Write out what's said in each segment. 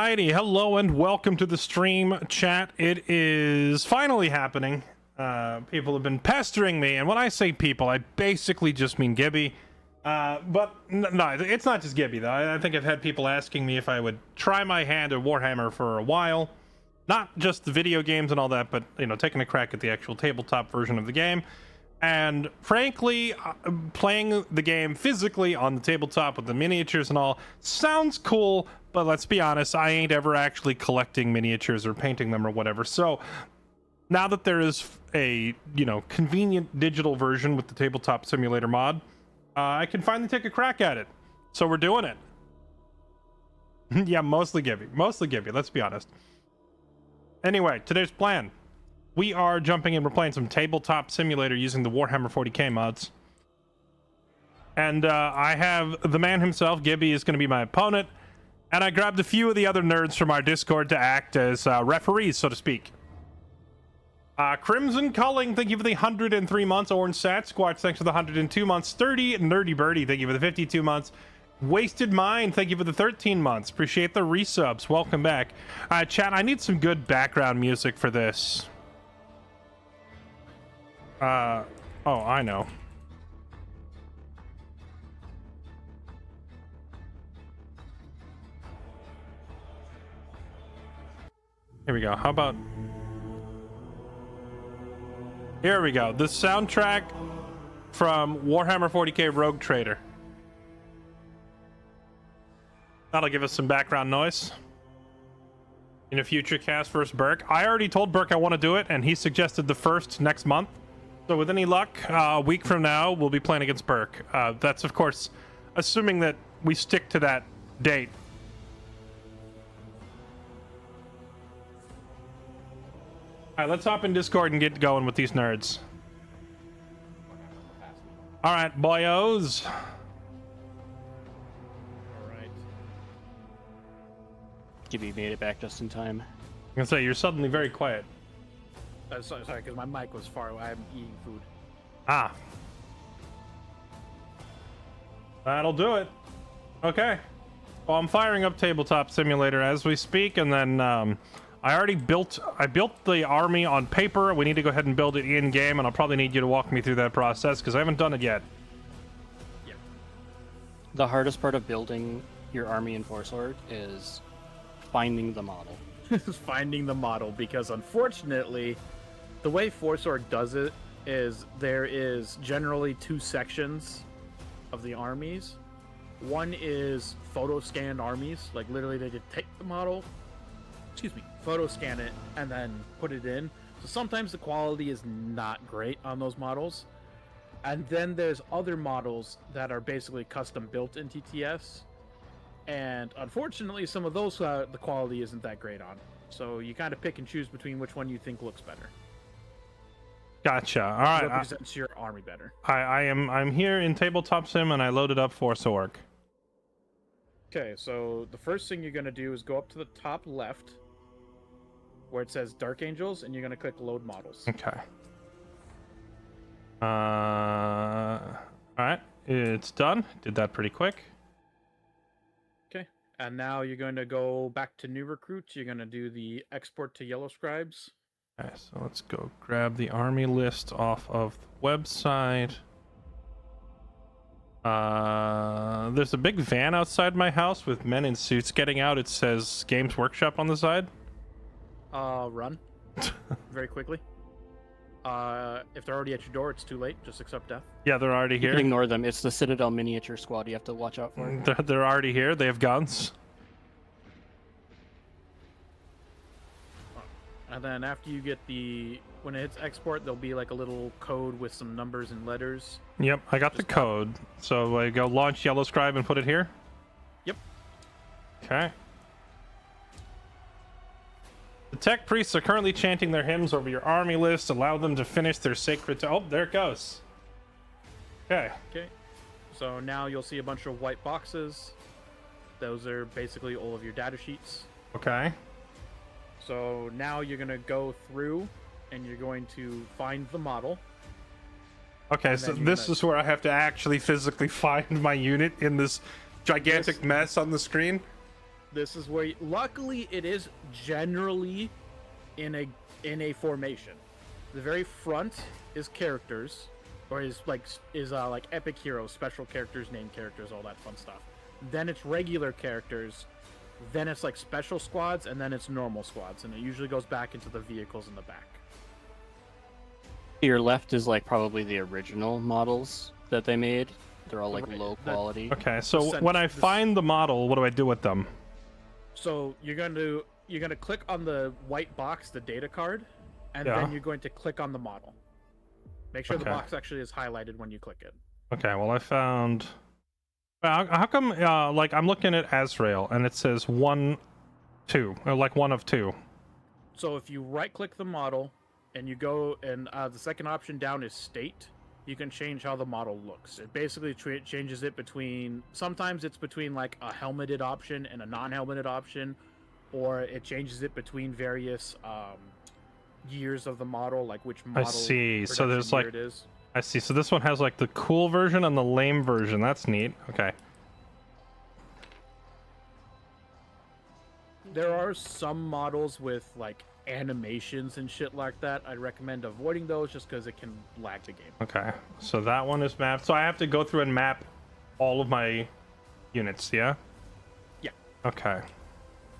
Alrighty, hello and welcome to the stream, chat. It is finally happening. People have been pestering me, and when I say people, I basically just mean Gibby. But no, it's not just Gibby, though. I think I've had people asking me if I would try my hand at Warhammer for a while. Not just the video games and all that, but, you know, taking a crack at the actual tabletop version of the game. And frankly, playing the game physically on the tabletop with the miniatures and all sounds cool, but let's be honest, I ain't ever actually collecting miniatures or painting them or whatever. So now that there is a, you know, convenient digital version with the tabletop simulator mod, I can finally take a crack at it. So we're doing it. Yeah, mostly Gibby, let's be honest. Anyway, today's plan. We are jumping in, we're playing some tabletop simulator using the Warhammer 40k mods. And I have the man himself, Gibby, is going to be my opponent. And I grabbed a few of the other nerds from our Discord to act as referees, so to speak. Crimson Culling, thank you for the 103 months. Orange Sat Squatch, thanks for the 102 months. Sturdy Nerdy Birdie, thank you for the 52 months. Wasted Mind, thank you for the 13 months. Appreciate the resubs. Welcome back. Chat, I need some good background music for this. Oh, I know. Here we go. How about... Here we go. The soundtrack from Warhammer 40k Rogue Trader. That'll give us some background noise. In a future cast versus Burke. I already told Burke I want to do it, and he suggested the first next month. So with any luck, a week from now, we'll be playing against Burke. That's, of course, assuming that we stick to that date. All right, let's hop in Discord and get going with these nerds. All right, boyos. All right. Gibby made it back just in time. I'm gonna say, you're suddenly very quiet. Sorry, because my mic was far away. I'm eating food. Ah. That'll do it. Okay. Well, I'm firing up Tabletop Simulator as we speak, and then I built the army on paper. We need to go ahead and build it in game, and I'll probably need you to walk me through that process because I haven't done it yet. Yeah. The hardest part of building your army in Force Org is finding the model. Finding the model, because unfortunately, the way Force Org does it is there is generally two sections of the armies. One is photo scanned armies, like literally they just take the model, photo scan it, and then put it in. So sometimes the quality is not great on those models. And then there's other models that are basically custom built in TTS. And unfortunately, some of those the quality isn't that great on. So you kind of pick and choose between which one you think looks better. Gotcha. All right. Represents your army better. I'm here in Tabletop Sim, and I loaded up Force Org. Okay, so the first thing you're going to do is go up to the top left where it says Dark Angels, and you're going to click Load Models. Okay. All right. It's done. Did that pretty quick. Okay, and now you're going to go back to New Recruits. You're going to do the Export to Yellow Scribes. Okay, so let's go grab the army list off of the website. There's a big van outside my house with men in suits getting out. It says Games Workshop on the side. Run. Very quickly. If they're already at your door, it's too late. Just accept death. Yeah, they're already You here. can ignore them. It's the Citadel miniature squad you have to watch out for. They're already here. They have guns. And then after you get when it hits export, there'll be like a little code with some numbers and letters. Yep, I got the code. So I go launch Yellow Scribe and put it here? Yep. Okay. The tech priests are currently chanting their hymns over your army list. Allow them to finish their sacred... Oh, there it goes. Okay. Okay. So now you'll see a bunch of white boxes. Those are basically all of your data sheets. Okay. So now you're going to go through and you're going to find the model. Okay, so this is where I have to actually physically find my unit in this gigantic mess on the screen. This is where, luckily, it is generally in a formation. The very front is characters, or is like epic heroes, special characters, named characters, all that fun stuff. Then it's regular characters. Then it's like special squads, and then it's normal squads, and it usually goes back into the vehicles in the back. To your left is like probably the original models that they made. They're all like Right, low quality. Okay, so when I find the model, what do I do with them? So you're going to click on the white box, the data card, and Yeah. then you're going to click on the model. Make sure the Okay. box actually is highlighted when you click it. Okay, well I found. How come? Like I'm looking at Azrael and it says 1, 2, or like 1 of 2. So if you right-click the model and you go, and the second option down is state, you can change how the model looks. It basically changes it between, sometimes it's between like a helmeted option and a non-helmeted option, or it changes it between various years of the model, like which model. see. So there's, production like- year it is. I see. So this one has like the cool version and the lame version. That's neat. Okay. There are some models with like animations and shit like that. I'd recommend avoiding those just because it can lag the game. Okay. So that one is mapped. So I have to go through and map all of my units. Yeah. Yeah. Okay.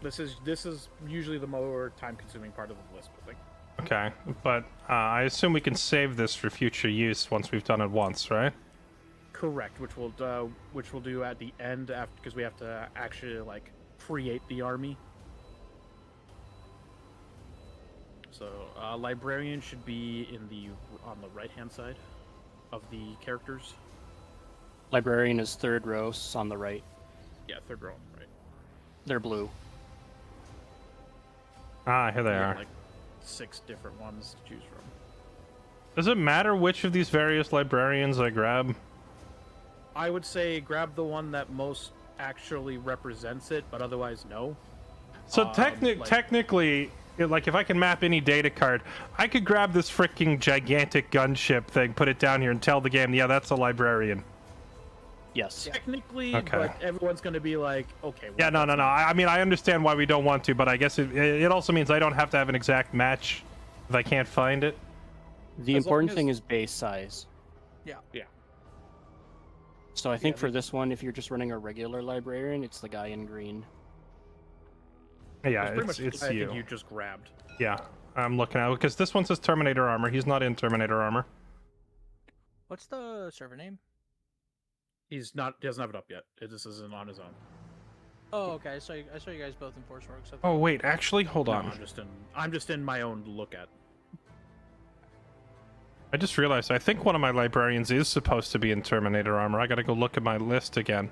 This is usually the more time-consuming part of the list, I think. Okay. But I assume we can save this for future use once we've done it once, right? Correct, which we'll do at the end after, because we have to actually like create the army. So librarian should be on the right-hand side of the characters. Librarian is third row on the right. Yeah, third row on the right. They're blue. Ah, here they You are. have, like 6 different ones to choose from. Does it matter which of these various librarians I grab? I would say grab the one that most actually represents it, but otherwise no. So like- technically, like if I can map any data card, I could grab this freaking gigantic gunship thing, put it down here, and tell the game, yeah, that's a librarian. Yes. Technically, Okay. but everyone's going to be like, okay. Yeah, no. I mean, I understand why we don't want to, but I guess it also means I don't have to have an exact match if I can't find it. The As long important as- thing is base size. Yeah. So I think for this one, if you're just running a regular librarian, it's the guy in green. Yeah, That's pretty much it's I you. think you just grabbed. Yeah, I'm looking at it because this one says Terminator armor. He's not in Terminator armor. What's the server name? He doesn't have it up yet. This isn't on his own. Oh, okay. I saw you guys both in Force Works. Oh wait, actually, hold No, on. I'm just in my own look at. I just realized I think one of my librarians is supposed to be in Terminator armor. I gotta go look at my list again.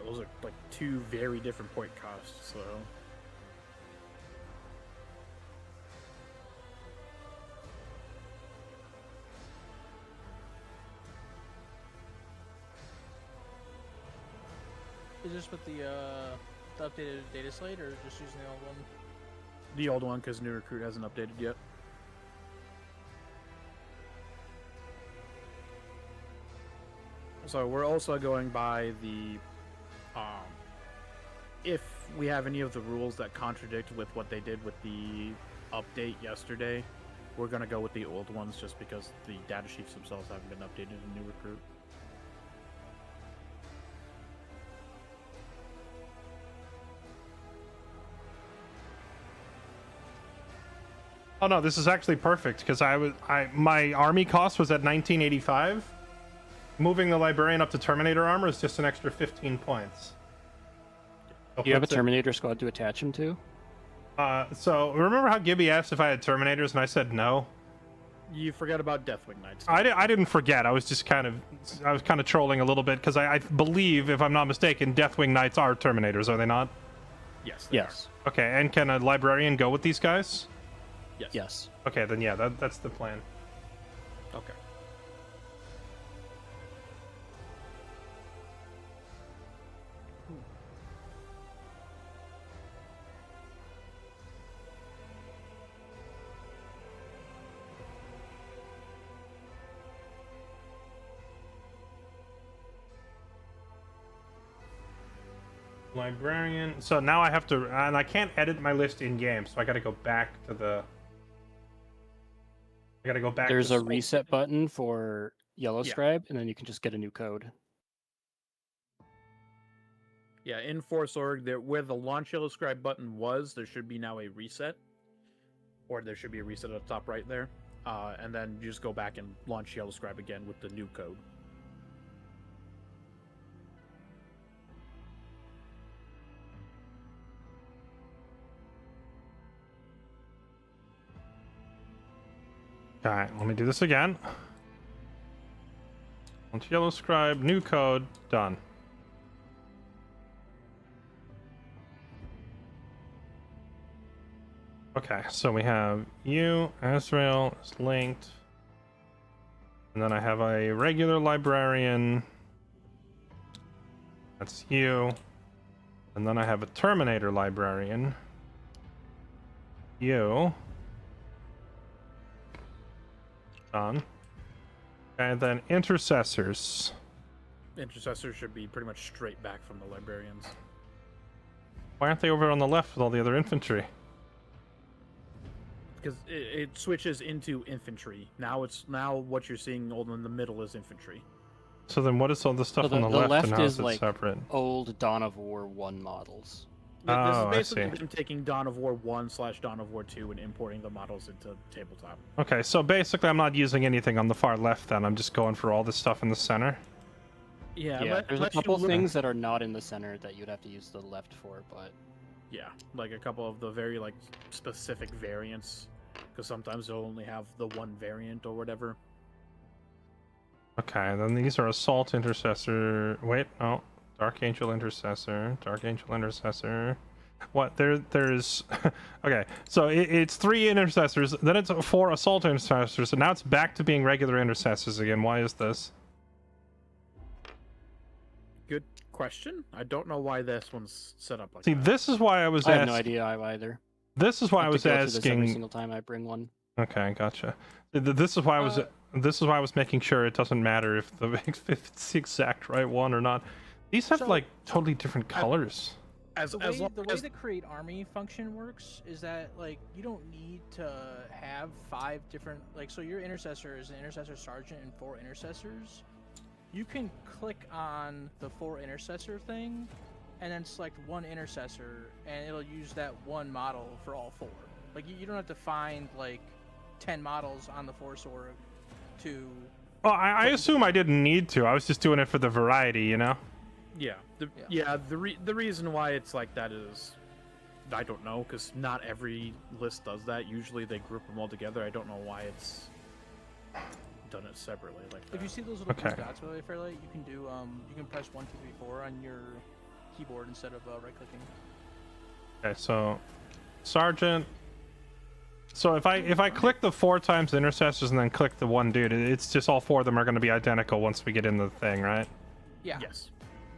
Those are like 2 very different point costs. So Is this with the updated data slate, or just using the old one? the old one, because new recruit hasn't updated yet. So we're also going by the if we have any of the rules that contradict with what they did with the update yesterday, we're going to go with the old ones just because the data sheets themselves haven't been updated in new recruit. Oh no, this is actually perfect because my army cost was at 1985. Moving the librarian up to Terminator armor is just an extra 15 points. Do you have a Terminator squad to attach him to? So remember how Gibby asked if I had Terminators and I said no? You forgot about Deathwing Knights. I didn't forget. I was kind of trolling a little bit because I believe, if I'm not mistaken, Deathwing Knights are Terminators, are they not? Yes. they Yes. Okay, and can a librarian go with these guys? are. Yes. Yes. Okay, then yeah, that's the plan. Okay. librarian. So now I have to, and I can't edit my list in game, so I got to go back to the. I got to go back. There's to a reset button for Yellow Yeah. Scribe, and then you can just get a new code. Yeah, in Force Org, there where the launch Yellow Scribe button was, there should be now a reset, or there should be a reset at the top right there, and then you just go back and launch Yellow Scribe again with the new code. All right, let me do this again. Launch Yellow Scribe, new code, done. Okay, so we have you, Azrael is linked. And then I have a regular librarian. That's you. And then I have a Terminator librarian. You. Done. And then intercessors. Intercessors should be pretty much straight back from the librarians. Why aren't they over on the left with all the other infantry? Because it switches into infantry. Now what you're seeing in the middle is infantry. So then what is all the stuff So on the left and how is is it like separate? old Dawn of War 1 models. This Oh, I is basically see. them taking Dawn of War 1/Dawn of War 2 and importing the models into tabletop. Okay, so basically I'm not using anything on the far left then. I'm just going for all this stuff in the center. Yeah, Yeah, there's a unless you couple look- things that are not in the center that you'd have to use the left for, but Yeah, like a couple of the very specific variants, because sometimes they'll only have the one variant or whatever. Okay, then these are Assault Intercessor. Wait, no. Dark Angel Intercessor. Dark Angel Intercessor. What? There's... okay, so it's 3 Intercessors, then it's 4 Assault Intercessors, and now it's back to being regular Intercessors again. Why is this? Good question. I don't know why this one's set up like See, that. this is why I was I have no asking... idea either. This is why I have to was go through this every asking... single time I bring one. Okay, gotcha. This is why I was... This is why I was making sure it doesn't matter if it's the exact right one or not. These have So- like totally different colors. As The long way as the create army function works is that like you don't need to have 5 different so your intercessor is an intercessor sergeant and 4 intercessors. You can click on the 4 intercessor thing and then select one intercessor and it'll use that one model for all 4. Like you don't have to find like 10 models on the Force Org to Oh, I assume I didn't need to. I was just doing it for the variety, you know? yeah, the reason why it's like that is I don't know, because not every list does that. Usually they group them all together. I don't know why it's done it separately like that. if you see those little Okay. blue dots by the way, Fairlight, you can do you can press 1, 2, 3, 4 on your keyboard instead of right clicking. Okay, so Sergeant. So if I click the 4 times intercessors and then click the one dude, it's just all 4 of them are going to be identical once we get in the thing, right? Yeah. Yes.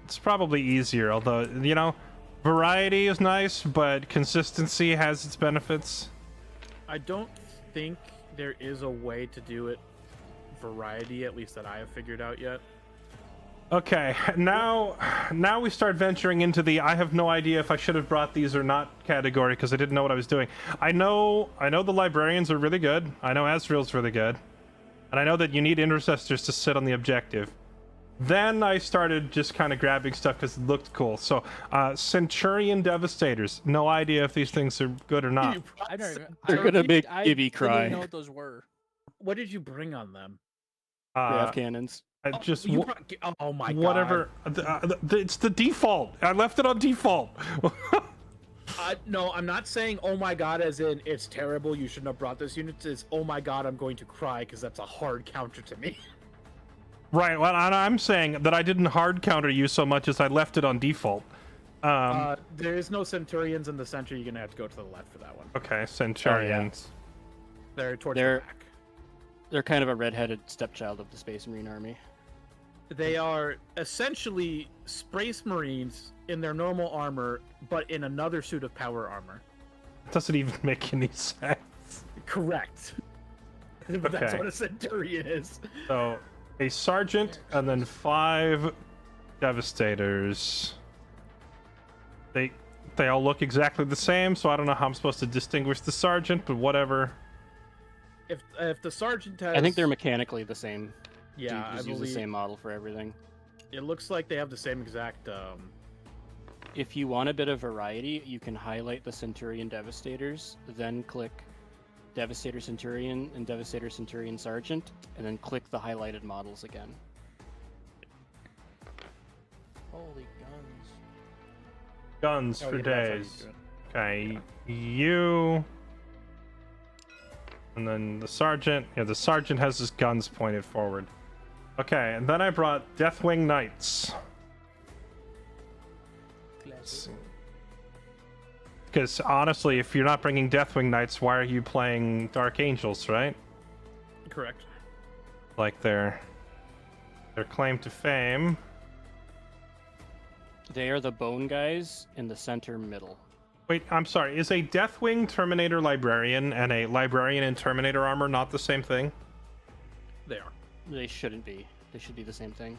It's probably easier, although, you know, variety is nice, but consistency has its benefits. I don't think there is a way to do it variety, at least that I have figured out yet. Okay, now we start venturing into the I have no idea if I should have brought these or not category because I didn't know what I was doing. I know the librarians are really good. I know Azrael's really good. And I know that you need intercessors to sit on the objective. Then I started just kind of grabbing stuff because it looked cool. So, Centurion Devastators. No idea if these things are good or not. I don't even. They're I gonna don't- make I Gibby didn't cry. even know what those were. What did you bring on them? Grav cannons. I just You brought, oh my whatever. It's the default. I left it on default. god. No, I'm not saying oh my god as in it's terrible, you shouldn't have brought this unit. It's oh my god, I'm going to cry because that's a hard counter to me. Right. Well, I'm saying that I didn't hard counter you so much as I left it on default. There is no Centurions in the center. You're gonna have to go to the left for that one. Okay, Centurions. They're towards They're- the back. They're kind of a redheaded stepchild of the Space Marine Army. They are essentially Space Marines in their normal armor, but in another suit of power armor. Doesn't even make any sense. Correct. But that's Okay. what a Centurion is. So, a sergeant and then 5 devastators. They all look exactly the same, so I don't know how I'm supposed to distinguish the sergeant, but whatever. If the sergeant has, I think they're mechanically the same. yeah, You I just use believe the same model for everything. it looks like they have the same exact. If you want a bit of variety, you can highlight the Centurion Devastators, then click Devastator Centurion and Devastator Centurion Sergeant, and then click the highlighted models again. Holy guns. Guns Oh, for yeah, that's how you days. do it. Okay, you. And then the sergeant. Yeah, the sergeant has his guns pointed forward. Okay, and then I brought Deathwing Knights. Classic. Because honestly, if you're not bringing Deathwing Knights, why are you playing Dark Angels, right? Correct. Like their claim to fame. They are the bone guys in the center middle. Wait, I'm sorry. Is a Deathwing Terminator Librarian and a Librarian in Terminator armor not the same thing? They are. They shouldn't be. They should be the same thing.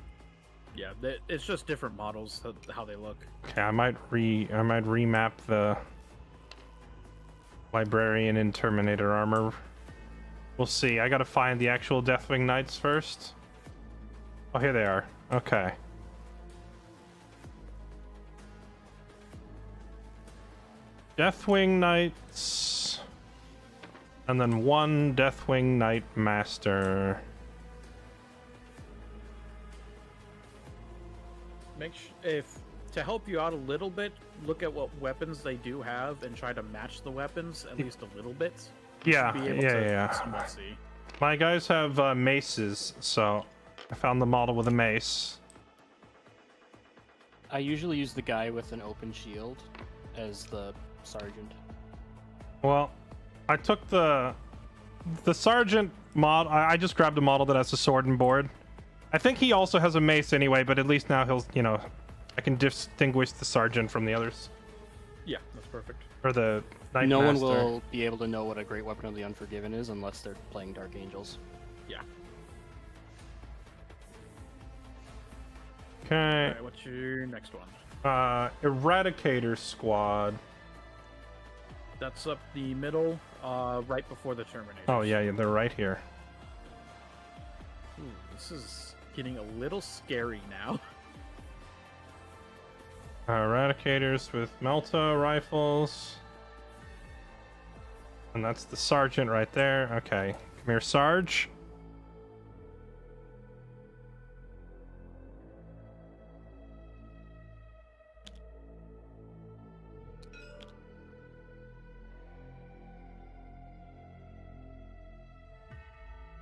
Yeah, it's just different models how they look. Okay, I might remap the Librarian in Terminator armor. We'll see. I gotta find the actual Deathwing Knights first. Oh, here they are. Okay. Deathwing Knights. And then one Deathwing Knight Master. If to help you out a little bit, look at what weapons they do have and try to match the weapons at least a little bit. You Yeah, should be able yeah. to somewhat see. My guys have maces, so I found the model with a mace. I usually use the guy with an open shield as the sergeant. Well, I took the sergeant mod. I just grabbed a model that has a sword and board. I think he also has a mace anyway, but at least now he'll, I can distinguish the sergeant from the others. Yeah, that's perfect. Or the Knight No one Master. will be able to know what a Great Weapon of the Unforgiven is unless they're playing Dark Angels. Yeah. Okay. Alright, what's your next one? Eradicator Squad. That's up the middle, right before the Terminator. Oh yeah, they're right here. Ooh, this is getting a little scary now. Eradicators with Melta rifles. And that's the sergeant right there. Okay. Come here, Sarge.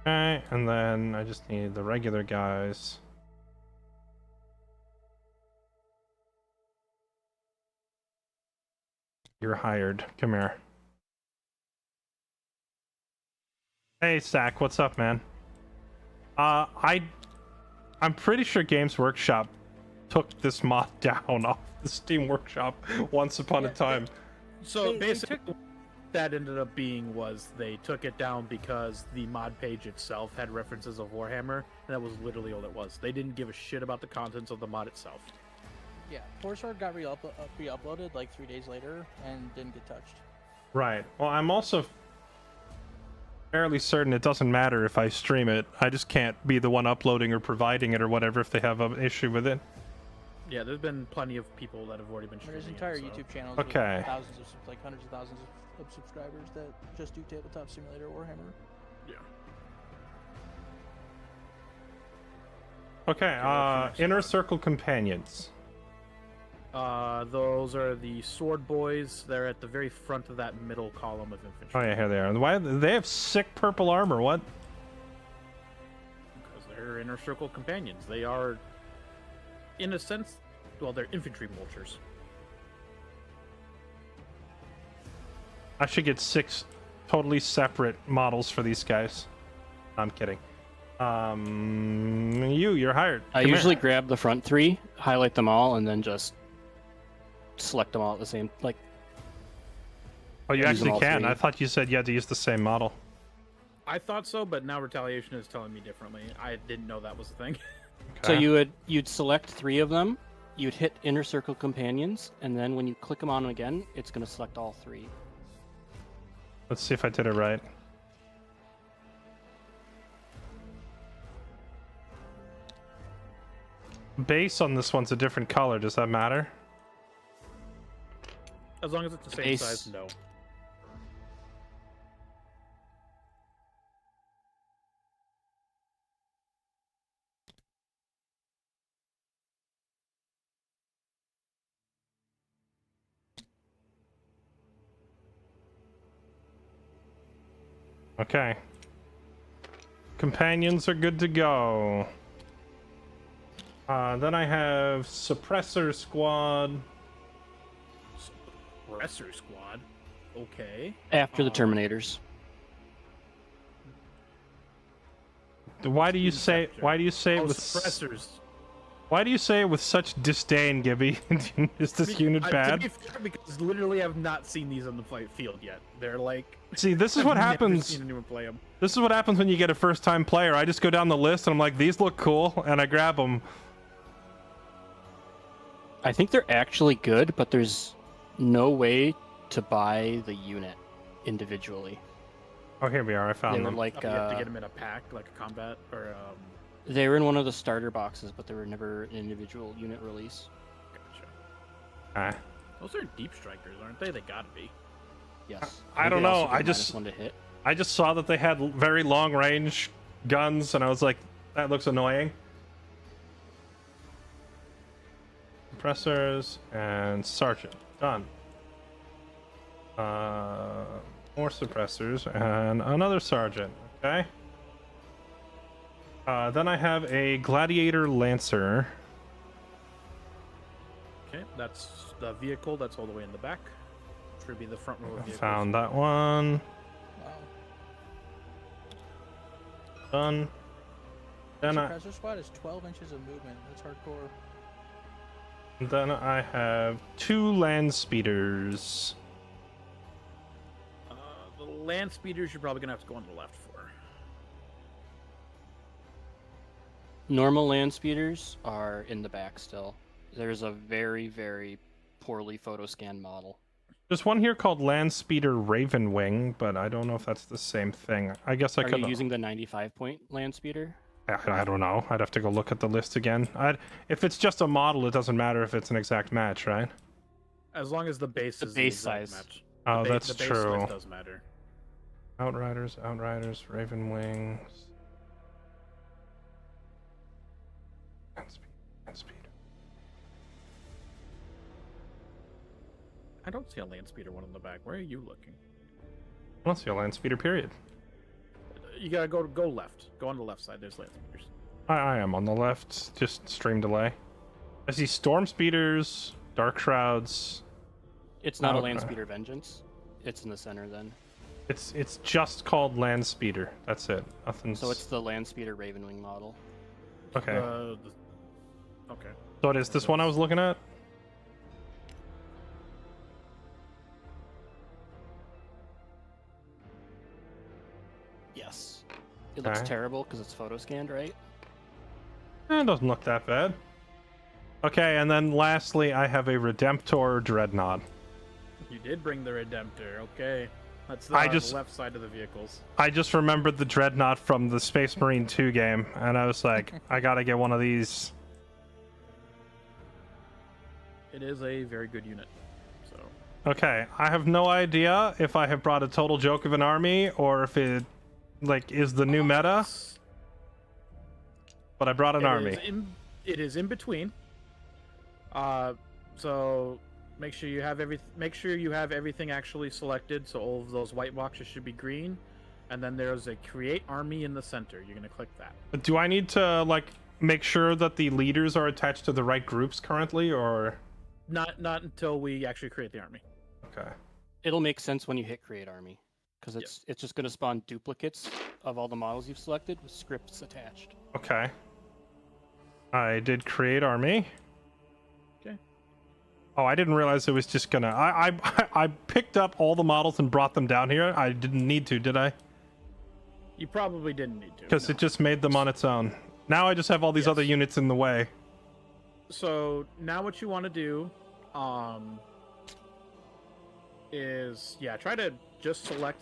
Okay, and then I just need the regular guys. You're hired. Come here. Hey, Stack. What's up, man? I'm pretty sure Games Workshop took this mod down off the Steam Workshop once upon a time. So They basically, took- what that ended up being was they took it down because the mod page itself had references of Warhammer, and that was literally all it was. They didn't give a shit about the contents of the mod itself. Yeah, Forsword got re-uploaded like 3 days later and didn't get touched. Right. Well, I'm also fairly certain it doesn't matter if I stream it. I just can't be the one uploading or providing it or whatever if they have an issue with it. Yeah, there's been plenty of people that have already been streaming. There's entire it, so. YouTube channels Okay. with thousands of, like hundreds of thousands of subscribers that just do Tabletop Simulator Warhammer. Yeah. Okay, what's your next Inner one? Circle Companions. Those are the sword boys. They're at the very front of that middle column of infantry. Oh yeah, here they are. Why they have sick purple armor? What? Because they're inner circle companions. They are, in a sense, well, they're infantry vultures. I should get 6 totally separate models for these guys. I'm kidding. You're hired. I Come here. usually grab the front 3, highlight them all, and then just select them all at the same. Like, Oh, you use them actually all can. 3. I thought you said you had to use the same model. I thought so, but now Retaliation is telling me differently. I didn't know that was a thing. so Okay. you'd select 3 of them, You'd hit Inner Circle Companions, and then when you click them on again, it's going to select all 3. Let's see if I did it right. Base on this one's a different color. Does that matter? As long as it's the same Base. size, no. Okay. Companions are good to go. Then I have Suppressor Squad. Suppressor Squad. Okay. After the Terminators. Why do you say? Why do you say it Oh, with? suppressors. Why do you say it with such disdain, Gibby? Is this unit To bad? be fair, because literally I've not seen these on the field yet. They're like. See, this is I've what never happens. seen anyone play them. This is what happens when you get a first-time player. I just go down the list and I'm like, these look cool, and I grab them. I think they're actually good, but there's no way to buy the unit individually. Oh, here we are. I They found were them. like You have to get them in a pack, like a combat, or they were in one of the starter boxes, but they were never an individual unit release. Gotcha. Ah. Those are deep strikers, aren't they? They gotta be. Yes. I think don't they also know, get I just- -1 to hit. I just saw that they had very long-range guns, and I was like, that looks annoying. Suppressors and Sergeant. Done. More suppressors and another Sergeant. Okay. Then I have a Gladiator Lancer. Okay, that's the vehicle. That's all the way in the back. Should be the front row of I vehicles. found that one. Wow. Done. Then Suppressor Squad is 12 inches of movement. That's hardcore. I have 2 land speeders. The land speeders you're probably gonna have to go on the left for. Normal land speeders are in the back still. There's a very, very poorly photo scanned model. There's one here called Land Speeder Ravenwing, but I don't know if that's the same thing. I guess I Are could. you using the 95-point land speeder? I don't know. I'd have to go look at the list again. If it's just a model, it doesn't matter if it's an exact match, right? As long as the base The is base the exact size. match. Oh, The that's the base true. size does matter. Outriders, Ravenwings. Land speed. I don't see a land speeder one in the back. Where are you looking? I don't see a land speeder, period. You gotta go left. Go on the left side. There's land speeders. I am on the left, just stream delay. I see storm speeders, dark shrouds. It's not a Okay. land speeder vengeance. It's in the center then. It's just called land speeder. That's it. Nothing's. So it's the land speeder Ravenwing model. okay. Okay. So it is this one I was looking at. Yes. It looks Okay. terrible because it's photo scanned, right? It doesn't look that bad. Okay, and then lastly, I have a Redemptor Dreadnought. You did bring the Redemptor. Okay. That's I the just- left side of the vehicles. I just remembered the Dreadnought from the Space Marine 2 game, and I was like, I gotta get one of these. It is a very good unit. So Okay, I have no idea if I have brought a total joke of an army or if it like is the new meta, but I brought an army. It is in between. So make sure you have everything actually selected. So all of those white boxes should be green, and then there's a create army in the center. You're gonna click that. Do I need to like make sure that the leaders are attached to the right groups currently, or Not until we actually create the army. okay? It'll make sense when you hit create army. Because it's just going to spawn duplicates of all the models you've selected with scripts attached. Okay. I did create army. Okay. Oh, I didn't realize it was just gonna. I picked up all the models and brought them down here. I didn't need to, did I? You probably didn't need to. Because no. it just made them on its own. Now I just have all these Yes. other units in the way. So now what you want to do, is try to just select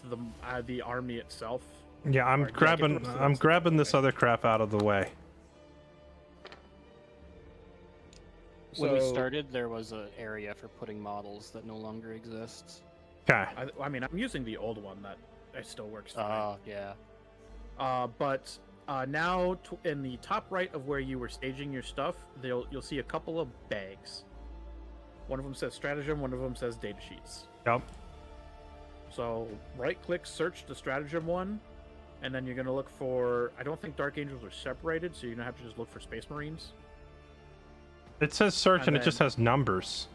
the army itself. Yeah, I'm Or, grabbing. get the rest of I'm them grabbing this okay. other crap out of the way. When we So, started, there was an area for putting models that no longer exists. Okay. I mean, I'm using the old one that still works fine. Yeah. But now in the top right of where you were staging your stuff, you'll see a couple of bags. One of them says stratagem, one of them says data sheets. Yep. So right-click, search the stratagem one, and then you're gonna look for. I don't think Dark Angels are separated, so you're gonna have to just look for Space Marines. It says search and And it just then- has numbers.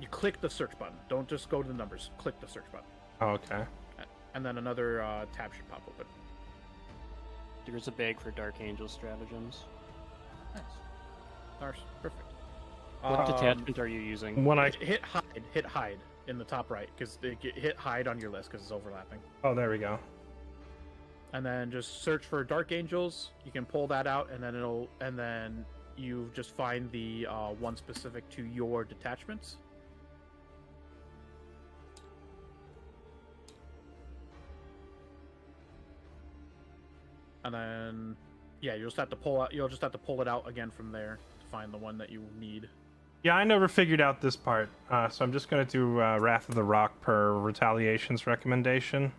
You click the search button. Don't just go to the numbers. Click the search button, Oh, okay. and then another tab should pop open. There's a bag for Dark Angel stratagems. Nice. Nice. Perfect. What detachment are you using? When I hit hide in the top right, because hit hide on your list because it's overlapping. oh, there we go. And then just search for Dark Angels. You can pull that out, and then you just find the one specific to your detachments. And then you'll just have to pull it out again from there to find the one that you need. Yeah, I never figured out this part, so I'm just gonna do Wrath of the Rock per Retaliation's recommendation.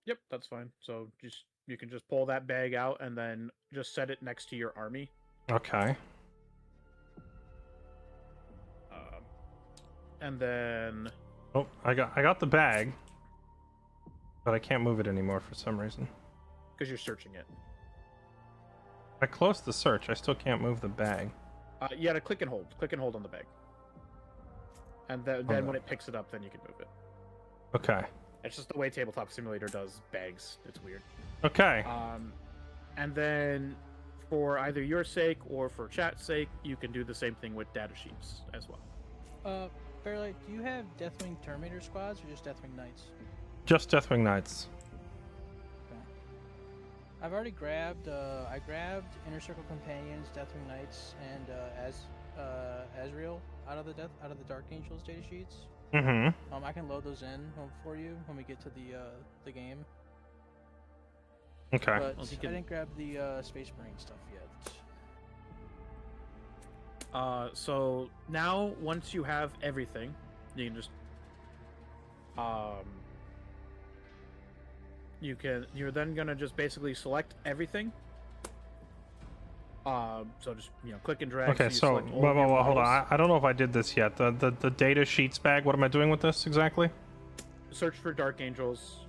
Yep, that's fine. So you can just pull that bag out and then just set it next to your army. Okay. And then Oh, I got the bag, but I can't move it anymore for some reason. because you're searching it, I closed the search. I still can't move the bag. you gotta click and hold on the bag, and then Okay. when it picks it up, then you can move it. Okay. It's just the way Tabletop Simulator does bags. It's weird. Okay. And then for either your sake or for chat's sake, you can do the same thing with data sheets as well. Fairlight, do you have Deathwing Terminator squads or just Deathwing Knights? Just Deathwing Knights. Okay. I've already grabbed. I grabbed Inner Circle Companions, Deathwing Knights, and Azrael out of the Dark Angels data sheets. Mm-hmm. I can load those in for you when we get to the game. Okay. But Well, you I can- didn't grab the Space Marine stuff yet. So now once you have everything, you can just you're then gonna just basically select everything. So just click and drag. Okay, you so select all of your hold on. models. I don't know if I did this yet. The data sheets bag. What am I doing with this exactly? Search for Dark Angels,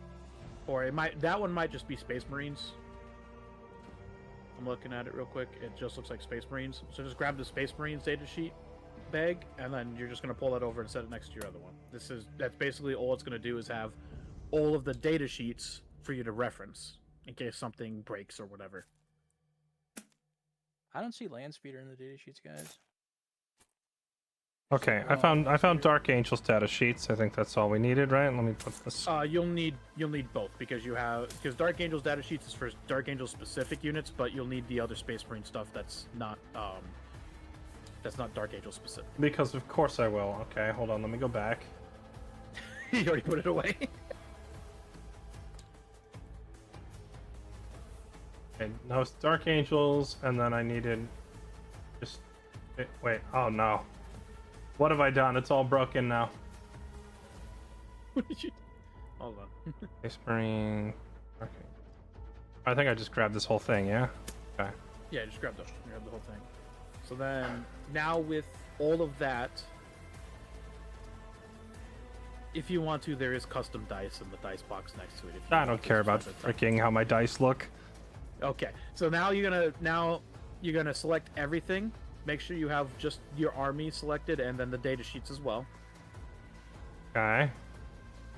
or that one might just be Space Marines. I'm looking at it real quick. It just looks like Space Marines. So just grab the Space Marines data sheet bag, and then you're just gonna pull that over and set it next to your other one. That's basically all it's gonna do is have all of the data sheets for you to reference in case something breaks or whatever. I don't see Land Speeder in the data sheets, guys. Okay, I found Dark Angels data sheets. I think that's all we needed, right? Let me put this. You'll need both because Dark Angels data sheets is for Dark Angels specific units, but you'll need the other Space Marine stuff that's not Dark Angel specific. Because of course I will. Okay, hold on. Let me go back. You already put it away. Okay, now it's Dark Angels, and then I needed just wait. Oh no, what have I done? It's all broken now. What did you? Hold on. Space Marine. Okay. I think I just grabbed this whole thing. Yeah. Okay. Yeah, just grab the whole thing. So then, now with all of that, if you want to, there is custom dice in the dice box next to it. If you I want don't to care just about try to- freaking how my dice look. Okay, so now you're gonna select everything. Make sure you have just your army selected and then the data sheets as well. Okay.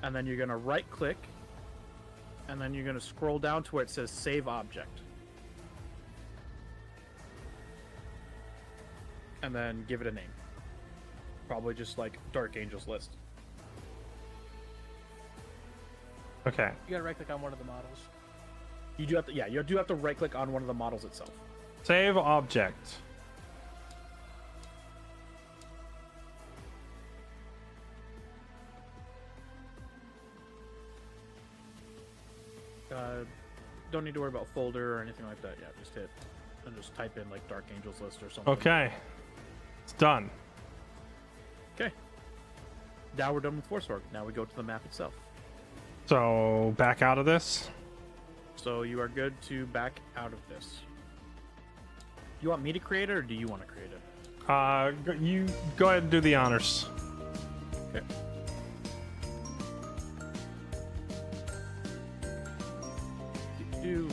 And then you're gonna right click, and then you're gonna scroll down to where it says Save Object, and then give it a name. Probably just like Dark Angels list. Okay. You gotta right click on one of the models. You do have to right click on one of the models itself. Save object. don't need to worry about folder or anything like that. Yeah, just hit and just type in like Dark Angels list or something. Okay. It's done. Okay. Now we're done with Force Org. Now we go to the map itself. So back out of this. So you are good to back out of this. You want me to create it, or do you want to create it? You go ahead and do the honors. Okay. Do.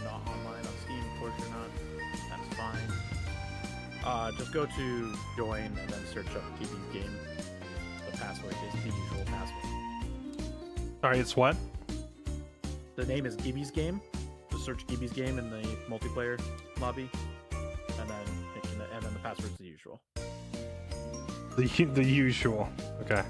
Not online on Steam, of course you're not. That's fine. Just go to join and then search up Gibby's game. The password is the usual password. Sorry, it's what? The name is Gibby's game. Just search Gibby's game in the multiplayer lobby, and then the password is the usual. The usual. Okay.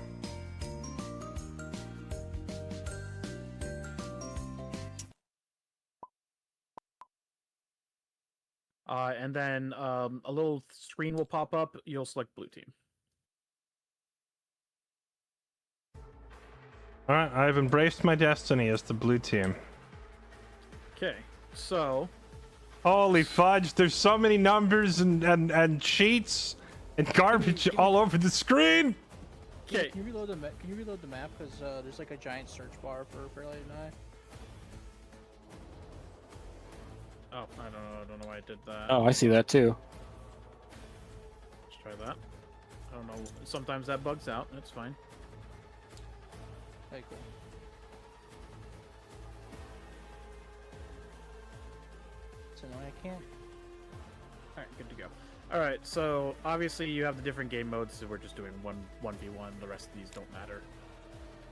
And then a little screen will pop up. You'll select blue team. All right, I've embraced my destiny as the blue team. Okay, so Holy fudge! There's so many numbers and sheets and garbage all over the screen. okay, Can you reload the Can you reload the map? Because there's like a giant search bar for Fairlight and I. oh, I don't know why I did that. Oh, I see that too. Let's try that. I don't know. Sometimes that bugs out. That's fine. Okay, cool. So no, I can't. All right, good to go. All right, so obviously you have the different game modes. So we're just doing 1v1. The rest of these don't matter.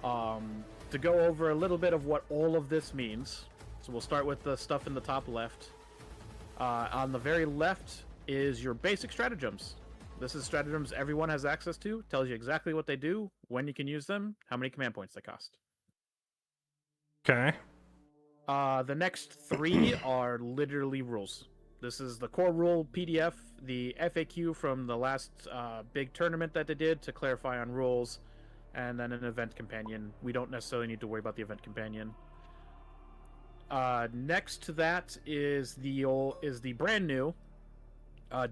To go over a little bit of what all of this means. So we'll start with the stuff in the top left. On the very left is your basic stratagems. This is stratagems everyone has access to. Tells you exactly what they do, when you can use them, how many command points they cost. Okay. The next three are literally rules. This is the core rule PDF, the FAQ from the last big tournament that they did to clarify on rules, and then an event companion. We don't necessarily need to worry about the event companion. Next to that is the brand new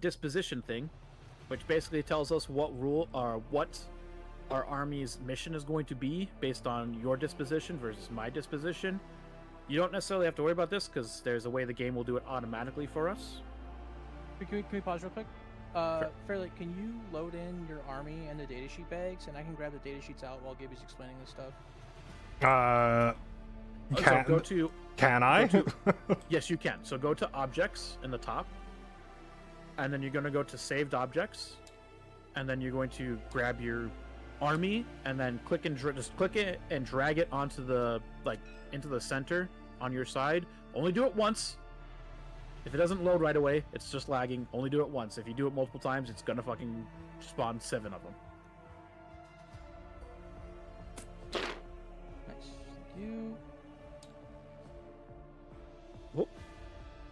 disposition thing, which basically tells us what our army's mission is going to be based on your disposition versus my disposition. You don't necessarily have to worry about this because there's a way the game will do it automatically for us. Can we pause real quick? Sure. Fairlight, can you load in your army and the datasheet bags, and I can grab the datasheets out while Gibby's explaining this stuff. Can I? Yes, you can. So go to objects in the top, and then you're going to go to saved objects, and then you're going to grab your army, and then just click it and drag it onto the into the center on your side. Only do it once. If it doesn't load right away, it's just lagging. Only do it once. If you do it multiple times, it's gonna fucking spawn 7 of them. Nice. Thank you. Whoop.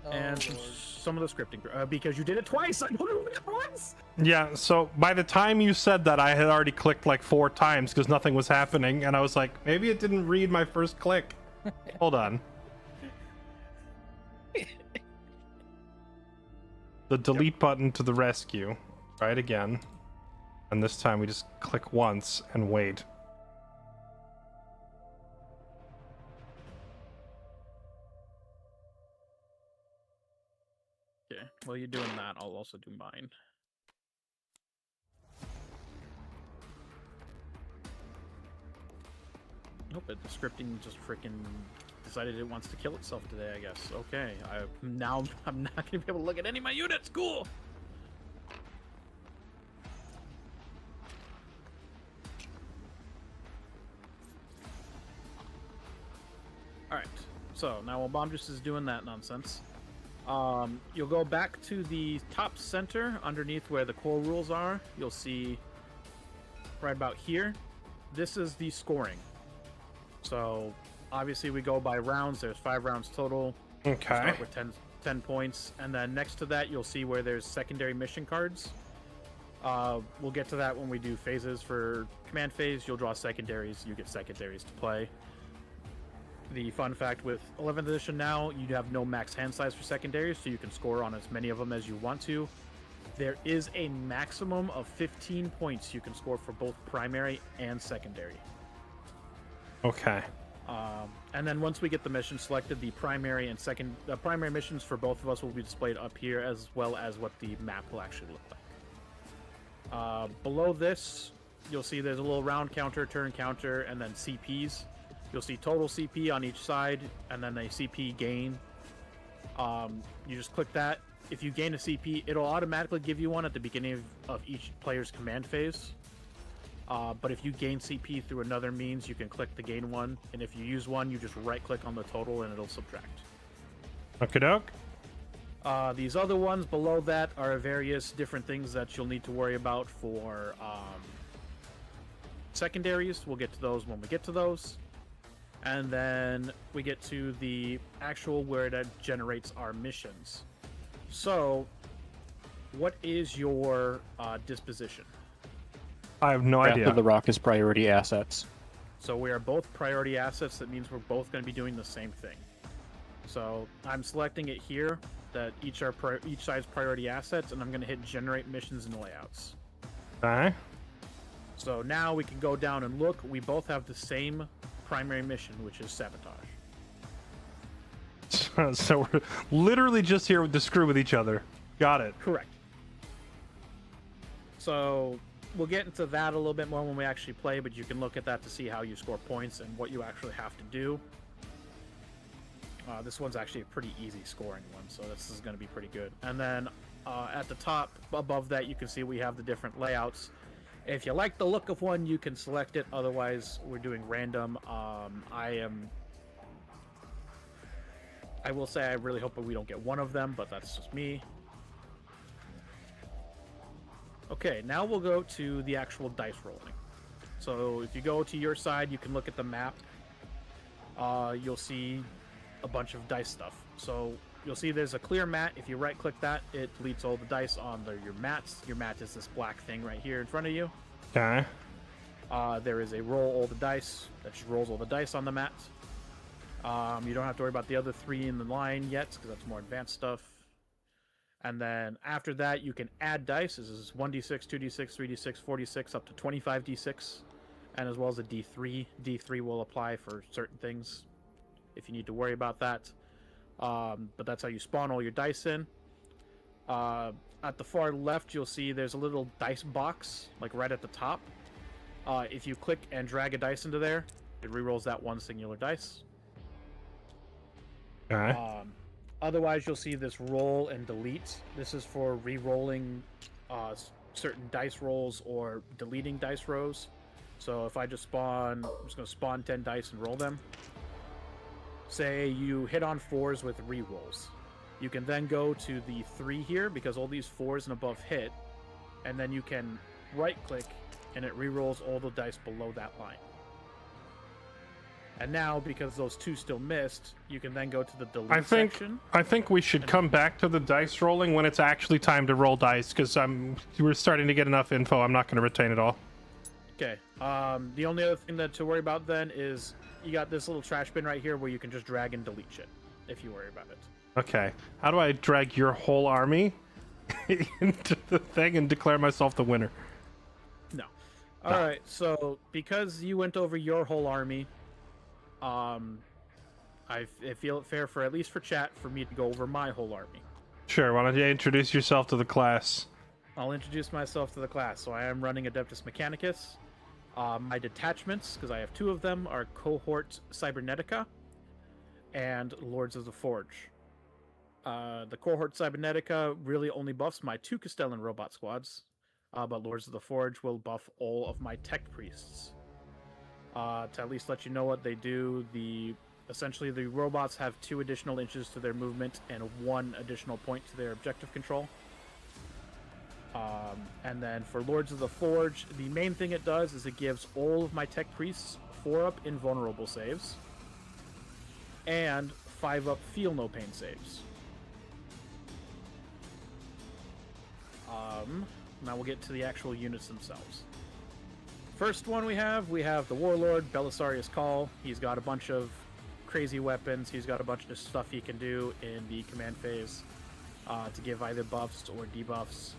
Oh, And Lord. some of the scripting, because you did it twice. I don't know it once. Yeah, so by the time you said that, I had already clicked like 4 times because nothing was happening, and I was like, maybe it didn't read my first click. Hold on. The delete button to the rescue. Try it again. And this time we just click once and wait. Okay, while you're doing that, I'll also do mine. Nope, the scripting just freaking decided it wants to kill itself today, I guess. Okay, I'm not gonna be able to look at any of my units. Cool. Alright, so now while Bomb just is doing that nonsense, you'll go back to the top center underneath where the core rules are. You'll see right about here. This is the scoring. So obviously we go by rounds. There's 5 rounds total. Okay. 10 points. And then next to that, you'll see where there's secondary mission cards. We'll get to that when we do phases. For command phase, you'll draw secondaries. You get secondaries to play. The fun fact with 11th edition now, you have no max hand size for secondaries, so you can score on as many of them as you want to. There is a maximum of 15 points you can score for both primary and secondary. Okay. And then once we get the mission selected, the primary missions for both of us will be displayed up here, as well as what the map will actually look like. Below this, you'll see there's a little round counter, turn counter, and then CPs. You'll see total CP on each side, and then a CP gain. You just click that. If you gain a CP, it'll automatically give you one at the beginning of each player's command phase. But if you gain CP through another means, you can click the gain one, and if you use one, you just right-click on the total, and it'll subtract. Okie doke. These other ones below that are various different things that you'll need to worry about for secondaries. We'll get to those when we get to those. And then we get to the actual where that generates our missions. So, what is your disposition? I have no Wrath idea. of the Rock is priority assets. So we are both priority assets. That means we're both going to be doing the same thing. So I'm selecting it here that each side's priority assets, and I'm going to hit generate missions and layouts. Okay. So now we can go down and look. We both have the same primary mission, which is sabotage. So we're literally just here to screw with each other. Got it. Correct. So we'll get into that a little bit more when we actually play, but you can look at that to see how you score points and what you actually have to do. This one's actually a pretty easy scoring one, so this is going to be pretty good. And then at the top above that, you can see we have the different layouts. If you like the look of one, you can select it. Otherwise, we're doing random. I will say I really hope that we don't get one of them, but that's just me. Okay, now we'll go to the actual dice rolling. So if you go to your side, you can look at the map. You'll see a bunch of dice stuff. So you'll see there's a clear mat. If you right-click that, it deletes all the dice on your mats. Your mat is this black thing right here in front of you. Okay. There is a roll all the dice that just rolls all the dice on the mat. You don't have to worry about the other three in the line yet, because that's more advanced stuff. And then after that, you can add dice. This is 1d6, 2d6, 3d6, 4d6, up to 25d6, and as well as a d3. D3 will apply for certain things if you need to worry about that. But that's how you spawn all your dice in. At the far left, you'll see there's a little dice box, like right at the top. If you click and drag a dice into there, it rerolls that one singular dice. Okay. Otherwise, you'll see this roll and delete. This is for re-rolling certain dice rolls or deleting dice rows. So if I just spawn, I'm just going to spawn 10 dice and roll them. Say you hit on 4s with re-rolls. You can then go to the 3 here, because all these 4s and above hit, and then you can right-click, and it re-rolls all the dice below that line. And now, because those 2 still missed, you can then go to the delete section. I think we should come back to the dice rolling when it's actually time to roll dice, because we're starting to get enough info. I'm not going to retain it all. Okay. The only other thing to worry about then is you got this little trash bin right here where you can just drag and delete shit if you worry about it. Okay. How do I drag your whole army into the thing and declare myself the winner? No. All right. So because you went over your whole army, I feel it fair for, at least for chat, for me to go over my whole army. Sure. Why don't you introduce yourself to the class? I'll introduce myself to the class. So I am running Adeptus Mechanicus. My detachments, because I have 2 of them, are Cohort Cybernetica and Lords of the Forge. The Cohort Cybernetica really only buffs my 2 Castellan robot squads, but Lords of the Forge will buff all of my tech priests. To at least let you know what they do, essentially the robots have 2 additional inches to their movement and 1 additional point to their objective control. And then for Lords of the Forge, the main thing it does is it gives all of my tech priests 4-up invulnerable saves and 5-up feel no pain saves. Now we'll get to the actual units themselves. First one we have the Warlord, Belisarius Call. He's got a bunch of crazy weapons. He's got a bunch of stuff he can do in the command phase to give either buffs or debuffs.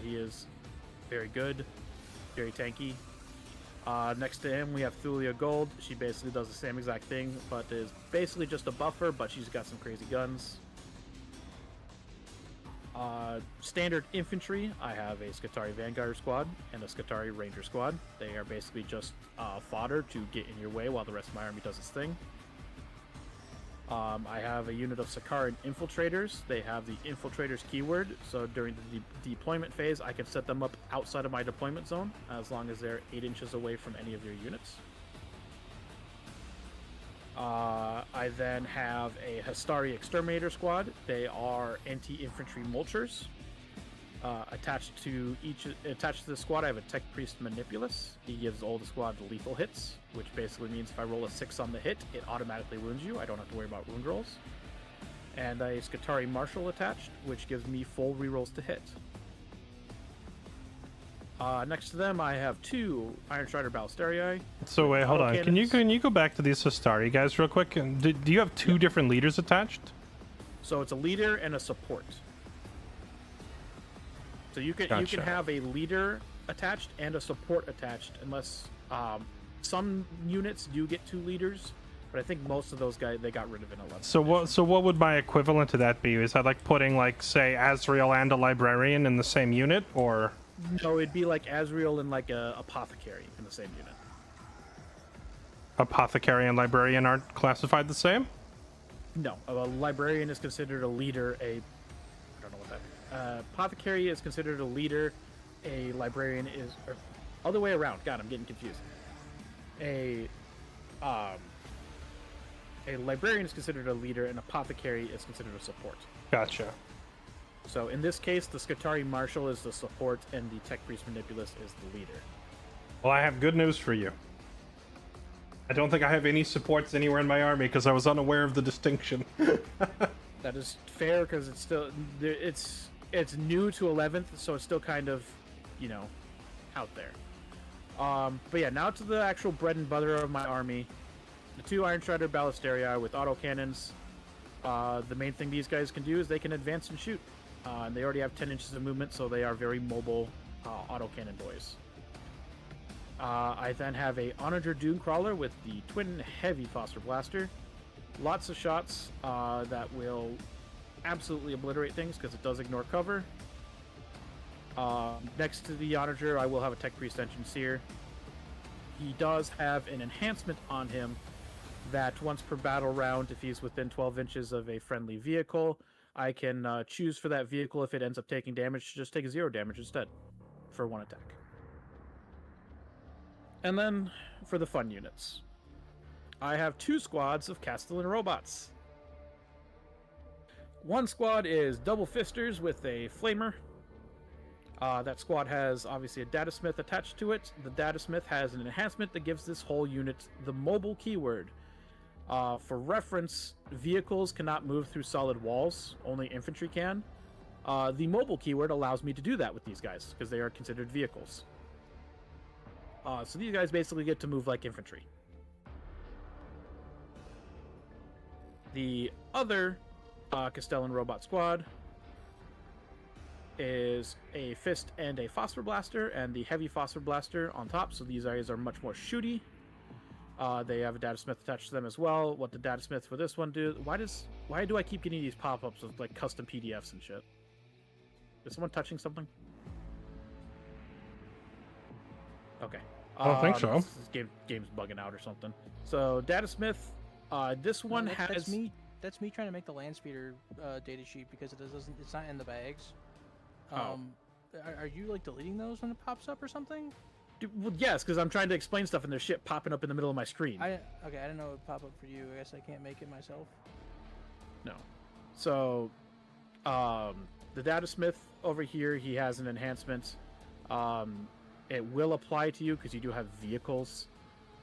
He is very good, very tanky. Next to him, we have Thulia Gold. She basically does the same exact thing, but is basically just a buffer, but she's got some crazy guns. Standard infantry, I have a Skitarii Vanguard squad and a Skitarii Ranger squad. They are basically just fodder to get in your way while the rest of my army does its thing. I have a unit of Sakaran Infiltrators. They have the Infiltrators keyword, so during the deployment phase, I can set them up outside of my deployment zone, as long as they're 8 inches away from any of your units. I then have a Hastari Exterminator squad. They are anti-infantry mulchers. Attached to the squad, I have a Tech Priest Manipulus. He gives all the squad lethal hits, which basically means if I roll a 6 on the hit, it automatically wounds you. I don't have to worry about wound rolls. And a Skitarii Marshal attached, which gives me full rerolls to hit. Next to them, I have 2 Iron Strider Ballesterii. So wait, hold on. Can you go back to these Hastari guys real quick? And do you have 2 different leaders attached? So it's a leader and a support. So you can have a leader attached and a support attached, unless some units do get 2 leaders, but I think most of those guys, they got rid of in 11th. So what would my equivalent to that be? Is that like putting, like, say, Azrael and a librarian in the same unit, or? No, it'd be like Azrael and like a apothecary in the same unit. Apothecary and librarian aren't classified the same? No, a librarian is considered a leader. I don't know what that. Apothecary is considered a leader. A librarian is, or other way around. God, I'm getting confused. A librarian is considered a leader, and apothecary is considered a support. Gotcha. So in this case, the Skitarii Marshal is the support, and the Tech Priest Manipulus is the leader. Well, I have good news for you. I don't think I have any supports anywhere in my army because I was unaware of the distinction. That is fair, because it's still it's new to 11th, so it's still kind of, you know, out there. But yeah, now to the actual bread and butter of my army. The 2 Iron Strider Ballesterii with autocannons. The main thing these guys can do is they can advance and shoot. And they already have 10 inches of movement, so they are very mobile autocannon boys. I then have a Onager Dune Crawler with the twin heavy Phosphor Blaster. Lots of shots that will absolutely obliterate things because it does ignore cover. Next to the Onager, I will have a Tech Priest Engineer. He does have an enhancement on him that once per battle round, if he's within 12 inches of a friendly vehicle, I can choose for that vehicle, if it ends up taking damage, to just take 0 damage instead for 1 attack. And then for the fun units, I have 2 squads of Castellan robots. One squad is Double Fisters with a Flamer. That squad has obviously a Datasmith attached to it. The Datasmith has an enhancement that gives this whole unit the mobile keyword. For reference, vehicles cannot move through solid walls, only infantry can. The mobile keyword allows me to do that with these guys, because they are considered vehicles. So these guys basically get to move like infantry. The other Castellan robot squad is a Fist and a Phosphor Blaster, and the heavy Phosphor Blaster on top, so these guys are much more shooty. They have a Datasmith attached to them as well. What the Datasmith for this one do? Why do I keep getting these pop-ups of like custom PDFs and shit? Is someone touching something? Okay. I don't think so. This game's bugging out or something. So Datasmith, this one has That's me trying to make the land speeder data sheet because it's not in the bags. Are you like deleting those when it pops up or something? Well, yes, because I'm trying to explain stuff and there's shit popping up in the middle of my screen. I didn't know it would pop up for you. I guess I can't make it myself. No. So, the Datasmith over here, he has an enhancement. It will apply to you because you do have vehicles.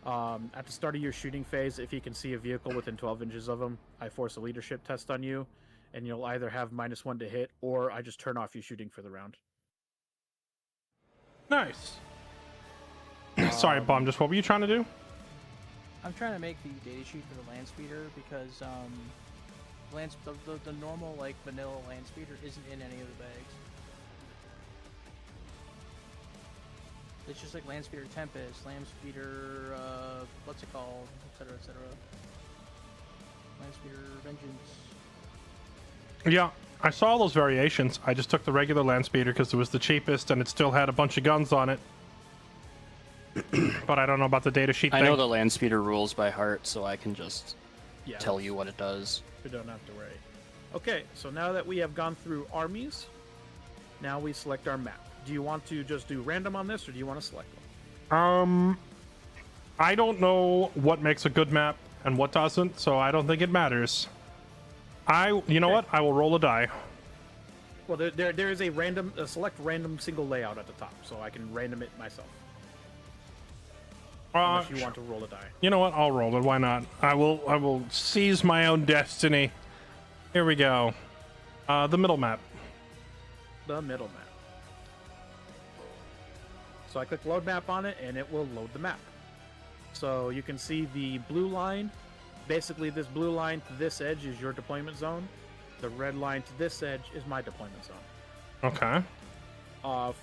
At the start of your shooting phase, if you can see a vehicle within 12 inches of him, I force a leadership test on you, and you'll either have -1 to hit, or I just turn off you shooting for the round. Nice. Sorry, Bomb. Just what were you trying to do? I'm trying to make the data sheet for the land speeder because the normal like vanilla land speeder isn't in any of the bags. It's just like land speeder Tempest, land speeder what's it called, etc., etc. Land speeder Vengeance. Yeah, I saw all those variations. I just took the regular land speeder because it was the cheapest and it still had a bunch of guns on it. But I don't know about the data sheet I thing. know the land speeder rules by heart, so I can just Yeah, tell you what it does. You don't have to worry. Okay, so now that we have gone through armies, now we select our map. Do you want to just do random on this, or do you want to select one? I don't know what makes a good map and what doesn't, so I don't think it matters. You know what? I will roll a die. Well, there is a select random single layout at the top, so I can random it myself. Unless you want to roll a die. You know what? I'll roll it. Why not? I will seize my own destiny. Here we go. The middle map. The middle map. So I click load map on it, and it will load the map. So you can see the blue line. Basically, this blue line to this edge is your deployment zone. The red line to this edge is my deployment zone. Okay.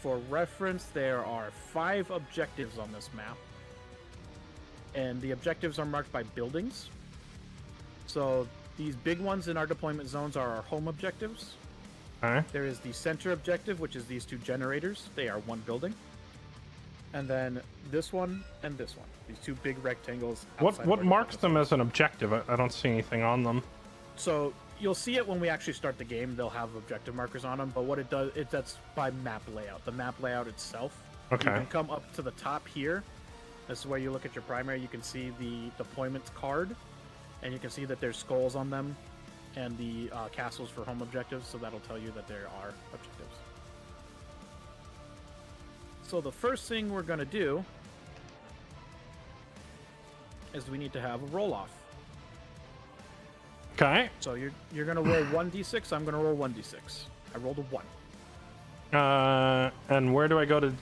For reference, there are 5 objectives on this map. And the objectives are marked by buildings. So these big ones in our deployment zones are our home objectives. Okay. There is the center objective, which is these 2 generators. They are 1 building. And then this one and this one. These 2 big rectangles. What marks them as an objective? I don't see anything on them. So you'll see it when we actually start the game. They'll have objective markers on them. But what it does, that's by map layout. The map layout itself. Okay. You can come up to the top here. This is where you look at your primary. You can see the deployment card. And you can see that there's skulls on them. And the castles for home objectives. So that'll tell you that there are objectives. So the first thing we're going to do is we need to have a roll-off. Okay. So you're going to roll 1d6. I'm going to roll 1d6. I rolled a 1. And where do I go to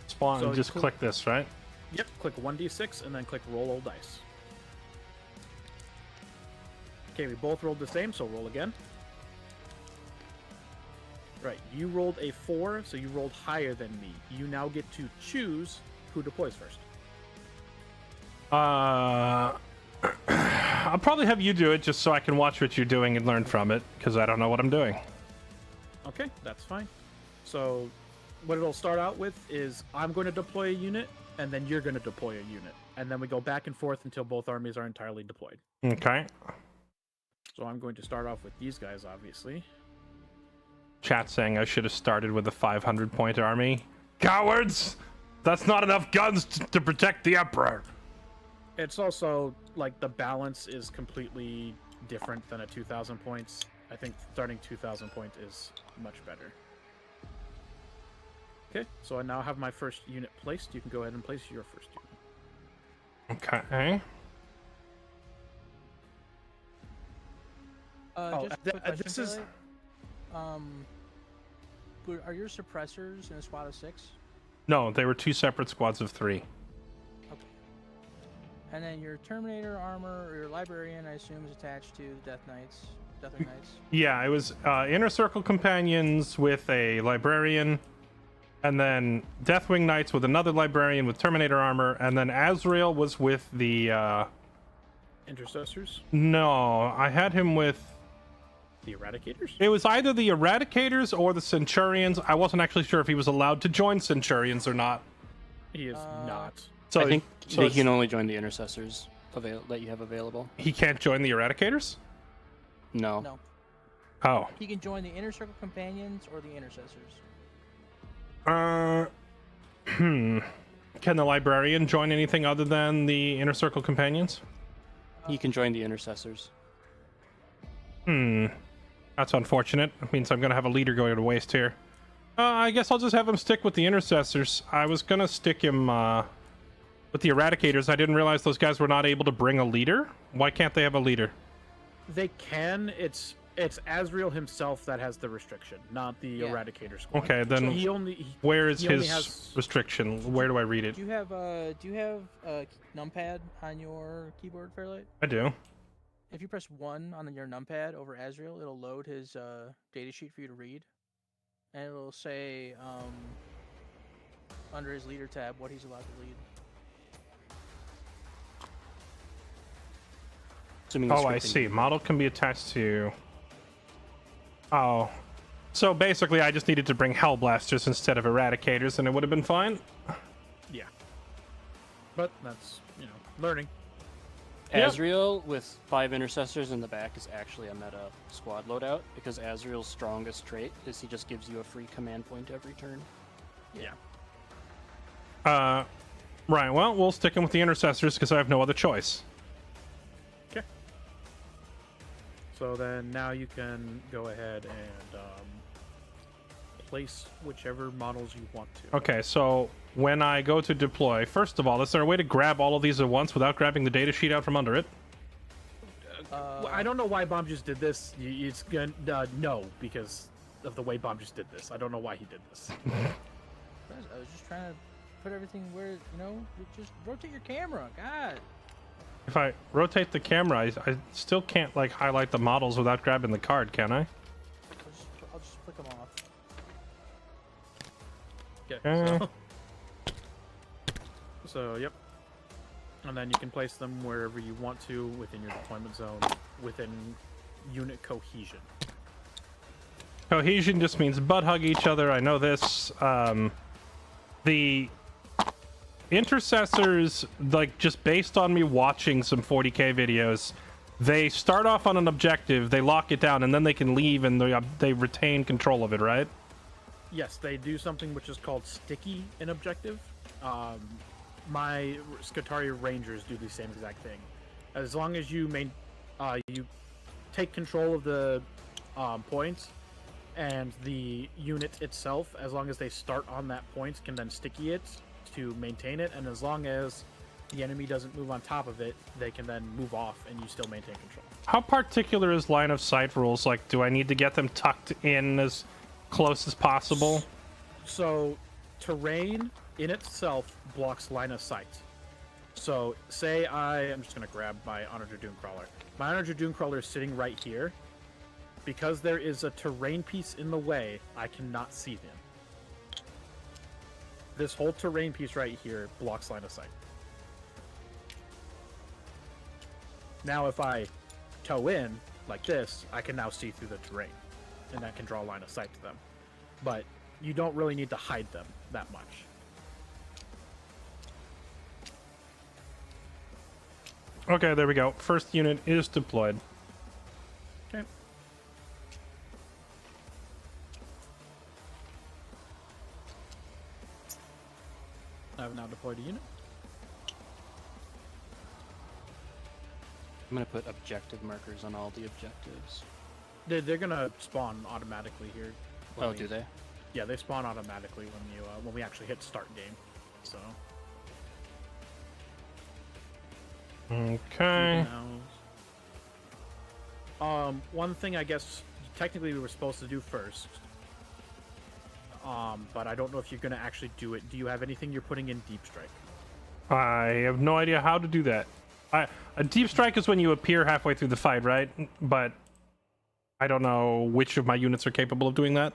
spawn? So Just click this, right? Yep, click 1d6 and then click roll all dice. Okay, we both rolled the same, so roll again. Right, you rolled a 4, so you rolled higher than me. You now get to choose who deploys first. I'll probably have you do it just so I can watch what you're doing and learn from it, because I don't know what I'm doing. Okay, that's fine. So what it'll start out with is I'm going to deploy a unit, and then you're going to deploy a unit. And then we go back and forth until both armies are entirely deployed. Okay. So I'm going to start off with these guys, obviously. Chat saying I should have started with a 500-point army. Cowards! That's not enough guns to protect the Emperor. It's also, like, the balance is completely different than a 2,000 points. I think starting 2,000 points is much better. Okay, so I now have my first unit placed. You can go ahead and place your first unit. Okay. Oh, Just a quick question, this is... are your suppressors in a squad of 6? No, they were 2 separate squads of 3. Okay. And then your Terminator armor or your Librarian, I assume, is attached to Deathwing Knights. Yeah, it was Inner Circle Companions with a Librarian, and then Deathwing Knights with another Librarian with Terminator armor, and then Azrael was with the... Intercessors? No, I had him with... The Eradicators? It was either the Eradicators or the Centurions. I wasn't actually sure if he was allowed to join Centurions or not. He is not. So I think so they can only join the intercessors that you have available. he can't join the Eradicators? No. No. Oh. He can join the Inner Circle Companions or the Intercessors. Can the Librarian join anything other than the Inner Circle Companions? You can join the intercessors. That's unfortunate. It means I'm going to have a leader going to waste here. I guess I'll just have him stick with the Intercessors. I was going to stick him with the Eradicators. I didn't realize those guys were not able to bring a leader. Why can't they have a leader? They can. It's It's Azrael himself that has the restriction, not the Yeah. Eradicator squad. Okay, then So he only where is he only his has- restriction? Where do I read it? Do you have numpad on your keyboard, Fairlight? I do. If you press 1 on your numpad over Azrael, it'll load his datasheet for you to read, and it'll say under his leader tab what he's allowed to lead. Assuming the Oh, I scripting see. can- Model can be attached to. Oh. So basically, I just needed to bring Hellblasters instead of Eradicators, and it would have been fine. Yeah. But that's, learning. Yep. Azrael with 5 intercessors in the back is actually a meta squad loadout because Azrael's strongest trait is he just gives you a free command point every turn. Yeah. Right. Well, we'll stick in with the Intercessors because I have no other choice. Okay. So then now you can go ahead and place whichever models you want to. Okay, so when I go to deploy, first of all, is there a way to grab all of these at once without grabbing the data sheet out from under it? Well, I don't know why Bomb just did this. It's gonna no, because of the way Bomb just did this. I don't know why he did this. I was just trying to put everything where, you just rotate your camera. God. If I rotate the camera, I still can't like highlight the models without grabbing the card, can I? I'll just flick them off. Okay. So, yep. And then you can place them wherever you want to within your deployment zone, within unit cohesion. Cohesion just means butt hug each other. I know this. The intercessors, like just based on me watching some 40k videos, they start off on an objective, they lock it down, and then they can leave and they retain control of it, right? Yes, they do something which is called sticky in objective. My Skitaria Rangers do the same exact thing. As long as you you take control of the points, and the unit itself, as long as they start on that point, can then sticky it to maintain it, and as long as the enemy doesn't move on top of it, they can then move off and you still maintain control. How particular is line of sight rules? Like, do I need to get them tucked in as close as possible? So, terrain in itself blocks line of sight. So, say I'm just going to grab my Honor Dragoon Crawler. My Honor Dragoon Crawler is sitting right here. Because there is a terrain piece in the way, I cannot see them. This whole terrain piece right here blocks line of sight. Now, if I toe in like this, I can now see through the terrain, and that can draw a line of sight to them. But you don't really need to hide them that much. Okay, there we go. First unit is deployed. Okay. I've now deployed a unit. I'm gonna put objective markers on all the objectives. They're gonna spawn automatically here. Oh, do they? Yeah, they spawn automatically when we actually hit start game. So. Okay. One thing I guess technically we were supposed to do first. But I don't know if you're gonna actually do it. Do you have anything you're putting in Deep Strike? I have no idea how to do that. A deep strike is when you appear halfway through the fight, right? But I don't know which of my units are capable of doing that.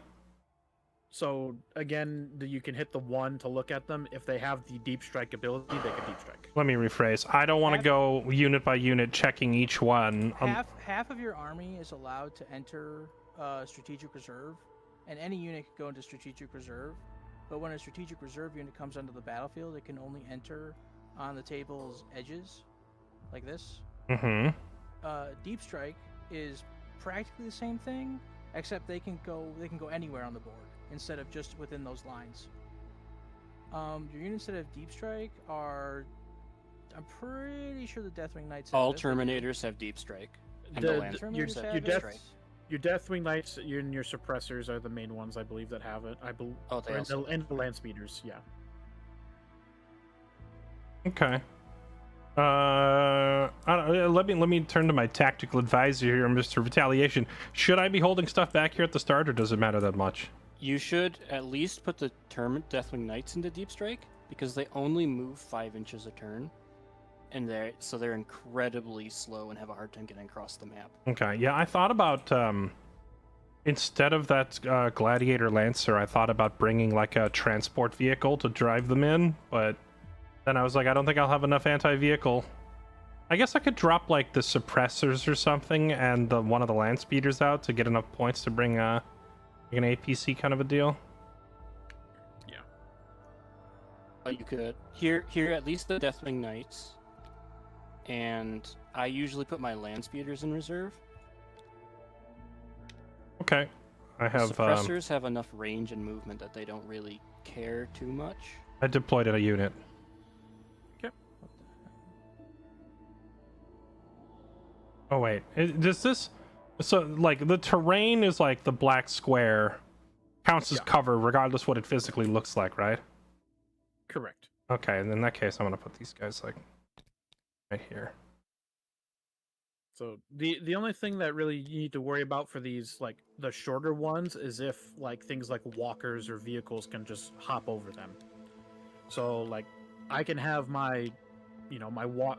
So again, you can hit the 1 to look at them. If they have the Deep Strike ability, they can Deep Strike. Let me rephrase. I don't want to go unit by unit checking each one. Half of your army is allowed to enter strategic reserve, and any unit can go into strategic reserve. But when a strategic reserve unit comes onto the battlefield, it can only enter on the table's edges, like this. Mm-hmm. Deep Strike is practically the same thing, except they can go anywhere on the board instead of just within those lines. Your units that have Deep Strike are, I'm pretty sure the Deathwing Knights have All this. Terminators have deep strike. And The- the the- Lance your- Raiders Terminators have your deep death- strike. Your Deathwing Knights and your Suppressors are the main ones, I believe, that have it. Oh, they also. And the Lance Meters, yeah. Okay. Let me turn to my tactical advisor here, Mr. Retaliation. Should I be holding stuff back here at the start, or does it matter that much? You should at least put the Termit Deathwing Knights into Deep Strike, because they only move 5 inches a turn, and they're incredibly slow and have a hard time getting across the map. Okay, yeah, I thought about instead of that Gladiator Lancer, I thought about bringing like a transport vehicle to drive them in, but then I was like, I don't think I'll have enough anti-vehicle. I guess I could drop like the suppressors or something and one of the land speeders out to get enough points to bring an APC kind of a deal. Yeah. You could here at least the Deathwing Knights, and I usually put my land speeders in reserve. Okay, I have suppressors have enough range and movement that they don't really care too much. I deployed a unit. Oh wait, does this? So like the terrain is like the black square, counts as cover regardless what it physically looks like, right? Correct. Okay, and in that case, I'm gonna put these guys like right here. So the only thing that really you need to worry about for these like the shorter ones is if like things like walkers or vehicles can just hop over them. So like I can have my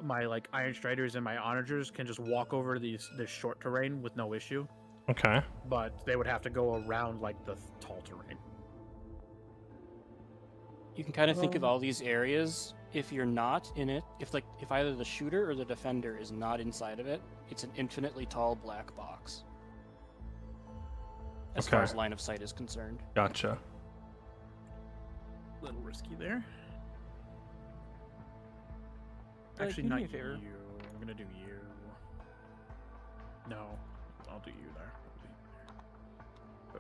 my like Iron Striders and my Onagers can just walk over this short terrain with no issue. Okay. But they would have to go around like the tall terrain. You can kind of think of all these areas. If you're not in it, if either the shooter or the defender is not inside of it, it's an infinitely tall black box. As far as line of sight is concerned. Gotcha. A little risky there. Like, Actually, do not me you. a favor. I'm gonna do you. No, I'll do you there. Oh.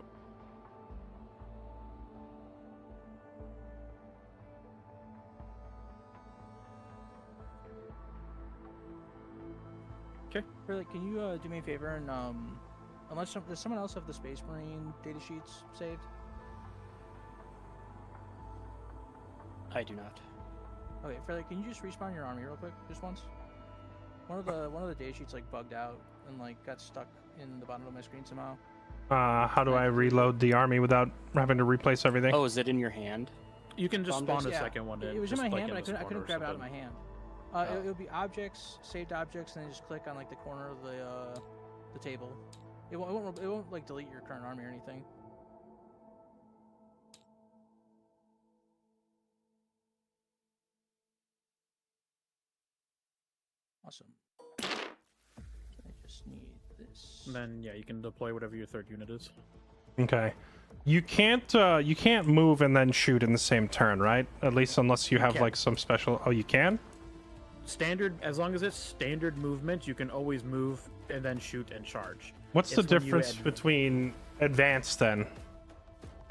Okay. Really, can you do me a favor and does someone else have the Space Marine data sheets saved? I do not. Okay, Fairlight, can you just respawn your army real quick, just once? One of the data sheets like bugged out and like got stuck in the bottom of my screen somehow. How do I reload the army without having to replace everything? Oh, is it in your hand? You can just spawn a Yeah, second one. It was in just, my like, hand, but I the couldn't spawner grab it or out of my something. hand. It would be objects, saved objects, and then just click on like the corner of the table. It won't like delete your current army or anything. Awesome. I just need this. And then yeah, you can deploy whatever your third unit is. Okay. You can't move and then shoot in the same turn, right? At least unless you have can. like some special. Oh, you can. Standard, as long as it's standard movement, you can always move and then shoot and charge. What's the It's when you difference add- between advanced then?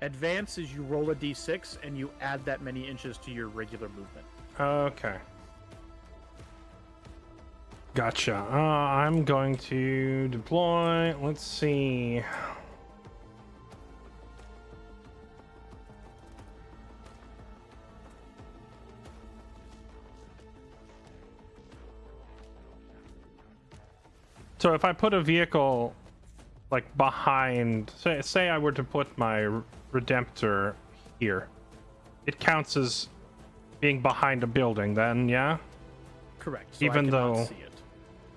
Advance is you roll a d6 and you add that many inches to your regular movement. Okay. Gotcha. I'm going to deploy. Let's see. So if I put a vehicle like behind, say I were to put my Redemptor here, it counts as being behind a building then, yeah? Correct. So Even I cannot though- see it.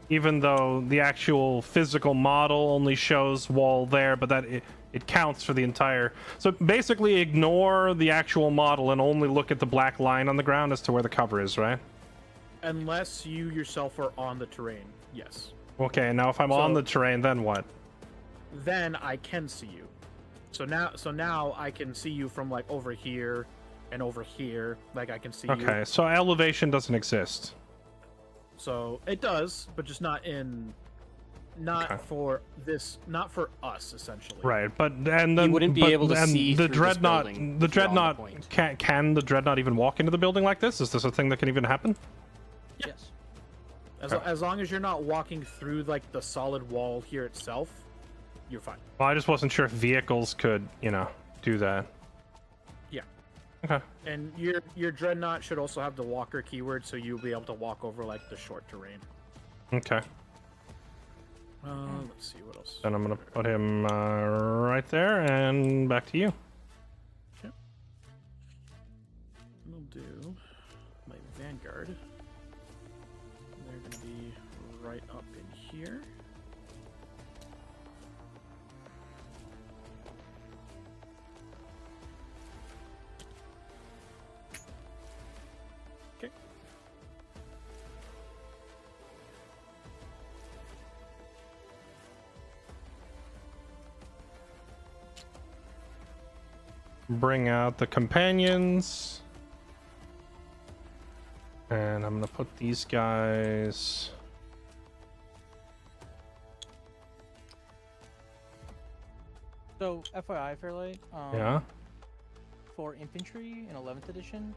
Even though the actual physical model only shows wall there, but that it counts for the entire. So basically ignore the actual model and only look at the black line on the ground as to where the cover is, right? Unless you yourself are on the terrain, yes. Okay, now if I'm on So- the terrain, then what? Then I can see you. So now I can see you from like over here and over here. Like I can see you. Okay, so elevation doesn't exist. So it does, but just not Okay. for this, not for us essentially. Right, but and then wouldn't be but- able to and see the through this dreadnought. building The if you're on the dreadnought point. can the dreadnought even walk into the building like this? Is this a thing that can even happen? Yes. As long as you're not walking through like the solid wall here itself, you're fine. Well, I just wasn't sure if vehicles could, do that. Yeah. Okay. And your dreadnought should also have the walker keyword, so you'll be able to walk over like the short terrain. Okay. Let's see what else. Then I'm gonna put him right there, and back to you. Okay. We'll do my vanguard. They're gonna be right up in here. Okay. Bring out the companions. And I'm gonna put these guys. So, FYI, Fairlight. Yeah. For infantry in 11th edition,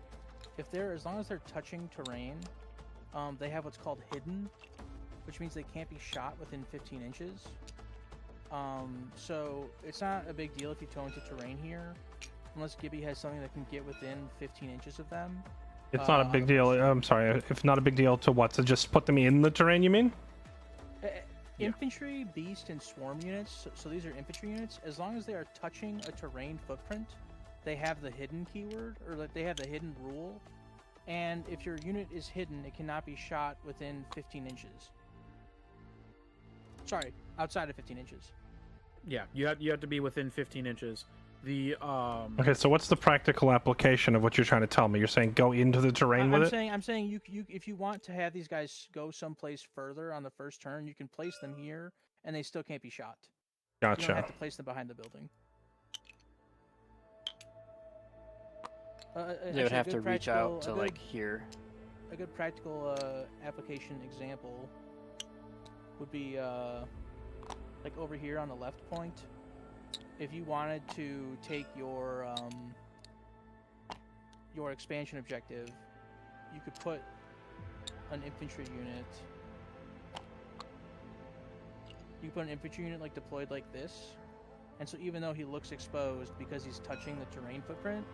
as long as they're touching terrain, they have what's called hidden, which means they can't be shot within 15 inches. So it's not a big deal if you toe into terrain here, unless Gibby has something that can get within 15 inches of them. It's not a big deal. I'm sorry. If not a big deal to what? To just put them in the terrain, you mean? Infantry, beast, and swarm units, so these are infantry units, as long as they are touching a terrain footprint, they have the hidden keyword, or they have the hidden rule, and if your unit is hidden, it cannot be shot within 15 inches. Sorry, outside of 15 inches. Yeah, you have to be within 15 inches. The Okay, so what's the practical application of what you're trying to tell me? You're saying go into the terrain with it? I'm saying you if you want to have these guys go someplace further on the first turn, you can place them here, and they still can't be shot. You don't Gotcha. have to place them behind the building. They would have to reach out to like here. A good practical application example would be like over here on the left point. If you wanted to take your expansion objective, you could put an infantry unit. You put an infantry unit like deployed like this, and so even though he looks exposed because he's touching the terrain footprint,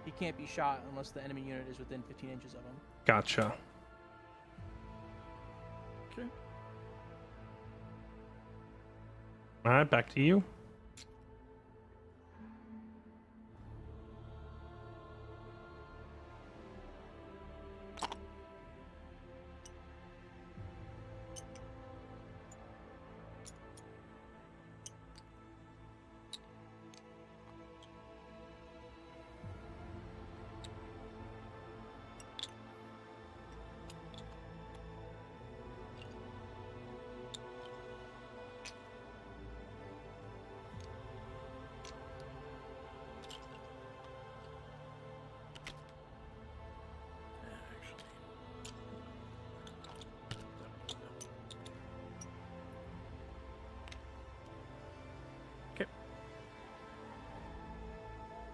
he can't be shot unless the enemy unit is within 15 inches of him. Gotcha. okay. All right, back to you.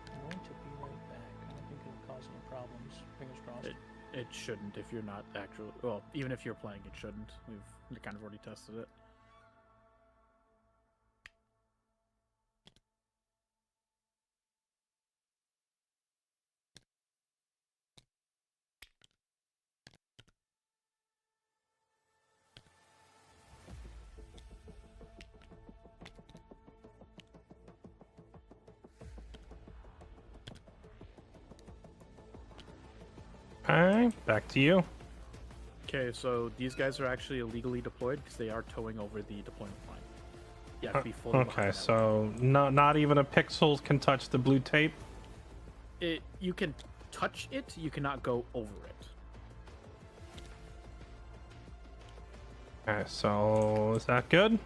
I'm going to be right back. I don't think it'll cause any problems. Fingers crossed. It shouldn't if you're not actually. Well, even if you're playing, it shouldn't. We've kind of already tested it. All right, back to you. Okay, so these guys are actually illegally deployed because they are towing over the deployment line. You have to be fully Okay, behind that so not even a pixel can touch the blue tape. line. You can touch it, you cannot go over it. Okay, so is that good?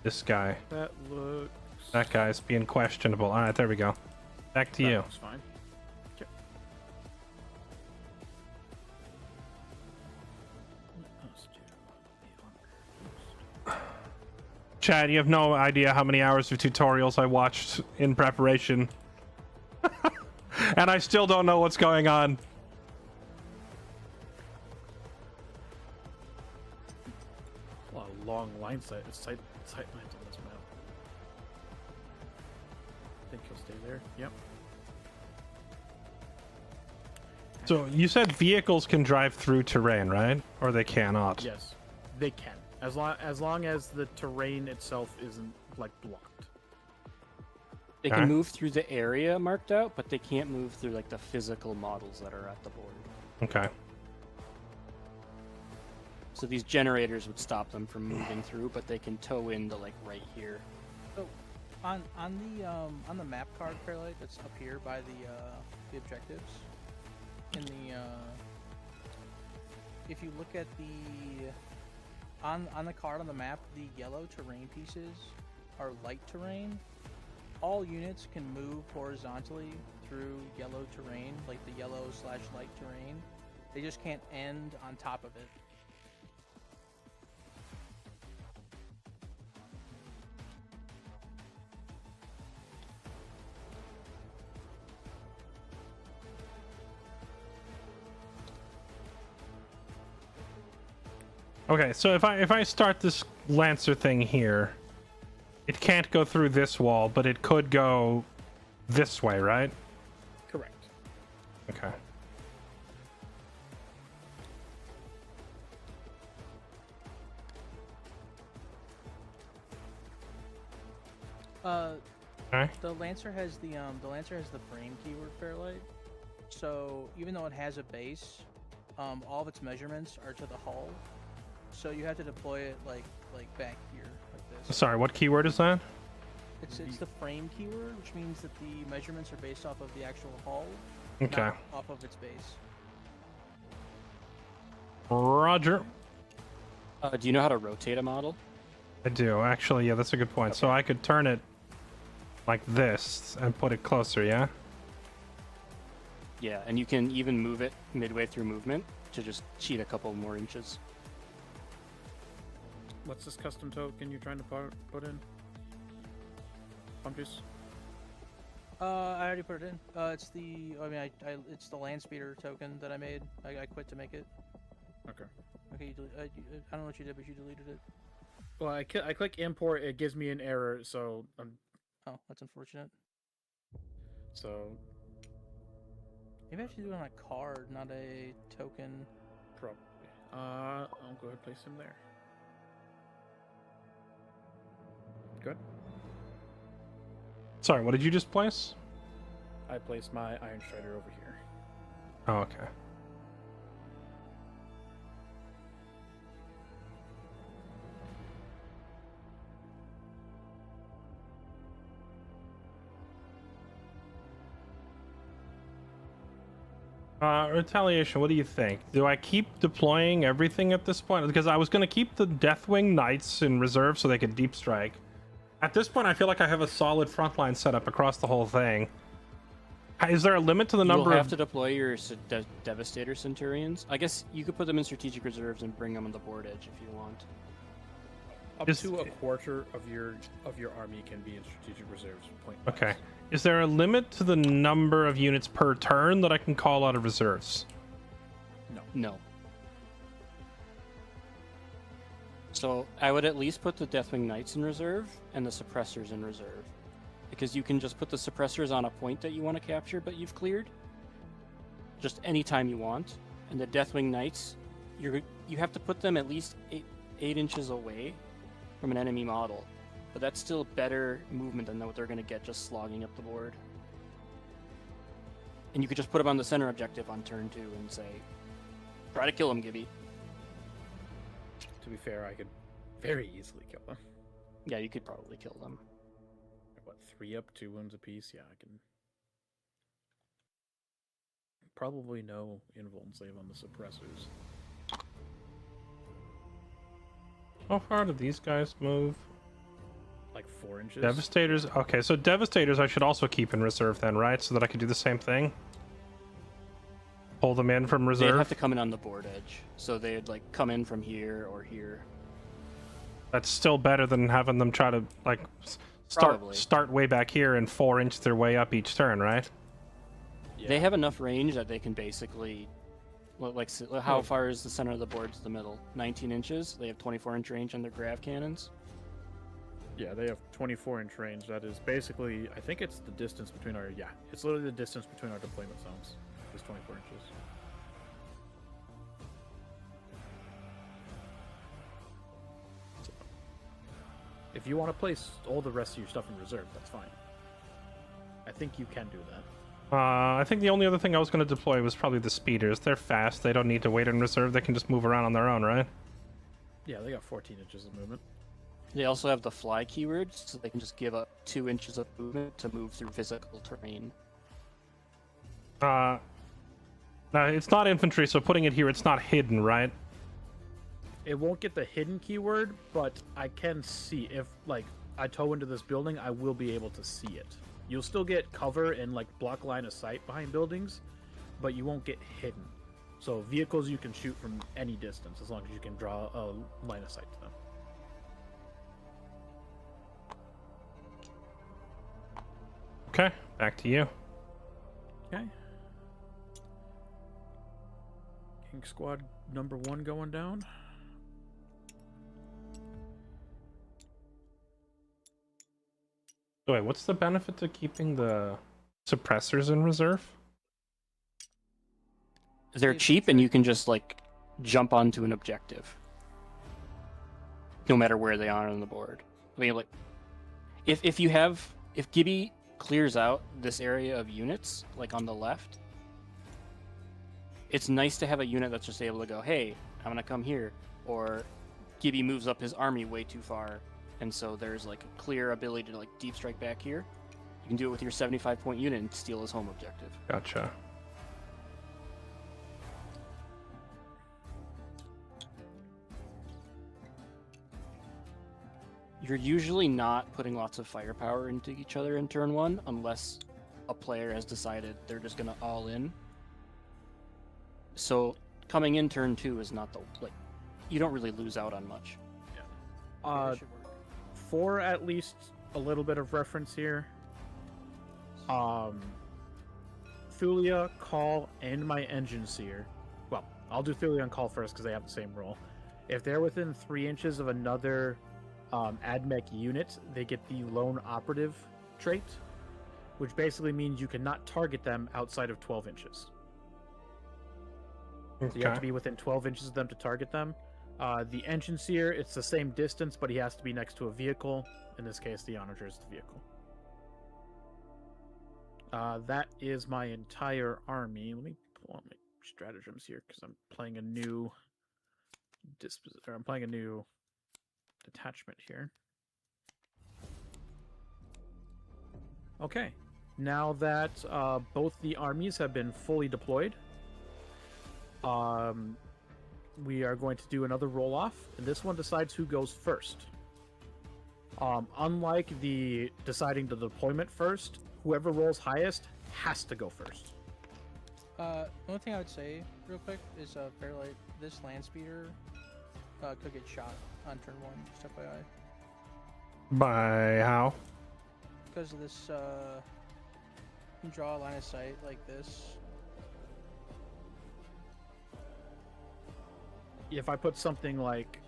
This guy. That looks. That guy's being questionable. All right, there we go. Back to you. Looks fine. Okay. Chad, you have no idea how many hours of tutorials I watched in preparation. And I still don't know what's going on. A lot of long line sight lines on this map. I think stay there. Yep. So you said vehicles can drive through terrain, right? Or they cannot? Yes, they can. As long as the terrain itself isn't like blocked. They Okay. can move through the area marked out, but they can't move through like the physical models that are at the board. Okay. So these generators would stop them from moving through, but they can tow into like right here. So, on the map card, Fairlight, that's up here by the objectives. In the if you look at the on the card on the map, the yellow terrain pieces are light terrain. All units can move horizontally through yellow terrain, like the yellow/light terrain. They just can't end on top of it. Okay, so if I start this Lancer thing here, it can't go through this wall, but it could go this way, right? Correct. Okay. Okay. The Lancer has the frame keyword, Fairlight. So even though it has a base, all of its measurements are to the hull. So you have to deploy it like back here, like this. Sorry, what keyword is that? It's the frame keyword, which means that the measurements are based off of the actual hull, Okay. not off of its base. Roger. Do you know how to rotate a model? I do. Actually, yeah, that's a good point. So I could turn it like this and put it closer, yeah? Yeah, and you can even move it midway through movement to just cheat a couple more inches. What's this custom token you're trying to put in? Pumpkins? I already put it in. It's it's the land speeder token that I made. I quit to make it. Okay. Okay, I don't know what you did, but you deleted it. Well, I click import, it gives me an error, so Oh, that's unfortunate. so Maybe I should do it on a card, not a token. probably. I'll go ahead and place him there. Good. Sorry, what did you just place? I placed my Iron Strider over here. Oh, okay. Retaliation, what do you think? Do I keep deploying everything at this point? Because I was going to keep the Deathwing Knights in reserve so they could deep strike. At this point, I feel like I have a solid frontline setup across the whole thing. Is there a limit to the number You'll have of... to deploy your Devastator Centurions. I guess you could put them in strategic reserves and bring them on the board edge if you want. Up Is- to a quarter of your army can be in strategic reserves. Point Okay. Is there a limit to the number of units per turn that I can call out of reserves? No. So I would at least put the Deathwing Knights in reserve and the Suppressors in reserve. Because you can just put the Suppressors on a point that you want to capture but you've cleared. Just anytime you want. And the Deathwing Knights, you have to put them at least 8 inches away from an enemy model. But that's still better movement than what they're going to get just slogging up the board. And you could just put them on the center objective on turn 2 and say, try to kill him, Gibby. To be fair, I could very easily kill them. Yeah, you could probably kill them. What, 3 up, 2 wounds apiece? Yeah, I can. Probably no invuln save on the suppressors. How far do these guys move? Like 4 inches. Devastators? Okay, so Devastators I should also keep in reserve then, right? So that I can do the same thing? Pull them in from They'd reserve? have to come in on the board edge. So they'd like come in from here or here. That's still better than having them try to, like, Probably. start way back here and 4-inch their way up each turn, right? Yeah. They have enough range that they can basically... how far is the center of the board to the middle? 19 inches? They have 24-inch range on their grav cannons? Yeah, they have 24-inch range. That is basically, I think it's the distance between our, yeah, it's literally the distance between our deployment zones. It's 24 inches. So, if you want to place all the rest of your stuff in reserve, that's fine. I think you can do that. I think the only other thing I was going to deploy was probably the speeders. They're fast. They don't need to wait in reserve. They can just move around on their own, right? Yeah, they got 14 inches of movement. They also have the fly keyword, so they can just give up 2 inches of movement to move through physical terrain. No, it's not infantry, so putting it here, it's not hidden, right? It won't get the hidden keyword, but I can see if, like, I tow into this building, I will be able to see it. You'll still get cover and, like, block line of sight behind buildings, but you won't get hidden. So vehicles you can shoot from any distance as long as you can draw a line of sight to them. Okay, back to you. Okay. King Squad number 1 going down. So wait, what's the benefit to keeping the suppressors in reserve? They're cheap, and you can just like jump onto an objective, no matter where they are on the board. I mean, like, if Gibby clears out this area of units, like on the left, it's nice to have a unit that's just able to go, hey, I'm gonna come here, or Gibby moves up his army way too far, and so there's like a clear ability to like deep strike back here. You can do it with your 75-point unit and steal his home objective. Gotcha. You're usually not putting lots of firepower into each other in turn 1 unless a player has decided they're just gonna all in. So coming in turn 2 is not the, like, you don't really lose out on much. That should work. For at least a little bit of reference here, Thulia, Call, and my Engine Seer. Well, I'll do Thulia and Call first because they have the same role. If they're within 3 inches of another AdMech unit, they get the Lone Operative trait, which basically means you cannot target them outside of 12 inches. So you have to be within 12 inches of them to target them. The Engine Seer, it's the same distance, but he has to be next to a vehicle. In this case, the Onager is the vehicle. That is my entire army. Let me pull out my stratagems here because I'm playing a new detachment here. Okay, now that both the armies have been fully deployed, we are going to do another roll-off, and this one decides who goes first. Unlike the deciding the deployment first, whoever rolls highest has to go first. The only thing I would say, real quick, is Fairlight, this land speeder could get shot on turn 1, just FYI. By how? Because of this, you can draw a line of sight like this. If I put something like,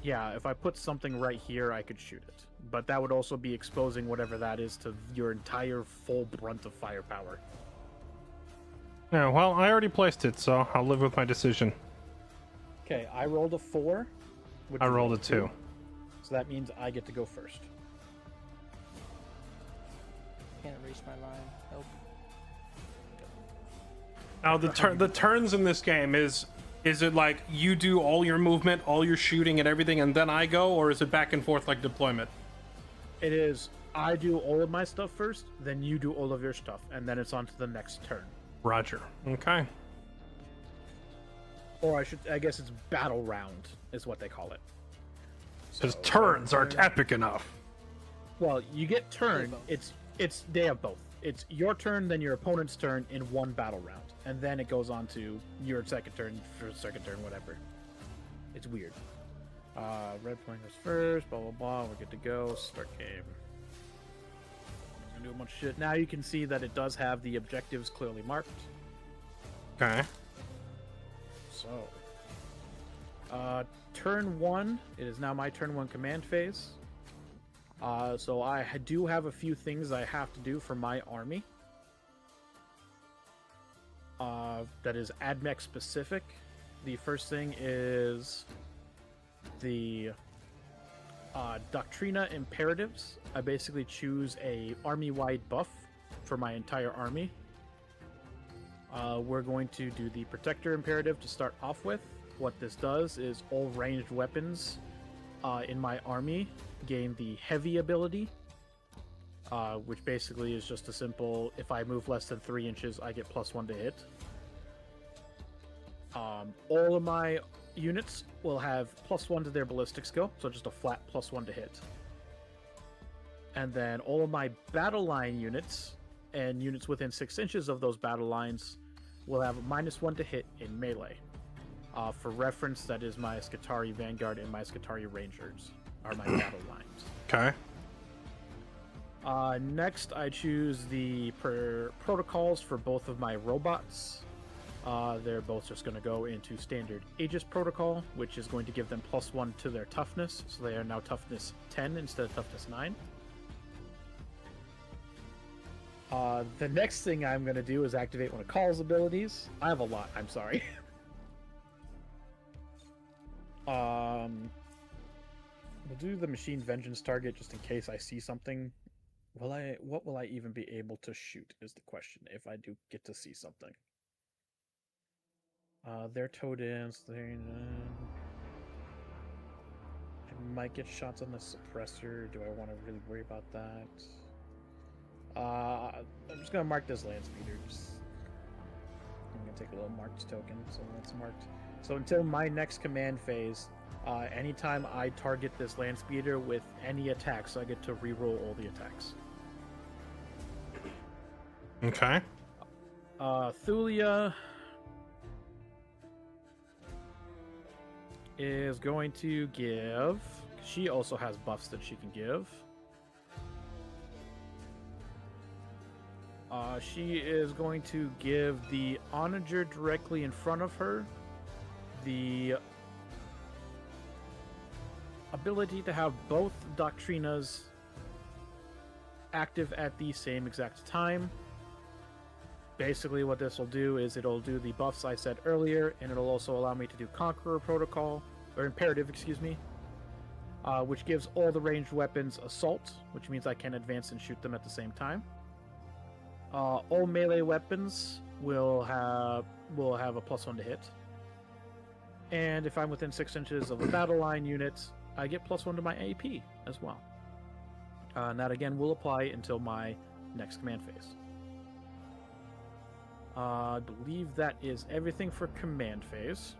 yeah, if I put something right here, I could shoot it. But that would also be exposing whatever that is to your entire full brunt of firepower. Yeah, well, I already placed it, so I'll live with my decision. Okay, I rolled a 4. I rolled a 2. So that means I get to go first. Can't erase my line. Help. Now, the turns in this game, is it like you do all your movement, all your shooting and everything, and then I go, or is it back and forth like deployment? It is, I do all of my stuff first, then you do all of your stuff, and then it's on to the next turn. Roger. Okay. Or I guess it's battle round, is what they call it. Because turns aren't epic enough. Well, you get turn, both. they have both. It's your turn, then your opponent's turn in one battle round. And then it goes on to your second turn, whatever. It's weird. Red point goes first, blah, blah, blah. We're good to go. Start game. I'm gonna do a bunch of shit. Now you can see that it does have the objectives clearly marked. Okay. So, turn 1. It is now my turn 1 command phase. So I do have a few things I have to do for my army. That is AdMech specific. The first thing is the Doctrina Imperatives. I basically choose a army-wide buff for my entire army. We're going to do the Protector Imperative to start off with. What this does is all ranged weapons in my army gain the Heavy ability, which basically is just a simple, if I move less than 3 inches, I get +1 to hit. All of my units will have +1 to their ballistic skill, so just a flat +1 to hit. And then all of my battle line units and units within 6 inches of those battle lines will have a -1 to hit in melee. For reference, that is my Skitarii Vanguard and my Skitarii Rangers are my battle lines. Okay. Next, I choose the protocols for both of my robots. They're both just going to go into standard Aegis protocol, which is going to give them +1 to their toughness, so they are now toughness 10 instead of toughness 9. The next thing I'm going to do is activate one of Call's abilities. I have a lot, I'm sorry. We'll do the Machine Vengeance target just in case I see something. What will I even be able to shoot is the question, if I do get to see something. They're totems. I might get shots on the suppressor. Do I want to really worry about that? I'm just gonna mark this land speeder. I'm gonna take a little marked token, so that's marked. So until my next command phase, anytime I target this land speeder with any attacks, I get to reroll all the attacks. Okay. Thulia is going to give... She also has buffs that she can give. She is going to give the onager directly in front of her the ability to have both Doctrinas active at the same exact time. Basically what this will do is it'll do the buffs I said earlier, and it'll also allow me to do Conqueror Protocol, or Imperative, excuse me, which gives all the ranged weapons Assault, which means I can advance and shoot them at the same time. All melee weapons will have a +1 to hit. And if I'm within 6 inches of a battle line unit, I get +1 to my AP as well. And that again will apply until my next command phase. I believe that is everything for command phase.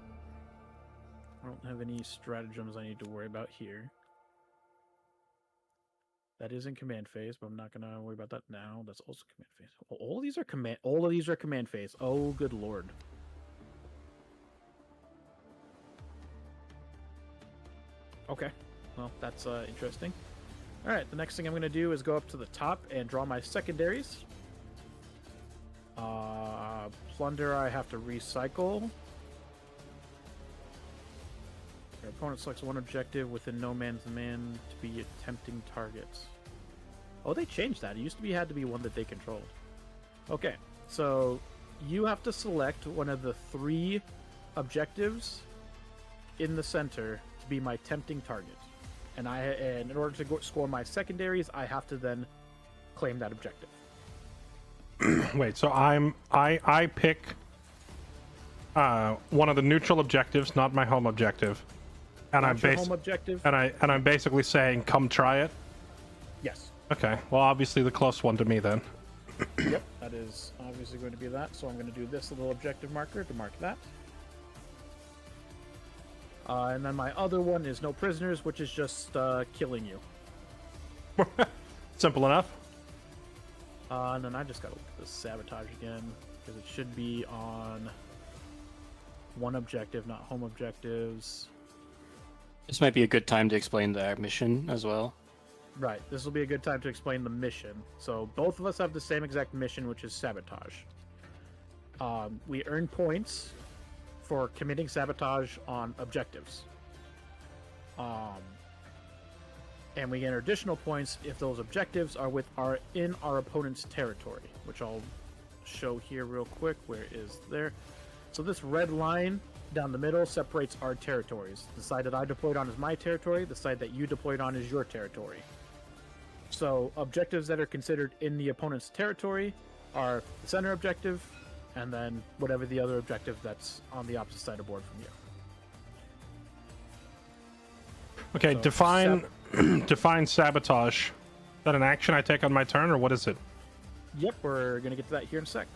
I don't have any stratagems I need to worry about here. That is in command phase, but I'm not gonna worry about that now. That's also command phase. All of these are command. All of these are command phase. Oh, good lord. Okay, well that's interesting. All right, the next thing I'm gonna do is go up to the top and draw my secondaries. Plunder I have to recycle. Your opponent selects one objective within no man's land to be a tempting target. Oh, they changed that. It used to be had to be one that they controlled. Okay, so you have to select one of the 3 objectives in the center to be my tempting target. And in order to score my secondaries, I have to then claim that objective. Wait, so I pick one of the neutral objectives, not my home objective, and home objective. and I'm basically saying, come try it. Yes. Okay. Well, obviously the close one to me then. Yep, that is obviously going to be that. So I'm going to do this little objective marker to mark that. And then my other one is no prisoners, which is just killing you. Simple enough. And then I just gotta look at the sabotage again, because it should be on one objective, not home objectives. This might be a good time to explain the mission as well. Right, this will be a good time to explain the mission. So both of us have the same exact mission, which is sabotage. We earn points for committing sabotage on objectives. And we gain additional points if those objectives are in our opponent's territory, which I'll show here real quick. Where is there? So this red line down the middle separates our territories. The side that I deployed on is my territory. The side that you deployed on is your territory. So objectives that are considered in the opponent's territory are the center objective, and then whatever the other objective that's on the opposite side of board from you. Okay, So, define sabotage. Is that an action I take on my turn, or what is it? Yep, we're going to get to that here in a sec.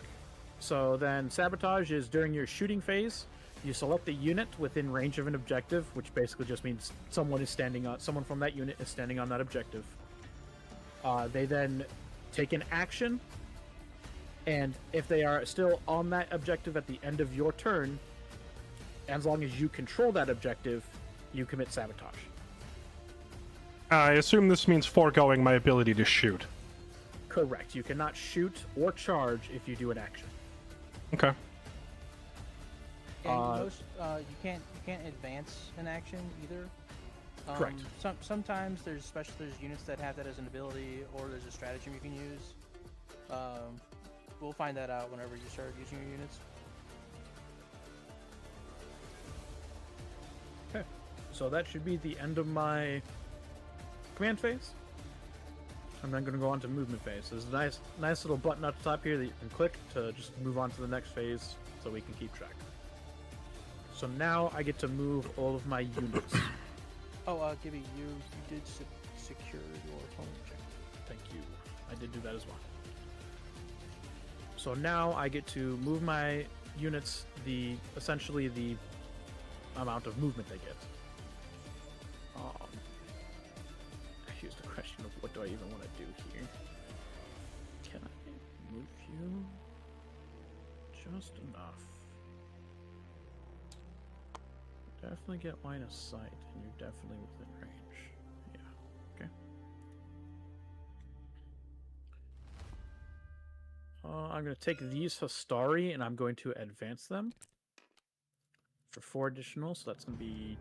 So then sabotage is during your shooting phase, you select a unit within range of an objective, which basically just means someone from that unit is standing on that objective. They then take an action, and if they are still on that objective at the end of your turn, as long as you control that objective, you commit sabotage. I assume this means foregoing my ability to shoot. Correct. You cannot shoot or charge if you do an action. Okay. And you can't advance an action either. Correct. Sometimes there's units that have that as an ability, or there's a stratagem you can use. We'll find that out whenever you start using your units. Okay. So that should be the end of my command phase. I'm then going to go on to movement phase. There's a nice little button at the top here that you can click to just move on to the next phase so we can keep track. So now I get to move all of my units. Oh, Gibby, you did secure your opponent objective. Thank you. I did do that as well. So now I get to move my units essentially the amount of movement they get. Here's the question of what do I even want to do here? Can I move you just enough? Definitely get line of sight, and you're definitely within range. Yeah. Okay. I'm going to take these Hastari, and I'm going to advance them for 4 additional, so that's going to be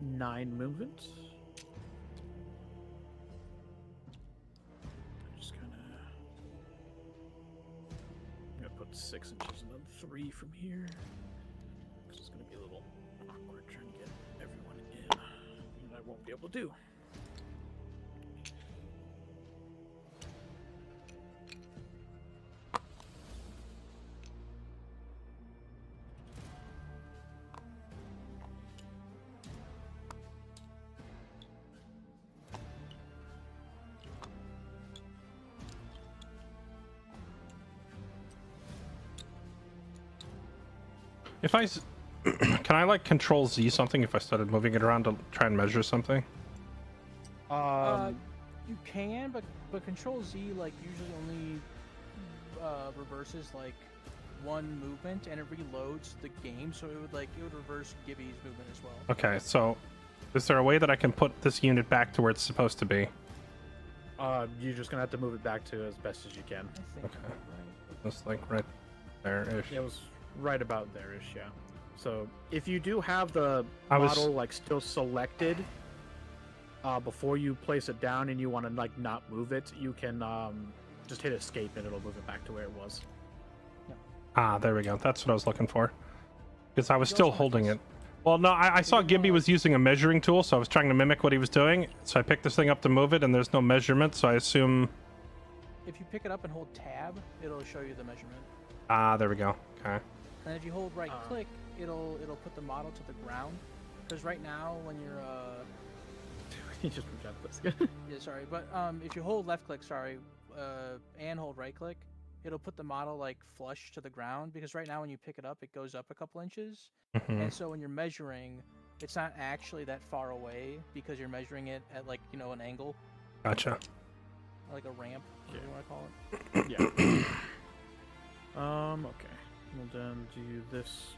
9 movements. Just kind of... I'm going to put 6 inches and then 3 from here. Because it's going to be a little awkward trying to get everyone in. And I won't be able to do. If I can I like control Z something if I started moving it around to try and measure something? You can, but Control Z like usually only reverses like one movement, and it reloads the game, so it would reverse Gibby's movement as well. Okay, so is there a way that I can put this unit back to where it's supposed to be? You're just gonna have to move it back to as best as you can. I think Okay. you're right. Just like right there-ish. It was right about there-ish, yeah. So if you do have the I was- model like still selected before you place it down and you want to like not move it, you can just hit escape and it'll move it back to where it was. Ah, there we go. That's what I was looking for. Because I was You still also have holding to it. Well, no, I saw you Gibby know- was using a measuring tool, so I was trying to mimic what he was doing. So I picked this thing up to move it, and there's no measurement, so I assume... If you pick it up and hold Tab, it'll show you the measurement. Ah, there we go. Okay. And if you hold right click, it'll put the model to the ground. Because right now, when you're You just moved out this. yeah, sorry, but if you hold left click, and hold right click, it'll put the model like flush to the ground. Because right now, when you pick it up, it goes up a couple inches, Mhm. and so when you're measuring, it's not actually that far away because you're measuring it at like an angle, Gotcha. like a ramp, whatever you want to call it. Yeah. Okay. We'll then do this.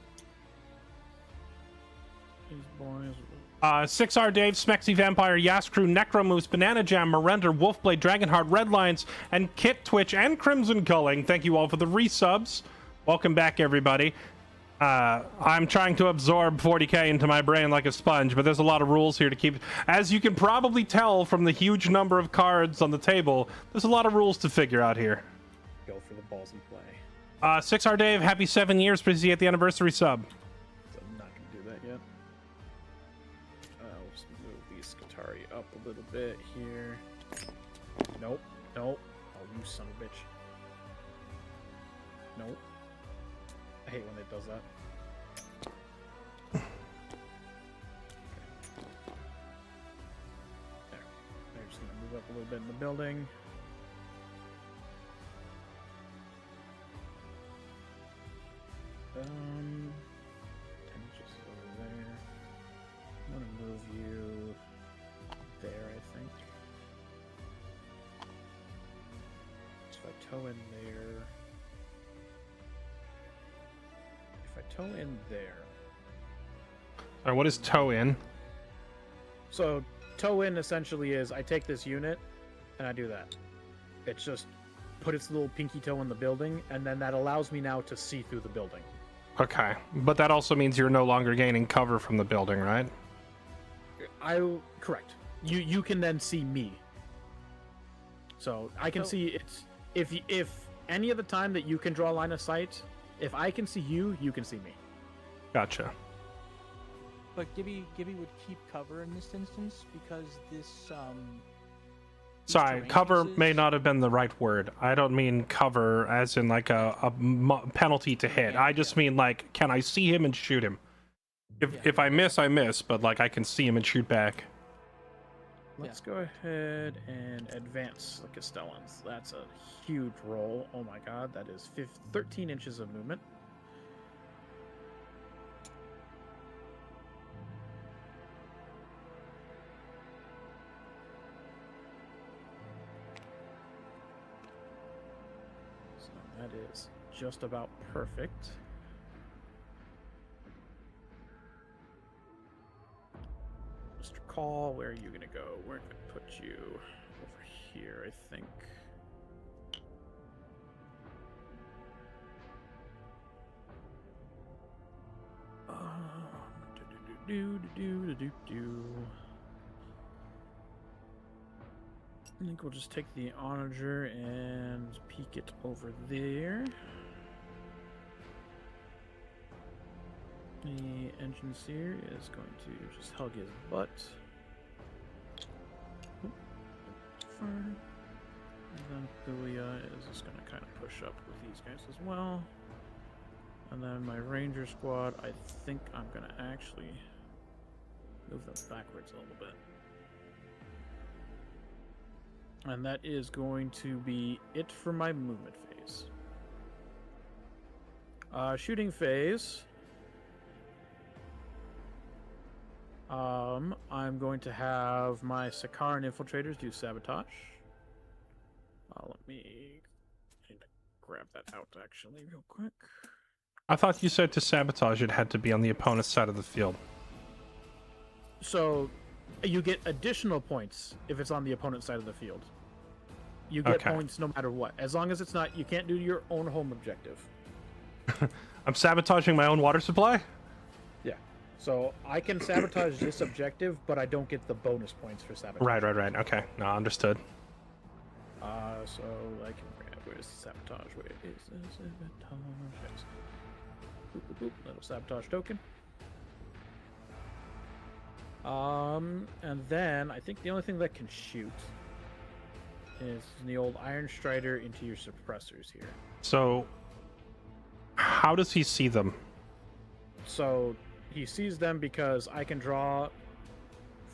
These boys. 6R Dave, Smexy Vampire, Yaskrew, Necromoose, Banana Jam, Mirender, Wolfblade, Dragonheart, Redlines, and Kit, Twitch, and Crimson Culling. Thank you all for the resubs. Welcome back, everybody. I'm trying to absorb 40k into my brain like a sponge, but there's a lot of rules here to keep. As you can probably tell from the huge number of cards on the table, there's a lot of rules to figure out here. Go for the balls in play. 6R Dave, happy 7 years. Busy at the anniversary sub. So I'm not going to do that yet. I'll just move the Skatari up a little bit here. Nope. Nope. Oh, you son of a bitch. Nope. I hate when it does that. There. They're just gonna move up a little bit in the building. Um, 10 inches over there. I'm gonna move you there, I think. So if I toe in there. If I toe in there. All right, what is toe in? So toe in essentially is I take this unit and I do that. It's just put its little pinky toe in the building, and then that allows me now to see through the building. Okay, but that also means you're no longer gaining cover from the building, right? Correct. You can then see me. So I can see it's if any of the time that you can draw line of sight, if I can see you, you can see me. Gotcha. But Gibby would keep cover in this instance because this Sorry, terrain cover uses- may not have been the right word. I don't mean cover as in like a penalty to hit. I just mean like, can I see him and shoot him? If I miss, I miss, but like I can see him and shoot back. Let's go ahead and advance the Castellans. That's a huge roll. Oh my god, that is 13 inches of movement. So that is just about perfect. Mr. Call, where are you gonna go? We're gonna put you over here, I think. I think we'll just take the onager and peek it over there. The engine seer is going to just hug his butt. And then Thulia is just going to kind of push up with these guys as well. And then my ranger squad, I think I'm going to actually move them backwards a little bit. And that is going to be it for my movement phase. Shooting phase. I'm going to have my Sakaran infiltrators do sabotage. Let me need to grab that out actually real quick. I thought you said to sabotage it had to be on the opponent's side of the field. So you get additional points if it's on the opponent's side of the field. You get points no matter what, as long as it's not. You can't do your own home objective. I'm sabotaging my own water supply? Yeah. So I can sabotage this objective, but I don't get the bonus points for sabotage. Right. Okay. No, understood. So I can grab, where's the sabotage? Where is the sabotage? Boop, boop, boop. Little sabotage token. And then I think the only thing that can shoot is the old Iron Strider into your suppressors here. So, how does he see them? So he sees them because I can draw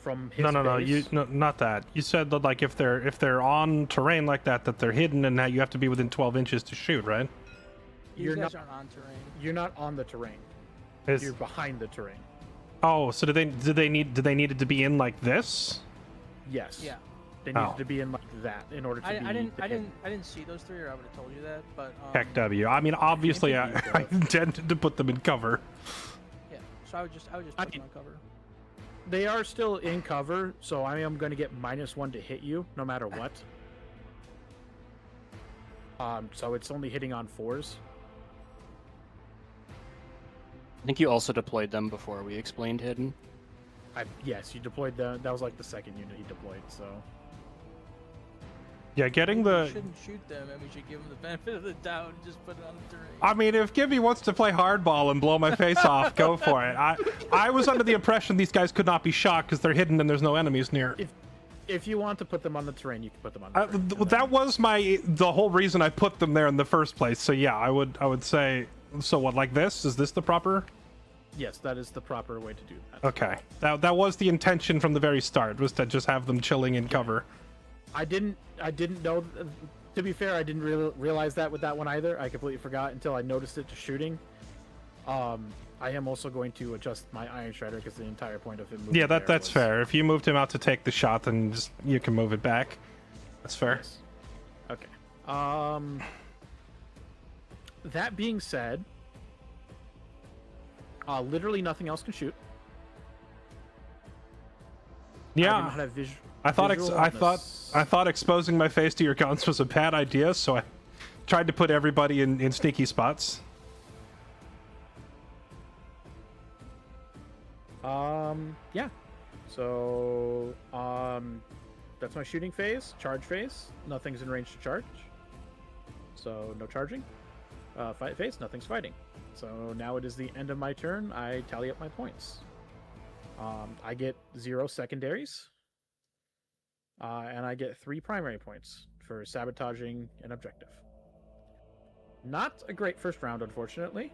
from his No. base. Not that. You said that like if they're on terrain like that they're hidden and that you have to be within 12 inches to shoot, right? These You're guys not- aren't on terrain. You're not on the terrain. Is- You're behind the terrain. Oh, so do they need it to be in like this? Yes. Yeah. They needed Oh. to be in like that in order to be. I didn't hidden. see those three, or I would have told you that. But Heck W. I mean, obviously I Continue, though. intended to put them in cover. yeah. So I would just I put them mean- on cover. They are still in cover, so I am going to get -1 to hit you no matter what. So it's only hitting on 4s. I think you also deployed them before we explained hidden. Yes, you deployed the. That was like the second unit he deployed. So Yeah, getting We the. shouldn't shoot them, and we should give them the benefit of the doubt and just put it on the terrain. I mean, if Gibby wants to play hardball and blow my face off, go for it. I was under the impression these guys could not be shot because they're hidden and there's no enemies near. if you want to put them on the terrain, you can put them on the terrain. That was the whole reason I put them there in the first place. So yeah, I would say. So what, like this? Is this the proper? Yes, that is the proper way to do that. Okay, that was the intention from the very start, was to just have them chilling in cover. I didn't know. To be fair, I didn't really realize that with that one either. I completely forgot until I noticed it just shooting. I am also going to adjust my Iron Shredder because the entire point of him moving Yeah, there that's was- fair. If you moved him out to take the shot, then just you can move it back. That's fair. Yes. Okay. That being said, literally nothing else can shoot. I do Yeah, not have I thought visual I thought exposing my face to your guns was a bad idea, so I tried to put everybody in sneaky spots. Yeah. So, that's my shooting phase, charge phase. Nothing's in range to charge. So, no charging. Fight phase, nothing's fighting. So now it is the end of my turn. I tally up my points. I get 0 secondaries. And I get 3 primary points for sabotaging an objective. Not a great first round, unfortunately.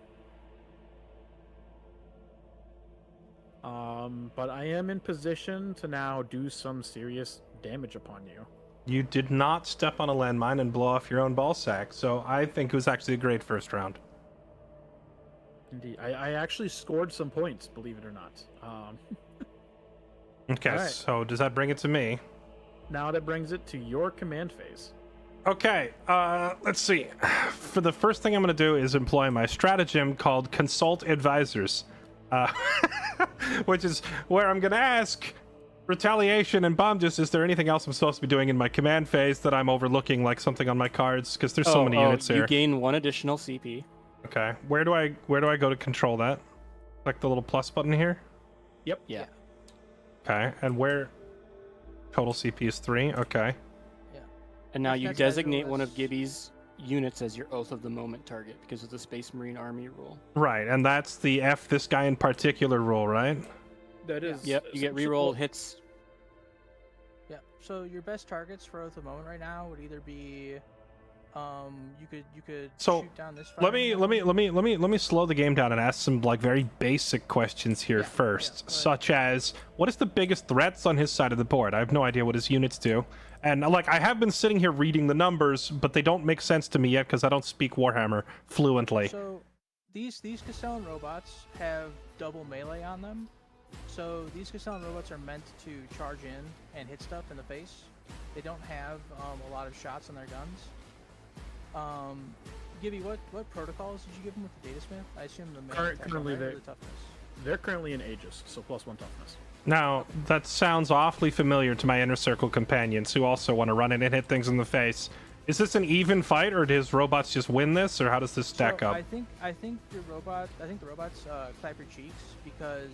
But I am in position to now do some serious damage upon you. You did not step on a landmine and blow off your own ball sack, so I think it was actually a great first round. Indeed. I actually scored some points, believe it or not. Okay, All right. so does that bring it to me? Now that brings it to your command phase. Okay, let's see. For the first thing I'm going to do is employ my stratagem called Consult Advisors, which is where I'm going to ask Retaliation and Bombus, is there anything else I'm supposed to be doing in my command phase that I'm overlooking, like something on my cards? Because there's so many units here. You gain 1 additional CP. Okay, where do I go to control that? Like the little plus button here? Yep. Yeah. Okay, and where? Total CP is 3. Okay. And now you That's designate casual, one of that's- Gibby's units as your Oath of the Moment target because of the Space Marine Army rule. Right, and that's the F this guy in particular rule, right? That is. Yep, you get reroll hits. Yeah. So your best targets for Oath of the Moment right now would either be, you could So, shoot down this. Let me slow the game down and ask some like very basic questions here Yeah, first, yeah, go ahead. such as what is the biggest threats on his side of the board? I have no idea what his units do, and like I have been sitting here reading the numbers, but they don't make sense to me yet because I don't speak Warhammer fluently. So these Castellan robots have double melee on them. So these Castellan robots are meant to charge in and hit stuff in the face. They don't have a lot of shots on their guns. Gibby, what protocols did you give them with the Datasmith? I assume the melee attack, Currently right, or they- the toughness. They're currently in Aegis, so +1 toughness. Now that sounds awfully familiar to my inner circle companions who also want to run in and hit things in the face. Is this an even fight, or does robots just win this, or how does this stack So up? I think the robots clap your cheeks because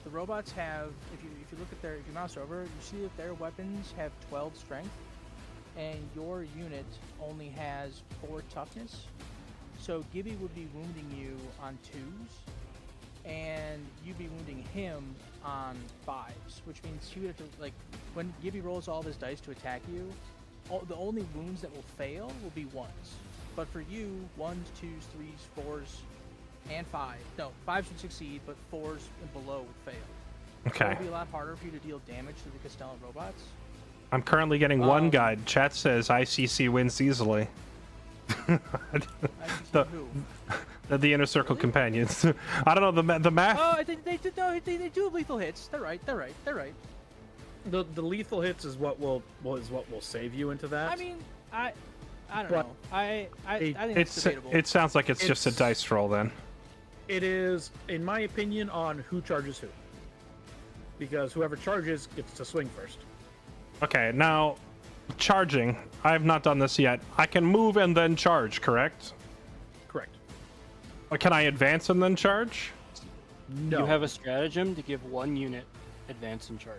the robots have, if you look at if you mouse over, you see that their weapons have 12 strength, and your unit only has 4 toughness. So Gibby would be wounding you on 2s, and you'd be wounding him on 5s, which means he would have to, like, when Gibby rolls all of his dice to attack you, the only wounds that will fail will be 1s. But for you, 1s, 2s, 3s, 4s, and 5. No, 5s would succeed, but 4s and below would fail. So Okay, it would be a lot harder for you to deal damage to the Castellan robots. I'm currently getting one Um, guide. Chat says ICC wins easily. I can see The- who. The inner circle companions. I don't know the math. Oh, I think they do. No, they do have lethal hits. They're right. The lethal hits is what will save you into that. I mean, I don't But know. I think it's It's debatable. it sounds like it's just a It's- dice roll then. it is, in my opinion, on who charges who. Because whoever charges gets to swing first. Okay, now charging. I have not done this yet. I can move and then charge, correct? Correct. Or can I advance and then charge? No. You have a stratagem to give 1 unit advance and charge.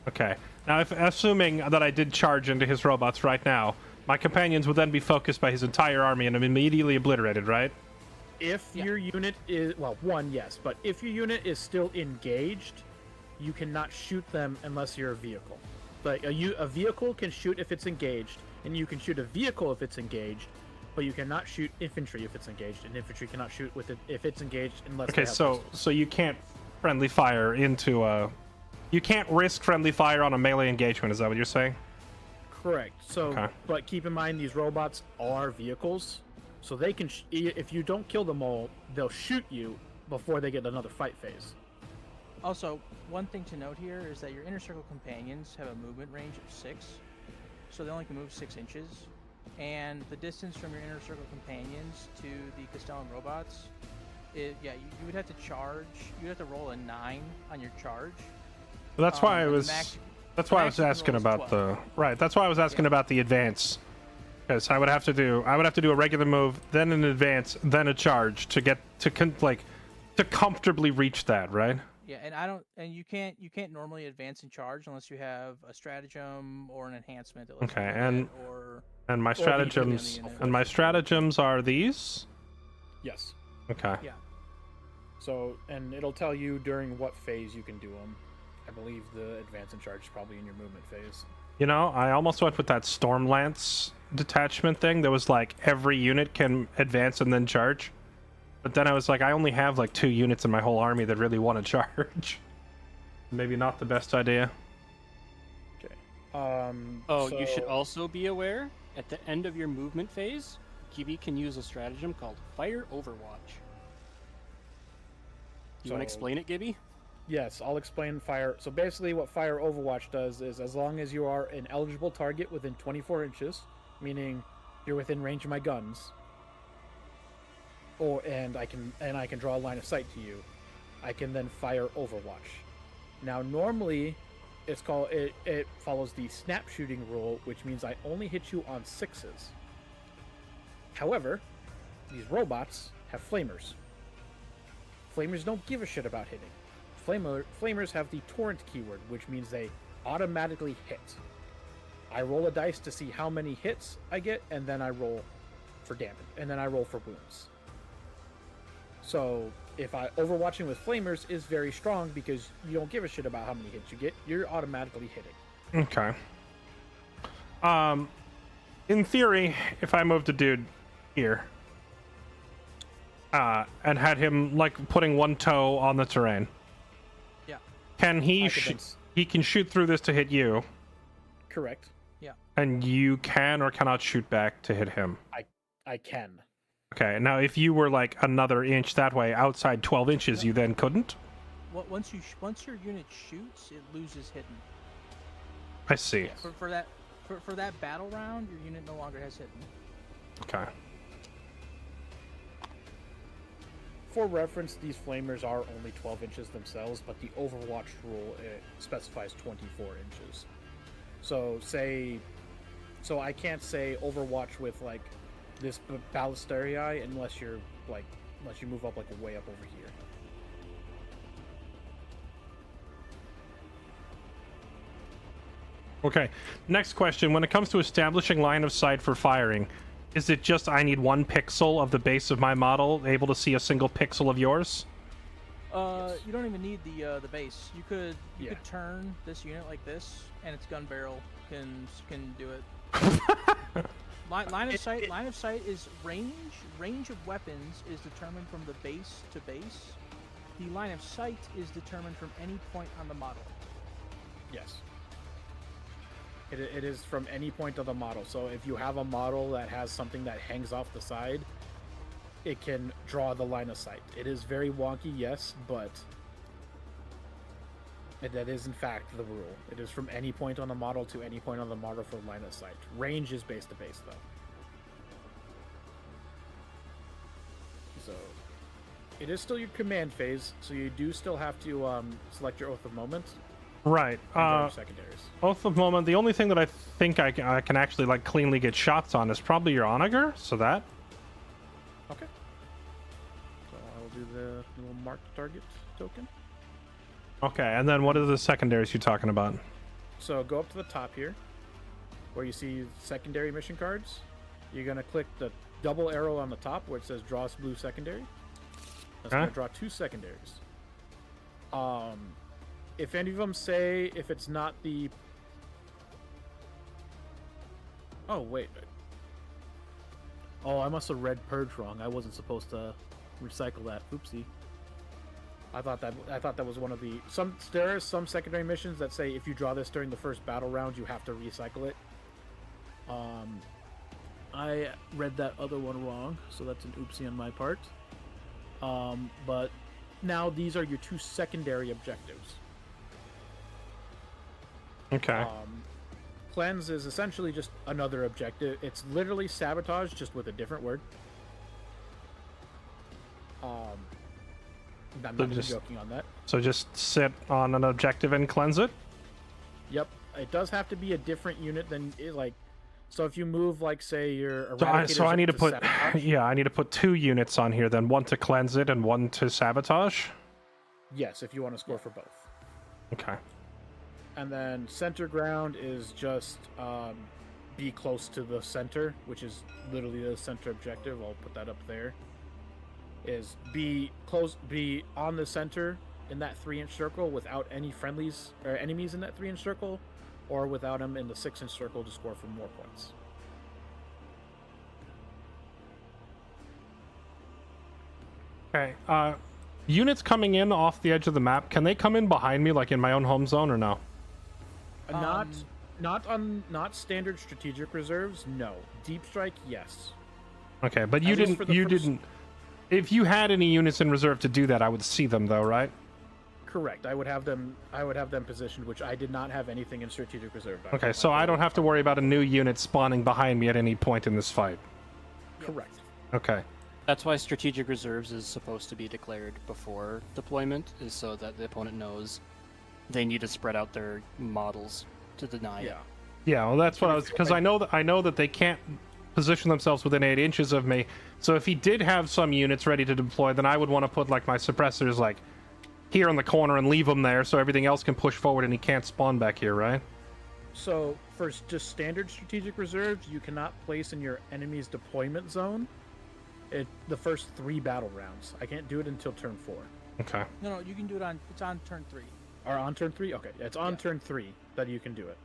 Okay. Now, if assuming that I did charge into his robots right now, my companions would then be focused by his entire army and immediately obliterated, right? If your unit is, well, 1, yes, but if your unit is still engaged, you cannot shoot them unless you're a vehicle. Like a vehicle can shoot if it's engaged, and you can shoot a vehicle if it's engaged, but you cannot shoot infantry if it's engaged, and infantry cannot shoot with it if it's engaged unless. Okay, they have so pistols. so you can't friendly fire into a. You can't risk friendly fire on a melee engagement. Is that what you're saying? Correct. So, Okay. but keep in mind these robots are vehicles, so they can. If you don't kill them all, they'll shoot you before they get another fight phase. Also, one thing to note here is that your inner circle companions have a movement range of 6, so they only can move 6 inches. And the distance from your inner circle companions to the Castellan robots, you would have to charge. You would have to roll a 9 on your charge. Well, that's why I and the was. max- That's why I max was you can asking roll is about 12. the right. That's why I was asking about the advance, because I would have to do a regular move, then an advance, then a charge to get to comfortably reach that, right? Yeah, and you can't normally advance and charge unless you have a stratagem or an enhancement that lets you Okay, do and that, or And my Or the unit on the stratagems unit. and my stratagems are these. Yes. Okay. yeah. So, and it'll tell you during what phase you can do them. I believe the advance and charge is probably in your movement phase. You know, I almost went with that Storm Lance detachment thing that was like every unit can advance and then charge. But then I was like, I only have like 2 units in my whole army that really want to charge. Maybe not the best idea. Okay. You should so- also be aware, at the end of your movement phase, Kibi can use a stratagem called Fire Overwatch. You want to So- explain it, Gibby? Yes, I'll explain fire. So basically, what Fire Overwatch does is, as long as you are an eligible target within 24 inches, meaning you're within range of my guns, and I can draw a line of sight to you, I can then fire Overwatch. Now, normally, it follows the snap shooting rule, which means I only hit you on 6s. However, these robots have flamers. Flamers don't give a shit about hitting. Flamers have the torrent keyword, which means they automatically hit. I roll a dice to see how many hits I get, and then I roll for damage, and then I roll for wounds. So if overwatching with flamers is very strong because you don't give a shit about how many hits you get, you're automatically hitting. Okay. In theory, if I moved a dude here, and had him like putting one toe on the terrain, Yeah. can he? I could then He can shoot through this to hit you, Correct. and you can or cannot shoot back to hit him. I can. Okay. Now, if you were like another inch that way, outside 12 inches, you then couldn't. Once your unit shoots, it loses hidden. I see. For that battle round, your unit no longer has hidden. Okay. For reference, these flamers are only 12 inches themselves, but the Overwatch rule specifies 24 inches. So I can't say Overwatch with like this Ballistariae unless you move up like way up over here. Okay. Next question. When it comes to establishing line of sight for firing, is it just I need 1 pixel of the base of my model able to see a single pixel of yours? You don't even need the base. You could Yeah. turn this unit like this, and its gun barrel can do it. Line of sight is range. Range of weapons is determined from the base to base. The line of sight is determined from any point on the model. Yes. It is from any point of the model. So if you have a model that has something that hangs off the side, it can draw the line of sight. It is very wonky, yes, but that is in fact the rule. It is from any point on the model to any point on the model for line of sight. Range is base to base, though. So it is still your command phase, so you do still have to select your Oath of Moment Right. and draw your secondaries. Oath of Moment. The only thing that I think I can actually like cleanly get shots on is probably your Onager. So that. Okay. So I'll do the little mark target token. Okay, and then what are the secondaries you're talking about? So go up to the top here, where you see secondary mission cards. You're gonna click the double arrow on the top where it says draw blue secondary. That's gonna draw 2 secondaries. If any of them say if it's not the... Oh, wait. Oh, I must have read Purge wrong. I wasn't supposed to recycle that. Oopsie. I thought that was one of the... There are some secondary missions that say if you draw this during the first battle round, you have to recycle it. I read that other one wrong, so that's an oopsie on my part. But now these are your 2 secondary objectives. Okay. Cleanse is essentially just another objective. It's literally sabotage, just with a different word. I'm not even joking on that. So just sit on an objective and cleanse it? Yep. It does have to be a different unit than, like... So if you move, like, say, your... So I need to put... sabotage, Yeah, I need to put 2 units on here, then 1 to cleanse it and 1 to sabotage? yes, if you want to score for both. Okay. And then center ground is just be close to the center, which is literally the center objective. I'll put that up there. Is be on the center in that 3-inch circle without any friendlies or enemies in that 3-inch circle, or without them in the 6-inch circle to score for more points. Okay. Units coming in off the edge of the map, can they come in behind me, like in my own home zone, or no? Not standard strategic reserves. No. Deep strike. Yes. Okay, but you didn't. If you had any units in reserve to do that, I would see them, though, right? Correct. I would have them positioned, which I did not have anything in strategic reserve. Okay, so I don't have to worry about a new unit spawning behind me at any point in this fight. Correct. Okay. That's why strategic reserves is supposed to be declared before deployment, is so that the opponent knows they need to spread out their models to deny it. Yeah, well, that's what I was, because I know that they can't position themselves within 8 inches of me. So if he did have some units ready to deploy, then I would want to put like my suppressors like here in the corner and leave them there, so everything else can push forward and he can't spawn back here, right? So for just standard strategic reserves, you cannot place in your enemy's deployment zone the first 3 battle rounds. I can't do it until turn 4. Okay. No, you can do it on. It's on turn 3. Or on turn 3? Okay, it's on turn 3 that you can do it.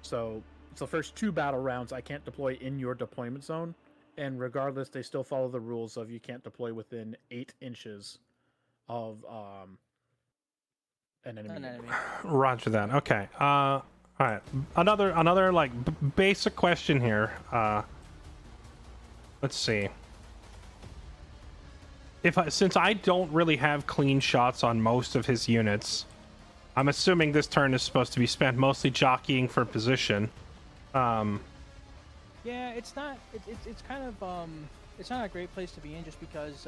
So it's the first 2 battle rounds I can't deploy in your deployment zone, and regardless, they still follow the rules of you can't deploy within 8 inches of an enemy. Roger that. Okay. All right. Another like basic question here. Let's see. Since I don't really have clean shots on most of his units, I'm assuming this turn is supposed to be spent mostly jockeying for position. Yeah, it's not. It's kind of it's not a great place to be in, just because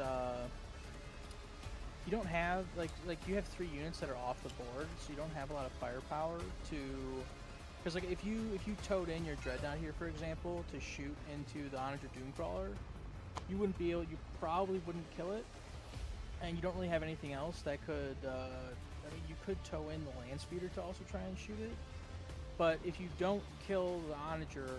you don't have like you have 3 units that are off the board, so you don't have a lot of firepower to. Because like if you towed in your dreadnought here, for example, to shoot into the Onager Doomcrawler, you wouldn't be able. You probably wouldn't kill it, and you don't really have anything else that could. I mean, you could tow in the land speeder to also try and shoot it, but if you don't kill the Onager,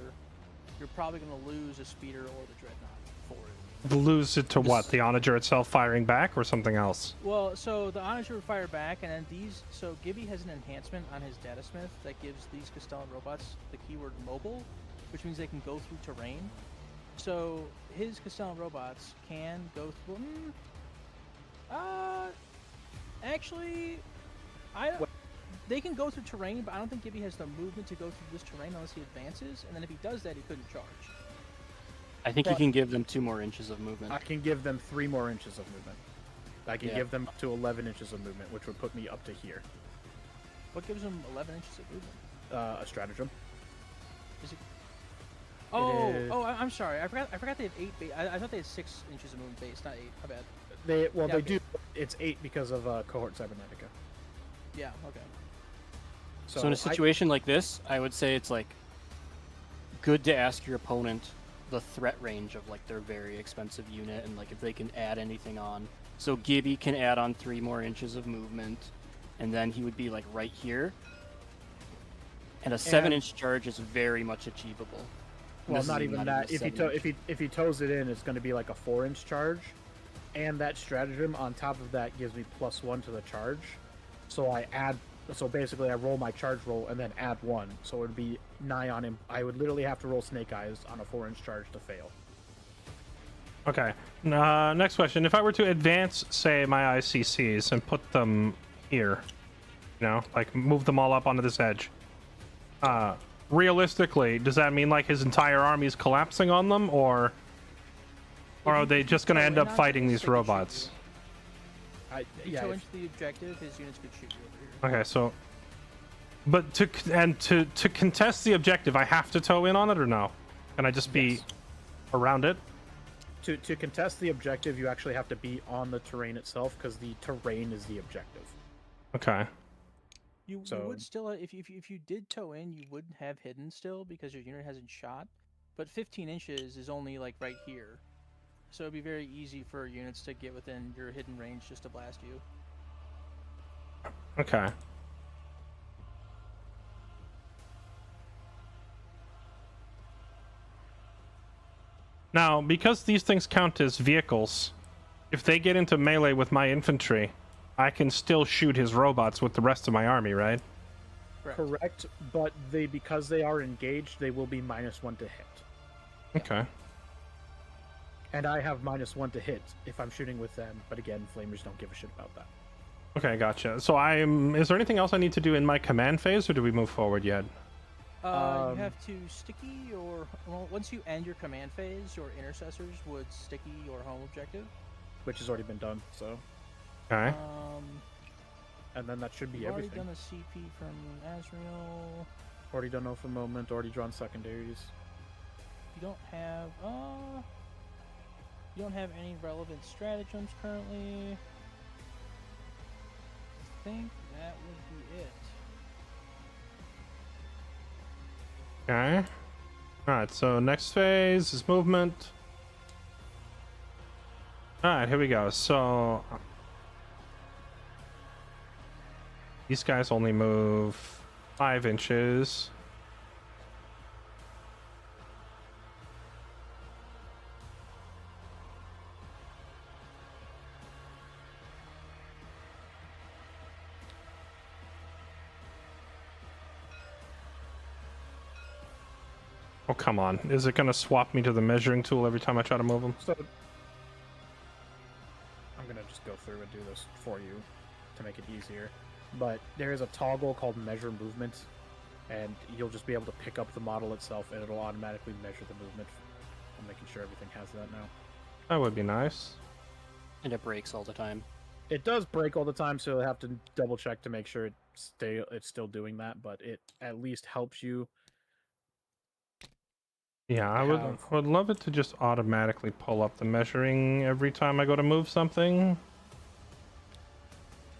you're probably going to lose a speeder or the dreadnought for it. Lose it to what? The Onager itself firing back, or something else? Well, so the Onager would fire back, and then these. So Gibby has an enhancement on his Data Smith that gives these Castellan robots the keyword mobile, which means they can go through terrain. So his Castellan robots can go through. Actually, they can go through terrain, but I don't think Gibby has the movement to go through this terrain unless he advances. And then if he does that, he couldn't charge. I think you can give them 2 more inches of movement. I can give them 3 more inches of movement. I can give them up to 11 inches of movement, which would put me up to here. What gives them 11 inches of movement? A stratagem. Is it? Oh, I'm sorry. I forgot they had 8 base. I thought they had 6 inches of movement base, not 8. My bad. They do. It's 8 because of Cohort Cybernetica. Yeah. Okay. So in a situation like this, I would say it's like good to ask your opponent the threat range of like their very expensive unit, and like if they can add anything on. So Gibby can add on 3 more inches of movement, and then he would be like right here. And a 7-inch charge is very much achievable. And Well, this not is even a that. If he 7-inch. if he toes it in, it's going to be like a 4-inch charge, and that stratagem on top of that gives me +1 to the charge. So I add. So basically, I roll my charge roll and then add 1. So it would be nigh on him. I would literally have to roll Snake Eyes on a 4-inch charge to fail. Okay. Next question. If I were to advance, say, my ICCs and put them here, you know, like move them all up onto this edge, realistically, does that mean like his entire army is collapsing on them, or are they just going to end up fighting these robots? If you Yeah. toe into the objective, his units could shoot you over here. Okay, so, but to contest the objective, I have to toe in on it, or no? Can I just be Yes. around it? To contest the objective, you actually have to be on the terrain itself, because the terrain is the objective. Okay. You would still, if you did toe in, you would have hidden still because your unit hasn't shot. But 15 inches is only like right here, so it'd be very easy for units to get within your hidden range just to blast you. Okay. Now, because these things count as vehicles, if they get into melee with my infantry, I can still shoot his robots with the rest of my army, right? Correct, but because they are engaged, they will be -1 to hit. Okay. And I have -1 to hit if I'm shooting with them, but again, flamers don't give a shit about that. Okay, gotcha. So is there anything else I need to do in my command phase, or do we move forward yet? You have to sticky or once you end your command phase, your intercessors would sticky your home objective. Which has already been done, so. Okay. And then that should be You've already everything. done a CP from Azrael. Already done Oath of Moment, already drawn secondaries. You don't have any relevant stratagems currently. I think that would be it. Okay. Alright, so next phase is movement. Alright, here we go. So these guys only move 5 inches. Oh, come on. Is it going to swap me to the measuring tool every time I try to move them? So I'm gonna just go through and do this for you to make it easier. But there is a toggle called Measure Movement, and you'll just be able to pick up the model itself, and it'll automatically measure the movement. I'm making sure everything has that now. That would be nice. And it breaks all the time. It does break all the time, so you'll have to double check to make sure it's still doing that. But it at least helps you. Yeah, I would love it to just automatically pull up the measuring every time I go to move something.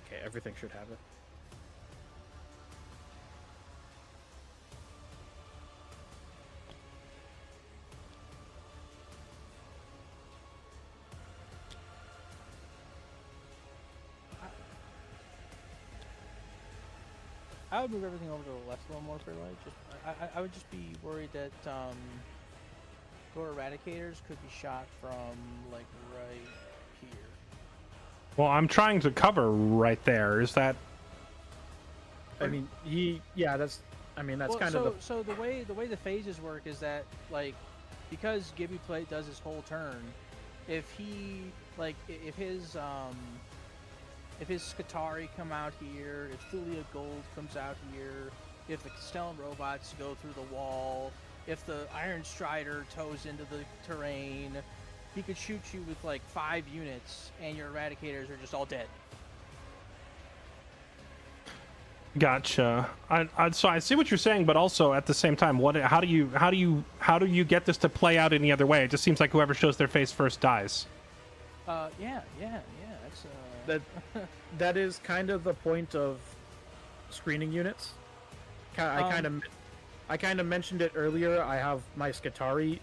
Okay, everything should have it. I would move everything over to the left a little more for like. I would just be worried that your eradicators could be shot from like right here. Well, I'm trying to cover right there. Is that... I mean, that's Well, kind of the. So the way the phases work is that like because Gibby Plate does his whole turn, if his Skatari come out here, if Thulia Gold comes out here, if the Castellan robots go through the wall, if the Iron Strider toes into the terrain, he could shoot you with like 5 units, and your Eradicators are just all dead. Gotcha. So I see what you're saying, but also at the same time, how do you get this to play out any other way? It just seems like whoever shows their face first dies. Yeah. That's That is kind of the point of screening units. I I kind of mentioned it earlier. I have my Skitari.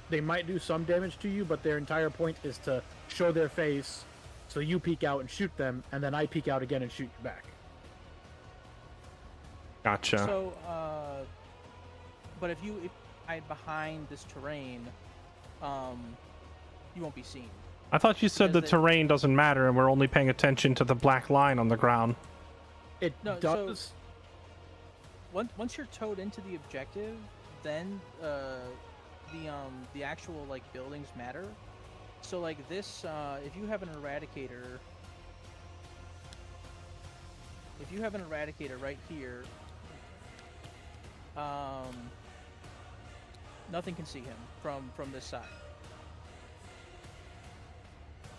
They might do some damage to you, but their entire point is to show their face, so you peek out and shoot them, and then I peek out again and shoot you back. Gotcha. So, but if you hide behind this terrain, you won't be seen. I thought you said the because terrain doesn't matter and we're only paying attention to the black line on the ground. It No, does. Once you're towed into the objective, then the actual like buildings matter. So like this, if you have an eradicator, right here, nothing can see him from this side.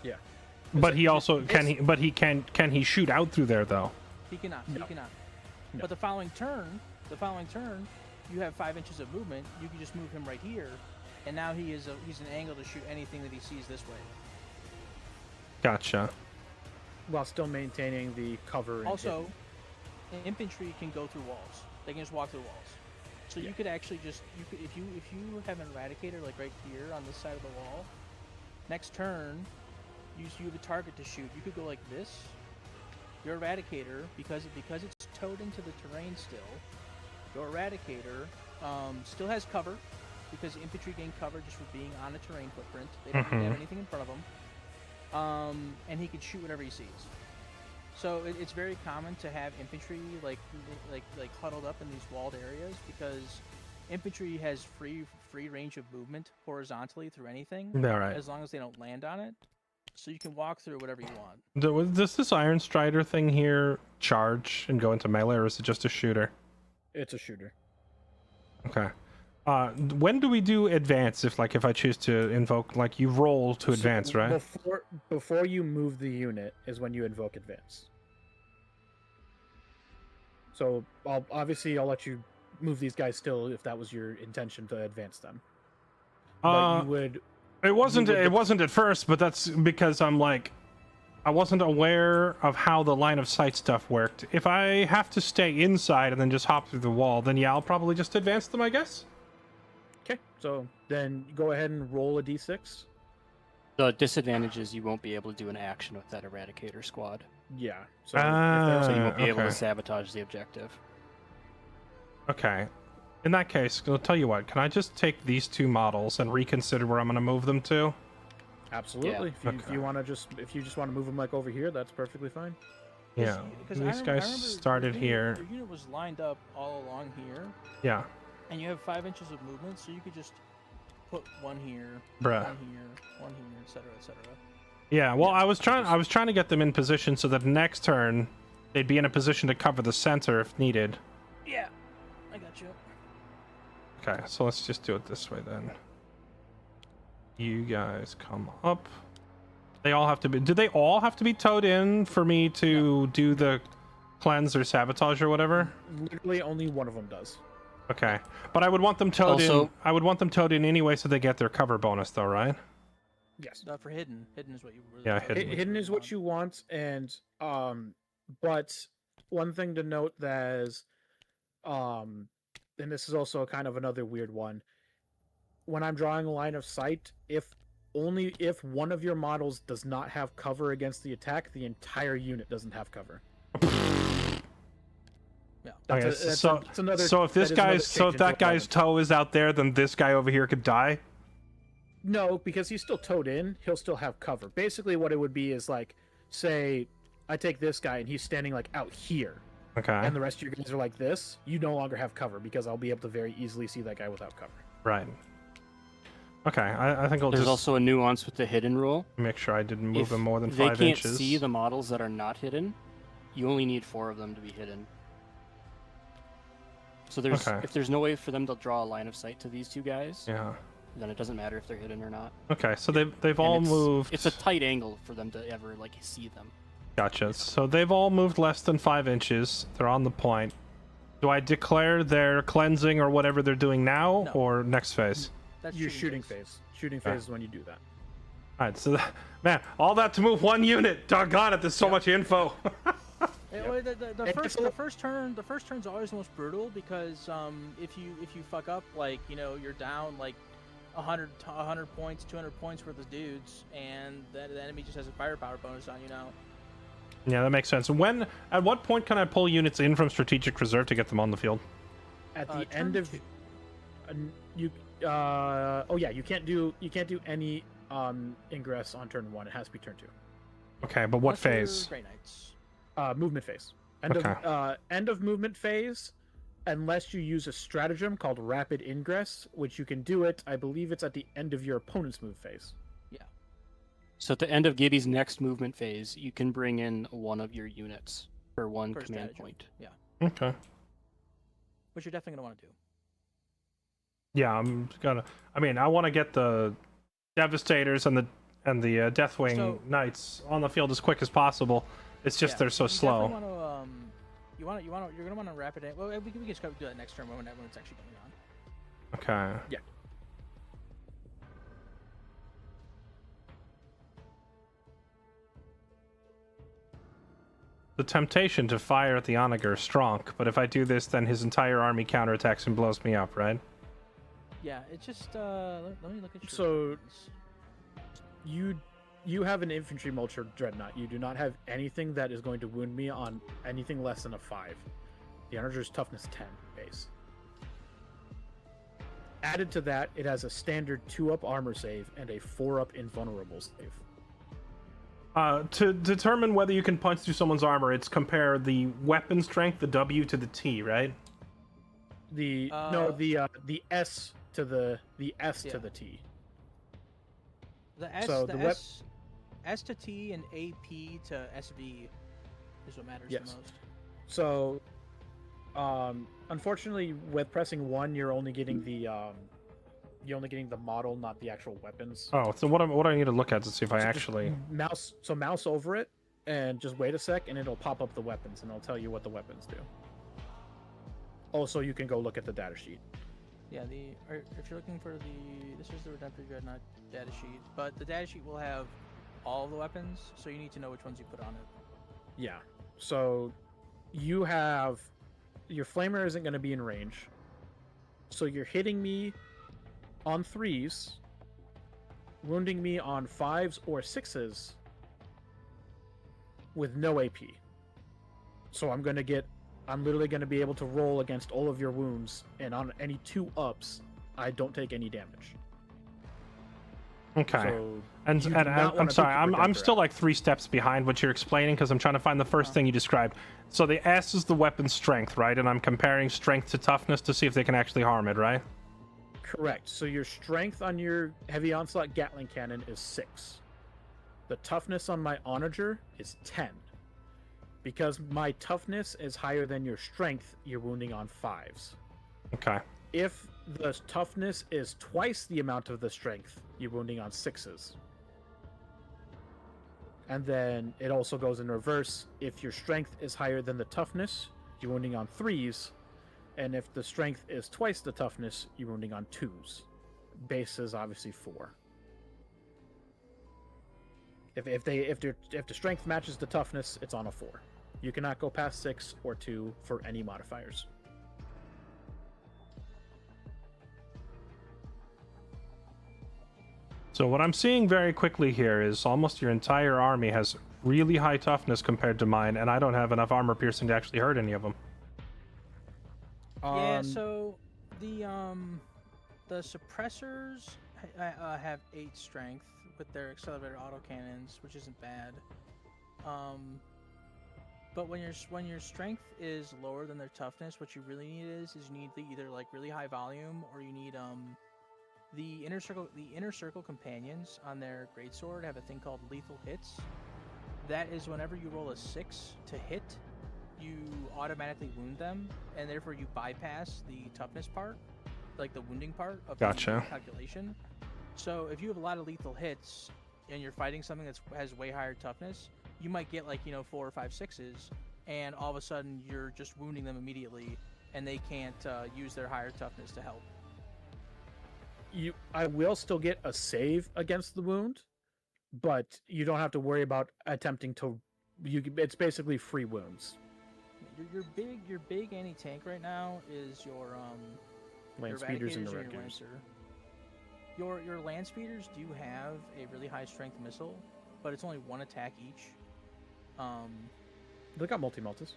Yeah. But he also can he shoot out through there though? He cannot. No. He cannot. No. But the following turn, you have 5 inches of movement. You can just move him right here, and now he's an angle to shoot anything that he sees this way. Gotcha. While still maintaining the cover. And Also, infantry can go through walls. They can just walk through walls. So Yeah. you could actually just if you have an eradicator like right here on this side of the wall, next turn, you have a target to shoot. You could go like this. Your eradicator, because it's towed into the terrain still, your eradicator still has cover, because infantry gain cover just for being on a terrain footprint. They don't need to have anything in front of them. And he can shoot whatever he sees. So it's very common to have infantry like huddled up in these walled areas, because infantry has free range of movement horizontally through anything, Yeah, right. as long as they don't land on it. So you can walk through whatever you want. Does this Iron Strider thing here charge and go into melee, or is it just a shooter? It's a shooter. Okay. When do we do advance? If I choose to invoke, like you roll to advance, So right? Before you move the unit is when you invoke advance. So I'll let you move these guys still if that was your intention to advance them. But you would. It wasn't. would- It wasn't at first, but that's because I wasn't aware of how the line of sight stuff worked. If I have to stay inside and then just hop through the wall, then yeah, I'll probably just advance them, I guess. Okay, so then go ahead and roll a d6. The disadvantage is you won't be able to do an action with that Eradicator squad, Yeah. So so you won't be able okay. to sabotage the objective. Okay. In that case, I'll tell you what. Can I just take these two models and reconsider where I'm going to move them to? absolutely. Yeah. If you want to if you just want to move them like over here, that's perfectly fine. Yeah. Because These I guys remember started your here. Your unit was lined up all along here, Yeah. and you have 5 inches of movement, so you could just put one here, Bruh. one here, etc., etc. Yeah. Well, Yeah, I was trying to get them in position so that next turn they'd be in a position to cover the center if needed. Yeah, I got you. Okay, so let's just do it this way then. You guys come up. They all have to be. Do they all have to be towed in for me to do the cleanse or sabotage or whatever? Literally, only one of them does. Okay, but I would want them towed in. Also- I would want them towed in anyway, so they get their cover bonus, though, right? Yes. For hidden is what you really. Yeah, Hidden, hidden. is what you want, and but one thing to note that is, and this is also kind of another weird one. When I'm drawing a line of sight, if one of your models does not have cover against the attack, the entire unit doesn't have cover. Yeah. Okay, That's another. so if this that is another guy's so if change that into guy's element. toe is out there, then this guy over here could die. No, because he's still towed in, he'll still have cover. Basically, what it would be is like, say, I take this guy and he's standing like out here, Okay, and the rest of your guys are like this. You no longer have cover because I'll be able to very easily see that guy without cover. right. Okay, I think I'll There's just also a nuance with the hidden rule. make sure I didn't move If him more than they 5 can't inches. see the models that are not hidden, you only need 4 of them to be hidden. So Okay. if there's no way for them to draw a line of sight to these two guys, Yeah. then it doesn't matter if they're hidden or not. Okay, so they've And all it's, moved. It's a tight angle for them to ever see them. Gotcha. So they've all moved less than 5 inches. They're on the point. Do I declare their cleansing or whatever they're doing now, No. or next phase? That's Your shooting phase. Shooting Okay. phase is when you do that. All right. So, man, all that to move one unit. Doggone it! There's so much info. Yep. Well, the It first gets a the first turn's always the most brutal because if you fuck up, like, you know, you're down like 100 points, 200 points worth of dudes, and the enemy just has a firepower bonus on you now. Yeah, that makes sense. At what point can I pull units in from strategic reserve to get them on the field? At the Turn end of 2. you oh yeah, you can't do any ingress on turn 1. It has to be turn 2. Okay, but what Unless you're phase? Grey Knights. Movement phase. Okay. End of movement phase, unless you use a stratagem called rapid ingress, which you can do it. I believe it's at the end of your opponent's move phase. So at the end of Gibby's next movement phase, you can bring in one of your units for one For command stratagem. point. Yeah, Okay. which you're definitely gonna want to do. Yeah, I want to get the Devastators and the Deathwing So- Knights on the field as quick as possible. It's just they're so slow. You're gonna want to rapid it. Well, we can just do that next turn when it's actually going on. Okay. Yeah. The temptation to fire at the Onager is strong, but if I do this, then his entire army counterattacks and blows me up, right? Yeah, it's just let me look at your So- weapons. You have an infantry mulcher dreadnought. You do not have anything that is going to wound me on anything less than a 5. The Onager's toughness 10 base. Added to that, it has a standard 2-up armor save and a 4-up invulnerable save. To determine whether you can punch through someone's armor, it's compare the weapon strength, the W to the T, right? The S to the S to Yeah. the T. The S, so the the S to T and AP to SV is what matters Yes. the most. So, unfortunately, with pressing 1, you're only getting the model, not the actual weapons. Oh, so what do I need to look at to see if I So just actually? mouse over it and just wait a sec, and it'll pop up the weapons, and it'll tell you what the weapons do. Also, you can go look at the data sheet. Yeah, if you're looking for this is the Redemptor Dreadnought data sheet, but the data sheet will have all of the weapons, so you need to know which ones you put on it. Yeah. So, you have your flamer isn't going to be in range, so you're hitting me on 3s, wounding me on 5s or 6s with no AP. So I'm literally going to be able to roll against all of your wounds, and on any 2-ups, I don't take any damage. Okay. So And you do I'm not wanna sorry, beat the I'm Redemptor still out. like 3 steps behind what you're explaining because I'm trying to find the first thing you described. So the S is the weapon strength, right? And I'm comparing strength to toughness to see if they can actually harm it, right? Correct. So your strength on your heavy onslaught Gatling cannon is 6. The toughness on my onager is 10. Because my toughness is higher than your strength, you're wounding on 5s. Okay. If the toughness is twice the amount of the strength, you're wounding on 6s. And then it also goes in reverse. If your strength is higher than the toughness, you're wounding on 3s. And if the strength is twice the toughness, you're wounding on 2s. Base is obviously 4. If the strength matches the toughness, it's on a 4. You cannot go past 6 or 2 for any modifiers. So what I'm seeing very quickly here is almost your entire army has really high toughness compared to mine, and I don't have enough armor piercing to actually hurt any of them. Yeah, so the suppressors have 8 strength with their accelerated autocannons, which isn't bad. But when your strength is lower than their toughness, what you really need is you need either like really high volume, or you need the inner circle companions on their greatsword have a thing called lethal hits. That is whenever you roll a 6 to hit, you automatically wound them, and therefore you bypass the toughness part, like the wounding part of Gotcha. the calculation. So if you have a lot of lethal hits and you're fighting something that has way higher toughness, you might get 4 or 5 6s, and all of a sudden you're just wounding them immediately, and they can't use their higher toughness to help. I will still get a save against the wound, but you don't have to worry about attempting to. It's basically free wounds. Your big anti-tank right now is your Land your speeders and Eradicators the and your Rectors. Lancer. Your land speeders do have a really high strength missile, but it's only one attack each. They got multi-meltas.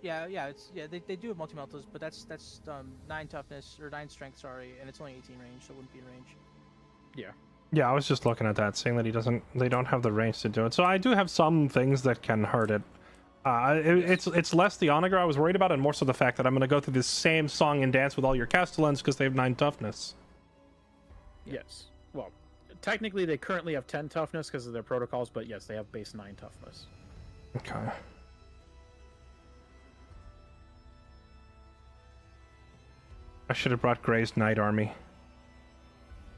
Yeah, they do have multi-meltas, but that's 9 toughness or 9 strength, sorry, and it's only 18 range, so it wouldn't be in range. Yeah. Yeah, I was just looking at that, saying that they don't have the range to do it. So I do have some things that can hurt it. It's less the onager I was worried about, and more so the fact that I'm going to go through this same song and dance with all your castellans because they have 9 toughness. Yes. Well, technically they currently have 10 toughness because of their protocols, but yes, they have base 9 toughness. Okay. I should have brought Gray's Knight Army.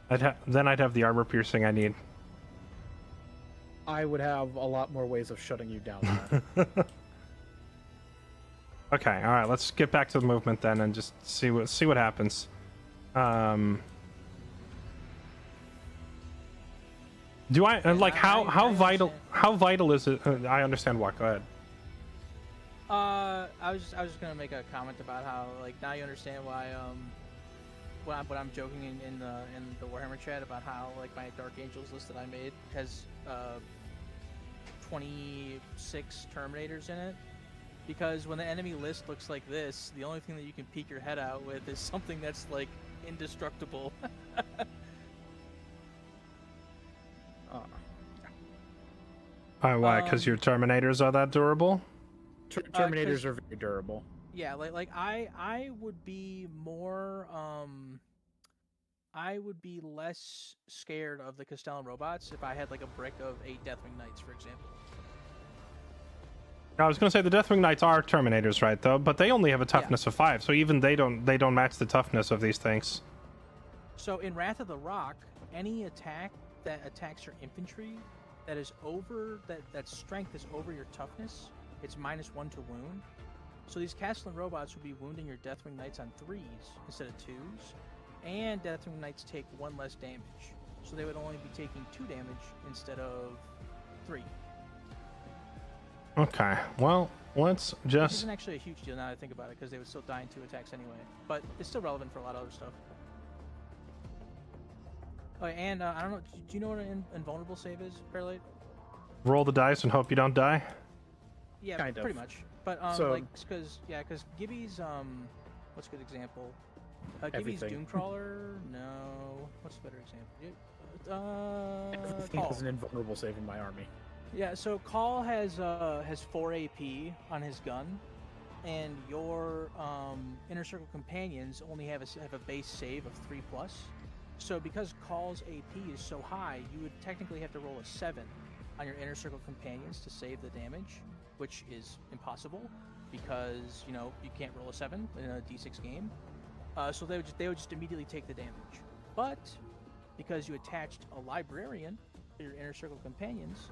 Then I'd have the armor piercing I need. I would have a lot more ways of shutting you down than that. Okay, all right. Let's get back to the movement then, and just see what happens. Do I like how vital is it? I understand what. Go ahead. I was just gonna make a comment about how like now you understand why what I'm joking in the Warhammer chat about how like my Dark Angels list that I made has 26 Terminators in it, because when the enemy list looks like this, the only thing that you can peek your head out with is something that's like indestructible. Why? Because your Terminators are that durable? Terminators are very durable. Yeah, like I would be more I would be less scared of the Castellan robots if I had like a brick of 8 Deathwing Knights, for example. I was gonna say the Deathwing Knights are Terminators, right? Though, but they only have a toughness of 5, so even they don't match the toughness of these things. So in Wrath of the Rock, any attack that attacks your infantry that is over that strength is over your toughness, it's -1 to wound. So these Castellan robots would be wounding your Deathwing Knights on 3s instead of 2s, and Deathwing Knights take 1 less damage. So they would only be taking 2 damage instead of 3. Okay, well, let's Which just... isn't actually a huge deal now that I think about it, because they would still die in 2 attacks anyway. But it's still relevant for a lot of other stuff. Oh, and I don't know, do you know what an invulnerable save is, Fairlight? Roll the dice and hope you don't die? Yeah, Kind of. pretty much. But So- like, because Gibby's what's a good example? Gibby's Everything. Doomcrawler. No, what's a better example? Everything Call. is an invulnerable save in my army. Yeah, so Call has 4 AP on his gun, and your Inner Circle companions only have a base save of 3+. So because Call's AP is so high, you would technically have to roll a 7 on your Inner Circle companions to save the damage, which is impossible because you can't roll a 7 in a D6 game. So they would just immediately take the damage. But because you attached a librarian to your Inner Circle companions,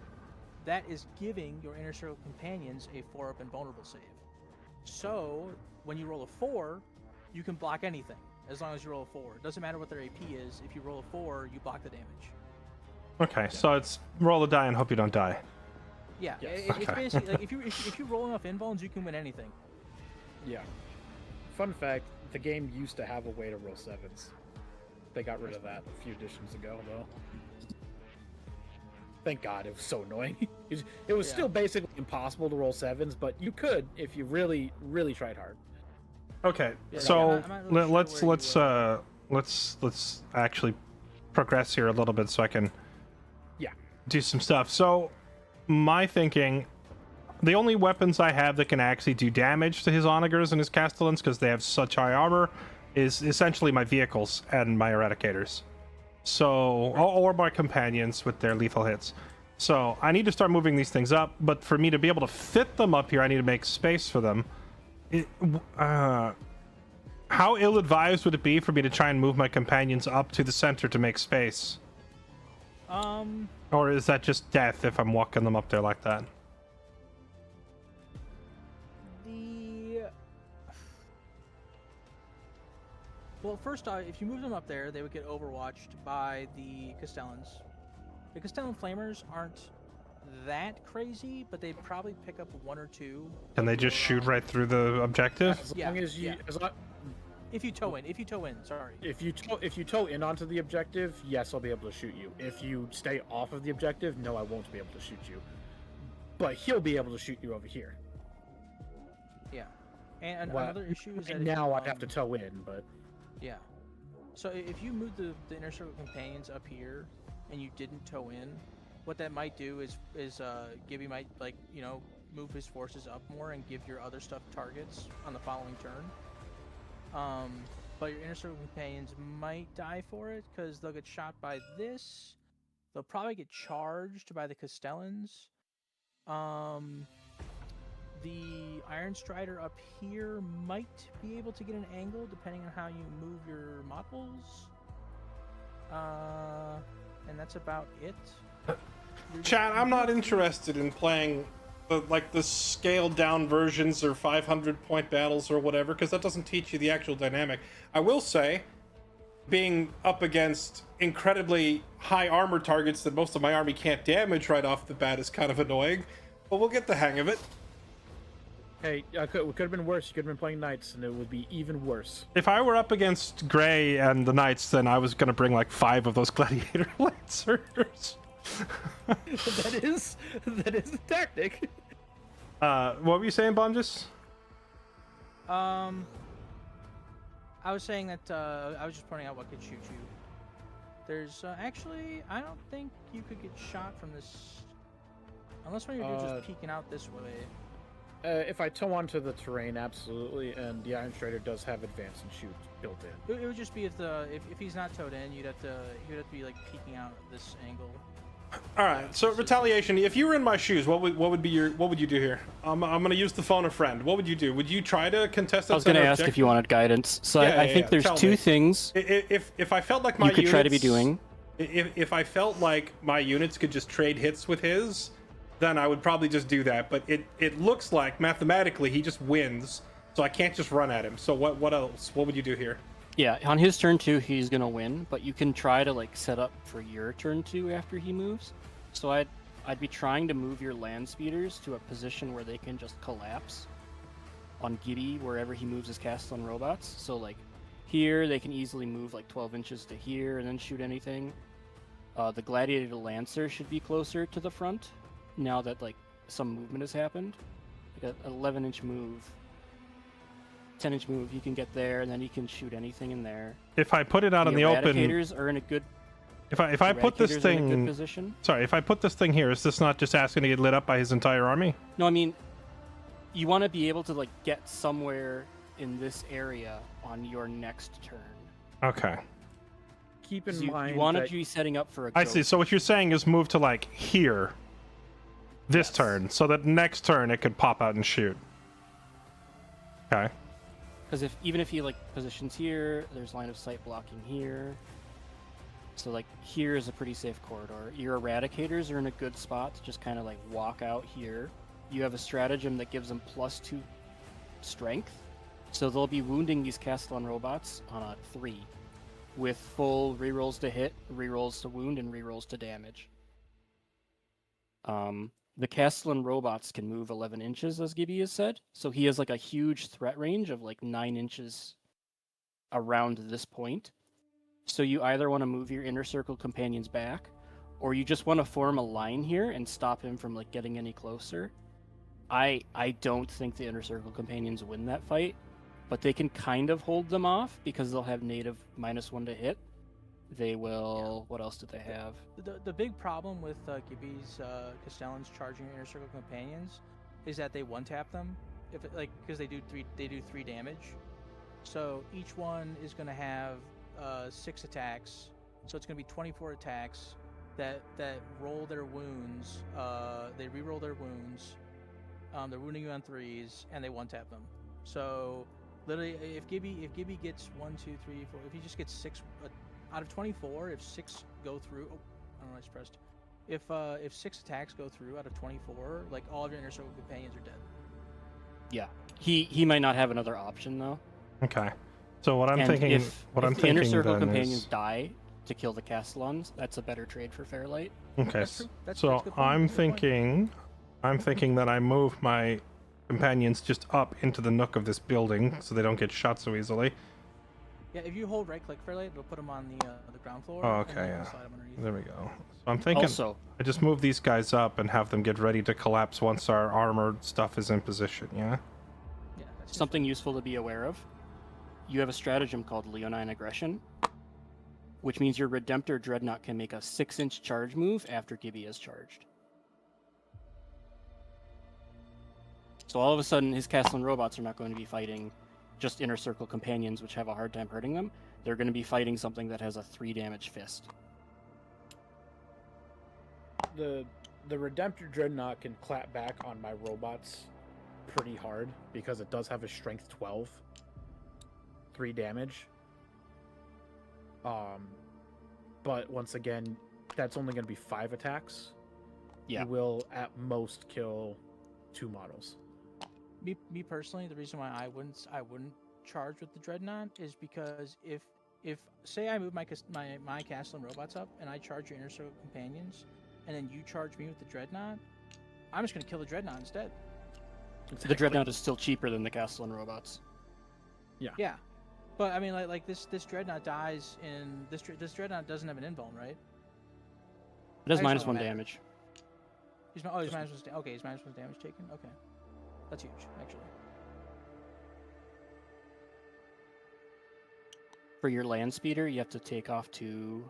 that is giving your Inner Circle companions a 4-up invulnerable save. So when you roll a 4, you can block anything as long as you roll a 4. It doesn't matter what their AP is. If you roll a 4, you block the damage. Okay, so it's roll a die and hope you don't die. Yeah, Yes. it's basically like if you roll enough invulns, you can win anything. Yeah. Fun fact, the game used to have a way to roll 7s. They got rid of that a few editions ago, though. Thank God, it was so annoying. It was still basically impossible to roll 7s, but you could if you really, really tried hard. Okay, Yeah, so I'm not really sure let's actually progress here a little bit so I can do some stuff. So my thinking, the only weapons I have that can actually do damage to his onagers and his castellans, because they have such high armor, is essentially my vehicles and my eradicators. So, or my companions with their lethal hits. So I need to start moving these things up, but for me to be able to fit them up here, I need to make space for them. How ill-advised would it be for me to try and move my companions up to the center to make space? Or is that just death if I'm walking them up there like that? Well, first off, if you move them up there, they would get overwatched by the Castellans. The Castellan Flamers aren't that crazy, but they probably pick up one or two. Can they just shoot right through the objective? As Yeah, long as you, yeah. If you tow in, sorry. if you tow in onto the objective, yes, I'll be able to shoot you. If you stay off of the objective, no, I won't be able to shoot you. But he'll be able to shoot you over here. Yeah. And Well, another issue is that And if now you, I'd have to tow in, but Yeah. So if you move the inner circle companions up here, and you didn't tow in, what that might do is Gibby might move his forces up more and give your other stuff targets on the following turn. But your inner circle companions might die for it because they'll get shot by this. They'll probably get charged by the Castellans. The Iron Strider up here might be able to get an angle depending on how you move your models. And that's about it. Chat, I'm not interested in playing the scaled down versions or 500 point battles or whatever, because that doesn't teach you the actual dynamic. I will say, being up against incredibly high armor targets that most of my army can't damage right off the bat is kind of annoying, but we'll get the hang of it. hey, it could have been worse. You could have been playing Knights, and it would be even worse. If I were up against Gray and the Knights, then I was going to bring like 5 of those Gladiator Lancers. that is the tactic. What were you saying, Bomjus? I was saying that I was just pointing out what could shoot you. There's actually, I don't think you could get shot from this, unless when you're just peeking out this way. If I tow onto the terrain, absolutely, and the Iron Strider does have advance and shoot built in. It would just be if he's not towed in, you'd have to be like peeking out this angle. All right. So retaliation. If you were in my shoes, what would you do here? I'm gonna use the phone a friend. What would you do? Would you try to contest that? I was going to ask if you wanted guidance. So Yeah, I think there's tell two me. things If I felt like my you could try to be doing. If I felt like my units could just trade hits with his, then I would probably just do that. But it looks like mathematically he just wins, so I can't just run at him. So what else? What would you do here? Yeah, on his turn 2, he's going to win, but you can try to like set up for your turn 2 after he moves. So I'd be trying to move your land speeders to a position where they can just collapse on Giddy wherever he moves his castle and robots. So like here they can easily move like 12 inches to here and then shoot anything. The Gladiator Lancer should be closer to the front now that like some movement has happened. Like an 11-inch move. 10-inch move, he can get there, and then he can shoot anything in there. If I put it out in the open, Eradicators are in a good. if I put this Eradicators are in a good thing, position. sorry, if I put this thing here, is this not just asking to get lit up by his entire army? No, I mean, you want to be able to like get somewhere in this area on your next turn. Okay, Keep in So mind you want to that be setting up for a. I see. So what you're saying is move to like here, this Yes. turn, so that next turn it could pop out and shoot. Okay. Because even if he like positions here, there's line of sight blocking here. So like here is a pretty safe corridor. Your Eradicators are in a good spot to just kind of like walk out here. You have a stratagem that gives them +2 strength, so they'll be wounding these Castellan robots on a 3, with full rerolls to hit, rerolls to wound, and rerolls to damage. The Castellan robots can move 11 inches, as Gibby has said, so he has like a huge threat range of like 9 inches around this point. So you either want to move your inner circle companions back, or you just want to form a line here and stop him from like getting any closer. I don't think the inner circle companions win that fight, but they can kind of hold them off because they'll have native -1 to hit. They will. What else did they have? The big problem with Gibby's Castellans charging your inner circle companions is that they one tap them because they do three damage. So each one is going to have 6 attacks. So it's going to be 24 attacks that roll their wounds. They re-roll their wounds. They're wounding you on 3s and they one tap them. So literally, if Gibby gets 1, 2, 3, 4, if he just gets 6. Out of 24, if 6 go through, I don't know, I just pressed. If 6 attacks go through out of 24, like all of your inner circle companions are dead. Yeah, he might not have another option though. Okay. So what I'm And thinking, if what I'm the inner thinking circle then companions is, die, to kill the Castellans. That's a better trade for Fairlight. Okay, That's true. That's so a good point. I'm That's a good point. thinking that I move my companions just up into the nook of this building so they don't get shot so easily. Yeah, if you hold right click Fairlight, it'll put them on the ground floor. Oh, and okay, then yeah. slide 'em underneath. There we go. So I'm thinking Also, I just move these guys up and have them get ready to collapse once our armored stuff is in position, yeah? Yeah, that's something useful to be aware of. You have a stratagem called Leonine Aggression, which means your Redemptor Dreadnought can make a 6-inch charge move after Gibby is charged. So all of a sudden, his Castellan robots are not going to be fighting just inner circle companions, which have a hard time hurting them. They're going to be fighting something that has a 3 damage fist. The Redemptor Dreadnought can clap back on my robots pretty hard because it does have a strength 12, 3 damage. But once again, that's only going to be 5 attacks. Yeah. You will at most kill 2 models. Me personally, the reason why I wouldn't charge with the Dreadnought is because if say I move my Castellan robots up and I charge your inner circle companions, and then you charge me with the Dreadnought, I'm just gonna kill the Dreadnought instead. The Dreadnought is still cheaper than the Castellan robots. Yeah, but I mean like this Dreadnought dies in this Dreadnought doesn't have an invuln, right? It has I just -1 wanna- damage. He's -1 damage taken. Okay, that's huge actually. For your land speeder, you have to take off 2.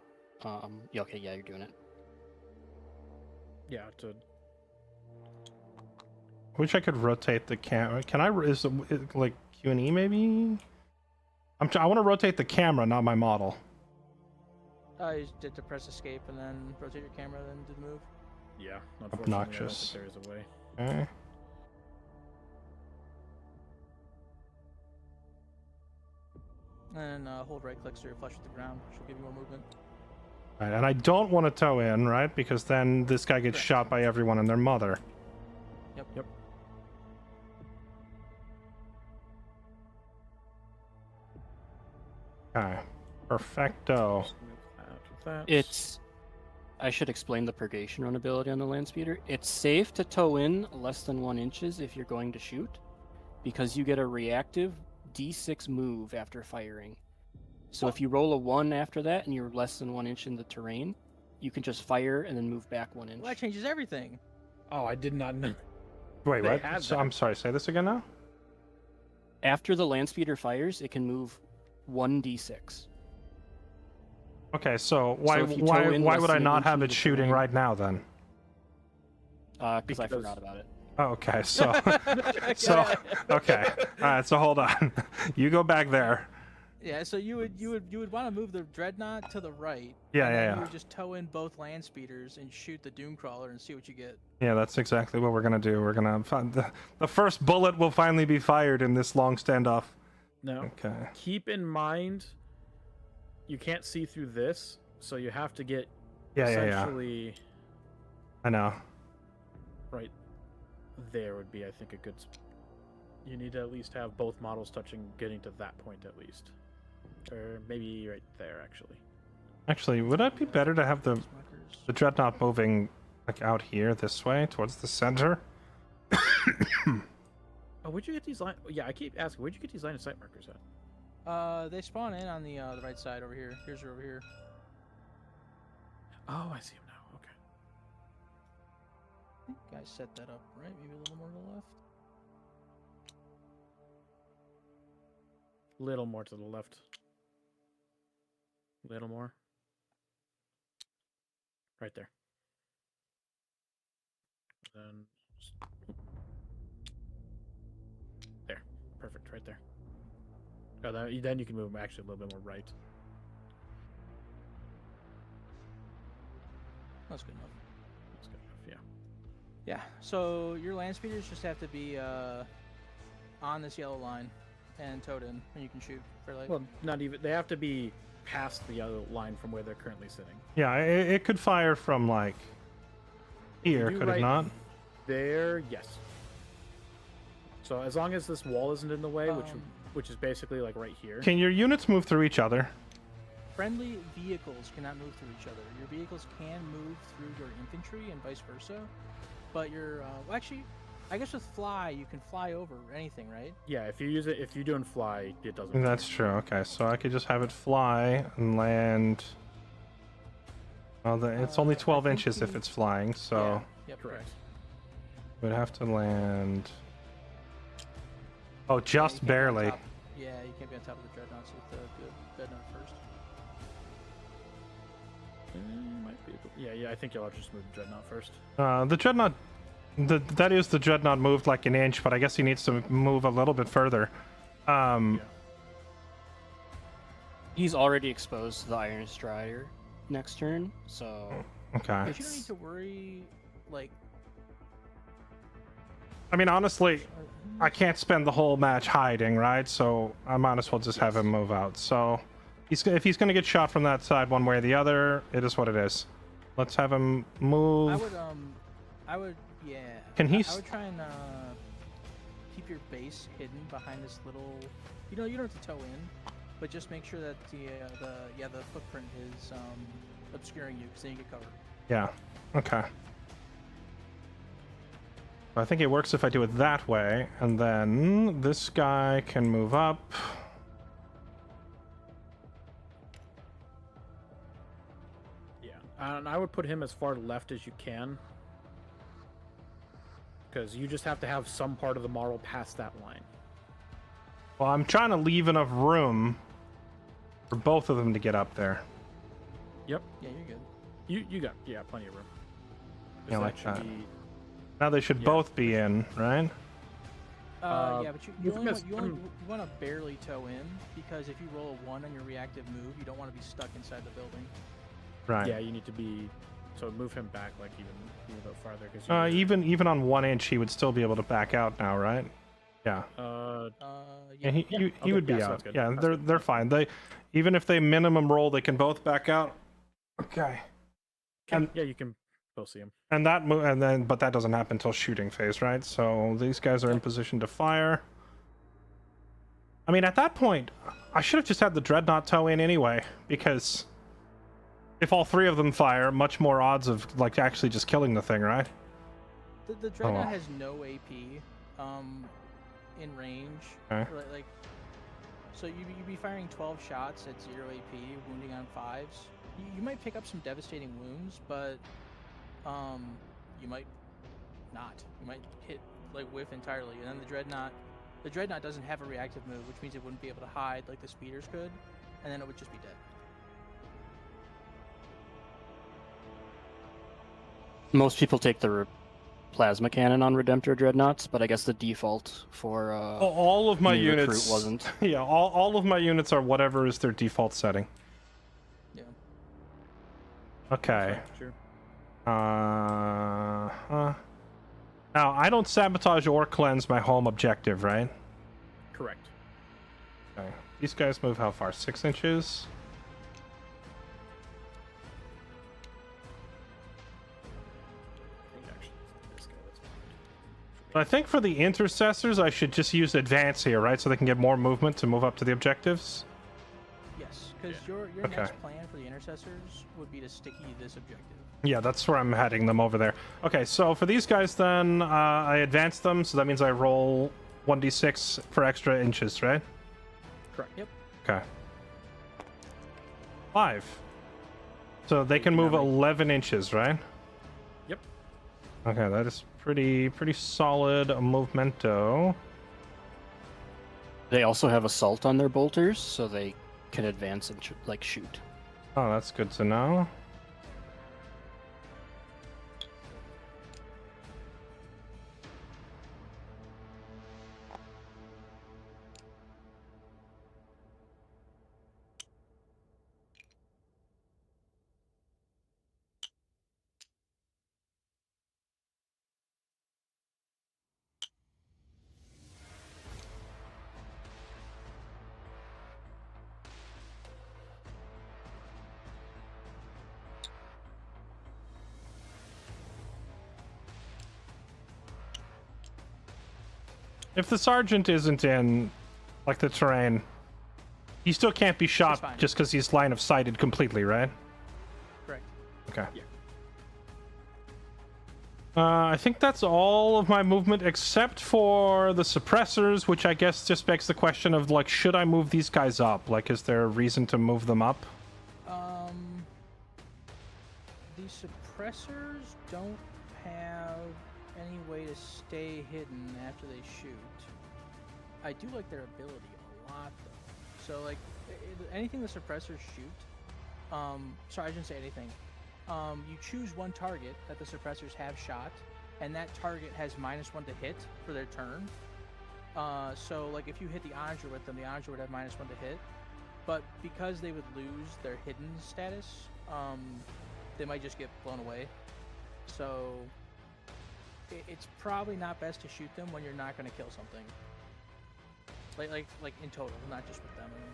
Yeah, okay, yeah, you're doing it. Yeah, to Wish I could rotate the camera. Can I? Is it like Q&E maybe? I want to rotate the camera, not my model. You just did to press escape and then rotate your camera, then do the move. yeah, unfortunately, Obnoxious. I don't think there is a way. Okay. And hold right click so you're flush with the ground, which will give you more movement. Right, and I don't want to tow in, right? Because then this guy gets Correct. shot by everyone and their mother. Yep. Okay. Perfecto. Just move that with that. It's... I should explain the purgation run ability on the land speeder. It's safe to tow in less than 1 inches if you're going to shoot, because you get a reactive D6 move after firing. So if you roll a 1 after that and you're less than 1 inch in the terrain, you can just fire and then move back 1 inch. Well, that changes everything. Oh, I did not know. Wait, They what? have So, that. I'm sorry, say this again now? After the land speeder fires, it can move 1d6. Okay, so why if you tow in why less would I than an not inch have into it the shooting terrain- right now then? Because I Because- forgot about it. Oh, okay, so so okay. Alright, so hold on. You go back there. Yeah, so you would want to move the Dreadnought to the right. Yeah, and then yeah. You would just tow in both land speeders and shoot the Doomcrawler and see what you get. Yeah, that's exactly what we're gonna do. We're gonna find the first bullet will finally be fired in this long standoff. No. Okay. Keep in mind, you can't see through this, so you have to get Yeah. essentially I know. right there would be, I think, a good. You need to at least have both models touching, getting to that point at least, or maybe right there actually. Actually, would it be better to have the Markers. dreadnought moving like out here this way towards the center? Oh, where'd you get these line? Yeah, I keep asking. Where'd you get these line of sight markers at? They spawn in on the right side over here. Here's her over here. Oh, I see them now. Okay. I think I set that up right. Maybe a little more to the left. Little more to the left. Little more. Right there. Then. There. Perfect. Right there. Oh, then you can move them actually a little bit more right. That's good enough. That's good enough. Yeah. So your land speeders just have to be on this yellow line and towed in, and you can shoot for like. Yeah. Well, not even. They have to be past the other line from where they're currently sitting. Yeah, it could fire from like here, do could it right- not? There, yes. So as long as this wall isn't in the way, which is basically like right here. Can your units move through each other? friendly vehicles cannot move through each other. Your vehicles can move through your infantry and vice versa, but your well, actually, I guess with fly you can fly over anything, right? Yeah, if you use it, if you're doing fly, it doesn't. That's true. Okay, so I could just have it fly and land. Well, it's only I 12 think inches if you- it's flying, so Yeah. Yep. Correct. we'd have to land. Oh, Yeah, you just can't be on barely. top- Yeah, you can't be on top of the dreadnoughts with the dreadnought first. Might be. Yeah, I think you'll have to just move the dreadnought first. The dreadnought, that is the dreadnought moved like an inch, but I guess he needs to move a little bit further. Yeah. He's already exposed to the Iron Strider next turn, so Okay. But you don't need to worry, like. I mean, honestly, I can't spend the whole match hiding, right? So I might as well just have him move out. So if he's going to get shot from that side one way or the other, it is what it is. Let's have him move. I would, yeah. Can he I would try and keep your base hidden behind this little. You don't have to toe in, but just make sure that the footprint is obscuring you, because then you get covered. Yeah. Okay. I think it works if I do it that way, and then this guy can move up. Yeah, and I would put him as far left as you can, because you just have to have some part of the model past that line. Well, I'm trying to leave enough room for both of them to get up there. Yep, Yeah, you're good. you got plenty of room. Yeah, like should that. be- Now they should Yeah. both be in, right? Yeah, but you move only him as- want to barely toe in, because if you roll a 1 on your reactive move, you don't want to be stuck inside the building. Right. Yeah, you need to be. So move him back like even a little bit farther, because Even on 1 inch, he would still be able to back out now, right? Yeah. Yeah, He okay, would be yeah, out. sounds good. Yeah, That's they're fine. They even if they minimum roll, they can both back out. Okay. And yeah, you can both see him. and that but that doesn't happen until shooting phase, right? So these guys are in position to fire. I mean, at that point, I should have just had the dreadnought toe in anyway, because if all three of them fire, much more odds of like actually just killing the thing, right? the dreadnought well. has no AP in range. Okay. Like, so you'd be firing 12 shots at 0 AP, wounding on 5s. You might pick up some devastating wounds, but you might not. You might hit, like, whiff entirely. And then the dreadnought doesn't have a reactive move, which means it wouldn't be able to hide like the speeders could, and then it would just be dead. most people take the plasma cannon on Redemptor Dreadnoughts, but I guess the default for All of my new recruit units wasn't. Yeah, all of my units are whatever is their default setting. Yeah. Okay. Sure. Now I don't sabotage or cleanse my home objective, right? Correct. Okay. These guys move how far? 6 inches? I think actually this guy that's But I think for the intercessors, I should just use advance here, right? So they can get more movement to move up to the objectives. Yes, because Yeah. your Okay. next plan for the intercessors would be to sticky this objective. Yeah, that's where I'm heading them over there. Okay, so for these guys, then I advance them, so that means I roll 1d6 for extra inches, right? correct. Yep. Okay. 5. So they can move How many? 11 inches, right? Yep. Okay, that is pretty solid movemento. They also have assault on their bolters, so they can advance and shoot. Oh, that's good to know. If the sergeant isn't in, like, the terrain, He still can't be fine. shot just because he's line of sighted completely, right? Correct. Okay. Yeah. I think that's all of my movement except for the suppressors, which I guess just begs the question of, like, should I move these guys up? Like, is there a reason to move them up? The suppressors don't have any way to stay hidden after they shoot. I do like their ability a lot, though. So, like, anything the suppressors shoot, sorry, I shouldn't say anything. You choose one target that the suppressors have shot, and that target has -1 to hit for their turn. So, like, if you hit the Onager with them, the Onager would have -1 to hit. But because they would lose their hidden status, they might just get blown away. So, it's probably not best to shoot them when you're not going to kill something. Like in total, not just with them. I mean.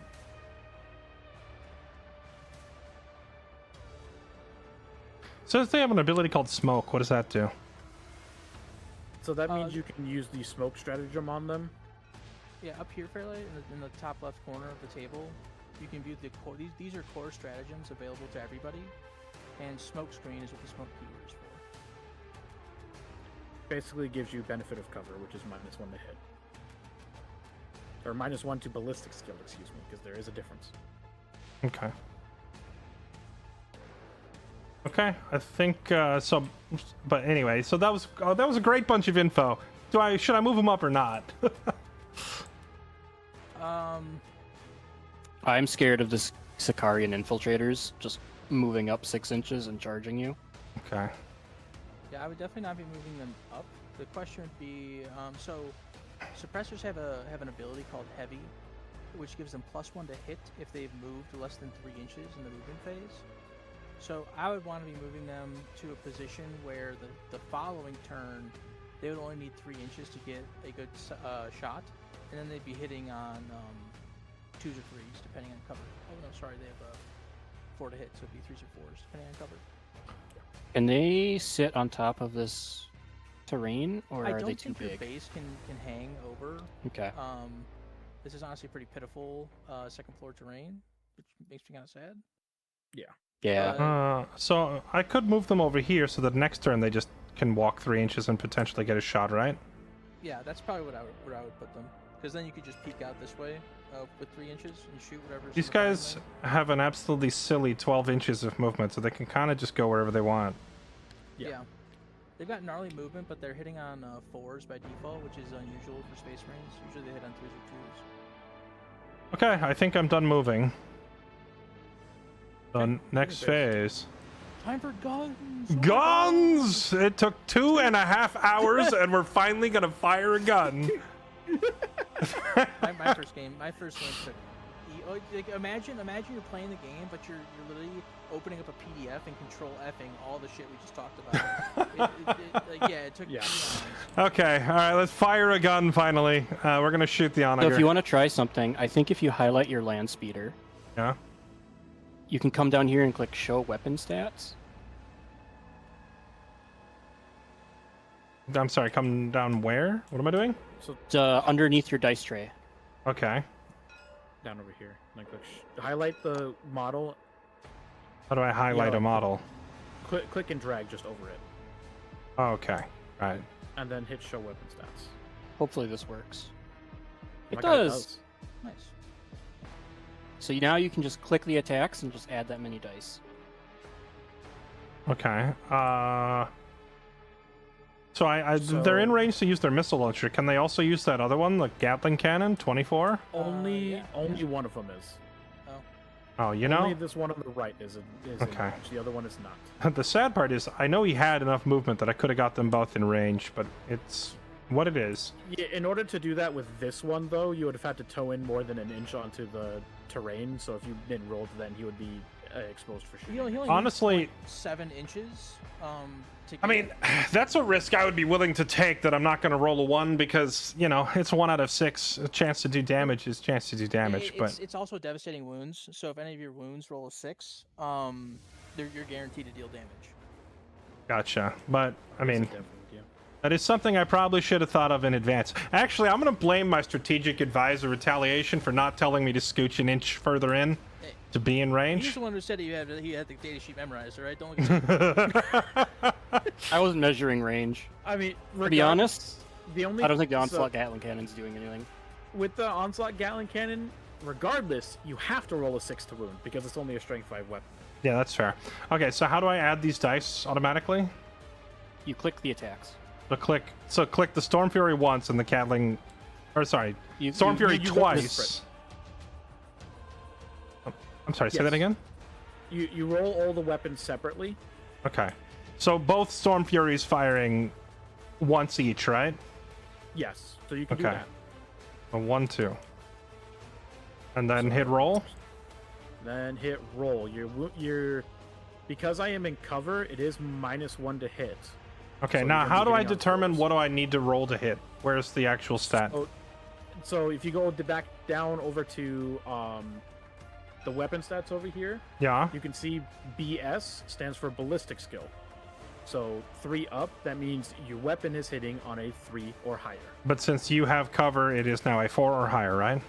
So they have an ability called Smoke. What does that do? So that means you can use the smoke stratagem on them. Yeah, up here, Fairlight, in the top left corner of the table, you can view the core. These are core stratagems available to everybody, and smoke screen is what the smoke keyword is for. Basically gives you benefit of cover, which is -1 to hit. Or -1 to ballistic skill, excuse me, because there is a difference. Okay. Okay, I think so. But anyway, so that was a great bunch of info. Should I move them up or not? I'm scared of the Sicarian infiltrators just moving up 6 inches and charging you. Okay. Yeah, I would definitely not be moving them up. The question would be, so suppressors have an ability called Heavy, which gives them +1 to hit if they've moved less than 3 inches in the movement phase. So I would want to be moving them to a position where the following turn, they would only need 3 inches to get a good shot, and then they'd be hitting on 2s or 3s, depending on cover. Oh no, sorry, they have 4 to hit, so it'd be 3s or 4s, depending on cover. Can they sit on top of this terrain, or I are don't they too think your big? base can hang over. Okay. This is honestly pretty pitiful second floor terrain, which makes me kind of sad. Yeah. So I could move them over here so that next turn they just can walk 3 inches and potentially get a shot, right? Yeah, that's probably where I would put them, because then you could just peek out this way with 3 inches and shoot whatever. These guys have an absolutely silly 12 inches of movement, so they can kind of just go wherever they want. Yeah. They've got gnarly movement, but they're hitting on 4s by default, which is unusual for Space Marines. Usually they hit on 3s or 2s. Okay, I think I'm done moving. So next phase. Time for guns! Guns! It took 2.5 hours, and we're finally gonna fire a gun. my first game took. Like, imagine you're playing the game, but you're literally opening up a PDF and control Fing all the shit we just talked about. It took. Yeah. Okay, all right, let's fire a gun finally. We're gonna shoot the So Onager. if you want to try something, I think if you highlight your land speeder, Yeah. you can come down here and click Show Weapon Stats. I'm sorry. Come down where? What am I doing? So It's underneath your dice tray. Okay. down over here, like highlight the model. How do I highlight a model? Click and drag just over it, Okay. Right. and then hit Show Weapon Stats. Hopefully this works. It My guy does. Nice. So now you can just click the attacks and just add that many dice. Okay. So they're in range to use their missile launcher. Can they also use that other one, the Gatling cannon, 24? Only yeah. one of them is. Oh, you Only know? this one on the right is in Okay. range. The other one is not. The sad part is, I know he had enough movement that I could have got them both in range, but it's what it is. Yeah, in order to do that with this one, though, you would have had to tow in more than an inch onto the terrain. So if you didn't roll to then he would be exposed for shooting. He only Honestly- needs, like, 7 inches. To I mean, that's a risk I would be willing to take that I'm not going to roll a 1 because, you know, it's 1 out of 6. A chance to do damage is chance to do damage, but... It's also devastating wounds, so if any of your wounds roll a 6, you're guaranteed to deal damage. Gotcha. But, I mean, Definitely, yeah. That is something I probably should have thought of in advance. Actually, I'm going to blame my strategic advisor Retaliation for not telling me to scooch an inch further in Hey, to be in he's range. the one who said he had the data sheet memorized. All right, don't look at me. I wasn't measuring range. I mean, To be honest, the only I don't think the so- Onslaught Gatling Cannon's doing anything. with the Onslaught Gatling Cannon, regardless, you have to roll a 6 to wound because it's only a strength 5 weapon. Yeah, that's fair. Okay, so how do I add these dice automatically? You click the attacks. So click the Storm Fury once and the Gatling, or sorry, Storm Fury you go twice. Oh, I'm sorry, say Yes. that again? You roll all the weapons separately. Okay. So both Storm Furies firing once each, right? Yes, so you can do Okay. that. A 1, 2. And then hit roll? Then hit roll. You're because I am in cover, it is -1 to hit. Okay, So now you're gonna how be do I hitting on determine fours. what do I need to roll to hit? Where's the actual stat? So if you go back down over to the weapon stats over here, Yeah. you can see BS stands for ballistic skill. So 3 up, that means your weapon is hitting on a 3 or higher. But since you have cover, it is now a 4 or higher, right?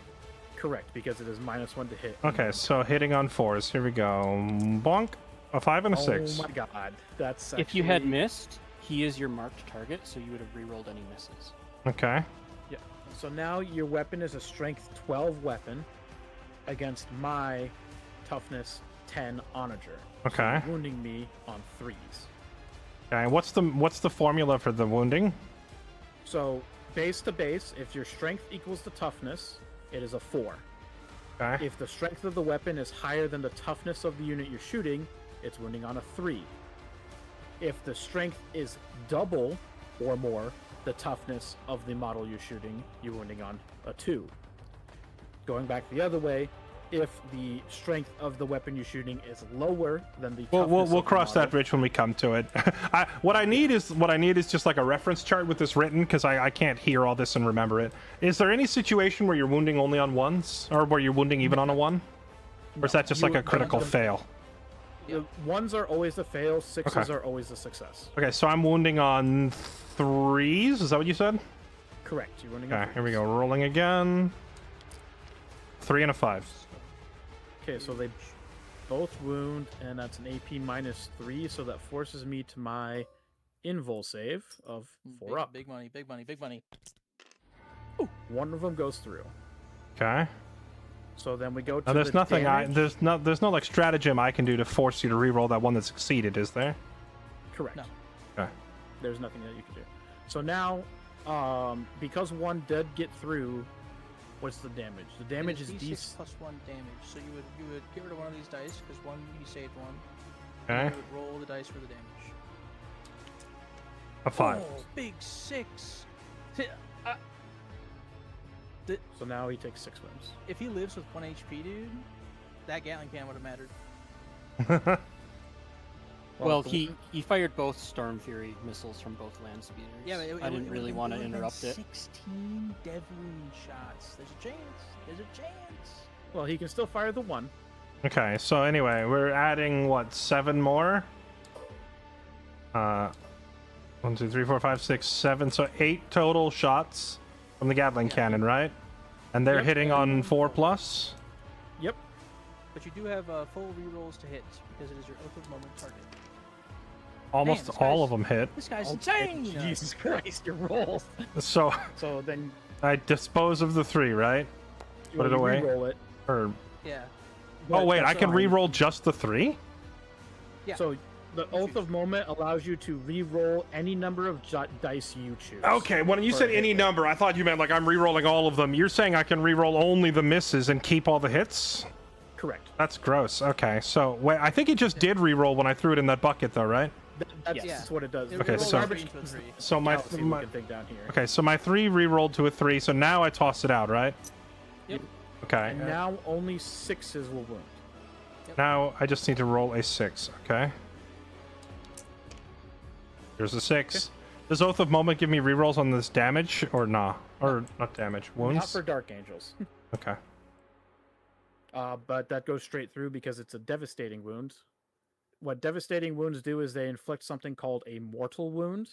Correct, because it is -1 to hit. Okay, so hitting on 4s. Here we go. Bonk. A 5 and a 6. Oh my god, that's If you had actually- missed, he is your marked target, so you would have rerolled any misses. Okay. Yeah. So now your weapon is a strength 12 weapon against my toughness 10 onager. So Okay. you're wounding me on 3s. Okay. What's the formula for the wounding? So base to base, if your strength equals the toughness, it is a 4. Okay. If the strength of the weapon is higher than the toughness of the unit you're shooting, it's wounding on a 3. If the strength is double or more the toughness of the model you're shooting, you're wounding on a 2. Going back the other way, if the strength of the weapon you're shooting is lower than the We'll toughness we'll of the cross that model- bridge when we come to it. What I need is just like a reference chart with this written because I can't hear all this and remember it. Is there any situation where you're wounding only on 1s or where you're wounding even on a 1? Or is that just like You- a critical fail? The 1s are always a fail, 6s Okay. are always a success. Okay, so I'm wounding on 3s. Is that what you said? Correct. You're wounding on Okay, here we 3s. go. Rolling again. 3 and a 5. Okay, so they both wound, and that's an AP -3, so that forces me to my invul save of 4 up. Big money, big money, big money. One of them goes through. Okay. So then we go to Now there's the nothing damage. there's no like stratagem I can do to force you to reroll that one that succeeded, is there? Correct. No. Okay. There's nothing that you can do. So now, because one did get through, what's the damage? The damage is d6 D6. plus 1 damage. So you would get rid of one of these dice because one you saved one. Okay. You would roll the dice for the damage. A 5. Oh, big 6. So now he takes 6 wounds. If he lives with 1 HP, dude, that Gatling can would have mattered. Well, the- he fired both Storm Fury missiles from both land speeders. Yeah, but I didn't really want to would've been interrupt it. 16 Devlin shots. There's a chance. There's a chance. Well, he can still fire the 1. Okay, so anyway, we're adding what, 7 more? 1, 2, 3, 4, 5, 6, 7. So 8 total shots from the Gatling cannon, right? And they're Yep. hitting on 4+. Yep. But you do have full rerolls to hit because it is your Oath of Moment target. Almost this all guy's- of them hit. This guy's Okay, insane. Jesus Christ, your rolls. So So then I dispose of the 3, right? Put it you away? re-roll it. Or Yeah. oh wait, I that's can fine. re-roll just the 3? Yeah. So the Oath of Moment allows you to re-roll any number of dice you choose. Okay, when you for said a hit any roll. number, I thought you meant like I'm re-rolling all of them. You're saying I can re-roll only the misses and keep all the hits? Correct. That's gross. Okay, so wait, I think it just did re-roll when I threw it in that bucket, though, right? That's Yeah. what it does. It Okay, rerolls so- every into a 3. So my, Galaxy my looking thing down here. okay, so my 3 re-rolled to a 3, so now I toss it out, right? Yep. Okay. And now only 6s will wound. Now I just need to roll a 6. Okay. Here's a 6. Does Oath of Moment give me rerolls on this damage or nah? Or not damage, Not wounds? for Dark Angels. Okay. But that goes straight through because it's a devastating wound. What devastating wounds do is they inflict something called a mortal wound.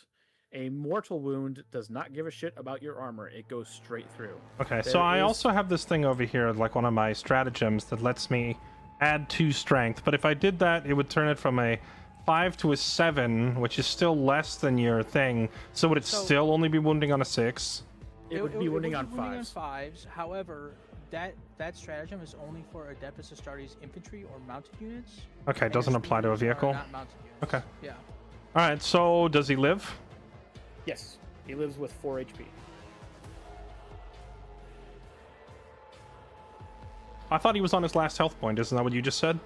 A mortal wound does not give a shit about your armor. It goes straight through. Okay, so There I is- also have this thing over here, like one of my stratagems that lets me add 2 strength. But if I did that, it would turn it from a 5 to a 7, which is still less than your thing. So would it So- still only be wounding on a 6? It would be wounding would on be wounding fives. fives. However, that stratagem is only for Adeptus Astartes infantry or mounted units. Okay, it and doesn't your apply to a speeders are vehicle. not mounted units. Okay. Yeah. Alright, so does he live? Yes, he lives with 4 HP. I thought he was on his last health point. Isn't that what you just said?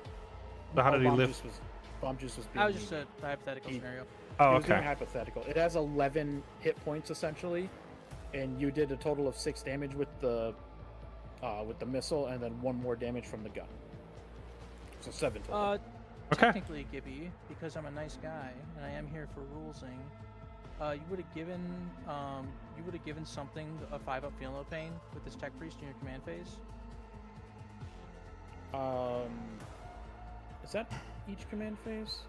So how did he Bomb live? Juice was, Bomb Juice was being That was just needed. a hypothetical He- scenario. Oh, It was doing okay. hypothetical. It has 11 hit points essentially, and you did a total of 6 damage with the missile, and then 1 more damage from the gun. So 7 total. Okay. Technically, Gibby, because I'm a nice guy and I am here for rulesing, you would have given something a 5-up feel no pain with this tech priest in your command phase. Is that each command phase?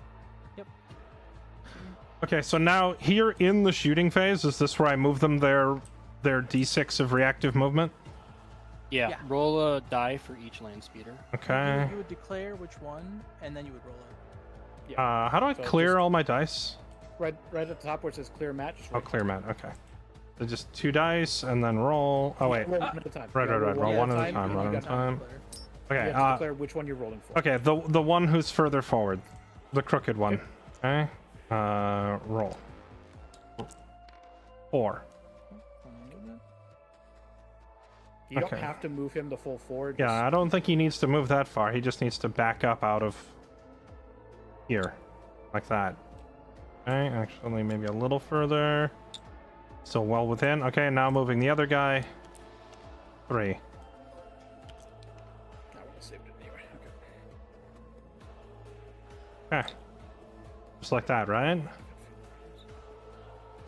Okay, so now here in the shooting phase, is this where I move them their D6 of reactive movement? Yeah, Yeah. roll a die for each land speeder. Okay. You would declare which one, and then you would roll it. How do I So clear just- all my dice? Right at the top where it says clear match. just Oh, right- clear mat. Okay. So just 2 dice and then roll. Oh wait. Roll one at a time. Right, Yeah, right. Roll one at a and time. you One at a got- time. Declare. You Okay. have to declare which one you're rolling for. Okay. The one who's further forward, the crooked one. Okay. Roll. 4. You don't Okay. have to move him the full 4. Just, Yeah, I don't think he needs to move that far. He just needs to back up out of here, like that. Okay. Actually, maybe a little further. Still well within. Okay. Now moving the other guy. 3. I would have saved it anyway. Okay. Okay. Just like that, right?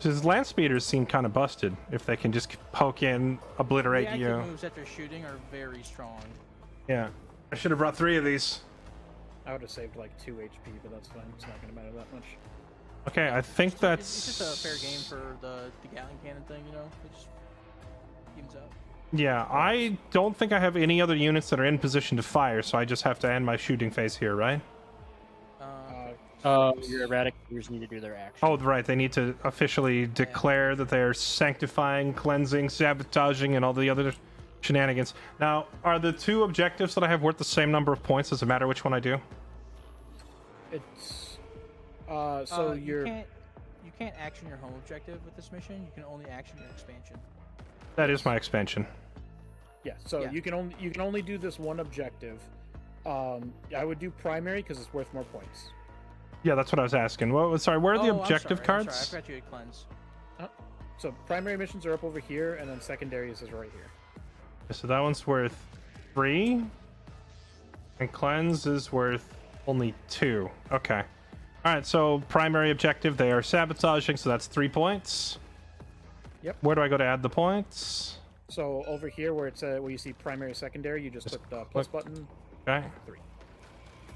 His land speeders seem kind of busted if they can just poke in, obliterate Reactive you. moves that they're shooting are very strong. Yeah. I should have brought 3 of these. I would have saved like 2 HP, but that's fine. It's not going to matter that much. Okay, I think It's that's... just a fair game for the Gatling cannon thing, you know? It just evens out. Yeah, I don't think I have any other units that are in position to fire, so I just have to end my shooting phase here, right? Your eradicators need to do their action. Oh, right, they need to officially declare that they're sanctifying, cleansing, sabotaging, and all the other shenanigans. Now, are the 2 objectives that I have worth the same number of points? Does it matter which one I do? It's so you you're can't action your home objective with this mission. You can only action your expansion. That is my expansion. yeah. So Yeah. you can only do this one objective. I would do primary because it's worth more points. Yeah, that's what I was asking. Sorry, where are the Oh, I'm objective sorry, I'm cards? sorry. I forgot you had cleanse. So primary missions are up over here, and then secondaries is right here. So that one's worth 3, and cleanse is worth only 2. Okay. All right. So primary objective, they are sabotaging, so that's 3 points. Yep. Where do I go to add the points? So over here where it's where you see primary, secondary, you just click the plus button. Okay. 3.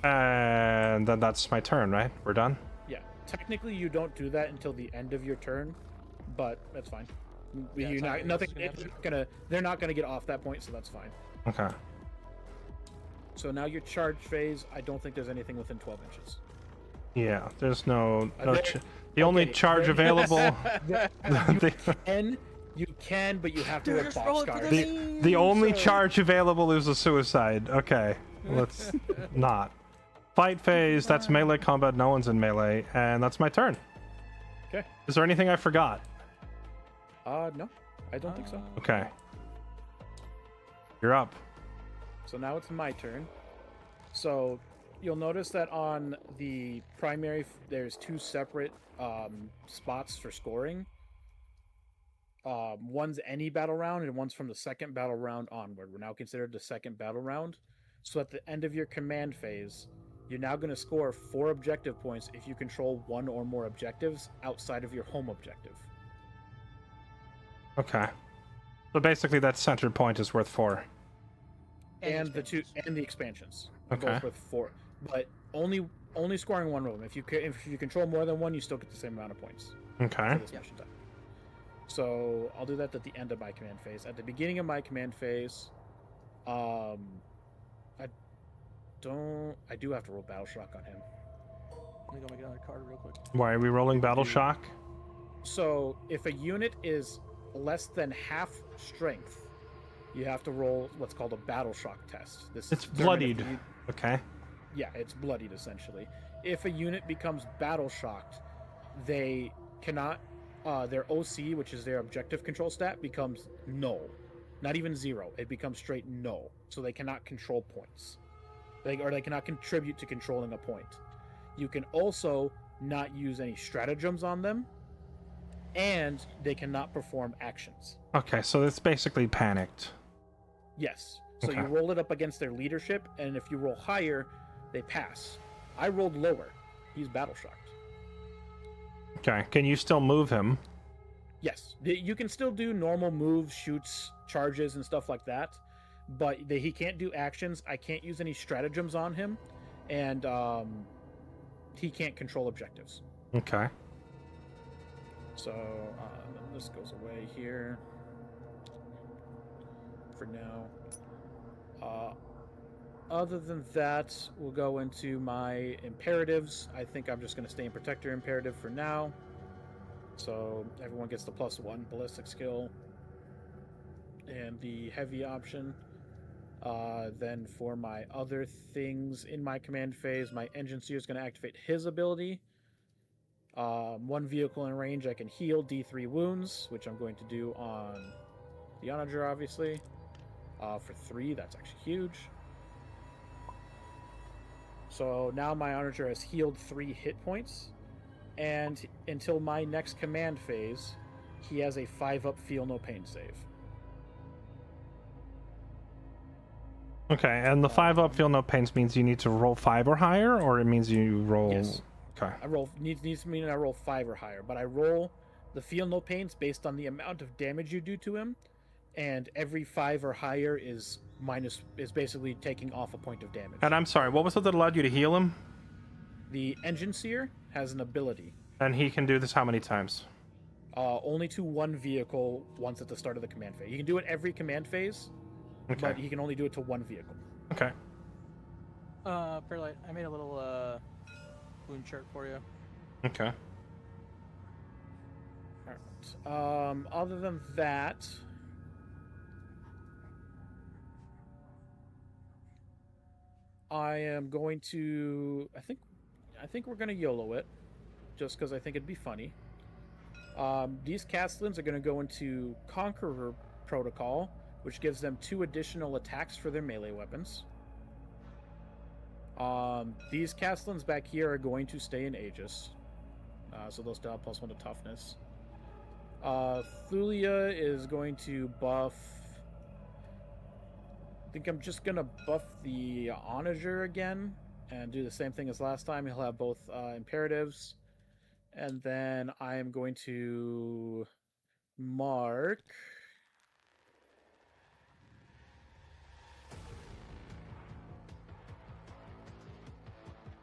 And then that's my turn, right? We're done. Yeah. Technically, you don't do that until the end of your turn, but that's fine. Yeah, You're it's not, not nothing. it's gonna It's they're not gonna get off that point, so that's fine. Okay. So now your charge phase. I don't think there's anything within 12 inches. Yeah. There's no. There- The only okay, charge there- available. And you can, but you have to Dude, have just roll it for boxcars. the only So- charge available is a suicide. Okay. Let's not. Fight phase. That's melee combat. No one's in melee, and that's my turn. Okay. Is there anything I forgot? No, I don't think so. Okay. You're up. So now it's my turn. So you'll notice that on the primary, there's 2 separate spots for scoring. One's any battle round, and one's from the second battle round onward. We're now considered the second battle round. So at the end of your command phase, you're now going to score 4 objective points if you control 1 or more objectives outside of your home objective. Okay. So basically, that center point is worth 4. And the expansions. They're Okay. both with 4, but only scoring 1 of them. If you control more than 1, you still get the same amount of points. Okay. for this mission type. So I'll do that at the end of my command phase. At the beginning of my command phase, I do have to roll Battle Shock on him. Let me go make another card real quick. Why are we rolling Battle do- Shock? So if a unit is less than half strength, you have to roll what's called a Battle Shock test. This It's is determined if bloodied. Okay. Yeah, it's bloodied essentially. If a unit becomes battle shocked, they cannot. Their OC, which is their objective control stat, becomes null. Not even 0. It becomes straight null. So they cannot control points. They cannot contribute to controlling a point. You can also not use any stratagems on them, and they cannot perform actions. Okay, so it's basically panicked. Yes. So Okay. you roll it up against their leadership, and if you roll higher, they pass. I rolled lower. He's battle shocked. Okay, can you still move him? Yes. You can still do normal moves, shoots, charges, and stuff like that, but he can't do actions. I can't use any stratagems on him, and he can't control objectives. Okay. So this goes away here for now. Other than that, we'll go into my imperatives. I think I'm just going to stay in Protector Imperative for now. So everyone gets the +1 ballistic skill and the heavy option. Then for my other things in my command phase, my Engine Seer is going to activate his ability. One vehicle in range, I can heal D3 wounds, which I'm going to do on the Onager, obviously. For 3, that's actually huge. So now my Onager has healed 3 hit points, and until my next command phase, he has a 5-up Feel No Pain save. Okay, and the 5-up Feel No Pains means you need to roll 5 or higher, or it means you roll... Yes. Okay. I roll needs to mean I roll 5 or higher, but I roll the Feel No Pains based on the amount of damage you do to him, and every 5 or higher is basically taking off a point of damage. And I'm sorry, what was it that allowed you to heal him? The Engine Seer has an ability. And he can do this how many times? Only to one vehicle once at the start of the command phase. You can do it every command phase, Okay. but he can only do it to one vehicle. Okay. Fairlight, I made a little wound chart for you. Okay. Alright. Other than that, I am going to. I think we're going to YOLO it, just because I think it'd be funny. These Castlins are going to go into Conqueror Protocol, which gives them 2 additional attacks for their melee weapons. These Castlins back here are going to stay in Aegis, so they'll still have +1 to toughness. Thulia is going to buff. I think I'm just gonna buff the Onager again and do the same thing as last time. He'll have both imperatives, and then I am going to mark.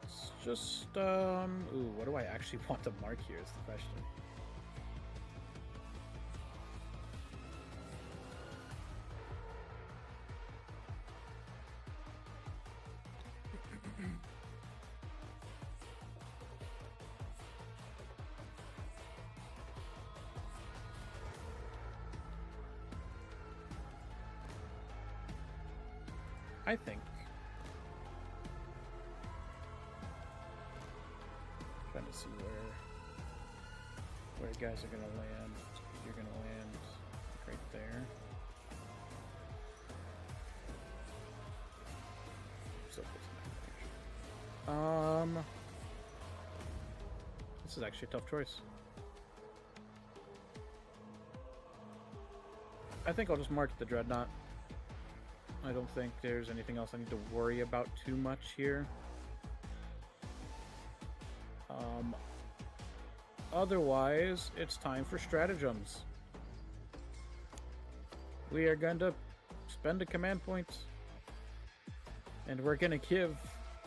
It's just ooh, what do I actually want to mark here is the question. I think. Trying to see where guys are gonna land. You're gonna land right there. So this is actually a tough choice. I think I'll just mark the Dreadnought. I don't think there's anything else I need to worry about too much here. Otherwise, it's time for stratagems. We are going to spend a command point, and we're going to give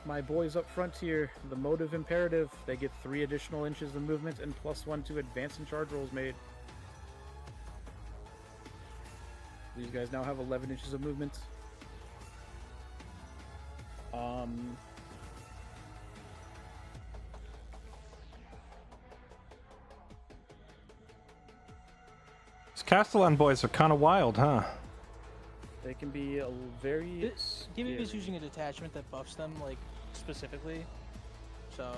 my boys up front here, the motive imperative, they get 3 additional inches of movement and +1 to advance and charge rolls made. These guys now have 11 inches of movement. These Castellan boys are kind of wild, huh? They can be a very. Gibby is using a detachment that buffs them, like, specifically. So.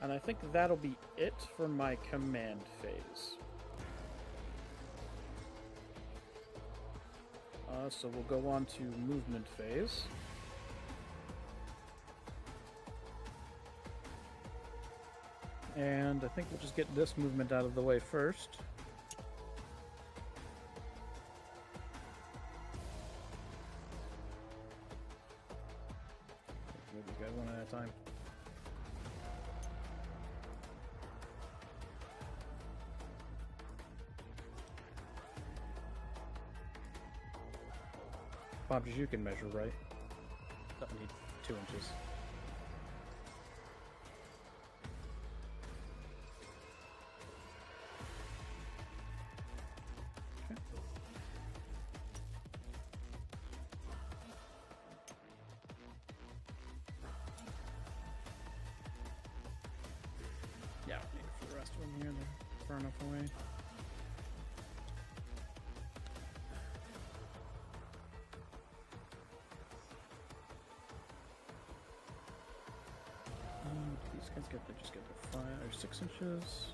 And I think that'll be it for my command phase. So we'll go on to movement phase. And I think we'll just get this movement out of the way first. Move these guys one at a time. Bob, you can measure, right? Don't need 2 inches. Yeah, need it for the rest of them here. They're far enough away. These guys just get the 5 or 6 inches.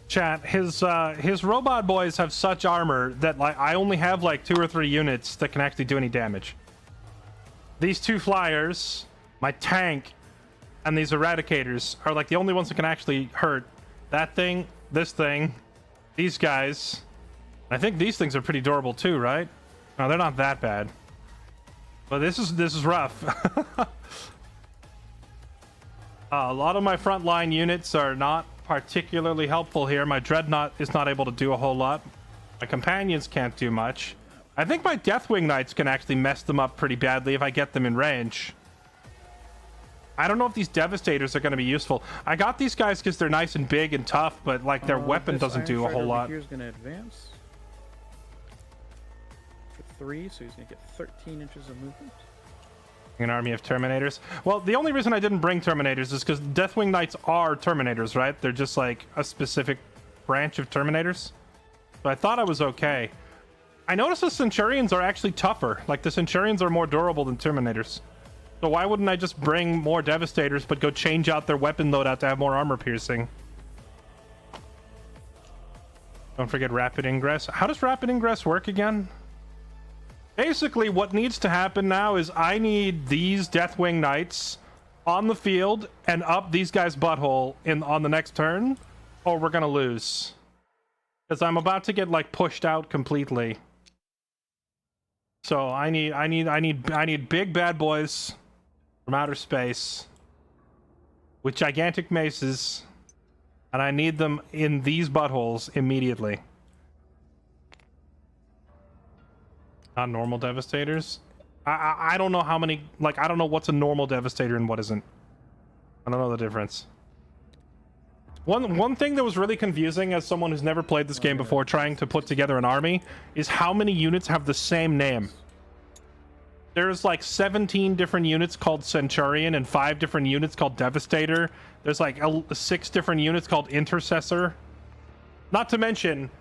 Chat, his robot boys have such armor that like I only have like 2 or 3 units that can actually do any damage. These 2 flyers, my tank, and these eradicators are like the only ones that can actually hurt. That thing, this thing, these guys. I think these things are pretty durable too, right? No, they're not that bad. But this is rough. A lot of my frontline units are not particularly helpful here. My Dreadnought is not able to do a whole lot. My companions can't do much. I think my Deathwing Knights can actually mess them up pretty badly if I get them in range. I don't know if these Devastators are going to be useful. I got these guys because they're nice and big and tough, but like their weapon doesn't do a whole lot. Here's going to advance for 3, so he's going to get 13 inches of movement. An army of Terminators. Well, the only reason I didn't bring Terminators is because Deathwing Knights are Terminators, right? They're just like a specific branch of Terminators. So I thought I was okay. I noticed the Centurions are actually tougher. Like the Centurions are more durable than Terminators. So why wouldn't I just bring more Devastators but go change out their weapon loadout to have more armor piercing? Don't forget Rapid Ingress. How does Rapid Ingress work again? Basically, what needs to happen now is I need these Deathwing Knights on the field and up these guys' butthole on the next turn, or we're gonna lose. Because I'm about to get like pushed out completely. So I need big bad boys from outer space with gigantic maces, and I need them in these buttholes immediately. Not normal Devastators. I don't know how many, like, I don't know what's a normal Devastator and what isn't. I don't know the difference. One thing that was really confusing as someone who's never played this game before trying to put together an army is how many units have the same name. There's like 17 different units called Centurion and 5 different units called Devastator. There's like 6 different units called Intercessor. Not to mention,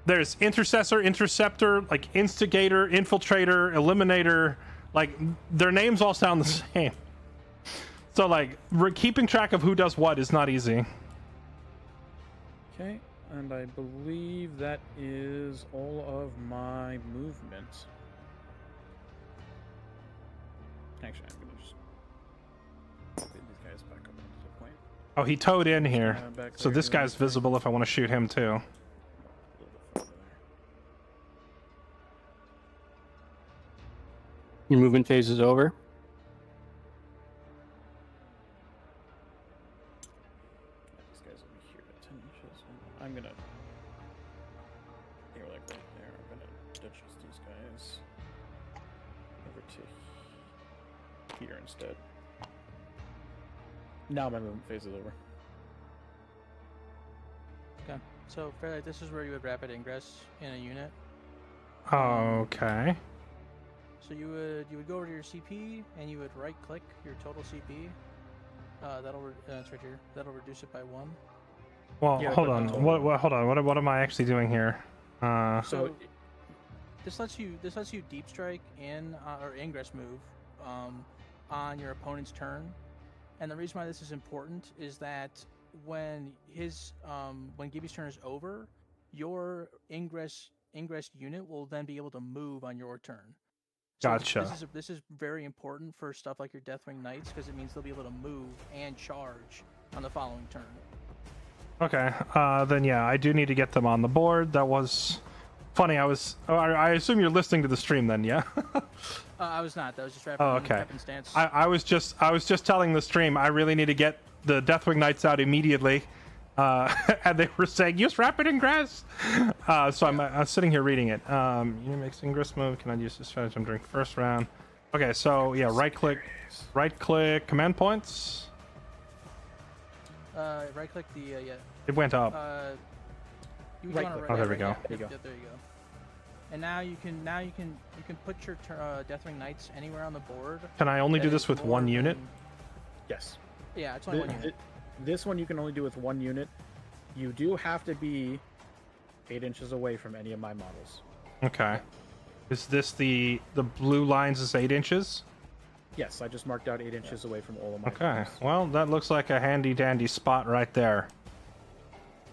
there's Intercessor, Interceptor, like Instigator, Infiltrator, Eliminator. Like, their names all sound the same. So, like, keeping track of who does what is not easy. Okay, and I believe that is all of my movement. Actually, I'm gonna just get these guys back up into the point. Oh, he towed in here. So this doing guy's his thing. visible if I want to shoot him too. A little bit further Your movement phase is over. These guys will be here at 10 inches. I'm gonna. They're like right there. I'm gonna adjust these guys over to here instead. Now my movement phase is over. Okay. So, Fairlight, this is where you would rapid ingress in a unit. Okay. So you would go over to your CP and you would right click your total CP. It's right here. That'll reduce it by 1. Well, Yeah, hold but on. that's all. Hold on. What am I actually doing here? So This lets you deep strike in or ingress move on your opponent's turn. And the reason why this is important is that when Gibby's turn is over, your ingress unit will then be able to move on your turn. So Gotcha. This is very important for stuff like your Deathwing Knights because it means they'll be able to move and charge on the following turn. Okay. Then yeah, I do need to get them on the board. That was funny. I assume you're listening to the stream then, yeah? I was not. That was just Oh, okay. happenstance. I was just telling the stream I really need to get the Deathwing Knights out immediately. And they were saying use rapid ingress. So I'm sitting here reading it. Unit makes ingress move. Can I use this strategy during first round? Okay, so yeah, right click, command points. Right click the It went up. You Right wanna click. Oh, there we go. Yeah, There you go. There you go. And now you can put your Deathwing Knights anywhere on the board. Can I only do that this is with more one unit? than- yes. Yeah, it's only one unit. This one you can only do with one unit. You do have to be 8 inches away from any of my models. Okay. Is this the blue lines is 8 inches? Yes, I just marked out 8 inches away from all of my Okay. models. Well, that looks like a handy dandy spot right there.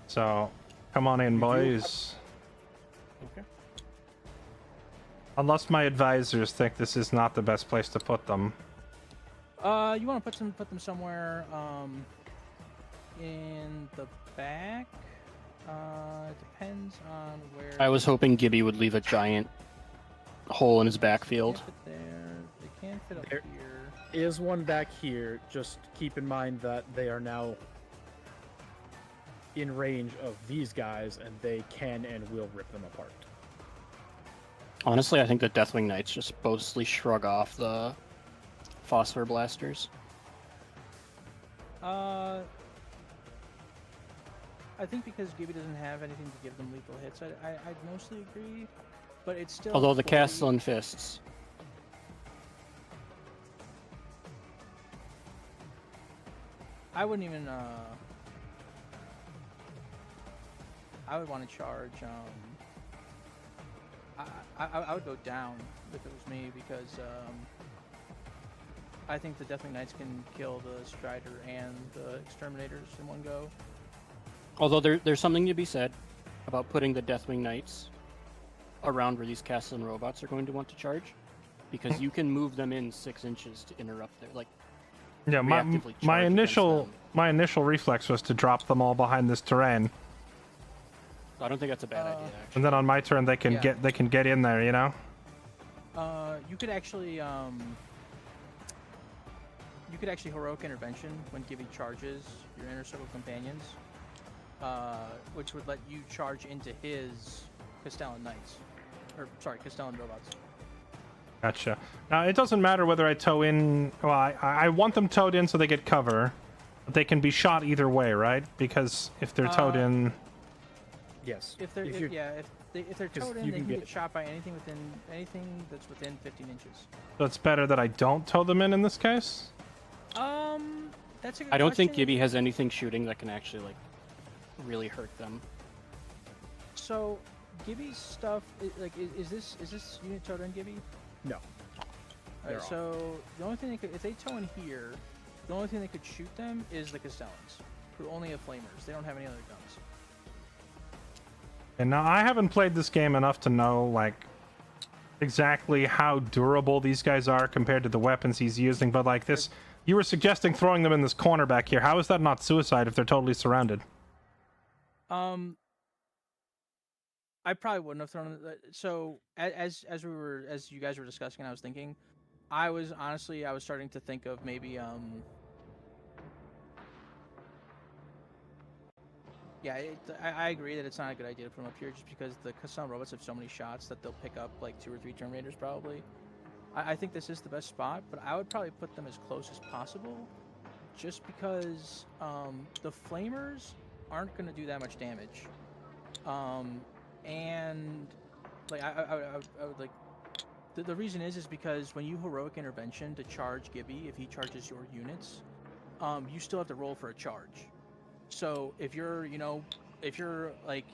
So, come on in, boys. Okay. Unless my advisors think this is not the best place to put them. You want to put them somewhere in the back. It depends on where. I was hoping Gibby would leave a giant hole in his They backfield. can't fit there. They can't fit up There- here. Is one back here. Just keep in mind that they are now in range of these guys, and they can and will rip them apart. Honestly, I think the Deathwing Knights just mostly shrug off the Phosphor Blasters. I think because Gibby doesn't have anything to give them lethal hits, I'd mostly agree. But it's still. Although the 40 Castle and Fists. I wouldn't even. I would want to charge. I would go down if it was me because I think the Deathwing Knights can kill the Strider and the Exterminators in one go. Although there's something to be said about putting the Deathwing Knights around where these Castle and robots are going to want to charge, because you can move them in 6 inches to interrupt their Yeah, reactively my charge initial against them. reflex was to drop them all behind this terrain, I don't think that's a bad idea. Actually, and then on my turn they can Yeah. get in there, you know. You could actually heroic intervention when Gibby charges your inner circle companions, which would let you charge into his Castellan Knights, or sorry, Castellan robots. Gotcha. Now it doesn't matter whether I tow in. Well, I want them towed in so they get cover, but they can be shot either way, right? Because if they're towed in, Yes. If they're you're- if they're 'cause towed in, you they can can get- get shot by anything that's within 15 inches. so it's better that I don't tow them in this case. That's a good I don't think question. Gibby has anything shooting that can actually really hurt them. So, Gibby's stuff, is this unit towed in, Gibby? No. They're Alright, off. so the only thing if they tow in here, the only thing that could shoot them is the Castellans, who only have flamers. They don't have any other guns. And now I haven't played this game enough to know like exactly how durable these guys are compared to the weapons he's using, but like this, you were suggesting throwing them in this corner back here. How is that not suicide if they're totally surrounded? I probably wouldn't have thrown them. So as you guys were discussing, I was thinking, I was starting to think of maybe yeah, I agree that it's not a good idea to put them up here just because the custom robots have so many shots that they'll pick up like 2 or 3 Terminators probably. I think this is the best spot, but I would probably put them as close as possible just because the flamers aren't going to do that much damage. And like I would like the reason is because when you heroic intervention to charge Gibby, if he charges your units, you still have to roll for a charge. So if you're, like,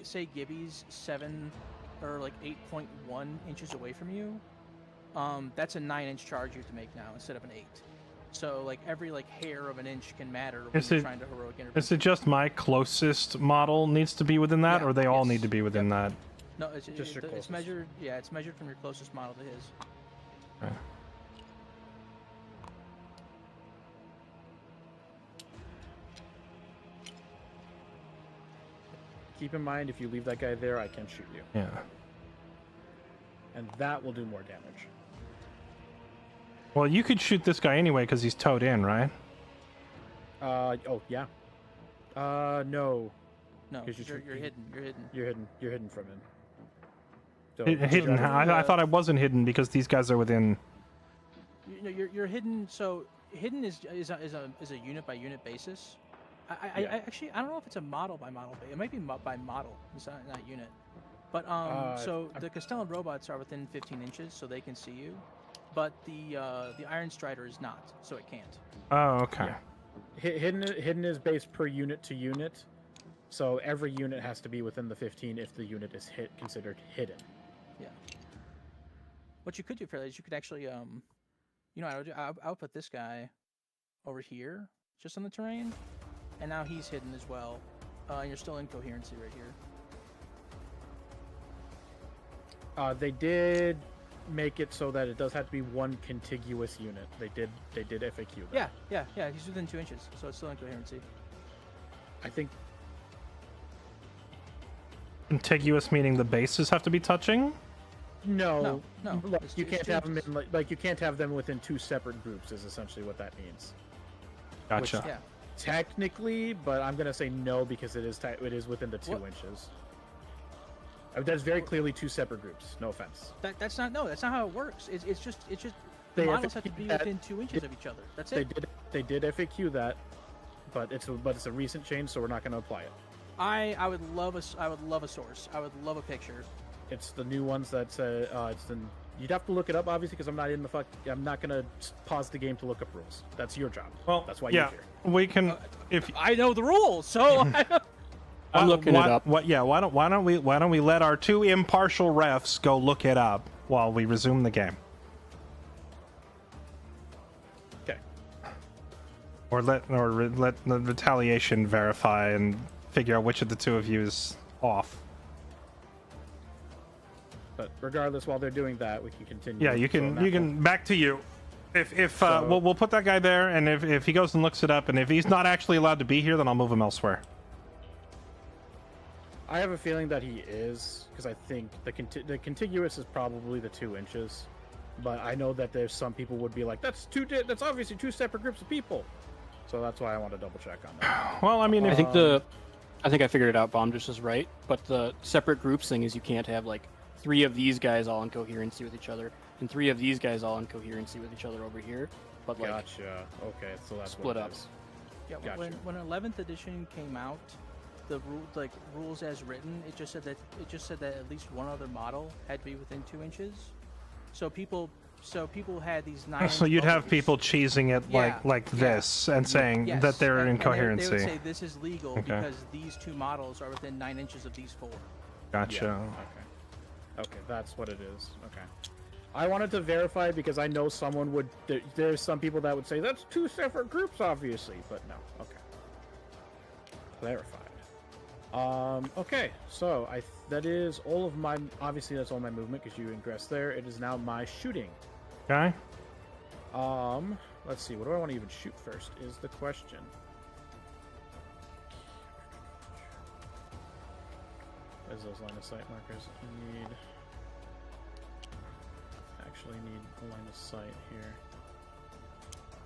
say Gibby's 7 or like 8.1 inches away from you, that's a 9-inch charge you have to make now instead of an 8. So like every like hair of an inch can matter when you're trying to heroic intervention. Is it just my closest model needs to be within that, Yeah, or they all yes. need to be within that? No, Just your it's closest. measured. Yeah, it's measured from your closest model to his. Okay. Keep in mind, if you leave that guy there, I can shoot you. Yeah. And that will do more damage. Well, you could shoot this guy anyway because he's towed in, right? Oh, yeah. No. No, 'Cause you're hidden. You're hidden. You're hidden from him. So, Hidden. I thought I wasn't hidden because these guys are within. You're hidden. So hidden is a unit by unit basis. I actually I don't know if it's a model by model. It might be by model. It's not unit. But so the Castellan robots are within 15 inches, so they can see you. But the Iron Strider is not, so it can't. Oh, okay. Yeah. Hidden is based per unit to unit. So every unit has to be within the 15 if the unit is considered hidden. Yeah. What you could do, Fairlight, is you could actually I'll put this guy over here, just on the terrain, and now he's hidden as well. And you're still in coherency right here. They did make it so that it does have to be one contiguous unit. They did FAQ that. Yeah. He's within 2 inches, so it's still in coherency. I think Contiguous meaning the bases have to be touching? no. Like, It's you two- can't it's two have them inches. in like you can't have them within 2 separate groups. Is essentially what that means. Gotcha. Yeah. Technically, but I'm gonna say no because it is within the 2 What? inches. That's very clearly 2 separate groups. No offense. That's not how it works. It's just the They models have to FAQ be that- within 2 inches of each other. That's it. They did FAQ that, but it's a recent change, so we're not gonna apply it. I would love a source. I would love a picture. It's the new ones that say you'd have to look it up obviously because I'm not gonna pause the game to look up rules. That's your job. Well, That's why yeah, you're here. we can. If I know the rules, so I'm looking it up. Why don't we let our 2 impartial refs go look it up while we resume the game, Okay. or let the retaliation verify and figure out which of the 2 of you is off. But regardless, while they're doing that, we can continue. Yeah, you So on can. that You can. point- Back to you. If So- we'll put that guy there, and if he goes and looks it up, and if he's not actually allowed to be here, then I'll move him elsewhere. I have a feeling that he is because I think the contiguous is probably the 2 inches, but I know that there's some people would be like, that's obviously 2 separate groups of people. So that's why I want to double check on that. Well, I mean, I if, think I figured it out. Bomb just is right, but the separate groups thing is you can't have like 3 of these guys all in coherency with each other, and 3 of these guys all in coherency with each other over here. But like, Gotcha. Okay, so that's split what it up. is. yeah. Gotcha. When 11th edition came out, the rules as written, it just said that at least one other model had to be within 2 inches. So people had these 9. so you'd have people cheesing it Yeah, like yeah. this and saying Yes, that they're in and coherency. They would say this is legal Okay. because these 2 models are within 9 inches of these 4. Gotcha. Yeah, okay, that's what it is. Okay. I wanted to verify because I know someone would. There's some people that would say that's 2 separate groups, obviously, but no. Okay. Clarified. Okay, so that is all of my. Obviously, that's all my movement because you ingressed there. It is now my shooting. Okay. Let's see. What do I want to even shoot first? Is the question. As those line of sight markers need. actually need a line of sight here.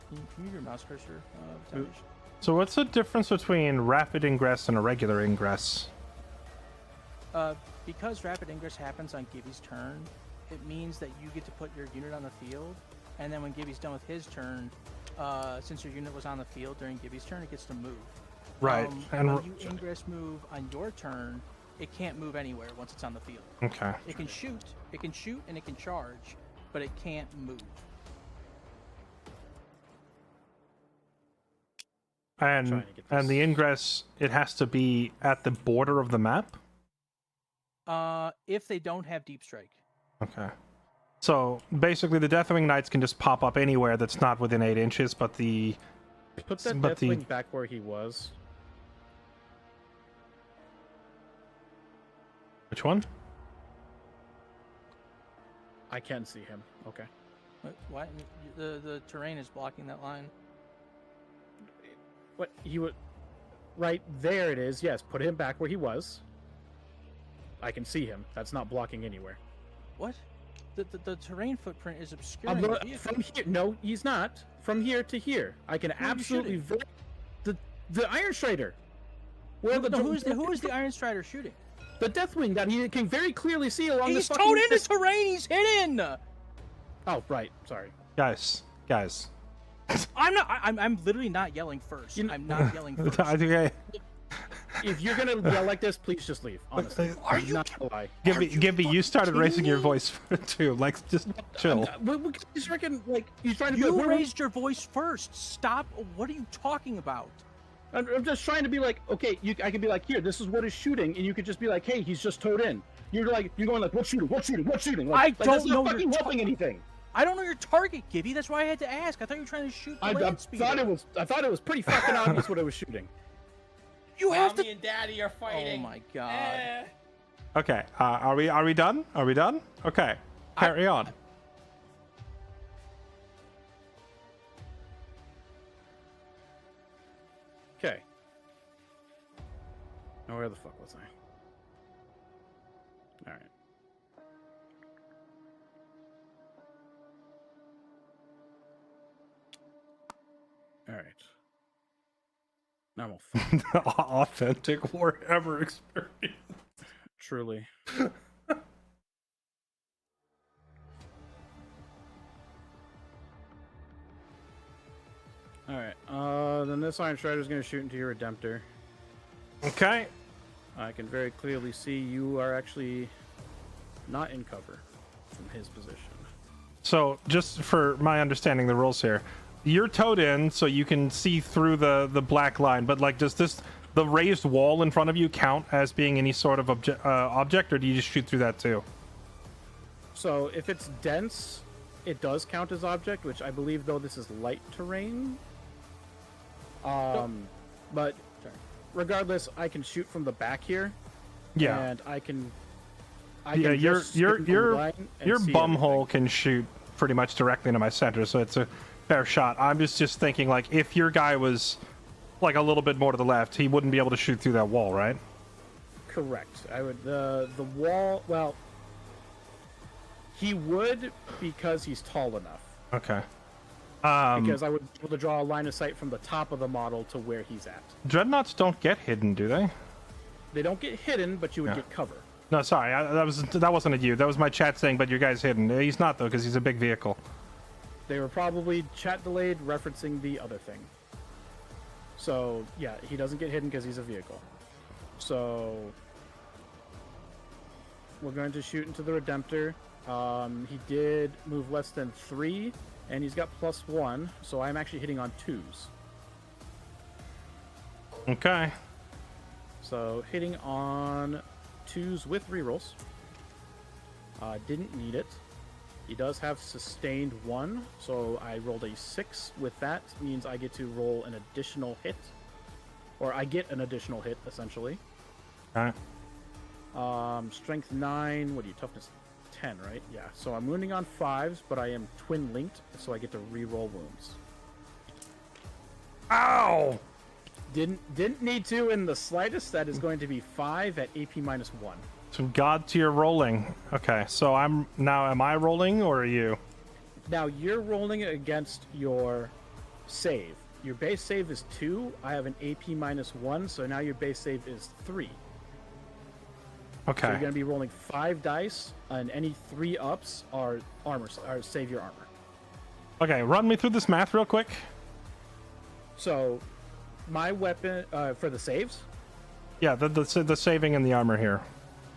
Can you move your mouse cursor, Move. Tavish? So what's the difference between rapid ingress and a regular ingress? Because rapid ingress happens on Gibby's turn, it means that you get to put your unit on the field, and then when Gibby's done with his turn, since your unit was on the field during Gibby's turn, it gets to move. Right. And When you ingress move on your turn, it can't move anywhere once it's on the field. okay. It can shoot, and it can charge, but it can't move. And Trying to get and the this- ingress, it has to be at the border of the map. If they don't have deep strike. Okay. So basically, the Deathwing Knights can just pop up anywhere that's not within 8 inches, but the Put that but the- Deathwing back where he was. which one? I can see him. Okay. What? The terrain is blocking that line. What he would? Right there it is. Yes, put him back where he was. I can see him. That's not blocking anywhere. What? The terrain footprint is obscuring the vehicle. From here, no, he's not. From here to here, I can are you absolutely. shooting? The Iron Strider. Where Who is the Iron Strider shooting? The Deathwing that he can very clearly see along He's this fucking. towed into terrain. He's hidden. Oh right, sorry. Guys. I'm not. I'm literally not yelling first. You know- I'm not yelling first. I think If you're gonna yell like this, please just leave. Honestly, Are I'm you not gonna lie. Gibby, you started raising your voice too. Like, just chill. He's freaking like he's trying to. be You like, raised your voice first. Stop. What are you talking about? I'm just trying to be like, okay, I can be like, here, this is what is shooting, and you could just be like, hey, he's just towed in. You're going like, what's shooting? What's shooting? Like, I that's don't know not your fucking helping anything. I don't know your target, Gibby. That's why I had to ask. I thought you were trying to shoot the I land speeder. thought it was pretty fucking obvious what I was shooting. You have Mommy to. and Daddy are fighting. Oh my god. Eh. Okay. Are we done? Are we done? Okay. Carry on. Okay. Now where the fuck was I? All right. All right. Now I'm all fucked. Authentic Warhammer experience. Truly. Alright, then this Iron Strider is going to shoot into your Redemptor. Okay. I can very clearly see you are actually not in cover from his position. So, just for my understanding the rules here, you're towed in so you can see through the black line, but like, does the raised wall in front of you count as being any sort of object, or do you just shoot through that too? So if it's dense, it does count as object, which I believe though this is light terrain. But regardless, I can shoot from the back here. Yeah. And I can Yeah, your just skip the line and your see bumhole everything. can shoot pretty much directly into my center, so it's a fair shot. I'm just thinking, like, if your guy was like a little bit more to the left, he wouldn't be able to shoot through that wall, right? Correct. I would the wall. Well, he would because he's tall enough. Okay. Because I would be able to draw a line of sight from the top of the model to where he's at. Dreadnoughts don't get hidden, do they? They don't get hidden, but you would Yeah. get cover. No, sorry, that wasn't a you. That was my chat saying, but your guy's hidden. He's not though, because he's a big vehicle. They were probably chat delayed referencing the other thing. So yeah, he doesn't get hidden because he's a vehicle. So we're going to shoot into the Redemptor. He did move less than 3, and he's got +1, so I'm actually hitting on 2s. Okay. So hitting on 2s with rerolls. Didn't need it. He does have sustained 1, so I rolled a 6 with that. Means I get to roll an additional hit. Or I get an additional hit, essentially. Alright. Strength 9, what are you, toughness 10, right? Yeah, so I'm wounding on 5s, but I am twin linked, so I get to reroll wounds. Ow! Didn't need to in the slightest. That is going to be 5 at AP -1. Some god tier rolling. Okay, so am I rolling or are you? Now you're rolling it against your save. Your base save is 2. I have an AP -1, so now your base save is 3. Okay. So you're going to be rolling 5 dice, and any 3 ups are armor, or save your armor. Okay, run me through this math real quick. So, my weapon for the saves. Yeah, the saving and the armor here.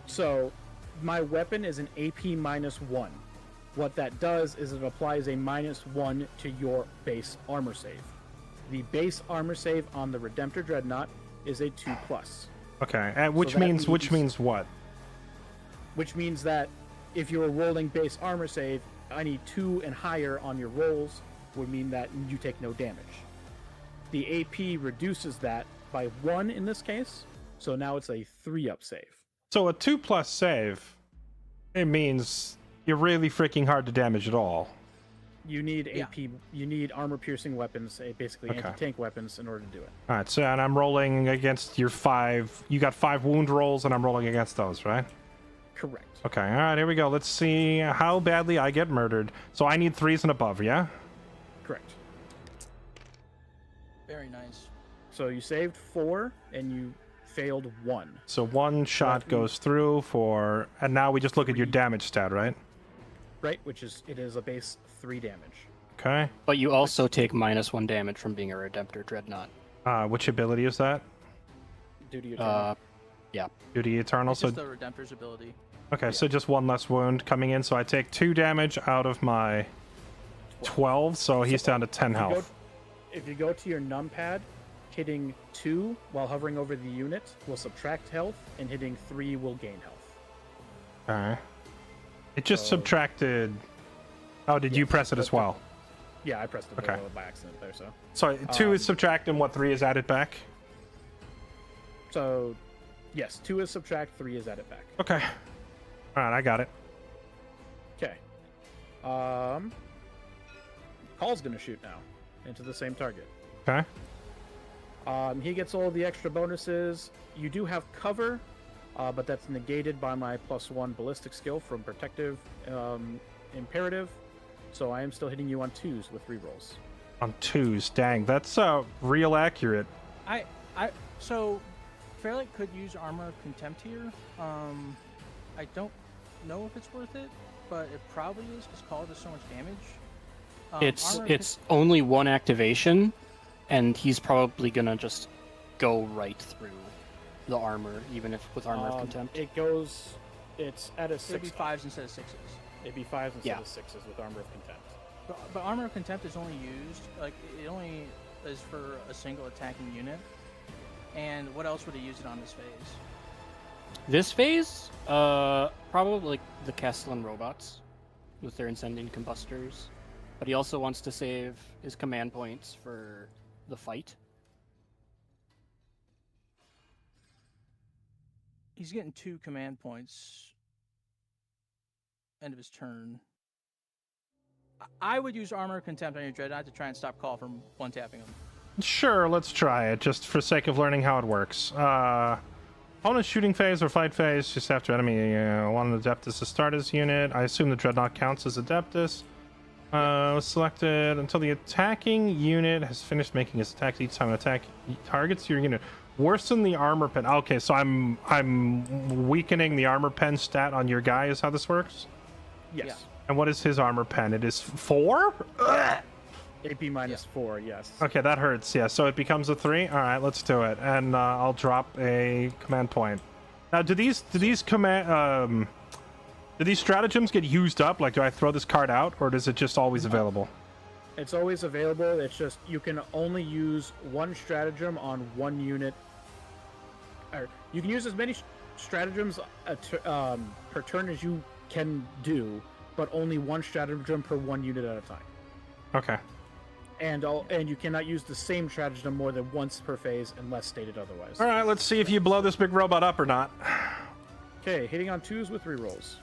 So, my weapon is an AP -1. What that does is it applies a -1 to your base armor save. The base armor save on the Redemptor Dreadnought is a 2+. Okay, which that means what? Which means that if you were rolling base armor save, any 2 and higher on your rolls would mean that you take no damage. The AP reduces that by 1 in this case, so now it's a 3-up save. So a 2+ save, it means you're really freaking hard to damage at all. You need AP, you need armor-piercing weapons, basically anti-tank weapons, in order to do it. All right, so and I'm rolling against your 5. You got 5 wound rolls, and I'm rolling against those, right? Correct. Okay, all right, here we go. Let's see how badly I get murdered. So I need 3s and above, yeah? Correct. Very nice. So you saved 4, and you failed 1. So 1 shot goes through for... And now we just look at your damage stat, right? Right, which is, it is a base 3 damage. Okay. But you also take -1 damage from being a Redemptor Dreadnought. Which ability is that? Duty Eternal. Yeah. Duty Eternal. It's So just the Redemptor's ability. okay, so just 1 less wound coming in. So I take 2 damage out of my 12, so he's down to 10 health. If you go to your numpad, hitting 2 while hovering over the unit will subtract health, and hitting 3 will gain health. Alright. It just subtracted... Oh, did you press it as well? Yeah, I pressed it Okay. by accident there, so. So 2 is subtract and what, 3 is added back? So, yes, 2 is subtract, 3 is added back. Okay. Alright, I got it. Okay. Call's gonna shoot now into the same target. Okay. He gets all the extra bonuses. You do have cover, but that's negated by my +1 ballistic skill from Protective Imperative. So I am still hitting you on 2s with rerolls. On 2s, dang, that's real accurate. So Fairlight could use Armor of Contempt here. I don't know if it's worth it, but it probably is because Call does so much damage. It's only 1 activation, and he's probably gonna just go right through the armor, even if with Armor of Contempt. It's at a 6. It'd be 5s instead of 6s. It'd be 5s instead Yeah. of 6s with Armor of Contempt. But Armor of Contempt is only used, like, it only is for a single attacking unit. And what else would he use it on this phase? This phase, probably like the Castellan robots with their Incendiing Combustors. But he also wants to save his command points for the fight. He's getting 2 command points. End of his turn. I would use Armor of Contempt on your Dreadnought to try and stop Call from one-tapping him. Sure, let's try it, just for sake of learning how it works. Opponent's shooting phase or fight phase, just after enemy one Adeptus to start his unit. I assume the Dreadnought counts as Adeptus. Selected until the attacking unit has finished making its attack. Each time an attack targets your unit. Worsen the armor pen. Okay, so I'm weakening the armor pen stat on your guy. Is how this works? Yes. Yeah. And what is his armor pen? It is 4. Ugh! AP -4, yes. Okay, that hurts. Yeah, so it becomes a 3. All right, let's do it, and I'll drop a command point. Now, do these stratagems get used up? Like, do I throw this card out, or is it just always available? It's always available. It's just you can only use 1 stratagem on 1 unit. Or you can use as many stratagems per turn as you can do, but only 1 stratagem per 1 unit at a time. Okay. And you cannot use the same stratagem more than once per phase unless stated otherwise. All right, let's see if you blow this big robot up or not. Okay, hitting on 2s with rerolls.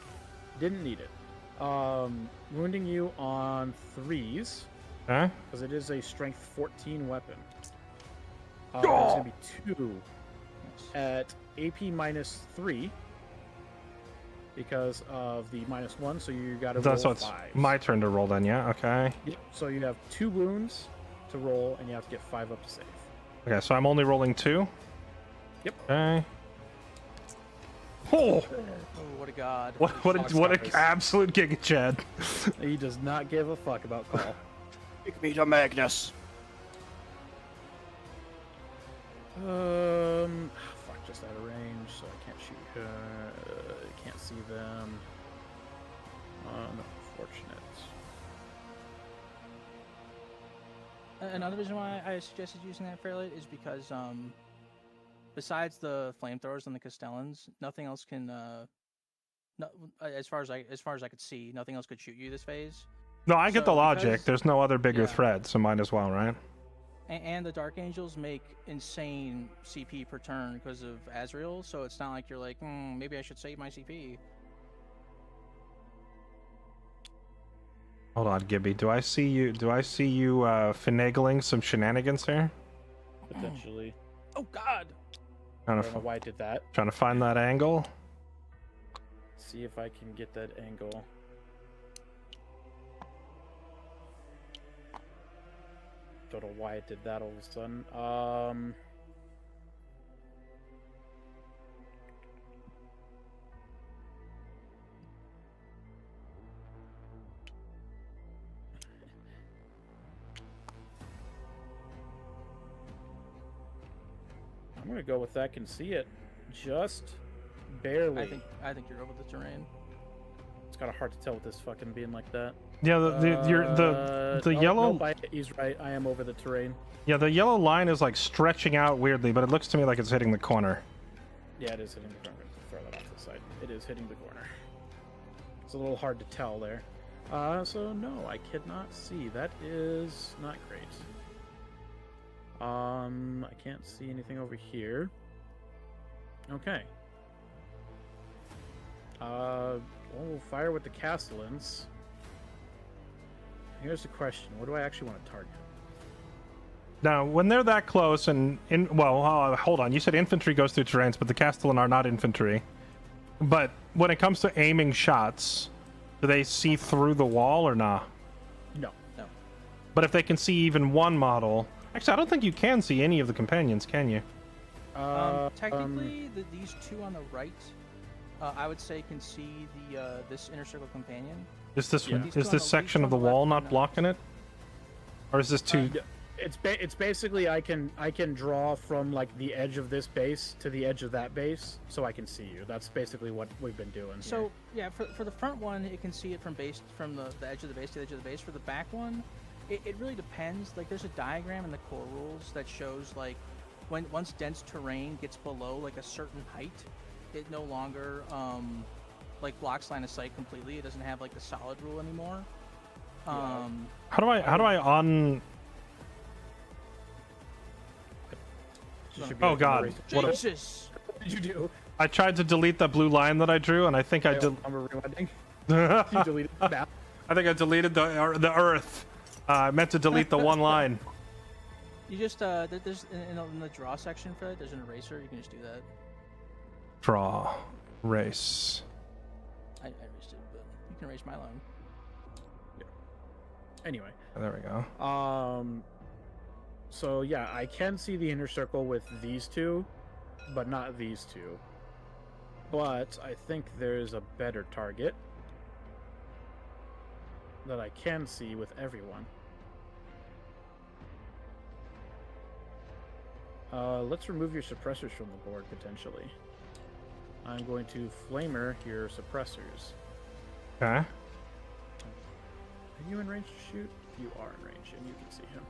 Didn't need it. Wounding you on 3s. Okay. Because it is a strength 14 weapon. It's going to be 2 at AP -3. because of the -1. So you got to So roll it's 5s. my turn to roll then, yeah? Okay. Yep. So you have 2 wounds to roll, and you have to get 5 up to save. Okay, so I'm only rolling 2? Yep. Okay. Oh! Oh, what a god. What an absolute Giga Chad. He does not give a fuck about call. Pick me to Magnus. Fuck, just out of range, so I can't shoot her. Can't see them. Unfortunate. Another reason why I suggested using that Fairlight is because besides the flamethrowers and the Castellans, nothing else can as far as I could see, nothing else could shoot you this phase. No, I get So the logic. because- There's no other bigger yeah. threat, so might as well, right? And the Dark Angels make insane CP per turn because of Azrael, so it's not like you're like, maybe I should save my CP. Hold on, Gibby. Do I see you finagling some shenanigans here? Potentially. Oh god! Trying I to don't know why I did that. trying to find that angle. See if I can get that angle. Don't know why I did that all of a sudden. I'm gonna go with that. Can see it, just barely. I think you're over the terrain. It's kind of hard to tell with this fucking being like that. Yeah, the Oh, yellow. nope, he's right. I am over the terrain. Yeah, the yellow line is like stretching out weirdly, but it looks to me like it's hitting the corner. Yeah, it is hitting the corner. Throw that off to the side. It is hitting the corner. It's a little hard to tell there. So no, I cannot see. That is not great. I can't see anything over here. Okay. We'll fire with the Castellans. Here's the question: what do I actually want to target? Now, when they're that close, and hold on. You said infantry goes through terrains, but the Castellan are not infantry. But when it comes to aiming shots, do they see through the wall or not? No. But if they can see even one model, actually, I don't think you can see any of the companions, can you? Technically, these two on the right, I would say can see the this inner circle companion. Is this Yeah. is this section of the wall not blocking it, or is this too? It's basically I can draw from like the edge of this base to the edge of that base, so I can see you. That's basically what we've been doing. So yeah, for the front one, it can see it from the edge of the base to the edge of the base. For the back one, it really depends. Like there's a diagram in the core rules that shows like once dense terrain gets below like a certain height, it no longer like blocks line of sight completely. It doesn't have like the solid rule anymore. How do I on? Oh God! Jesus! What did you do? I tried to delete the blue line that I drew, and I think I did. I'm rewinding. I You deleted the map. think I deleted the Earth. I meant to delete the one line. You just there's in the draw section for it. There's an eraser. You can just do that. Draw, race. I erased it, but you can erase my line. Anyway. There we go. So yeah, I can see the inner circle with these two, but not these two. But I think there's a better target that I can see with everyone. Let's remove your suppressors from the board, potentially. I'm going to flamer your suppressors. Okay. Are you in range to shoot? You are in range, and you can see him.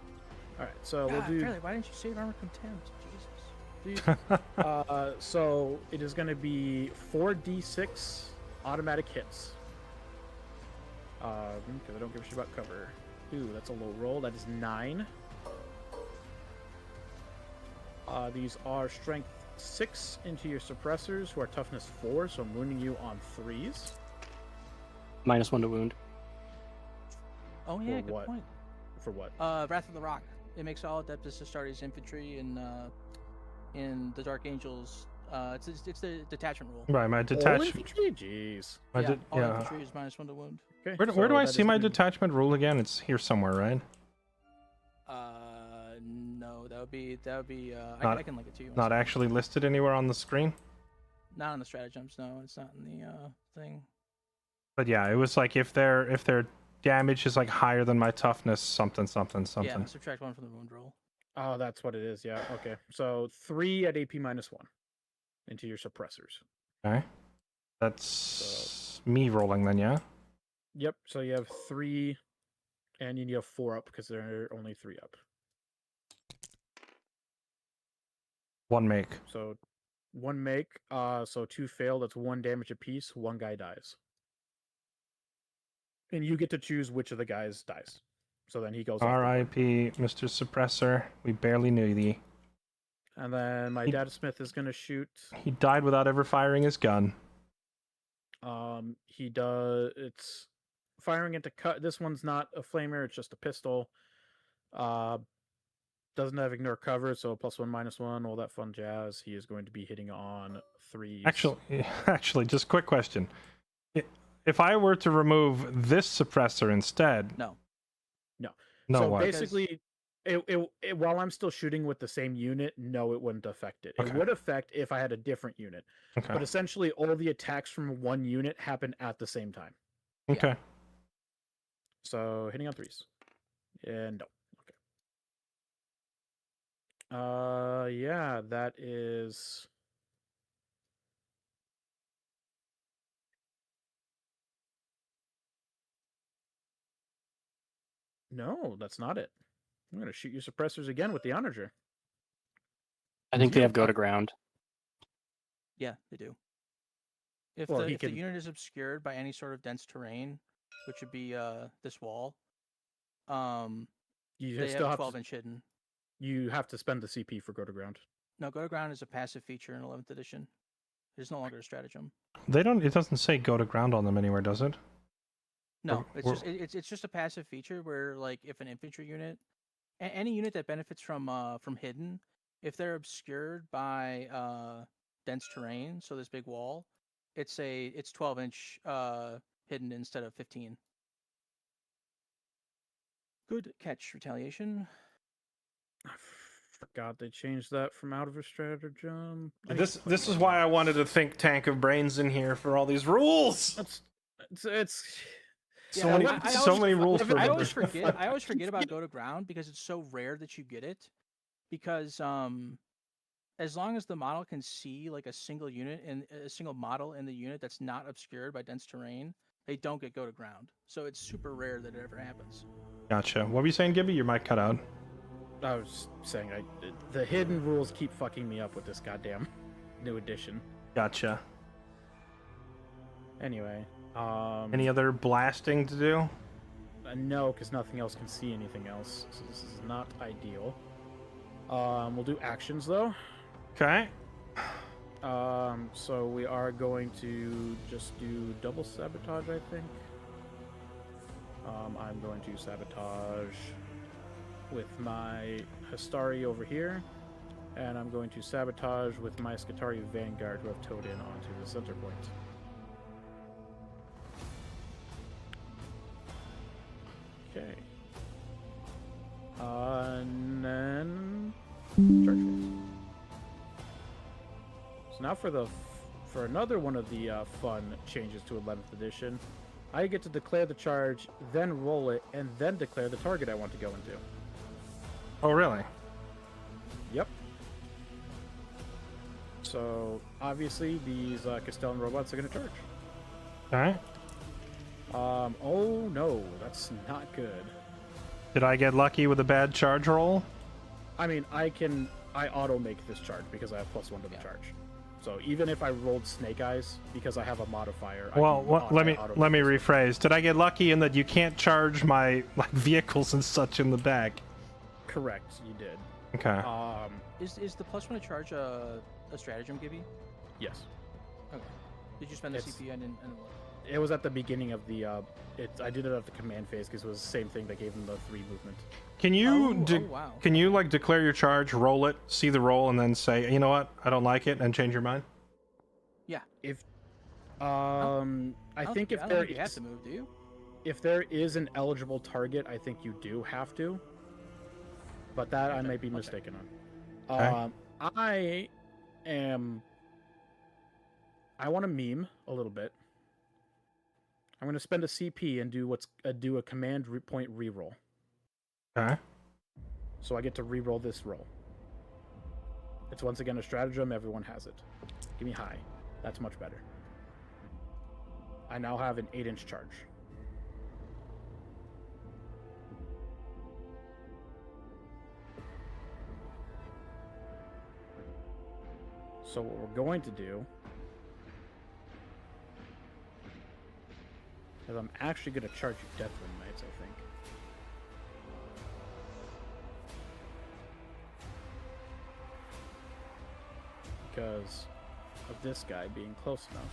Alright, so God, we'll do... Fairlight, why didn't you save armor contempt? Jesus. So it is going to be 4d6 automatic hits. Because I don't give a shit about cover. Ooh, that's a low roll. That is 9. These are strength 6 into your suppressors, who are toughness 4, so I'm wounding you on 3s. -1 to wound. Oh yeah, For good what? point. For what? Wrath of the Rock. It makes all Adeptus Astartes infantry in the Dark Angels It's the detachment rule. Right, my All detachment. infantry? Jeez. All Yeah. infantry is -1 to wound. Okay. Where do I that see is my gonna- detachment rule again? It's here somewhere, right? No, that would be. Not- I can link it to you. Not actually listed anywhere on the screen. Not on the stratagems. No, it's not in the thing. But yeah, it was like if their damage is like higher than my toughness, something. Yeah, subtract 1 from the wound roll. Oh, that's what it is. Yeah. Okay. So 3 at AP -1 into your suppressors. Okay. That's me rolling then, yeah? Yep. So you have 3, and you have 4 up because there are only 3 up. One make. So 1 make. So 2 fail. That's 1 damage apiece. 1 guy dies, and you get to choose which of the guys dies. So then he goes. off the board. R.I.P. Mr. Suppressor. We barely knew thee. And then my data smith is gonna shoot. He died without ever firing his gun. He does. It's firing into cut. This one's not a flamer. It's just a pistol. Doesn't have ignore cover, so +1 -1, all that fun jazz. He is going to be hitting on 3s. Actually, just quick question. If I were to remove this suppressor instead, No. no So what? basically, it while I'm still shooting with the same unit, no, it wouldn't affect it. Okay. It would affect if I had a different unit. Okay. But essentially, all the attacks from one unit happen at the same time. Okay. So hitting on 3s. And no. Okay. Yeah, that is. No, that's not it. I'm gonna shoot your suppressors again with the onager. I think they have go to ground. Yeah, they do. If Well, the he if the can- unit is obscured by any sort of dense terrain, which would be this wall, You they still have have 12-inch hidden. you have to spend the CP for go to ground. No, go to ground is a passive feature in 11th edition. It's no longer a stratagem. They don't. It doesn't say go to ground on them anywhere, does it? No, Or- it's just a passive feature where, like, if an infantry unit, any unit that benefits from hidden, if they're obscured by dense terrain, so this big wall, it's 12-inch hidden instead of 15. Good catch, retaliation. I forgot they changed that from out of a stratagem. I need This to put this it is in. why I wanted a think tank of brains in here for all these rules. It's So Yeah, many, I so always- many rules for I them. always forget. I always forget about go to ground because it's so rare that you get it. Because as long as the model can see like a single unit and a single model in the unit that's not obscured by dense terrain, they don't get go to ground. So it's super rare that it ever happens. Gotcha. What were you saying, Gibby? Your mic cut out. I was saying the hidden rules keep fucking me up with this goddamn new edition. Gotcha. Anyway, Any other blasting to do? no, because nothing else can see anything else, so this is not ideal. We'll do actions though. Okay. So we are going to just do double sabotage, I think. I'm going to sabotage with my Hastari over here, and I'm going to sabotage with my Skitari Vanguard who have towed in onto the center point. Okay. And then charge phase. So now for another one of the fun changes to 11th edition, I get to declare the charge, then roll it, and then declare the target I want to go into. Oh, really? Yep. So obviously these Castellan robots are going to charge. Okay. Oh no, that's not good. Did I get lucky with a bad charge roll? I mean, I auto make this charge because I have +1 to the charge. So even if I rolled Snake Eyes, because I have a modifier. Well, let me rephrase. Did I get lucky in that you can't charge my vehicles and such in the back? Correct, you did. Okay. Is the +1 to charge a stratagem, Gibby? Yes. Okay. Did you spend the It's- CP and It was at the beginning of the. I did it at the command phase because it was the same thing that gave him the 3 movement. Can you wow. can you like declare your charge, roll it, see the roll, and then say, you know what, I don't like it, and change your mind? Yeah. If I think you have to move, do you? if there is an eligible target, I think you do have to. But that I might be mistaken on. Okay. I want to meme a little bit. I'm going to spend a CP and do a command point reroll. Okay. So I get to reroll this roll. It's once again a stratagem. Everyone has it. Give me high. That's much better. I now have an 8-inch charge. So what we're going to do is I'm actually going to charge you Deathwind Knights, I think. Because of this guy being close enough.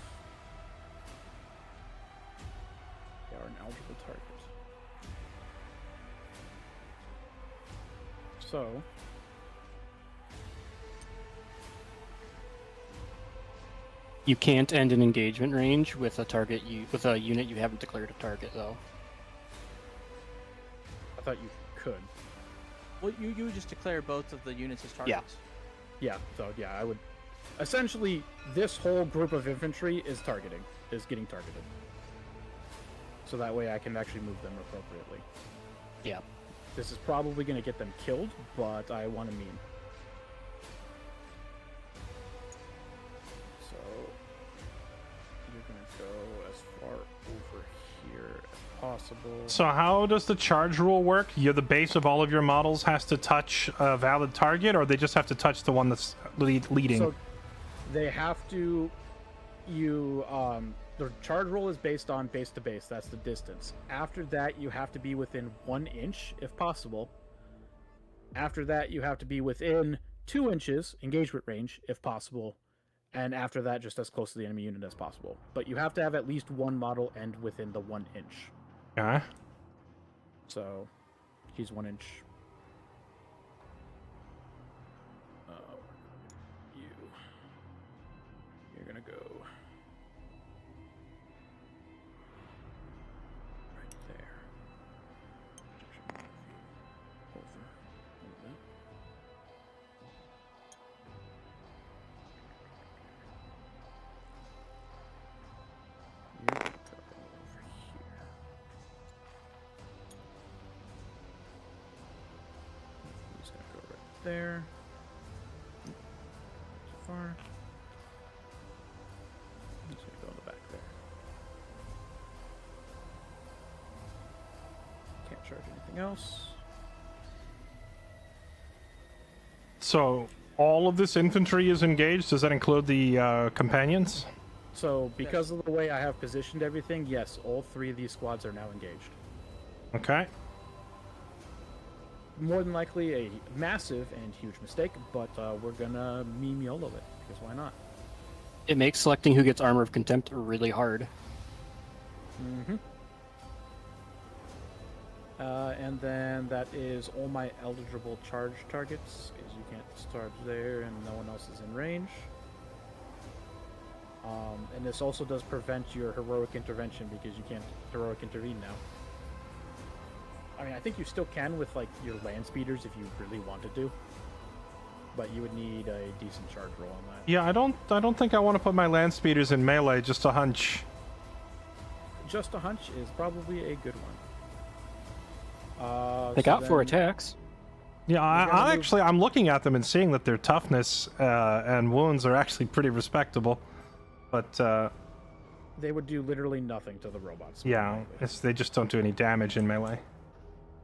They are an eligible target. So You can't end an engagement range with a unit you haven't declared a target though. I thought you could. Well, you would just declare both of the units as targets. Yeah, so yeah, I would. Essentially, this whole group of infantry is getting targeted. So that way I can actually move them appropriately. Yeah. This is probably going to get them killed, but I want to meme. So you're going to go as far over here as possible. So how does the charge rule work? The base of all of your models has to touch a valid target, or they just have to touch the one that's leading? So they have to. The charge roll is based on base to base. That's the distance. After that, you have to be within 1 inch, if possible. After that, you have to be within 2 inches, engagement range, if possible. And after that, just as close to the enemy unit as possible. But you have to have at least one model end within the 1 inch. Okay. So, he's 1 inch. You're gonna go right there. Over. You're gonna go over here. He's gonna go right there. Too far. He's gonna go in the back there. Can't charge anything else. So all of this infantry is engaged? Does that include the companions? So, because of the way I have positioned everything, yes, all 3 of these squads are now engaged. Okay. More than likely a massive and huge mistake, but we're gonna meme YOLO it, because why not? It makes selecting who gets Armor of Contempt really hard. Mm-hmm. And then that is all my eligible charge targets, because you can't charge there and no one else is in range. And this also does prevent your heroic intervention, because you can't heroic intervene now. I mean, I think you still can with like your land speeders if you really wanted to, but you would need a decent charge roll on that. Yeah, I don't think I want to put my land speeders in melee, just a hunch. Just a hunch is probably a good one. They got 4 attacks. Yeah, I'm looking at them and seeing that their toughness and wounds are actually pretty respectable, but they would do literally nothing to the robots. yeah, they just don't do any damage in melee.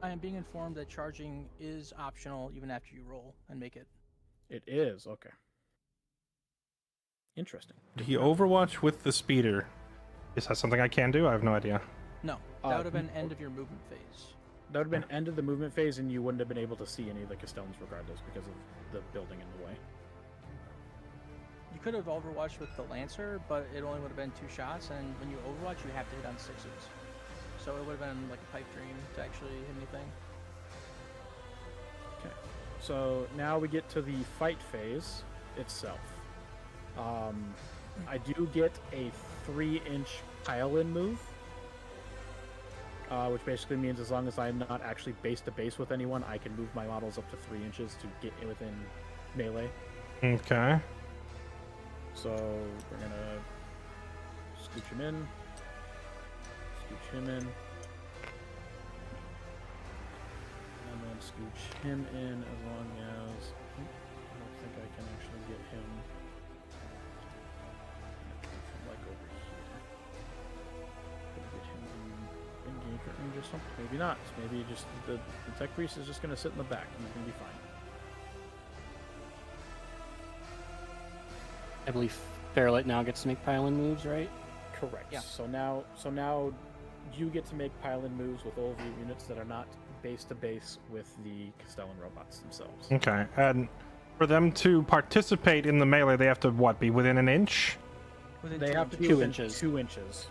I am being informed that charging is optional even after you roll and make it. It is, okay. Interesting. Do you overwatch with the speeder? Is that something I can do? I have no idea. No, that would have been end of your movement phase. That would have been end of the movement phase, and you wouldn't have been able to see any of the Castellans regardless because of the building in the way. You could have overwatched with the Lancer, but it only would have been 2 shots, and when you overwatch, you have to hit on 6s. So it would have been like a pipe dream to actually hit anything. Okay. So now we get to the fight phase itself. I do get a 3-inch pile-in move, which basically means as long as I'm not actually base to base with anyone, I can move my models up to 3 inches to get within melee. Okay. So we're gonna scooch him in, and then scooch him in as long as I don't think I can actually get him from like over here. Gonna get him in engage range or something. Maybe not. Maybe just the tech priest is just gonna sit in the back and he's gonna be fine. I believe Fairlight now gets to make pile-in moves, right? Correct. Yeah. So now you get to make pile-in moves with all of your units that are not base to base with the Castellan robots themselves. Okay. And for them to participate in the melee, they have to what? Be within an inch? Within They 2 have to inches. be 2 within inches. 2 inches.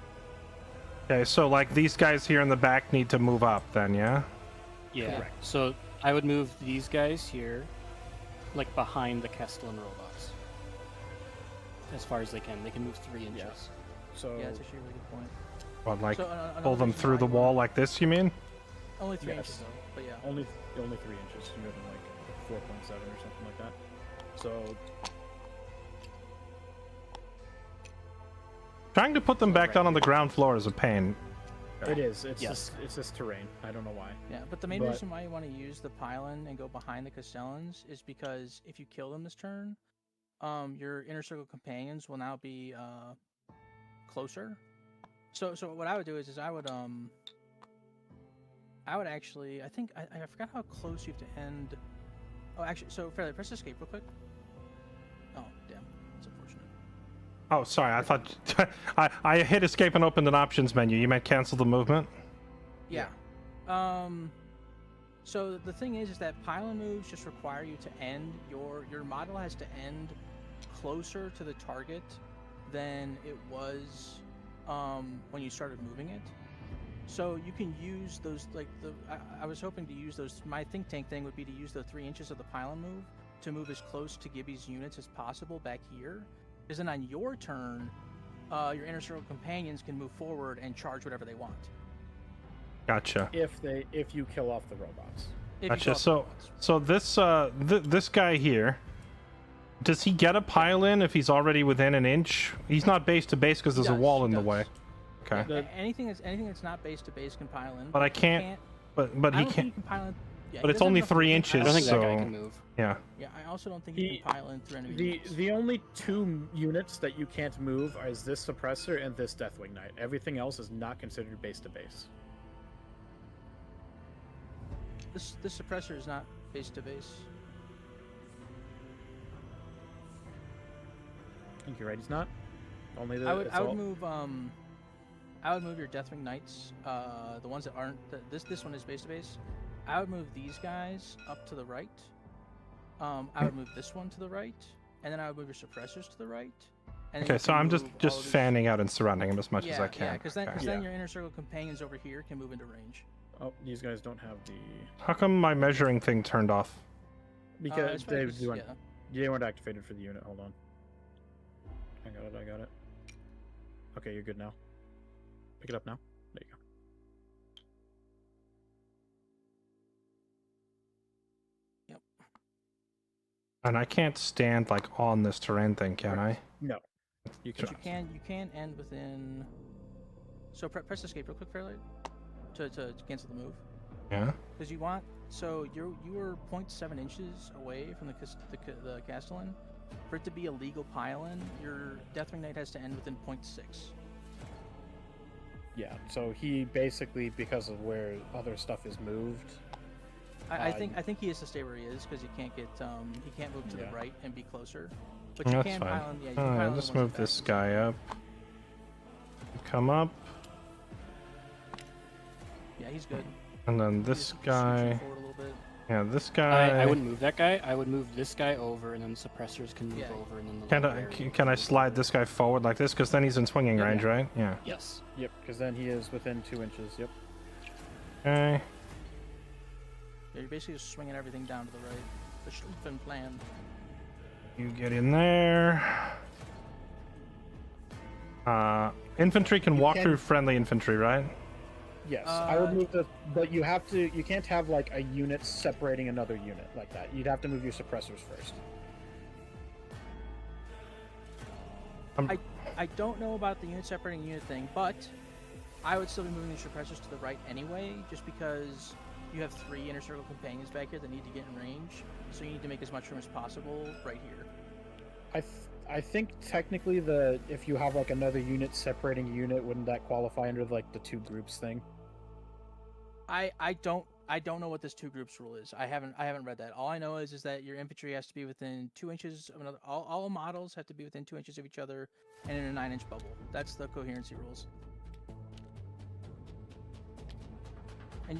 Okay, so like these guys here in the back need to move up then, yeah? Yeah. Correct. So I would move these guys here, like behind the Castellan robots, as far as they can. They can move 3 inches. Yeah. So Yeah, that's actually a really good point. What, like So, pull another them reason through why the you wall wanna- like this, you mean? Only 3 Yes. inches though, but yeah. only 3 inches. You have like 4.7 or something like that. So Trying to put them back down on the ground floor is a pain. it is. It's Yes. it's this terrain. I don't know why. Yeah, but the main But- reason why you want to use the pylon and go behind the Castellans is because if you kill them this turn, your inner circle companions will now be closer. So what I would do is I would actually I think I forgot how close you have to end. Oh, actually, so Fairlight, press escape real quick. Oh, damn, that's unfortunate. Oh, sorry. I thought I hit escape and opened an options menu. You meant cancel the movement? Yeah. So the thing is that pylon moves just require you to end your model has to end closer to the target than it was when you started moving it. So you can use those I was hoping to use those. My think tank thing would be to use the 3 inches of the pylon move to move as close to Gibby's units as possible back here. Because then on your turn, your inner circle companions can move forward and charge whatever they want. Gotcha. If you kill off the robots. If you Gotcha. kill off the So robots. so this guy here, does he get a pile in if he's already within an inch? He's not base to base because there's a does, wall he in the does. way. Okay. The- Anything that's not base to base can pile in. But I you can't- But I he don't think can't. you can pile in. Yeah, But he it's doesn't only have enough 3 room to inches, I pile don't in. think that guy So- can move. Yeah. Yeah, I also don't think you can pile in through enemy units. The only 2 units that you can't move is this suppressor and this Deathwing Knight. Everything else is not considered base to base. This suppressor is not base to base. I think you're right. He's not. Only the. I would it's I would all- move I would move your Deathwing Knights, the ones that aren't this one is base to base. I would move these guys up to the right. I would move this one to the right, and then I would move your suppressors to the right. And then Okay, you so can I'm move just all of these- fanning out and surrounding him as much as I Yeah, can. because then, Okay. 'cause then Yeah. your inner circle companions over here can move into range. Oh, these guys don't have the How come my measuring thing turned off? because It's probably they 'cause- weren't yeah. they weren't activated for the unit. Hold on. I got it. Okay, you're good now. Pick it up now. There you go. And I can't stand like on this terrain thing, can I? No, you can. But you can end within. So press escape real quick, Fairlight, to cancel the move. Yeah. Because you want you were 0.7 inches away from the Castellan. For it to be a legal pile-in, your Deathwing Knight has to end within 0.6. Yeah. So he basically, because of where other stuff is moved. I think he has to stay where he is because he can't move to Yeah. the right and be closer. But you That's can fine. pile in. Yeah, you can pile Alright, in let's the ones move that this back. guy up. Come up, Yeah, he's good. and then He this just scooch you guy. forward a little bit. Yeah, this guy. I wouldn't move that guy. I would move this guy over, and then suppressors can move Yeah. over, and then the Can lower I area. can I slide this guy forward like this? Because then he's in swinging range, right? Yeah. Yes. Yep, because then he is within 2 inches. Yep. Okay. Yeah, you're basically just swinging everything down to the right. The Schlieffen plan. You get in there. Infantry can walk can- through friendly infantry, right? Yes, I would move the. But you have to. You can't have like a unit separating another unit like that. You'd have to move your suppressors first. I don't know about the unit separating unit thing, but I would still be moving the suppressors to the right anyway, just because you have 3 inner circle companions back here that need to get in range, so you need to make as much room as possible right here. I think technically if you have like another unit separating a unit, wouldn't that qualify under like the 2 groups thing? I don't know what this 2 groups rule is. I haven't read that. All I know is that your infantry has to be within 2 inches of another. All models have to be within 2 inches of each other and in a 9-inch bubble. That's the coherency rules.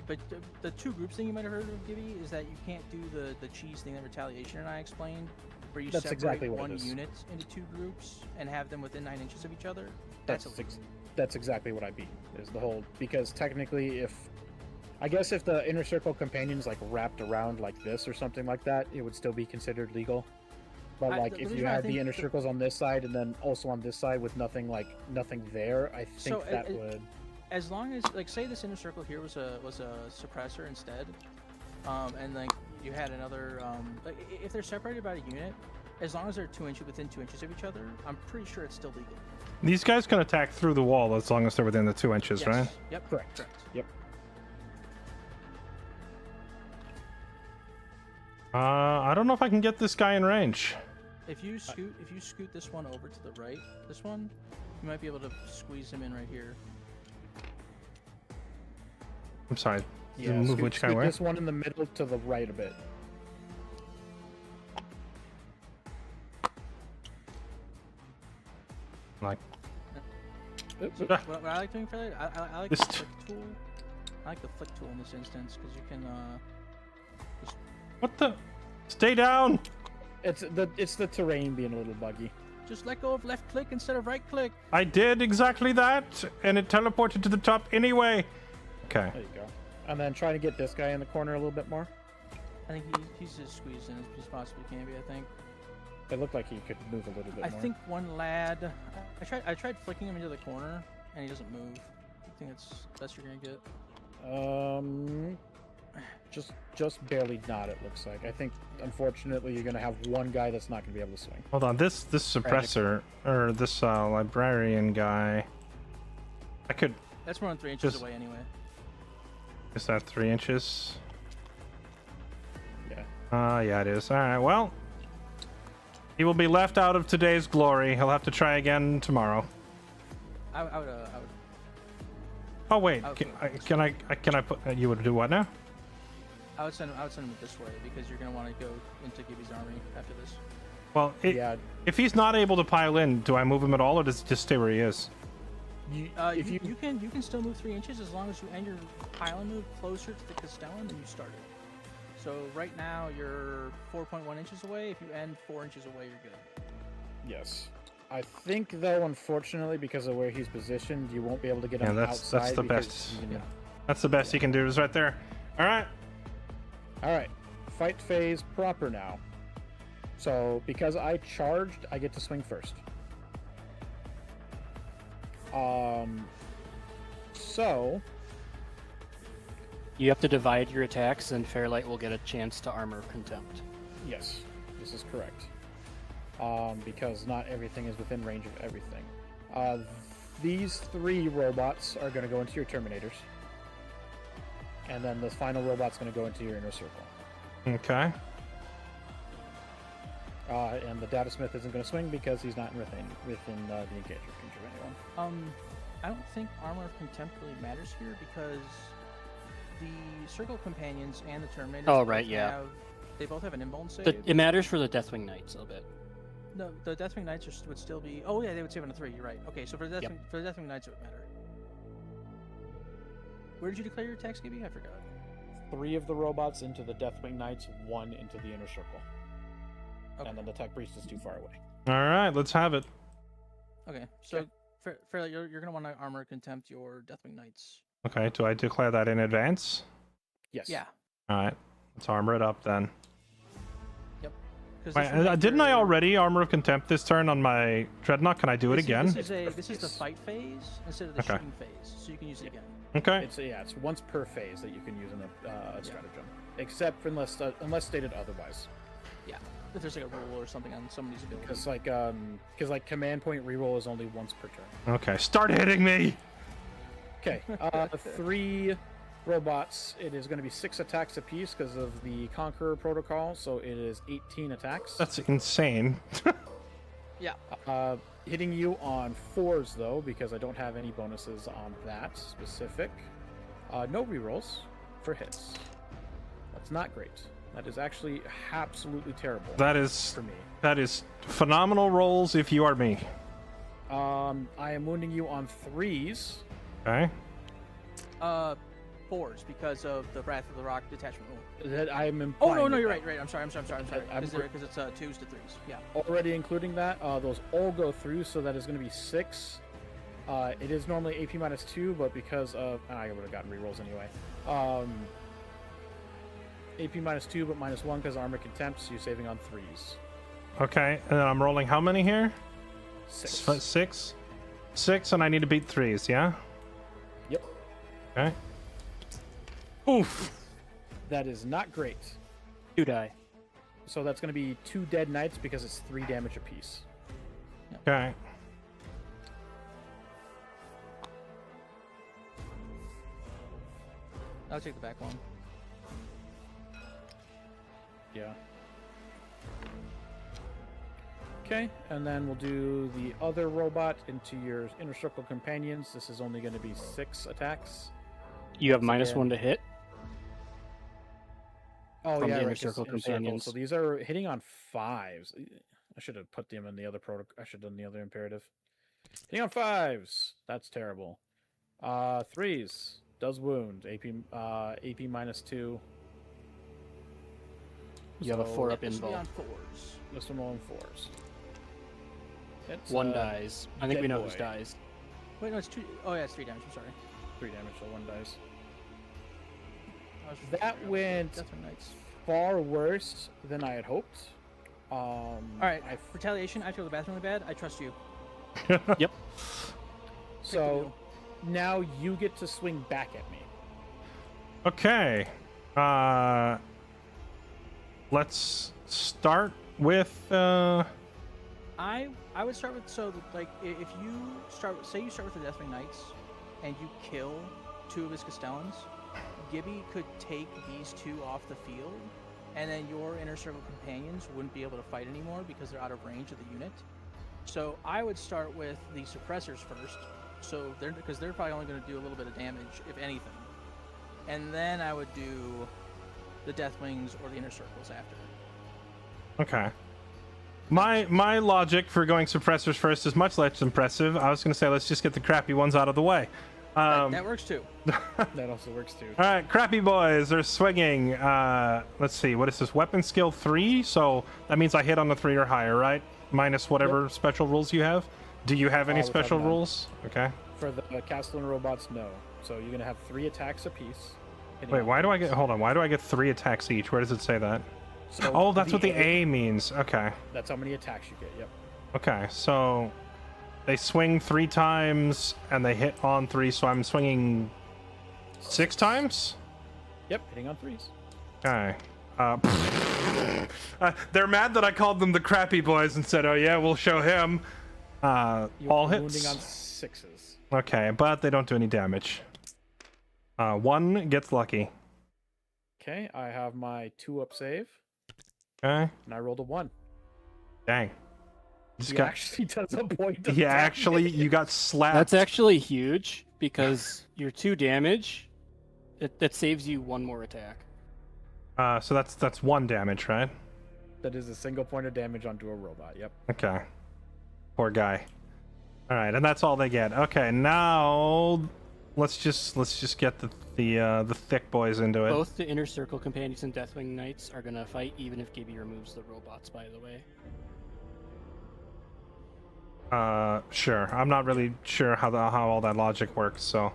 But the 2 groups thing you might have heard of, Gibby, is that you can't do the cheese thing that Retaliation and I explained, where you That's separate exactly what it one is. unit into 2 groups and have them within 9 inches of each other. That's illegal. That's exactly what I beat. Is the whole because technically if the inner circle companions like wrapped around like this or something like that, it would still be considered legal. But The if reason you I had the think inner circles on this side and then also on this side with nothing there, I think So, that would. As long as, like, say this inner circle here was a suppressor instead, and like you had another, like if they're separated by a unit, as long as they're within 2 inches of each other, I'm pretty sure it's still legal. These guys can attack through the wall as long as they're within the 2 inches, Yes. right? Yep. Correct. Yep. I don't know if I can get this guy in range. If you scoot this one over to the right, this one, you might be able to squeeze him in right here. I'm sorry. Yeah. Move Scoot, which guy scoot where? this one in the middle to the right a bit. Like, Oops. What I like doing for that, I like This the t- flick tool. I like the flick tool in this instance because you can what the? Stay down! It's the terrain being a little buggy. just let go of left click instead of right click. I did exactly that, and it teleported to the top anyway. Okay. There you go. And then try to get this guy in the corner a little bit more. I think he's as squeezed in as possibly can be. I think. It looked like he could move a little bit I more. think one lad. I tried flicking him into the corner, and he doesn't move. I think that's the best you're gonna get. Just barely not. It looks like. I think unfortunately you're gonna have one guy that's not gonna be able to swing. Hold on. This suppressor or this librarian guy. I could. That's more than 3 inches Just- away anyway. Is that 3 inches? Yeah. Yeah, it is. All right. Well, he will be left out of today's glory. He'll have to try again tomorrow. I would. Oh wait. Okay. Can I put? You would do what now? I would send him this way because you're gonna want to go into Gibby's army after this. Well, Yeah. if he's not able to pile in, do I move him at all, or does he just stay where he is? If you you can still move 3 inches as long as you end your pile and move closer to the Castellan than you started. So right now you're 4.1 inches away. If you end 4 inches away, you're good. Yes. I think though, unfortunately, because of where he's positioned, you won't be able to get Yeah, him that's outside. the because best. you're gonna- That's the best he can do. Is right there. All right. All right. Fight phase proper now. So because I charged, I get to swing first. So You have to divide your attacks, and Fairlight will get a chance to armor contempt. yes, this is correct. Because not everything is within range of everything. These 3 robots are going to go into your Terminators. And then the final robot's going to go into your inner circle. Okay. And the Data Smith isn't going to swing because he's not within the engagement range of anyone. I don't think armor of contempt really matters here because the circle companions and the Terminators. Oh, right, yeah. They both have an inbound save. It matters for the Deathwing Knights a little bit. No, the Deathwing Knights would still be. Oh yeah, they would save on a 3. You're right. Okay, so for the Yep. Deathwing Knights, it would matter. Where did you declare your attacks, Gibby? I forgot. 3 of the robots into the Deathwing Knights, 1 into the inner circle. Okay. And then the Tech Priest is too far away. All right, let's have it. Okay, so Fairlight, you're going to want to armor contempt your Deathwing Knights. Okay, do I declare that in advance? Yes. Yeah. All right, let's armor it up then. Yep. Wait, didn't I already armor of contempt this turn on my Dreadnought? Can I do it again? This is the fight phase instead of the shooting phase, so you can use it again. Okay. It's once per phase that you can use in a stratagem, except for unless stated otherwise. Yeah. If there's like a rule or something on somebody's ability. Because like command point reroll is only once per turn. Okay, start hitting me. Okay, 3 robots. It is going to be 6 attacks apiece because of the Conqueror protocol. So it is 18 attacks. That's insane. Yeah. Hitting you on 4s though, because I don't have any bonuses on that specific. No rerolls for hits. That's not great. That is actually absolutely terrible. That is for me. That is phenomenal rolls if you are me. I am wounding you on 3s. Okay. 4s because of the Wrath of the Rock detachment rule. That I am Oh implying. no, you're right. I'm sorry. Because it's 2s to 3s. Yeah. Already including that, those all go through, so that is going to be 6. It is normally AP -2, but because of I would have gotten rerolls anyway. AP -2, but -1 because armor contempt, so you're saving on 3s. Okay, and then I'm rolling how many here? 6. 6? 6, and I need to beat 3s, yeah? Yep. Okay. Oof. That is not great. 2 die. So that's going to be 2 dead knights because it's 3 damage apiece. Okay. I'll take the back one. Yeah. Okay, and then we'll do the other robot into your inner circle companions. This is only going to be 6 attacks. You have -1 to hit. Oh From yeah, the inner right, 'cause circle companions. So these are hitting on 5s. I should have put them in the other I should have done the other imperative. Hitting on 5s. That's terrible. 3s does wound. AP -2. You have a 4-up This will be invul. on 4s. This one on 4s. It's, 1 dies. I think we dead know whose boy. dies. Wait, no, it's 2. Oh yeah, it's 3 damage. I'm sorry. 3 damage, so 1 dies. I was That figuring out went Deathwing Knights. far worse than I had hoped. All right, retaliation. I feel the bathroom really bad. I trust you. Yep. So now you get to swing back at me. Okay. Let's start with I would start with if you start, say you start with the Deathwing Knights, and you kill 2 of his Castellans, Gibby could take these 2 off the field, and then your inner circle companions wouldn't be able to fight anymore because they're out of range of the unit. So I would start with the suppressors first, because they're probably only going to do a little bit of damage if anything, and then I would do the Deathwings or the inner circles after. okay. My logic for going suppressors first is much less impressive. I was going to say let's just get the crappy ones out of the way. That works too. That also works too. All right, crappy boys are swinging. Let's see, what is this? Weapon skill 3, so that means I hit on the 3 or higher, right? Minus whatever special rules you have. Do you have any All the special time, none. rules? Okay. For the Castellan robots, no. So you're gonna have 3 attacks apiece. Wait, why do I get? Hold on. Why do I get 3 attacks each? Where does it say that? So Oh, that's what the A means. Okay. That's how many attacks you get. Yep. Okay, so they swing 3 times and they hit on 3, so I'm swinging 6 times? Yep. Hitting on 3s. Okay. They're mad that I called them the crappy boys and said, oh yeah, we'll show him. You're All wounding hits. on 6s. Okay, but they don't do any damage. 1 gets lucky. Okay. I have my 2-up save, Okay. and I rolled a 1. Dang. Just He got, actually does a point. Of yeah, damage. actually, you got slapped. That's actually huge because your 2 damage, that saves you 1 more attack. So that's 1 damage, right? That is a single point of damage onto a robot. Yep. Okay. Poor guy. All right, and that's all they get. Okay, now let's just get the thick boys into it. Both the Inner Circle Companions and Deathwing Knights are gonna fight, even if Gibby removes the robots, by the way. Sure. I'm not really sure how all that logic works, so...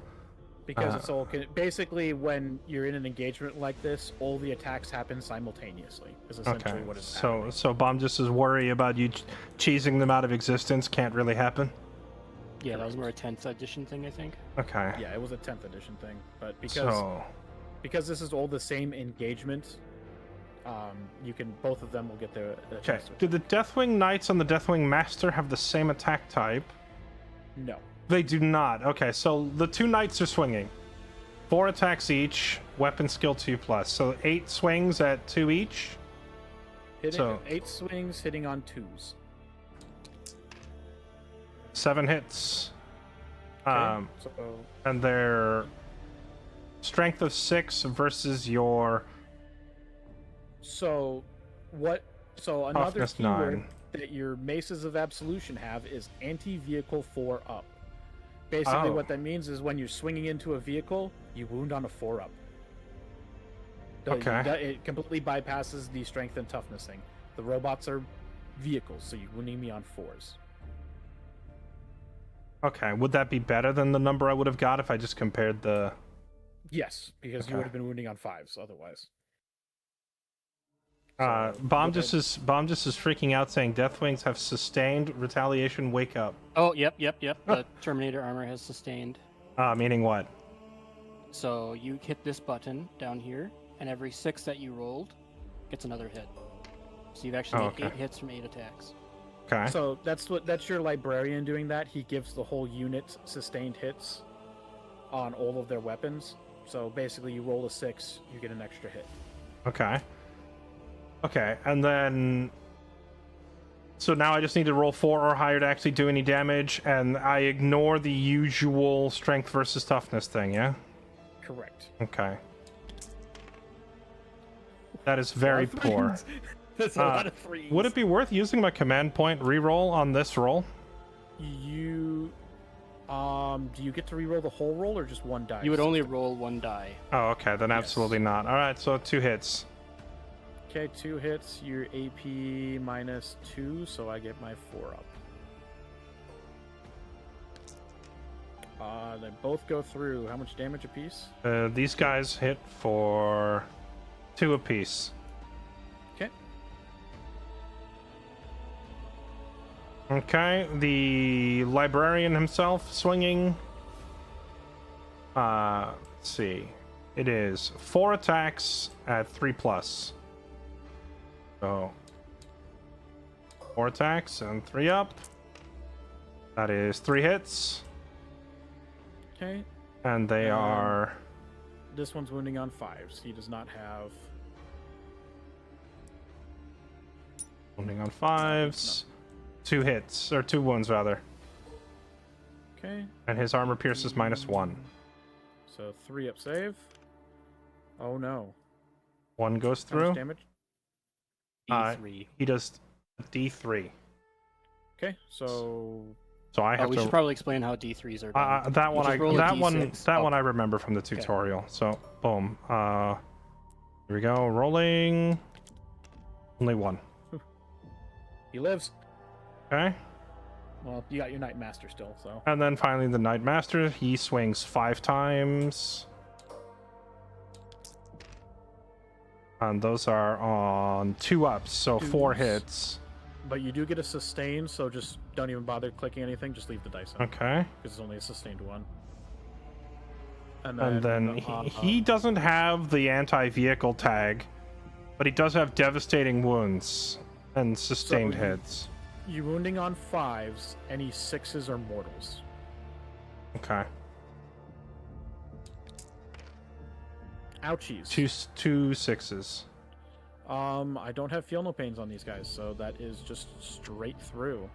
Because it's all basically when you're in an engagement like this, all the attacks happen simultaneously. Is essentially Okay, what is happening. so Bomb-Just's worry about you cheesing them out of existence can't really happen? Yeah, that was more a 10th edition thing, I think. Okay. Yeah, it was a 10th edition thing, but So... because this is all the same engagement, you can both of them will get their Okay, chance to do the Deathwing Knights and the Deathwing Master have the same attack type? No. They do not. Okay, so the two Knights are swinging. 4 attacks each, weapon skill 2+. So 8 swings at 2 each. Hitting 8 swings, hitting on 2s. 7 hits. Okay, And their strength of 6 versus your So another toughness keyword 9. that your Maces of Absolution have is anti-vehicle 4 up. Basically, Oh. what that means is when you're swinging into a vehicle, you wound on a 4 up. Okay. It completely bypasses the strength and toughness thing. The robots are vehicles, so you're wounding me on 4s. Okay, would that be better than the number I would have got if I just compared the... Yes, because you Okay. would have been wounding on 5s otherwise. Bomb just is freaking out, saying Deathwings have sustained retaliation. Wake up. Oh, yep. The Terminator armor has sustained. Meaning what? So you hit this button down here, and every 6 that you rolled gets another hit. So you've actually made 8 hits from 8 attacks. Okay. So that's your librarian doing that. He gives the whole unit sustained hits on all of their weapons. So basically, you roll a 6, you get an extra hit. Okay. Okay, and then... So now I just need to roll 4 or higher to actually do any damage, and I ignore the usual strength versus toughness thing, yeah? Correct. Okay. That is very poor. That's a lot of 3s. Would it be worth using my command point reroll on this roll? You do you get to reroll the whole roll or just one die? You would only roll 1 die. Oh, okay, then absolutely not. Alright, so 2 hits. Okay, 2 hits. Your AP minus 2, so I get my 4 up. They both go through. How much damage apiece? These guys hit for 2 apiece. Okay. Okay, the librarian himself swinging. Let's see. It is 4 attacks at 3+. So 4 attacks and 3 up. That is 3 hits. Okay. And they are... This one's wounding on 5s. He does not have... Wounding on 5s. 2 hits, or 2 wounds rather. Okay. And his armor pierces -1. So 3 up save. Oh no. 1 goes How much through. damage? D3. He does D3. Okay, so So I Oh, have we to... should probably explain how D3s are done. that one, just roll a D6. that Oh. one I remember from the tutorial. So, boom. Here we go. Rolling. Only 1. he lives. Okay. Well, you got your Night Master still, so And then finally the Knight Master. He swings 5 times. And those are on 2 ups, so 4 Twos. hits. but you do get a sustain, so just don't even bother clicking anything, just leave the dice in. Okay. Because it's only a sustained 1. And then he doesn't have the anti-vehicle tag, but he does have devastating wounds and sustained So hits. you wounding on 5s, any 6s are mortals. Okay. Ouchies. Two 6s. I don't have feel no pains on these guys, so that is just straight through.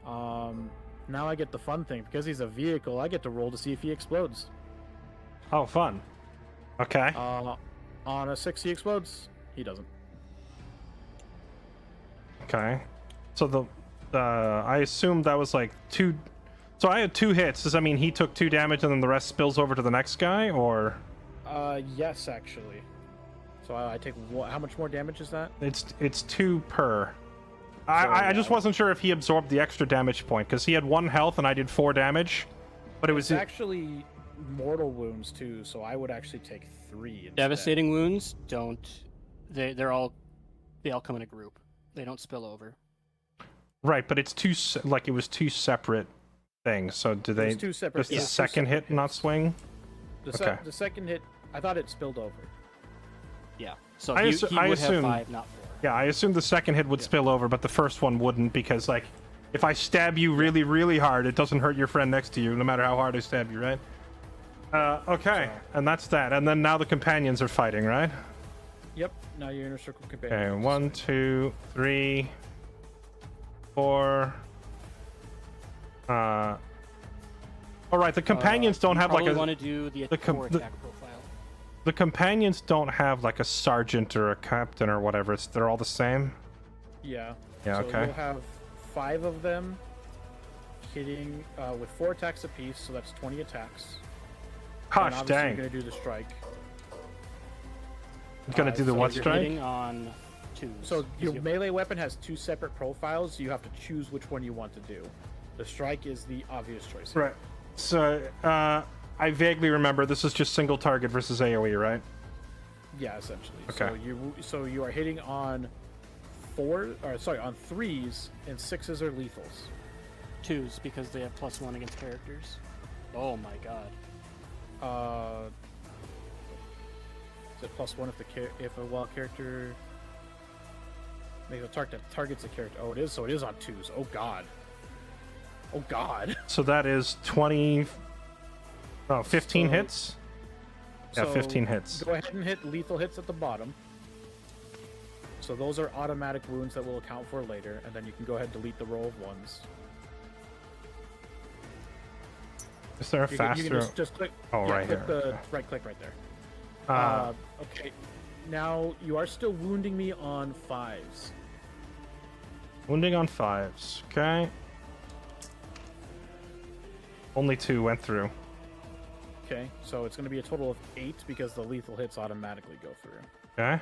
Now I get the fun thing. Because he's a vehicle, I get to roll to see if he explodes. Oh, fun. Okay. On a 6 he explodes. He doesn't. Okay. So I assume that was like two So I had 2 hits. Does that mean he took 2 damage and then the rest spills over to the next guy, or? Yes, actually. So I take how much more damage is that? It's 2 per. I just wasn't sure if he absorbed the extra damage point because he had 1 health and I did 4 damage, but it was actually mortal wounds too. So I would actually take 3. Instead. Devastating wounds don't. They all come in a group. They don't spill over. right, but it's 2 like it was 2 separate things. So do they? It was 2 separate. Does the second hit not swing? The second hit, I thought it spilled over. Yeah. So I he assume- would have 5, not 4. Yeah, I assumed the second hit would spill over, but the first one wouldn't because, like, if I stab you really, really hard, it doesn't hurt your friend next to you, no matter how hard I stab you, right? Okay, and that's that. And then now the companions are fighting, right? Yep. Now your inner circle Okay, companion. 1, 2, 3, 4. All right, the companions don't have like a. want to do the core attack profile. The companions don't have like a sergeant or a captain or whatever. They're all the same. Yeah. Yeah, So okay. you'll have 5 of them hitting with 4 attacks apiece, so that's 20 attacks. And Gosh, obviously dang. You're gonna do the strike. Gonna do the so what You're strike? hitting on 2s. So your melee weapon has 2 separate profiles. So you have to choose which one you want to do. The strike is the obvious choice. Right. So, I vaguely remember this is just single target versus AoE, right? Yeah, essentially. Okay. So you are hitting on 3s, and 6s are lethals. 2s because they have +1 against characters. Oh my god. Is it +1 if a wild character makes a targets a character? Oh, it is. So it is on 2s. Oh god. Oh god. So that is 20. Oh, 15 So- hits? Yeah, So 15 hits. Go ahead and hit lethal hits at the bottom. So those are automatic wounds that we'll account for later, and then you can go ahead and delete the roll of 1s. Is there a You faster? can just click. Oh, yeah, right click here. the Okay. right click right there. Uh, Okay. Now you are still wounding me on 5s. Wounding on 5s. Okay. Only 2 went through. Okay, so it's going to be a total of 8 because the lethal hits automatically go through. Okay.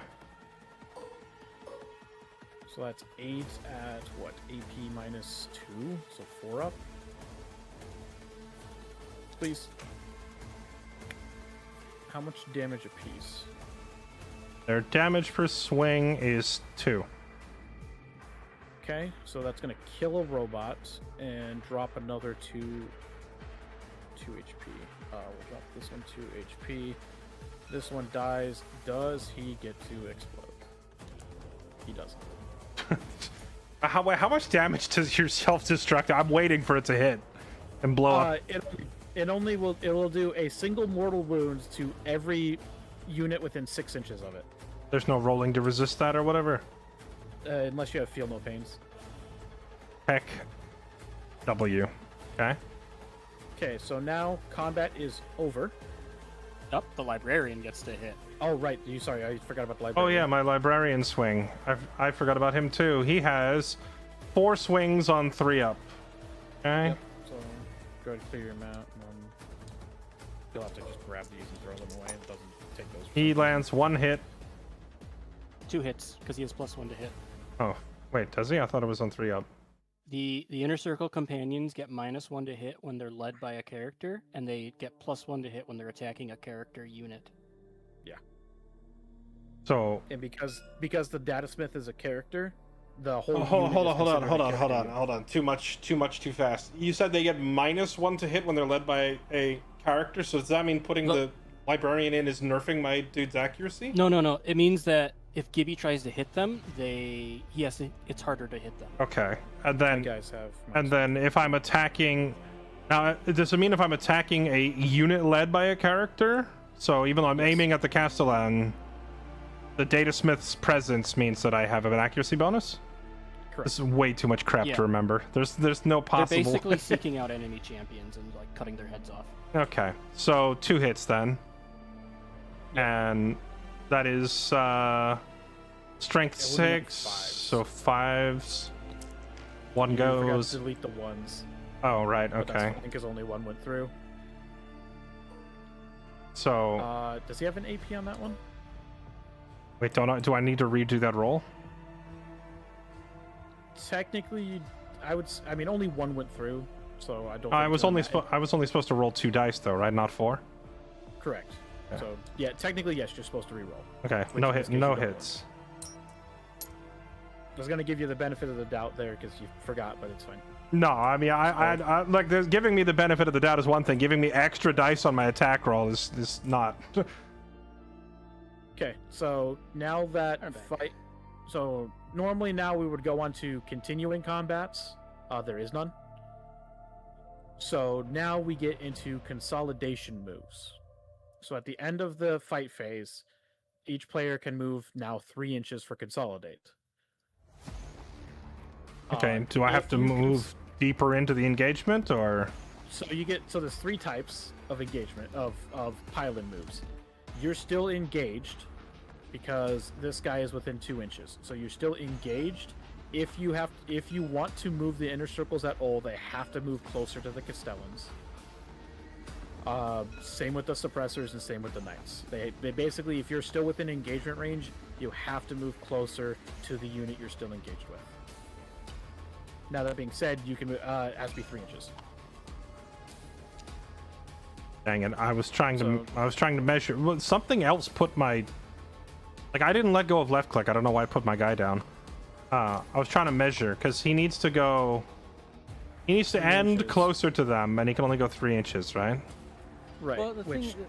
So that's 8 at what? AP minus 2, so 4 up. Please. How much damage apiece? Their damage per swing is 2. Okay, so that's going to kill a robot and drop another 2 HP. We'll drop this one 2 HP. This one dies. Does he get to explode? He doesn't. How much damage does your self-destruct? I'm waiting for it to hit and blow up. It will do a single mortal wound to every unit within 6 inches of it, There's no rolling to resist that or whatever. unless you have feel no pains. Heck. W. Okay. Okay, so now combat is over. Up, the librarian gets to hit. Oh right, sorry, I forgot about the Oh library. yeah, my librarian swing. I forgot about him too. He has 4 swings on 3 up. Okay. Yep. So go ahead and clear your mount. And then you'll have to just grab these and throw them away. It doesn't take those. He lands 1 hit. 2 hits because he has +1 to hit. Oh, wait, does he? I thought it was on 3 up. The inner circle companions get -1 to hit when they're led by a character, and they get +1 to hit when they're attacking a character unit. So And because the datasmith is a character, the whole. hold unit is on, considered a character unit. hold on. Too much, too fast. You said they get -1 to hit when they're led by a character. So does that mean putting Look- the librarian in is nerfing my dude's accuracy? No. It means that if Gibby tries to hit them, it's harder to hit them. Okay, and You then guys have. if I'm attacking, now does it mean if I'm attacking a unit led by a character? So even though I'm aiming at the Castellan, the Datasmith's presence means that I have an accuracy bonus. Correct. This is way too much crap Yeah. to remember. There's no They're possible. basically seeking out enemy champions and like cutting their heads off. Okay, so 2 hits then, and that is strength Yeah, we'll do 6, fives. so 5s. 1 You forgot goes. to delete the 1s. Oh, right. But that's Okay. fine, because only one went through. So Does he have an AP on that one? wait, do I need to redo that roll? Technically, I mean, only one went through, so I don't. I think was two only in that- I was only supposed to roll 2 dice though, right? Not 4. Correct. Yeah. So yeah, technically yes, you're supposed to re-roll. Okay. Which No in this hit. case No you don't hits. I was gonna give you the benefit of the doubt there because you forgot, but it's fine. No, I mean, I like giving me the benefit of the doubt is one thing. Giving me extra dice on my attack roll is not. Okay, so now that I'm back. fight, so normally now we would go on to continuing combats. There is none. So now we get into consolidation moves. So at the end of the fight phase, each player can move now 3 inches for consolidate. Okay. Do I have if to you move deeper into the engagement, or? So there's 3 types of engagement of pylon moves. You're still engaged because this guy is within 2 inches. So you're still engaged. If you want to move the inner circles at all, they have to move closer to the Castellans. Same with the suppressors and same with the knights. They basically, if you're still within engagement range, you have to move closer to the unit you're still engaged with. Now that being said, you can it has to be 3 inches. Dang it! I was trying So- to measure. Well, something else put my. Like, I didn't let go of left click. I don't know why I put my guy down. I was trying to measure because he needs to go. He needs to 3 end inches. closer to them, and he can only go 3 inches, right? Right. Well, the which thing,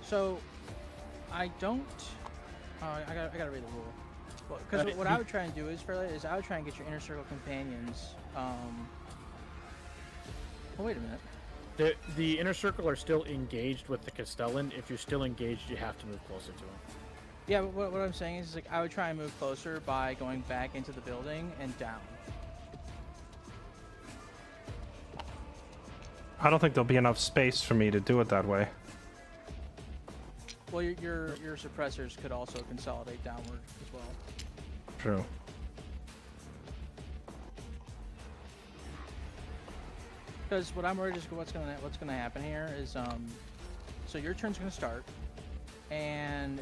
so I don't. I gotta read the rule. Because what I would try and do is Fairlight is I would try and get your inner circle companions. Oh, wait a minute. the inner circle are still engaged with the Castellan. If you're still engaged, you have to move closer to him. Yeah, but what I'm saying is like I would try and move closer by going back into the building and down. I don't think there'll be enough space for me to do it that way. Well, your suppressors could also consolidate downward as well. True. Because what I'm worried is what's gonna happen here is so your turn's gonna start, and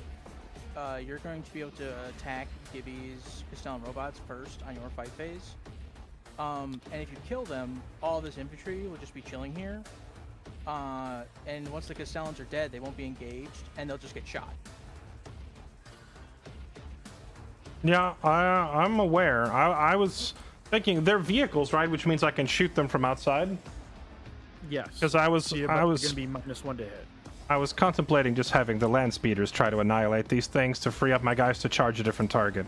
you're going to be able to attack Gibby's Castellan robots first on your fight phase. And if you kill them, all this infantry will just be chilling here. And once the Castellans are dead, they won't be engaged, and they'll just get shot. Yeah, I'm aware. I was thinking they're vehicles, right? Which means I can shoot them from outside. Yes. Because I was You're gonna be -1 to hit. I was contemplating just having the land speeders try to annihilate these things to free up my guys to charge a different target.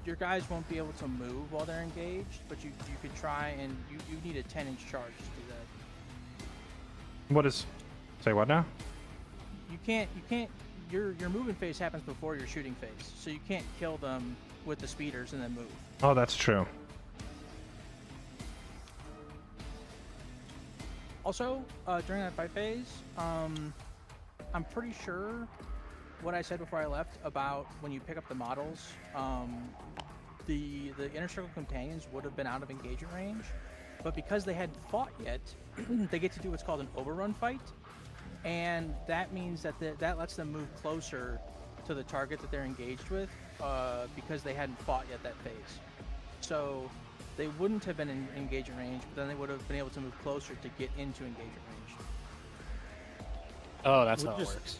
Your guys won't be able to move while they're engaged, but you could try, and you need a 10-inch charge to do that. What is? Say what now? You can't. Your moving phase happens before your shooting phase, so you can't kill them with the speeders and then move. Oh, that's true. Also, during that fight phase, I'm pretty sure what I said before I left about when you pick up the models, the inner circle companions would have been out of engagement range, but because they hadn't fought yet, they get to do what's called an overrun fight, and that means that that lets them move closer to the target that they're engaged with, because they hadn't fought yet that phase. So they wouldn't have been in engagement range, but then they would have been able to move closer to get into engagement range. Oh, that's We'll how just- it works.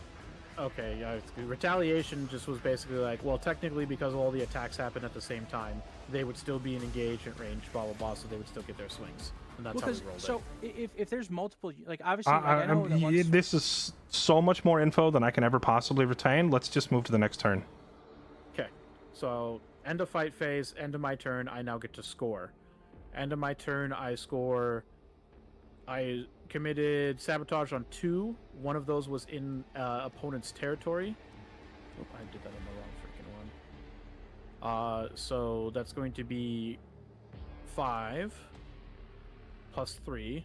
Okay, yeah. Retaliation just was basically like, well, technically because all the attacks happen at the same time, they would still be in engagement range, blah blah blah, so they would still get their swings, and that's how we rolled so it. if there's multiple, like obviously, like, I know that once, This is so much more info than I can ever possibly retain. Let's just move to the next turn. Okay, so end of fight phase, end of my turn, I now get to score. End of my turn, I score. I committed sabotage on 2. One of those was in opponent's territory. Oh, I did that on the wrong freaking one. So that's going to be 5 plus 3.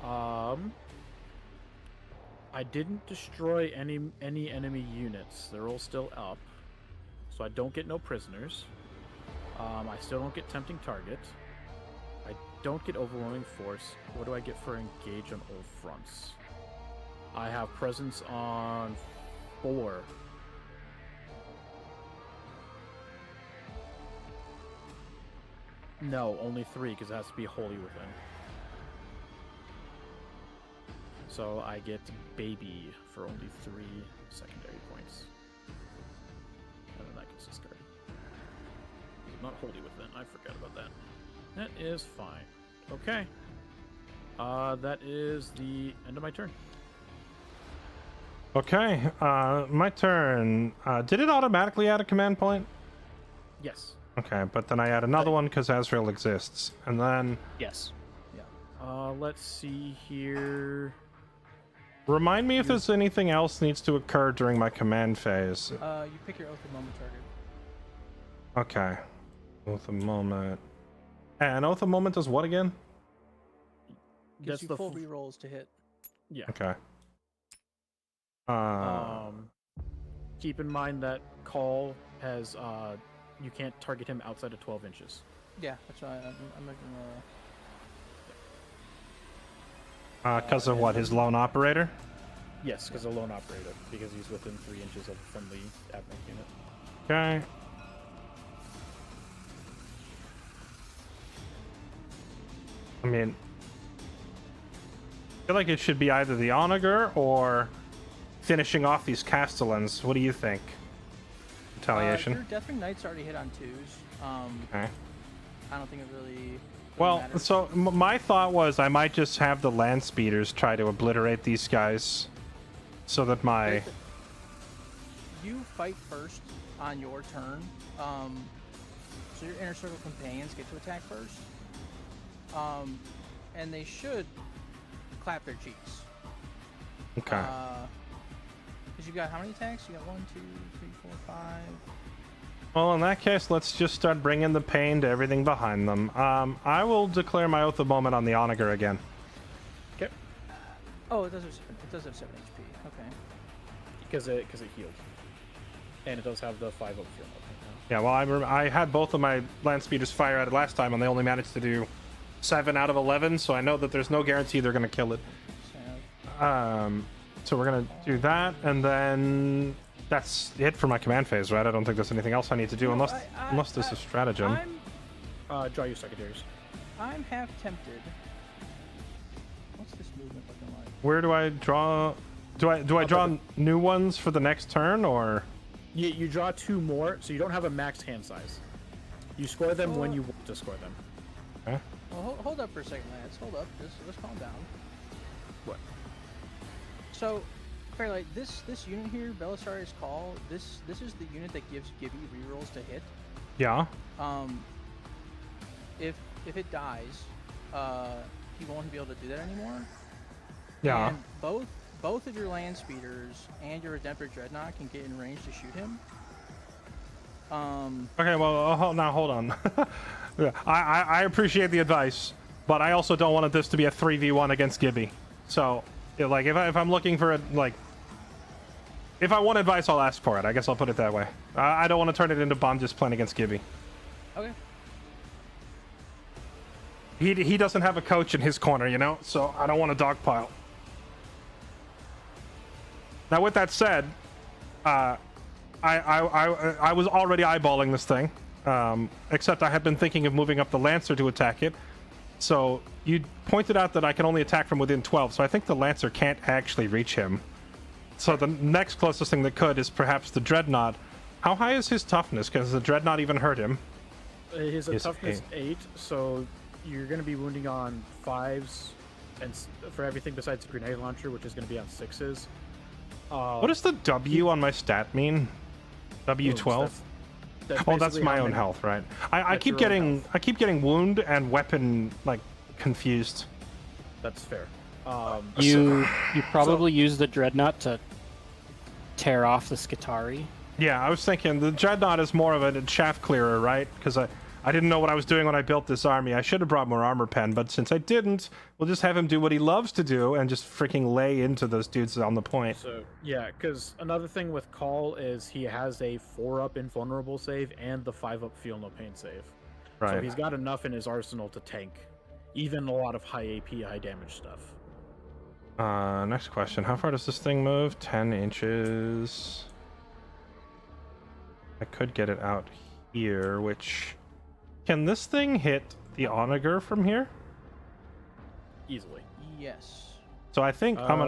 I didn't destroy any enemy units. They're all still up. So So I don't get no prisoners. I still don't get tempting target. I don't get overwhelming force. What do I get for engage on all fronts? I have presence on 4. No, only 3 because it has to be wholly within. So I get baby for only 3 secondary points. And then that gets discarded. Not wholly within. I forgot about that. That is fine. Okay. That is the end of my turn. Okay, my turn. Did it automatically add a command point? Yes. Okay, but then I add another one because Azrael exists. And then Yes. Let's see here. remind me if there's anything else needs to occur during my command phase. You pick your Oath of Moment target. Okay. Oath of Moment. And Oath of Moment does what again? Gives That's you the full rerolls to hit. Yeah. Okay. Keep in mind that Call has you can't target him outside of 12 inches. Yeah, that's why I'm making Because of what? His lone operator? Yes, because a lone operator, because he's within 3 inches of a friendly admin unit. Okay. I mean, I feel like it should be either the Onager or finishing off these Castellans. What do you think? Retaliation. Your Deathwing Knight's already hit on 2s. Okay. I don't think it really Well, matters. so my thought was I might just have the land speeders try to obliterate these guys so that my... You fight first on your turn. So your Inner Circle companions get to attack first. And they should clap their cheeks. Okay. Because you got how many attacks? You got 1, 2, 3, 4, 5. Well, in that case, let's just start bringing the pain to everything behind them. I will declare my Oath of Moment on the Onager again. Okay. Oh, it does have 7 HP. Okay. Because it healed. And it does have the 5 up here. Yeah, well, I had both of my land speeders fire at it last time, and they only managed to do 7 out of 11, so I know that there's no guarantee they're going to kill it. So we're going to do that, and then that's it for my command phase, right? I don't think there's anything else I need to do, unless there's a stratagem. Draw your secondaries. I'm half tempted. What's this movement looking like? Where do I draw? Do I draw new ones for the next turn, or? You draw 2 more, so you don't have a max hand size. You score them when you want to score them. Okay. Well, hold up for a second, lads. Hold up. Let's calm down. What? So, Fairlight, this unit here, Belisarius Call, this is the unit that gives Gibby rerolls to hit. Yeah. If it dies, he won't be able to do that anymore. Yeah. And both of your land speeders and your Redemptor Dreadnought can get in range to shoot him. Okay, well, now hold on. Yeah, I appreciate the advice, but I also don't want this to be a 3v1 against Gibby. So, yeah, like, if I'm looking for it, like, if I want advice, I'll ask for it. I guess I'll put it that way. I don't want to turn it into Bomb just playing against Gibby. Okay. He doesn't have a coach in his corner, you know, so I don't want to dogpile. Now, with that said, I was already eyeballing this thing, except I had been thinking of moving up the Lancer to attack it. So you pointed out that I can only attack from within 12, so I think the Lancer can't actually reach him. So the next closest thing that could is perhaps the Dreadnought. How high is his toughness? Because the Dreadnought even hurt him. His toughness 8, so you're going to be wounding on 5s, and for everything besides the grenade launcher, which is going to be on 6s. What does the W on my stat mean? W12? Oh, that's my own health, right? I keep getting wound and weapon like confused. That's fair. You probably use the Dreadnought to tear off the Skitari. Yeah, I was thinking the Dreadnought is more of a shaft clearer, right? Because I didn't know what I was doing when I built this army. I should have brought more armor pen, but since I didn't, we'll just have him do what he loves to do and just freaking lay into those dudes on the point. So yeah, because another thing with Call is he has a 4-up invulnerable save and the 5-up feel no pain save. Right. So he's got enough in his arsenal to tank even a lot of high AP, high damage stuff. Next question. How far does this thing move? 10 inches. I could get it out here, which... Can this thing hit the Onager from here? Easily. Yes. So I think I'm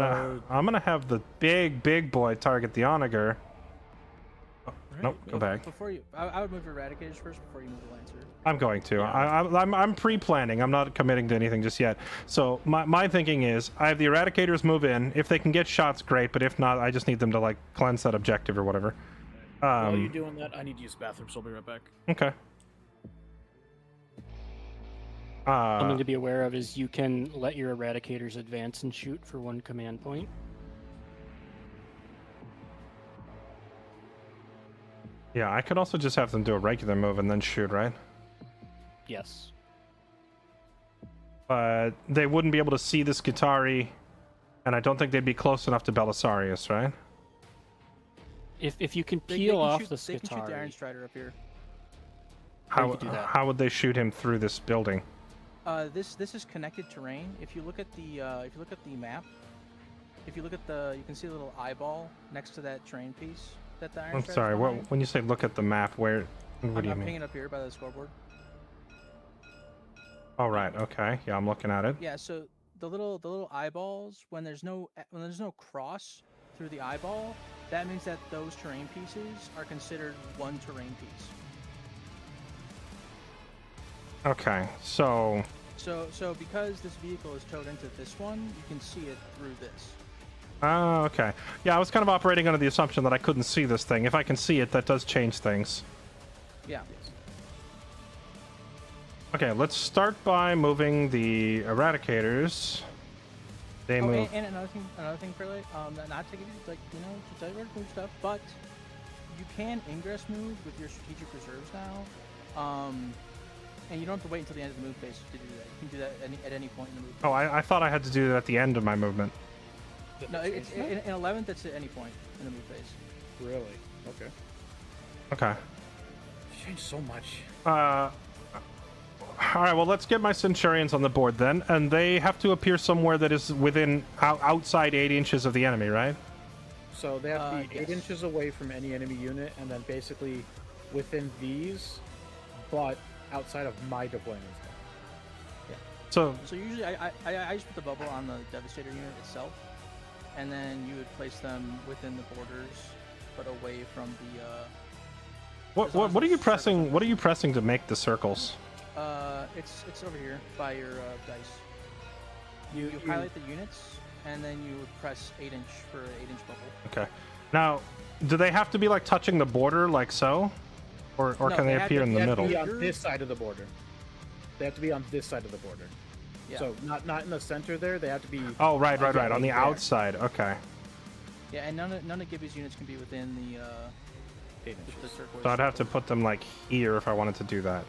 gonna have the big boy target the Onager. Oh, nope, go back. Before you, I would move your Eradicators first before you move the Lancer. I'm going to. Yeah. I'm pre-planning. I'm not committing to anything just yet. So my thinking is I have the Eradicators move in. If they can get shots, great. But if not, I just need them to like cleanse that objective or whatever. While you're doing that, I need to use the bathroom, so I'll be right back. Okay. Something to be aware of is you can let your Eradicators advance and shoot for 1 command point. Yeah, I could also just have them do a regular move and then shoot, right? Yes. But they wouldn't be able to see the Skitarii, and I don't think they'd be close enough to Belisarius, right? If you can They peel can off shoot, the They can shoot the Iron Skitarii, Strider up here. you could do that. How would they shoot him through this building? This is connected terrain. If you look at the map, if you look at you can see a little eyeball next to that terrain piece that the Iron I'm Strider's sorry. behind. When you say look at the map, what do you I'm mean? pinging up here by the scoreboard. Oh right. Okay. Yeah, I'm looking at it. Yeah, so the little eyeballs, when there's no cross through the eyeball, that means that those terrain pieces are considered one terrain piece. Okay. So So because this vehicle is towed into this one, you can see it through this. oh, okay. Yeah, I was kind of operating under the assumption that I couldn't see this thing. If I can see it, that does change things. Yeah. Okay, let's start by moving the Eradicators. They Oh, move. and another thing, Fairlight, not to give you to tell you where to move stuff, but you can ingress move with your strategic reserves now. And you don't have to wait until the end of the move phase to do that. You can do that at any point in the move phase. Oh, I thought I had to do that at the end of my movement. No, it's in 11th. It's at any point in the move phase. Really? Okay. Okay. Changed so much. All right, well, let's get my Centurions on the board then, and they have to appear somewhere that is within outside 8 inches of the enemy, right? So they have to be 8 yes. inches away from any enemy unit, and then basically within these, but outside of my deployment zone. So So usually I just put the bubble on the Devastator unit itself, and then you would place them within the borders, but away from the. what are you pressing? What are you pressing to make the circles? It's over here by your dice. You highlight the units, and then you would press 8-inch for an 8-inch bubble. Okay. Now, do they have to be like touching the border, like so, or No, can they they have appear to- in They the have to middle? be on this side of the border. They have to be on this side of the border. Yeah. So not in the center there. They have to be. Oh, right. On the there. outside. Okay. Yeah, and none of Gibby's units can be within the 8 inches. the turquoise. So I'd have to put them like here if I wanted to do that.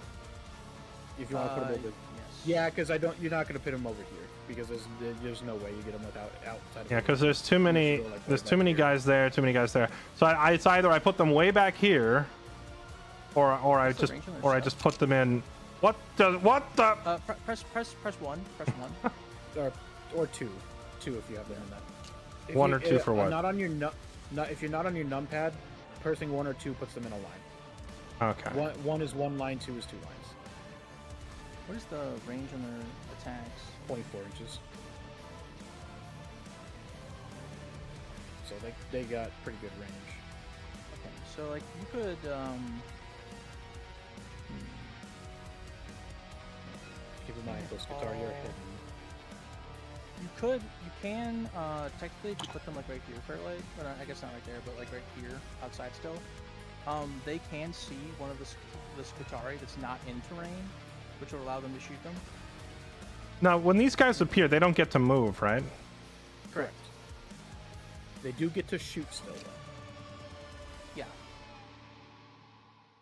If you want to put them over. Yes. Yeah, because You're not going to put them over here because there's no way you get them without outside. Yeah, because there's too many. go, like, There's way too back many here. guys there. Too many guys there. So it's either I put them way back here, or I What's the just range on their or I stuff? just put them in. What the? Press one. Press one. or two if you have them in that. If One you- or two for what? Not on your if you're not on your numpad, pressing 1 or 2 puts them in a line. Okay. One is 1 line, 2 is 2 lines. What is the range on their attacks? 24 inches. So they got pretty good range. Okay, so like you could Keep in mind those Qatari are hidden. you can technically if you put them like right here, Fairlight, but I guess not right there, but like right here outside still. They can see one of the Skitarii that's not in terrain, which will allow them to shoot them. Now, when these guys appear, they don't get to move, right? Correct. They do get to shoot still though. Yeah.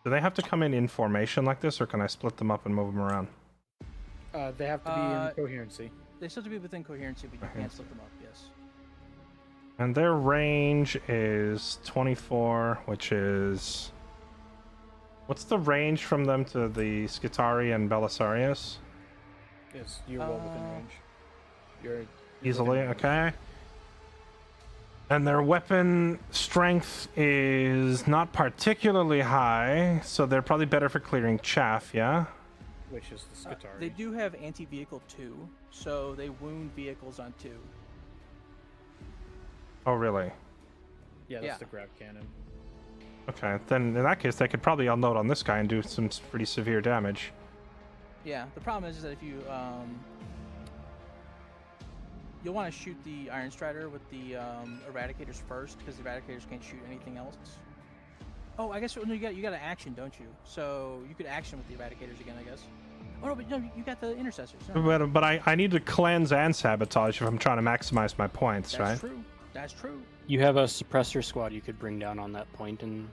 Do they have to come in formation like this, or can I split them up and move them around? They have to be in coherency. They still have to be within coherency, but you can't split them up. Yes. And their range is 24, which is... What's the range from them to the Skitari and Belisarius? Yes, you're well within range. You're Easily, okay. And their weapon strength is not particularly high, so they're probably better for clearing chaff, yeah? Which is the Skitari. They do have anti-vehicle 2, so they wound vehicles on 2. Oh, really? Yeah, that's Yeah. the grab cannon. Okay, then in that case, they could probably unload on this guy and do some pretty severe damage. Yeah, the problem is that if you you'll want to shoot the Iron Strider with the Eradicators first, because the Eradicators can't shoot anything else. Oh, I guess no, you got an action, don't you? So you could action with the Eradicators again, I guess. Oh no, but no, you got the Intercessors. No. But I need to cleanse and sabotage if I'm trying to maximize my points, That's right? true. That's true. You have a suppressor squad you could bring down on that point in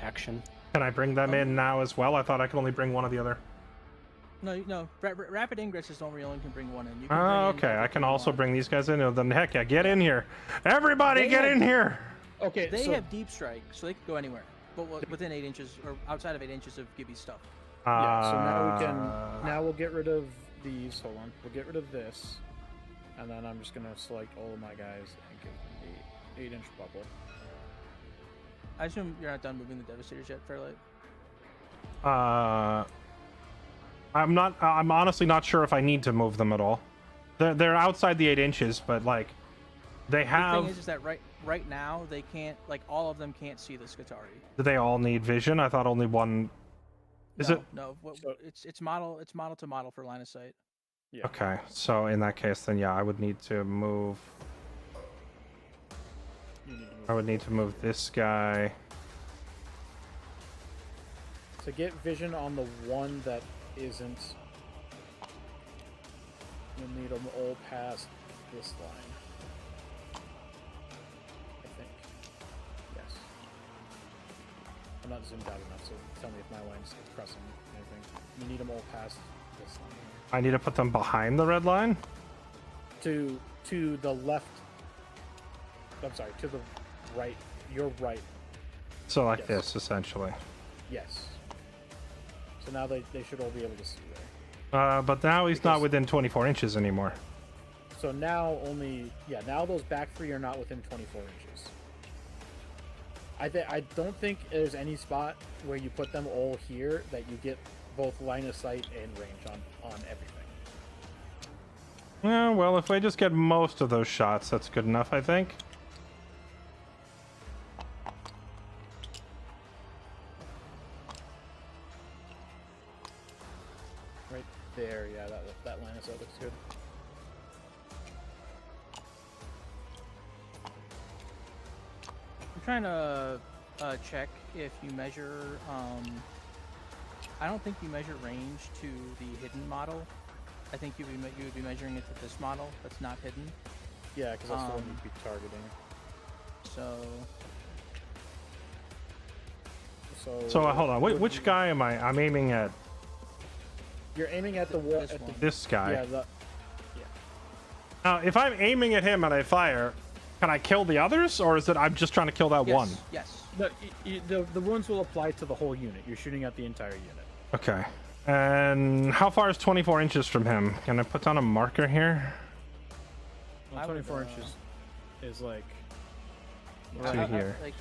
action. Can I bring them in now as well? I thought I could only bring one or the other. No. Rapid ingresses only can bring one in. You can Oh, bring in okay. I can everything you also want. bring these guys in. Oh, then heck yeah, get in here. Everybody They get have- in here. Okay, They so have deep strike, so they can go anywhere, but within 8 inches or outside of 8 inches of Gibby's stuff. yeah, so now we can. Now we'll get rid of these. Hold on. We'll get rid of this, and then I'm just gonna select all of my guys and give them the 8-inch bubble. I assume you're not done moving the Devastators yet, Fairlight? I'm not. I'm honestly not sure if I need to move them at all. They're outside the 8 inches, but like, they The have. thing is that right now they can't, like, all of them can't see the Skitari. Do they all need vision? I thought only one. Is no, it? No, So- it's model to model for line of sight. Yeah. Okay, so in that case, then yeah, I would need to move. You need to move. I would need to move this guy. To get vision on the one that isn't, you'll need them all past this line. I think. Yes. I'm not zoomed out enough, so tell me if my line's crossing anything. You need them all past this line. I need to put them behind the red line. To the left. I'm sorry, to the right. Your right. So like Yes. this, essentially. Yes. So now they should all be able to see there. But now he's not Because- within 24 inches anymore. So now now those back 3 are not within 24 inches. I don't think there's any spot where you put them all here that you get both line of sight and range on everything. Yeah, well, if I just get most of those shots, that's good enough, I think. Right there, yeah, that line of sight looks good. I'm trying to check if you measure. I don't think you measure range to the hidden model. I think you would be measuring it to this model that's not hidden. Yeah, because that's the one Um, you'd be targeting. So So hold on, would which you- guy am I? I'm aiming at You're aiming at the wall. This At the, one. this guy. yeah, Now, if I'm aiming at him and I fire, can I kill the others, or is it I'm just trying to kill that yes, one? Yes. the wounds will apply to the whole unit. You're shooting at the entire unit. Okay. And how far is 24 inches from him? Can I put down a marker here? Well, I would, 24 inches is like. To here. Like,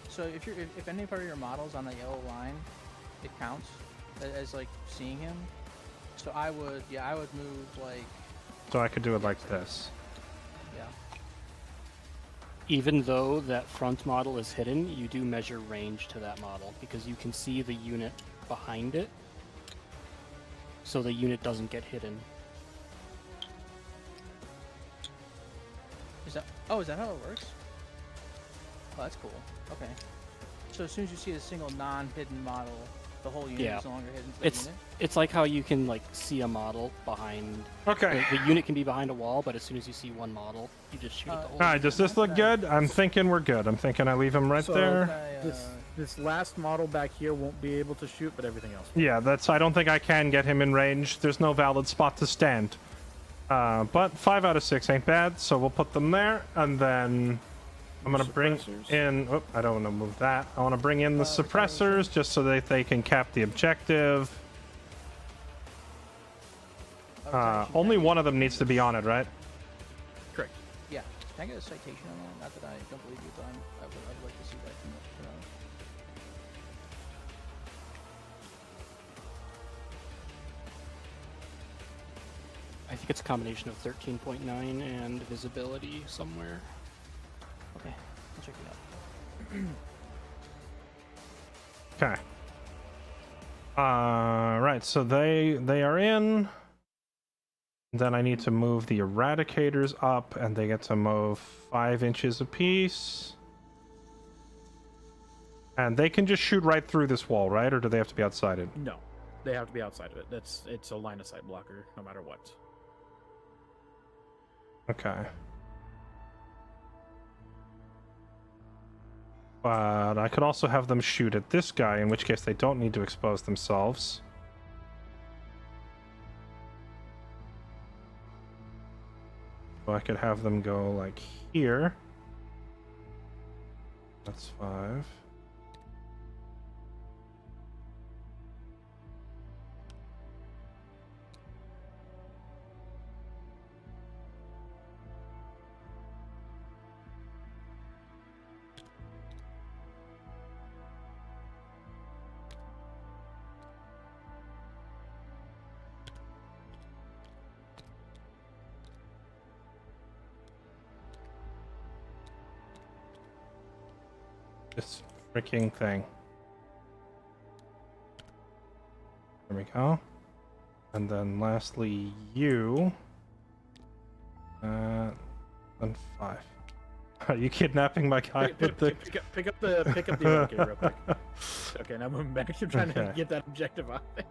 so if any part of your model's on the yellow line, it counts as like seeing him. So I would move like, So I could do it like this. yeah. Even though that front model is hidden, you do measure range to that model because you can see the unit behind it, so the unit doesn't get hidden. Is that how it works? Oh, that's cool. Okay. So as soon as you see a single non-hidden model, the whole unit Yeah. is no longer hidden to the It's unit? it's like how you can like see a model behind. Okay. The unit can be behind a wall, but as soon as you see one model, you just shoot at the whole. All right, does this look good? I'm thinking we're good. I'm thinking I leave him right So- there. Can I, This- This last model back here won't be able to shoot, but everything else. Yeah, I don't think I can get him in range. There's no valid spot to stand. But 5 out of 6 ain't bad, so we'll put them there, and then I'm gonna bring in. Oh, I don't want to move that. I want to bring in the suppressors just so that they can cap the objective. Only one of them needs to be on it, right? Correct. Yeah. Can I get a citation on that? Not that I don't believe you, but I'd like to see that from the I think it's a combination of 13.9 and visibility somewhere. Okay, I'll check it out. Okay. Right. So they are in. Then I need to move the eradicators up, and they get to move 5 inches apiece. And they can just shoot right through this wall, right? Or do they have to be outside it? No, they have to be outside of it. It's a line of sight blocker, no matter what. Okay. But I could also have them shoot at this guy, in which case they don't need to expose themselves. So I could have them go like here. That's 5. This freaking thing. There we go. And then lastly, you. And 5. Are you kidnapping my guy with the... Pick up the indicator real quick. Okay, now moving back. I'm trying to get that objective out there.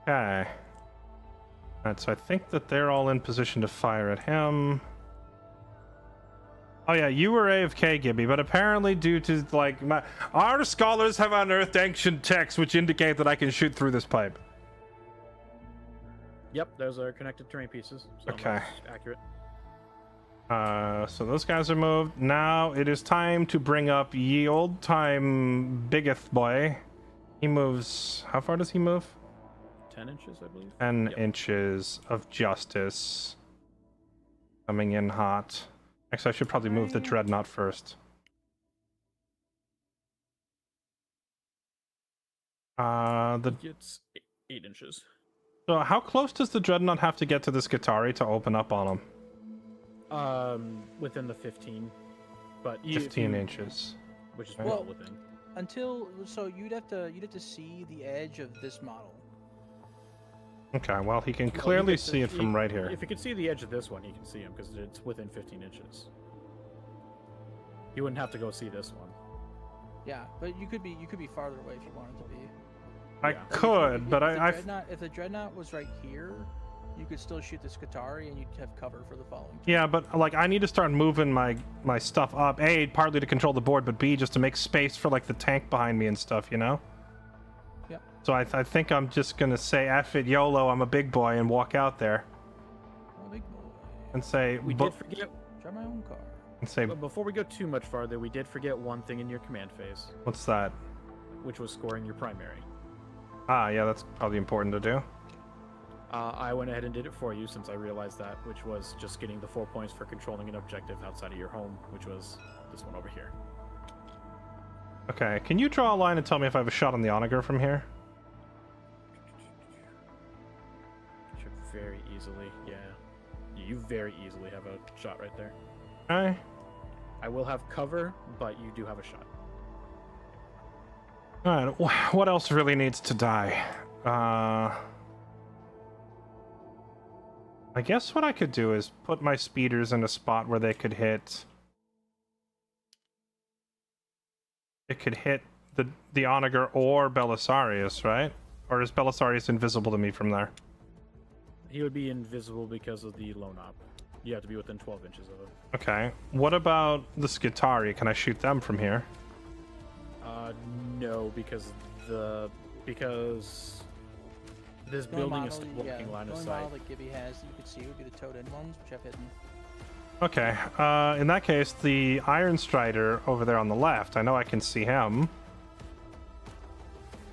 Okay. Alright, so I think that they're all in position to fire at him. Oh yeah, you were AFK, Gibby, but apparently due to, like, our scholars have unearthed ancient texts which indicate that I can shoot through this pipe. Yep, those are connected terrain pieces. So Okay. that's accurate. So those guys are moved. Now it is time to bring up ye old time biggeth boy. He moves... How far does he move? 10 inches, I believe. 10 inches of justice. Coming in hot. Actually, I should probably move the dreadnought first. It's 8 inches. So how close does the dreadnought have to get to this Skitarii to open up on him? Within the 15, but 15 inches. which is Right. well within. So you'd have to see the edge of this model. Okay, well, he can Well, you clearly get to- see it from right here. If you can see the edge of this one, you can see him because it's within 15 inches. You wouldn't have to go see this one. Yeah, but you could be farther away if you wanted to be. I Yeah. could, but If the dreadnought was right here, you could still shoot the Skitarii and you'd have cover for the following turn. Yeah, but like I need to start moving my stuff up. A, partly to control the board, but B, just to make space for like the tank behind me and stuff, you know? Yep. So I think I'm just gonna say F it YOLO, I'm a big boy, and walk out there I'm a big boy. and say We did forget. Drive my own car. and say But before we go too much farther, we did forget one thing in your command phase, what's that? which was scoring your primary. Ah, yeah, that's probably important to do. I went ahead and did it for you since I realized that, which was just getting the 4 points for controlling an objective outside of your home, which was this one over here. Okay, can you draw a line and tell me if I have a shot on the Onager from here? Should very easily, yeah. You very easily have a shot right there. Okay. I will have cover, but you do have a shot. Alright, what else really needs to die? I guess what I could do is put my speeders in a spot where they could hit... It could hit the Onager or Belisarius, right? Or is Belisarius invisible to me from there? He would be invisible because of the lone op. You have to be within 12 inches of him. Okay. What about the Skitarii? Can I shoot them from here? No, because this The only building is model, still blocking line the of only sight. model that Gibby has that you could see would be the toed-in ones, which I've hidden. Okay. In that case, the Iron Strider over there on the left. I know I can see him.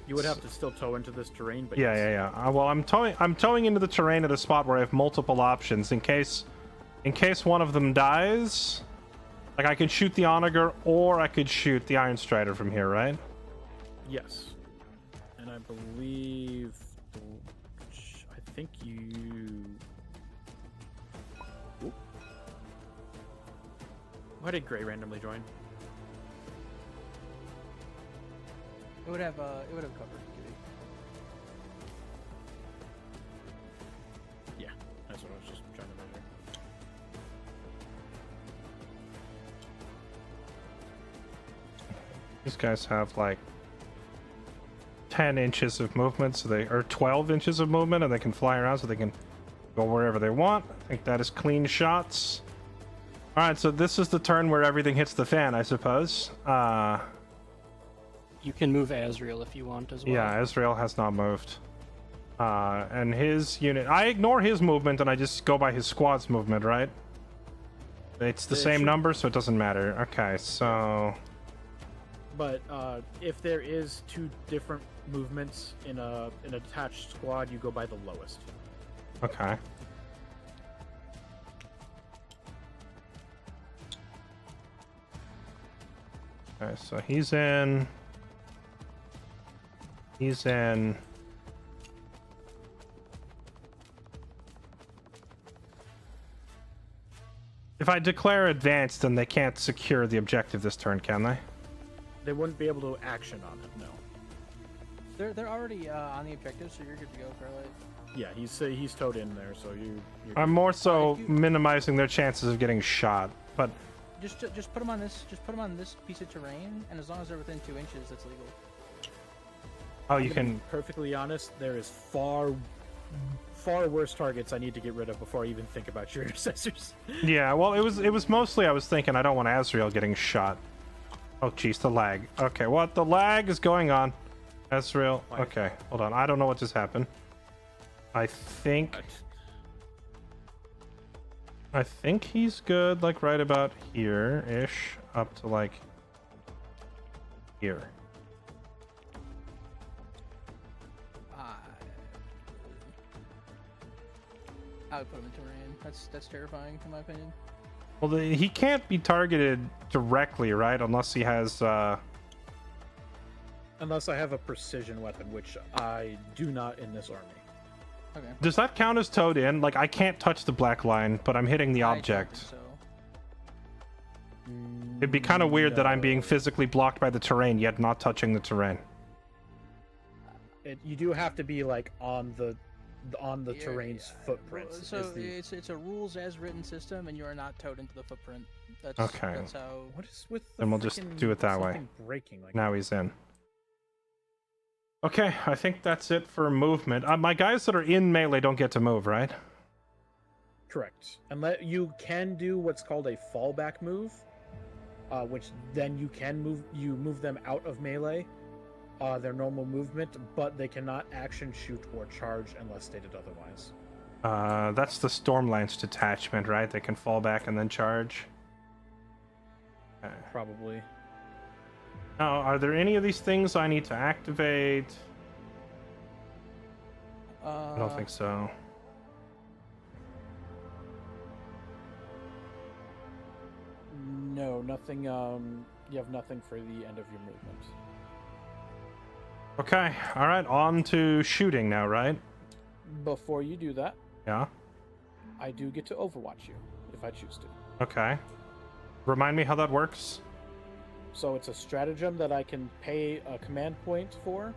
You would have to still tow into this terrain, but Yeah, yes. yeah. Well, I'm towing into the terrain at a spot where I have multiple options in case one of them dies. Like I could shoot the Onager or I could shoot the Iron Strider from here, right? Yes. And I believe, I think you. Oop. Why did Gray randomly join? It would have covered Gibby. Yeah, that's what I was just trying to measure. These guys have like 10 inches of movement, so they or 12 inches of movement, and they can fly around, so they can go wherever they want. I think that is clean shots. All right, so this is the turn where everything hits the fan, I suppose. You can move Azrael if you want as well. Yeah, Israel has not moved. And his unit, I ignore his movement and I just go by his squad's movement, right? It's the It same should- number, so it doesn't matter. Okay, so But if there is two different movements in an attached squad, you go by the lowest. okay. Okay, so he's in. He's in. If I declare advanced, then they can't secure the objective this turn, can they? They wouldn't be able to action on it. No. They're already on the objective, so you're good to go, Fairlight. Yeah, he's towed in there, so you're I'm more so if you- minimizing their chances of getting shot, but Just put them on this. Just put them on this piece of terrain, and as long as they're within 2 inches, that's legal. oh, you To be can. perfectly honest, there is far worse targets I need to get rid of before I even think about your intercessors. Yeah, well, it was mostly I was thinking I don't want Azrael getting shot. Oh, jeez, the lag. Okay, what the lag is going on? Azrael. Why? Okay, hold on. I don't know what just happened. I think he's good, like right about here-ish, up to like here. I would put him in terrain. That's terrifying, in my opinion. Well, he can't be targeted directly, right? Unless he has. Unless I have a precision weapon, which I do not in this army. Okay. Does that count as towed in? Like, I can't touch the black line, but I'm hitting the I don't object. think so. It'd be kind of weird that I'm being No. physically blocked by the terrain, yet not touching the terrain. You do have to be like on the You're- terrain's footprint. So is the- it's a rules as written system, and you are not towed into the footprint. That's Okay. That's how. What is with the Then we'll just frickin' do it that way. something breaking like Now he's in. Okay, I think that's it for movement. My guys that are in melee don't get to move, right? Correct. And you can do what's called a fallback move, which then you can move them out of melee, their normal movement, but they cannot action, shoot, or charge unless stated otherwise. That's the Stormlance detachment, right? They can fall back and then charge. Probably. Now, are there any of these things I need to activate? I don't think so. No, nothing. You have nothing for the end of your movement. Okay, alright, on to shooting now, right? Before you do that, Yeah, I do get to overwatch you if I choose to. okay. Remind me how that works? So it's a stratagem that I can pay a command point for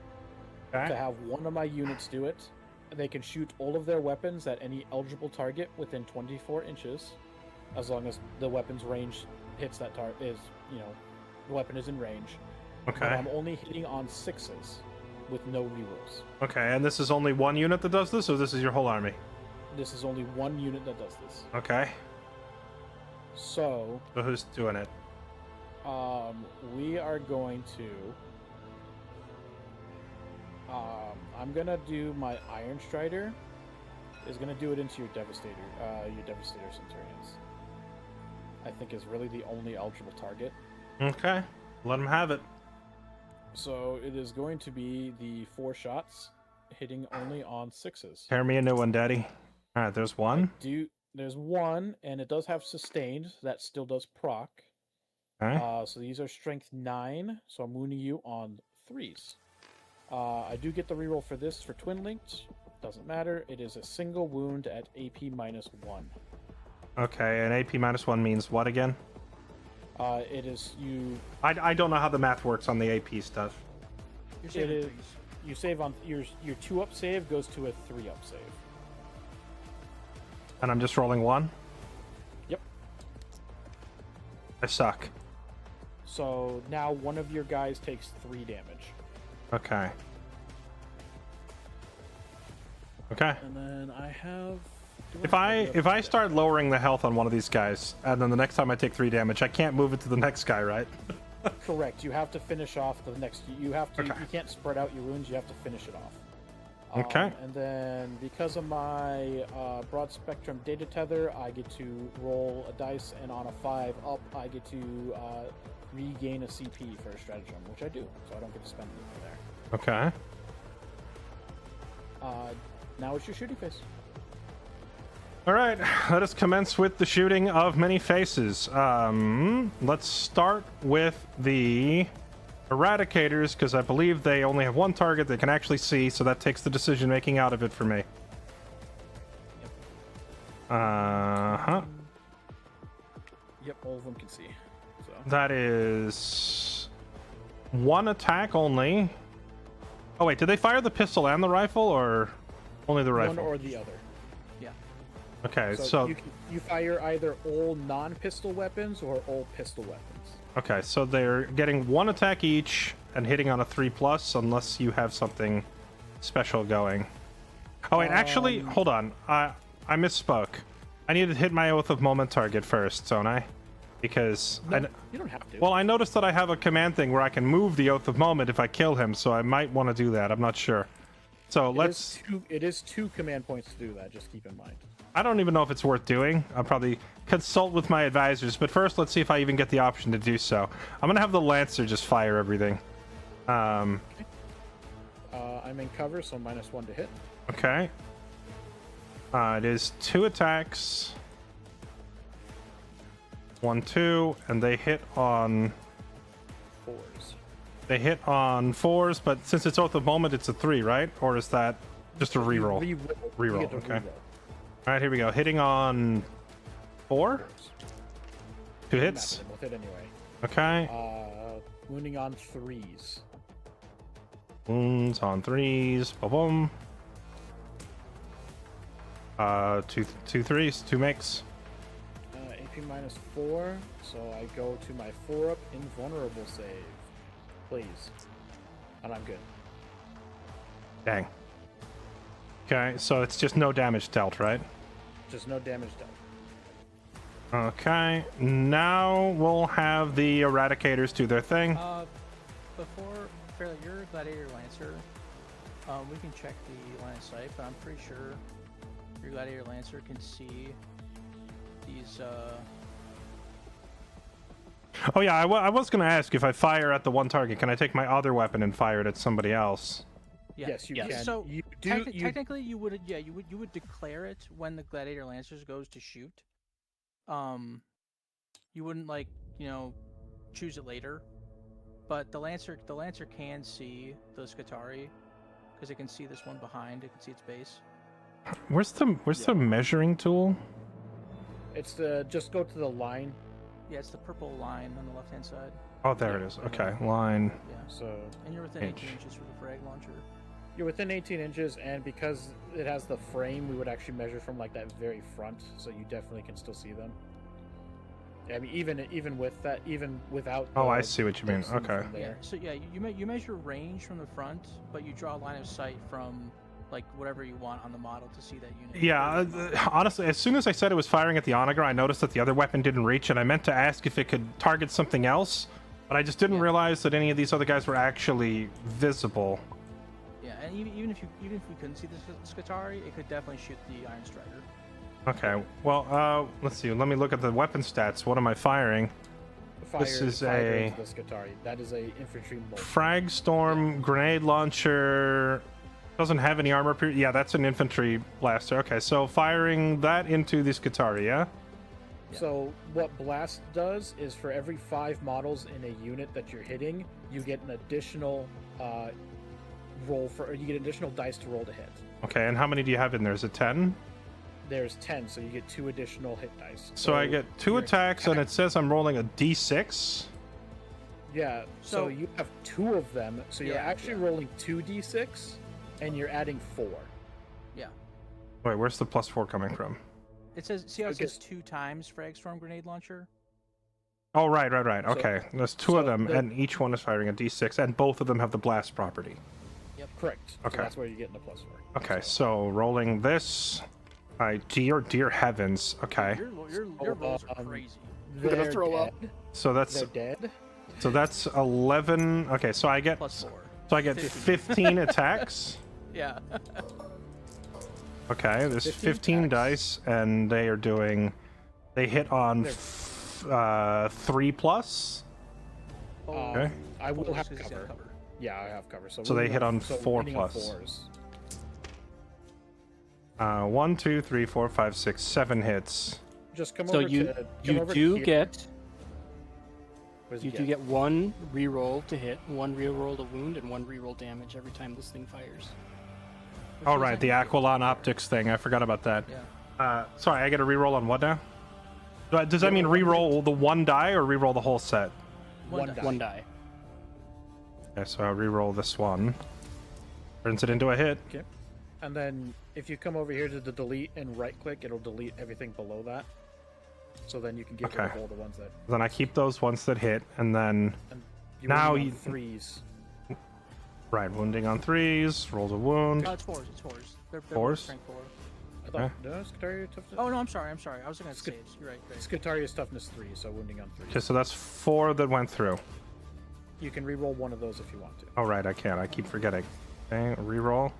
to Okay. have one of my units do it. They can shoot all of their weapons at any eligible target within 24 inches, as long as the weapon's range hits that target. The weapon is in range. But Okay. I'm only hitting on 6s with no rerolls. Okay, and this is only one unit that does this, or this is your whole army? This is only one unit that does this. Okay. So So who's doing it? we are going to I'm gonna do my Iron Strider. Is gonna do it into your Devastator Centurions. I think is really the only eligible target. Okay, let him have it. So it is going to be the 4 shots, hitting only on 6s. Tear me a new one, Daddy. All right, there's one. There's one, and it does have sustained. So that still does proc. Okay. So these are strength 9. So I'm wounding you on 3s. I do get the reroll for this for twin linked. Doesn't matter. It is a single wound at AP -1. Okay, and AP -1 means what again? It is you. I don't know how the math works on the AP stuff. You're It saving is. threes. You save on your 2-up save goes to a 3-up save. And I'm just rolling 1? Yep. I suck. So now one of your guys takes 3 damage. Okay. Okay. And then I have. If I start lowering the health on one of these guys, and then the next time I take 3 damage, I can't move it to the next guy, right? Correct. You have to finish off the next. You have to. Okay. You can't spread out your wounds. You have to finish it off. Okay. And then because of my broad spectrum data tether, I get to roll a dice, and on a 5 up, I get to regain a CP for a stratagem, which I do. So I don't get to spend anything there. Okay. Now it's your shooting phase. All right, let us commence with the shooting of many faces. Let's start with the Eradicators, because I believe they only have one target they can actually see, so that takes the decision making out of it for me. Uh-huh. Yep, all of them can see. So That is 1 attack only. Oh wait, did they fire the pistol and the rifle, or only the rifle? one or the other. Yeah. Okay, So, so you fire either all non-pistol weapons or all pistol weapons. okay, so they're getting 1 attack each and hitting on a 3+, unless you have something special going. Oh wait, actually, hold on. I misspoke. I need to hit my Oath of Moment target first, don't I? Because No, you don't have to. well, I noticed that I have a command thing where I can move the Oath of Moment if I kill him, so I might want to do that. I'm not sure. So let's. It is 2 command points to do that. Just keep in mind. I don't even know if it's worth doing. I'll probably consult with my advisors, but first let's see if I even get the option to do so. I'm gonna have the Lancer just fire everything. I'm in cover, so -1 to hit. Okay. It is 2 attacks. 1, 2, and they hit on 4s. They hit on 4s, but since it's Oath of Moment, it's a 3, right? Or is that just a reroll? Reroll. You get to okay. reroll. All right, here we go. Hitting on 4? 2 hits. With it anyway. Okay. Wounding on 3s. Wounds on 3s. Boom. 2 3s, 2 makes. AP -4, so I go to my 4-up invulnerable save. Please. And I'm good. Dang. Okay, so it's just no damage dealt, right? Just no damage done. Okay, now we'll have the Eradicators do their thing. Before Fairlight, your Gladiator Lancer, we can check the line of sight, but I'm pretty sure your Gladiator Lancer can see these. Oh yeah, I was gonna ask, if I fire at the one target, can I take my other weapon and fire it at somebody else? Yeah. Yes, you Yes. can. So you do. technically, you would you would declare it when the Gladiator Lancers goes to shoot. You wouldn't choose it later, but the Lancer can see the Scutari because it can see this one behind. It can see its base. Where's the measuring tool? It's the just go to the line. Yeah, it's the purple line on the left hand side. Oh, there it is. Okay, line. Yeah. So And you're within 18 Inch. inches for the frag launcher. you're within 18 inches, and because it has the frame, we would actually measure from like that very front, so you definitely can still see them. Yeah, I mean, even with that, even without. Oh, the- I see what you the mean. zoom Okay. from Yeah. there. So yeah, you measure range from the front, but you draw a line of sight from like whatever you want on the model to see that unit. Yeah, honestly, as soon as I said it was firing at the onager, I noticed that the other weapon didn't reach, and I meant to ask if it could target something else, but I just didn't Yeah. realize that any of these other guys were actually visible. Yeah, and even if we couldn't see the Skitarii, it could definitely shoot the Iron Strider. Okay, well, let's see. Let me look at the weapon stats. What am I firing? This is fire a into the Skitarii. That is a infantry bolt. frag storm grenade launcher. Doesn't have any armor. Yeah, that's an infantry blaster. Okay, so firing that into the Skitarii, yeah? So what blast does is for every 5 models in a unit that you're hitting, you get an additional you get additional dice to roll to hit. Okay, and how many do you have in there? Is it 10? There's 10, so you get 2 additional hit dice. So I get 2 your attacks, and it says I'm rolling a d6. Yeah, so you have 2 of them, so you're actually rolling 2d6, and you're adding 4. Yeah. Wait, where's the +4 coming from? It says, see how it says 2 times Frag Storm Grenade Launcher? Oh, right. Okay, there's 2 of them, the- and each one is firing a d6, and both of them have the blast property. Yep, correct. Okay. So that's where you're getting the +4. Okay, so rolling this. Dear heavens. Okay, Your rolls are crazy. They're gonna throw up. dead. so They're dead. that's 11. Okay, so I get +4. 15 attacks. Yeah. Okay, there's 15 15 attacks. dice, and they hit on They're- 3 plus. Okay. I will have Just 'cause he's got cover. Yeah, I have cover. So So they winning hit on so 4 winning plus. On 4s. 1, 2, 3, 4, 5, 6, 7 hits. Just come So over you to come you over do here. get What does you he do get 1 reroll to hit, 1 reroll to wound, and 1 reroll damage every time this thing fires. Oh, right, the Aquilon optics thing. I forgot about that. Yeah. Sorry, I get a reroll on what now? Does that mean reroll the 1 die or reroll the whole set? One die. die. 1 die. Okay, so I'll reroll this one. Turns it into a hit. Okay. And then if you come over here to the delete and right click, it'll delete everything below that. So then you can get rid of Okay. all the ones that Then I keep those ones that hit, and then you Now only you- want 3s. right, wounding on 3s, rolls a wound. No, it's 4s. It's 4s. They're Fours? strength 4. I thought no, Skitarii toughness. Oh, no, I'm sorry. I was looking at Skit- saves. You're right. Skitarii is toughness 3, so wounding on 3. Okay, so that's 4 that went through. You can re-roll one of those if you want to. Oh, right, I can. I keep forgetting. Okay, reroll.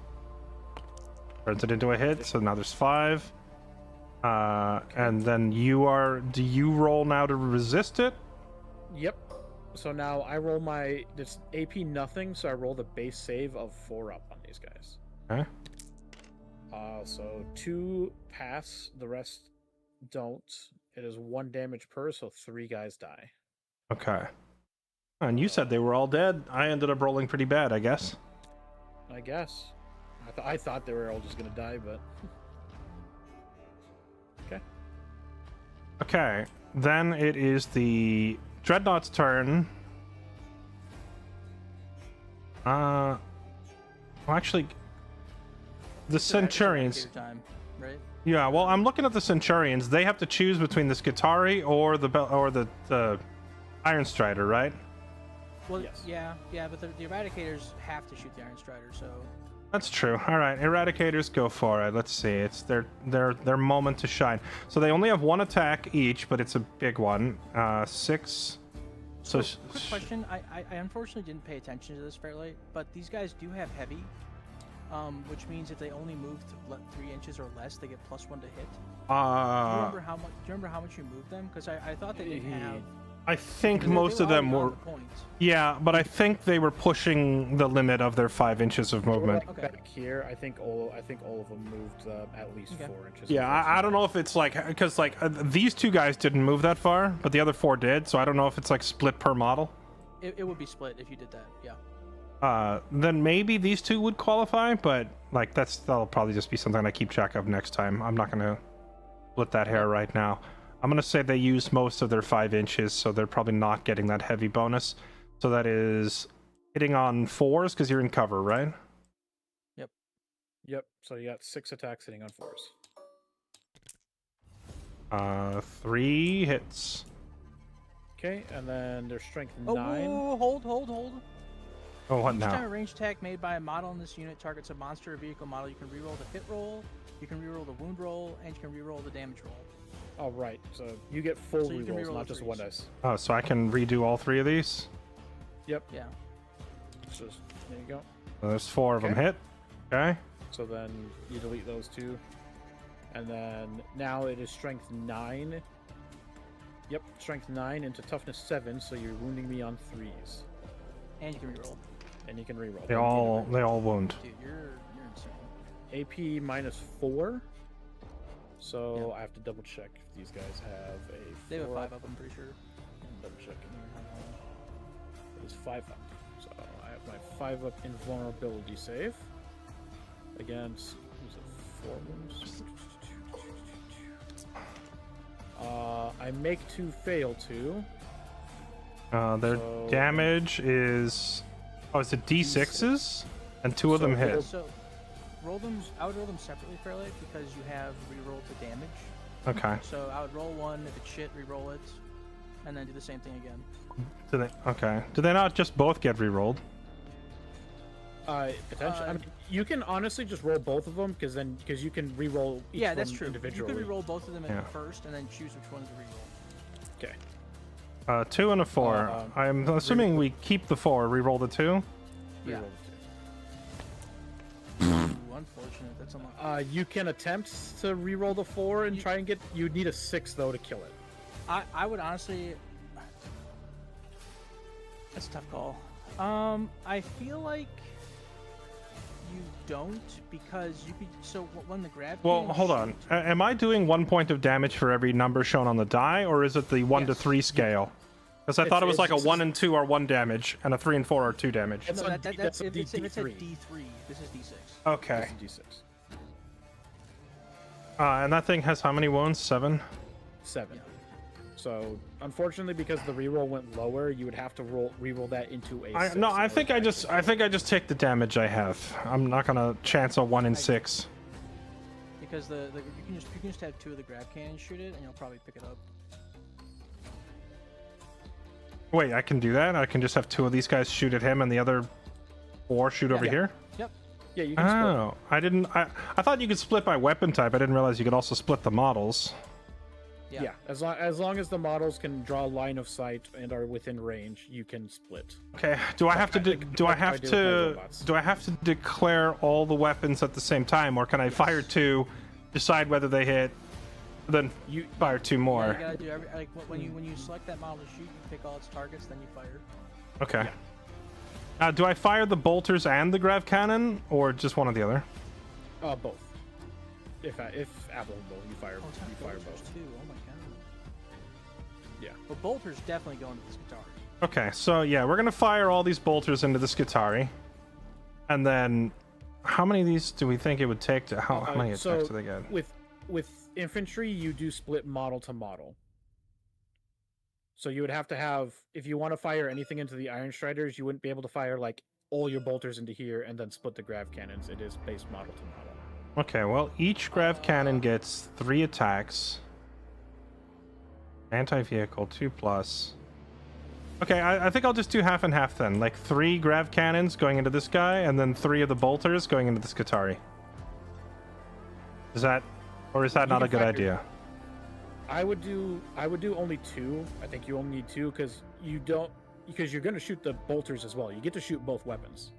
Turns it into a hit, so now there's 5. And then do you roll now to resist it? Yep. So now I roll it's AP nothing, so I roll the base save of 4 up on these guys. Okay. So 2 pass, the rest don't. It is 1 damage per, so 3 guys die. Okay. And you said they were all dead. I ended up rolling pretty bad, I guess. I guess. I thought they were all just gonna die, but okay. Okay, then it is the Dreadnought's turn. Well, actually, the Centurions. Time, right? Yeah, well, I'm looking at the Centurions. They have to choose between the Skitarii or the Iron Strider, right? Well, Yes. yeah, but the Eradicators have to shoot the Iron Strider, so That's true. All right, Eradicators, go for it. Let's see. It's their moment to shine. So they only have 1 attack each, but it's a big one. 6. So quick question. I unfortunately didn't pay attention to this Fairlight, but these guys do have heavy, which means if they only move 3 inches or less, they get +1 to hit. Do you remember how much? Do you remember how much you moved them? Because I thought they didn't have. I think because most they of them already on were. the points. Yeah, but I think they were pushing the limit of their 5 inches of movement. Like Okay. back here, I think all of them moved at least Okay. 4 inches. Yeah, I don't know if it's like because these 2 guys didn't move that far, but the other 4 did. So I don't know if it's like split per model. It would be split if you did that. Yeah. Then maybe these 2 would qualify, but like that'll probably just be something I keep track of next time. I'm not gonna split that hair right now. I'm gonna say they used most of their 5 inches, so they're probably not getting that heavy bonus. So that is hitting on 4s because you're in cover, right? Yep. So you got 6 attacks hitting on 4s. 3 hits. Okay, and then their strength Oh, 9. whoa, hold. Oh, what Each time now? a ranged attack made by a model in this unit targets a monster or vehicle model, you can reroll the hit roll, you can reroll the wound roll, and you can reroll the damage roll. Oh, right. So you get full So you can rerolls, reroll not the just 1 threes. dice. Oh, so I can redo all 3 of these? Yep. Yeah. So there you go. So there's 4 of them Okay. hit. Okay. So then you delete those 2. And then now it is strength 9. Yep, strength 9 into toughness 7, so you're wounding me on 3s. And you can reroll. And you can reroll. They all wound. Dude, you're insane. AP minus 4. So I have to double check if these guys have a. They have a 4 5 up, I'm pretty sure. Double checking. It is 5 up. So I have my 5 up invulnerability save against. Who's it? 4 wounds. I make 2 fail 2. Their So- damage is. Oh, is it D6s? And 2 of them So hit. So, I would roll them separately, Fairlight, because you have reroll to damage. Okay. So I would roll 1, if it's shit, reroll it, and then do the same thing again. Okay. Do they not just both get rerolled? Potentially. I mean, you can honestly just roll both of them because you can reroll each Yeah, that's one true. individually. You could reroll both of them Yeah. at first, and then choose which one to reroll. Okay. 2 and a 4. I'm assuming we keep the 4, reroll the 2. Yeah. Reroll Ooh, unfortunate. That's a lot. You can attempt to reroll the 4 and try and get. You'd need a 6 though to kill it. I would honestly. That's a tough call. I feel like you don't, because you could. So when the grab. Well, can hold on. shoot- Am I doing 1 point of damage for every number shown on the die, or is it the 1 to Yes. 3 scale? Because I thought it was like a it's- 1 and 2 are 1 damage, and a 3 and 4 are 2 damage. It's No, on that's a if it's a D3. D3. This is D6. Okay. It's a D6. And that thing has how many wounds? 7? 7. Yeah. So unfortunately, because the reroll went lower, you would have to reroll that into a. 6 No, in I order think to I just take the damage I have. I'm not gonna chance a 1 in 6. Because you can just have 2 of the grab cannons shoot it, and you'll probably pick it up. Wait, I can do that? I can just have 2 of these guys shoot at him, and the other 4 shoot over Yeah. here? Yep. Yeah, you can split. Oh, I didn't. I thought you could split by weapon type. I didn't realize you could also split the models. Yeah, as long as the models can draw line of sight and are within range, you can split. Okay. Do I have to do I have I do with my to robots. do I have to declare all the weapons at the same time, or can I fire 2, decide whether they hit, then You fire 2 Yeah, more? you gotta do like when you select that model to shoot, you pick all its targets, then you fire. Okay. Do I fire the bolters and the grav cannon, or just one or the other? both. If applicable, you fire Oh, it's not bolters both. too. Oh my god. Yeah. But bolters definitely go into this guitar. Okay, so yeah, we're gonna fire all these bolters into the Skitari, and then how many of these do we think it would take to? How many attacks so do they get? with infantry, you do split model to model. So you would have to have, if you want to fire anything into the Iron Striders, you wouldn't be able to fire like all your bolters into here and then split the grav cannons. It is based model to model. Okay, well, each grav cannon gets 3 attacks. Anti-vehicle 2+. Okay, I think I'll just do half and half then. Like 3 grav cannons going into this guy, and then 3 of the bolters going into the Skitari. Is that, or is that not can a good fire- idea? I would do only 2. I think you only need 2 because you're going to shoot the bolters as well. You get to shoot both weapons.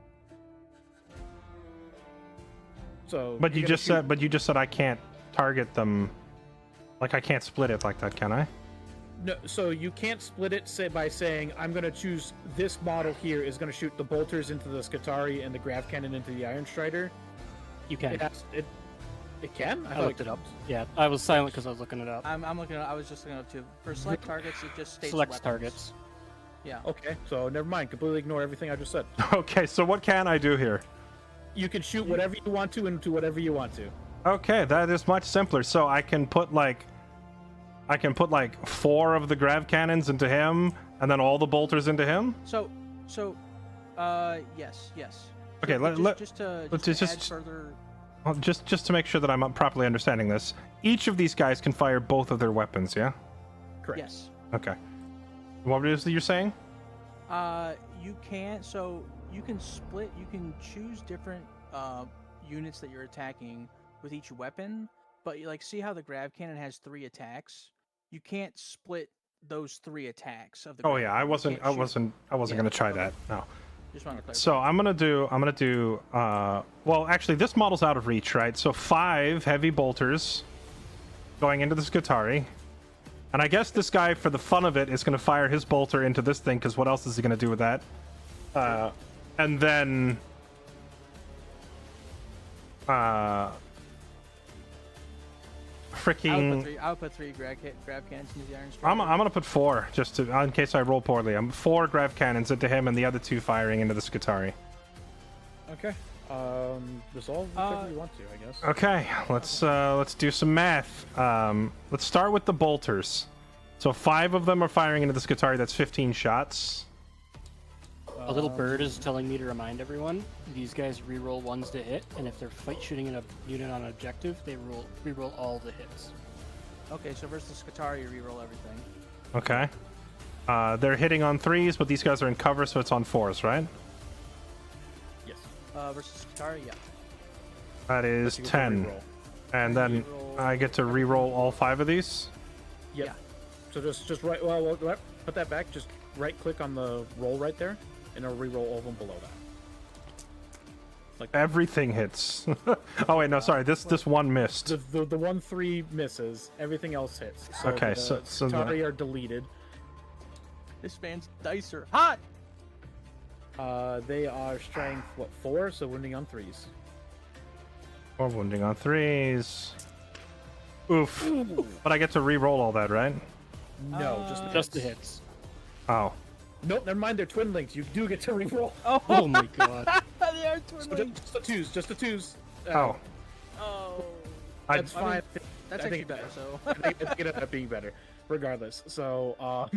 So, But you you're just gonna said, I can't target them. Like I can't split it like that, can I? No, so you can't split it by saying I'm going to choose this model here is going to shoot the bolters into the Skitari and the grav cannon into the Iron Strider. You can. It can. I looked it up. Yeah, I was silent because I was looking it up. I'm looking at. I was just looking up too. For select targets, it just states Selects weapons. targets. Yeah. Okay, so never mind. Completely ignore everything I just said. Okay, so what can I do here? You can shoot whatever you want to into whatever you want to. Okay, that is much simpler. So I can put like 4 of the grav cannons into him, and then all the bolters into him. Yes. Okay, Just let's to just- add further. Well, just to make sure that I'm properly understanding this, each of these guys can fire both of their weapons. Yeah. Correct. Yes. Okay. What is it you're saying? You can't. So you can split. You can choose different units that you're attacking with each weapon. But see how the grav cannon has 3 attacks. You can't split those 3 attacks of the. Oh grav yeah, cannon. I You wasn't can't shoot- gonna try okay. that. No. Just want to clarify. So I'm gonna do. Well, actually, this model's out of reach, right? So 5 heavy bolters going into the Skitarii, and I guess this guy, for the fun of it, is gonna fire his bolter into this thing, because what else is he gonna do with that? And then. Freaking. I'll put three grab cannons into the Iron I'm Strider. gonna put 4 just to, in case I roll poorly. I'm 4 grav cannons into him, and the other 2 firing into the Skitarii. Okay. Resolve whichever you want to, I guess. Okay, let's do some math. Let's start with the bolters. So 5 of them are firing into the Skitarii. That's 15 shots. A little bird is telling me to remind everyone, these guys reroll ones to hit, and if they're fight shooting in a unit on an objective, they reroll all the hits. Okay, so versus Skitarii, you reroll everything. Okay. They're hitting on 3s, but these guys are in cover, so it's on 4s, right? Yes. Versus Skitarii, yeah. That is You get to 10. reroll. And then I get to re-roll all 5 of these. Yep. Yeah. So just right. Well, put that back. Just right click on the roll right there, and it'll re-roll all of them below that. Like Everything hits. Oh wait, no, sorry. This one missed. the 1-3 misses. Everything else hits. So Okay, the so Skitarii are deleted. This man's dice are hot! They are strength 4, so wounding on 3s. 4 wounding on 3s. Oof. But I get to re-roll all that, right? No, Just the hits. Oh. Nope, never mind. They're twin links. You do get to re-roll. Oh my god. They are So twin just the 2s. Just the 2s. Oh. Oh. That's I mean, fine. That's I actually think- better, so. I think it ended up being better, regardless. So,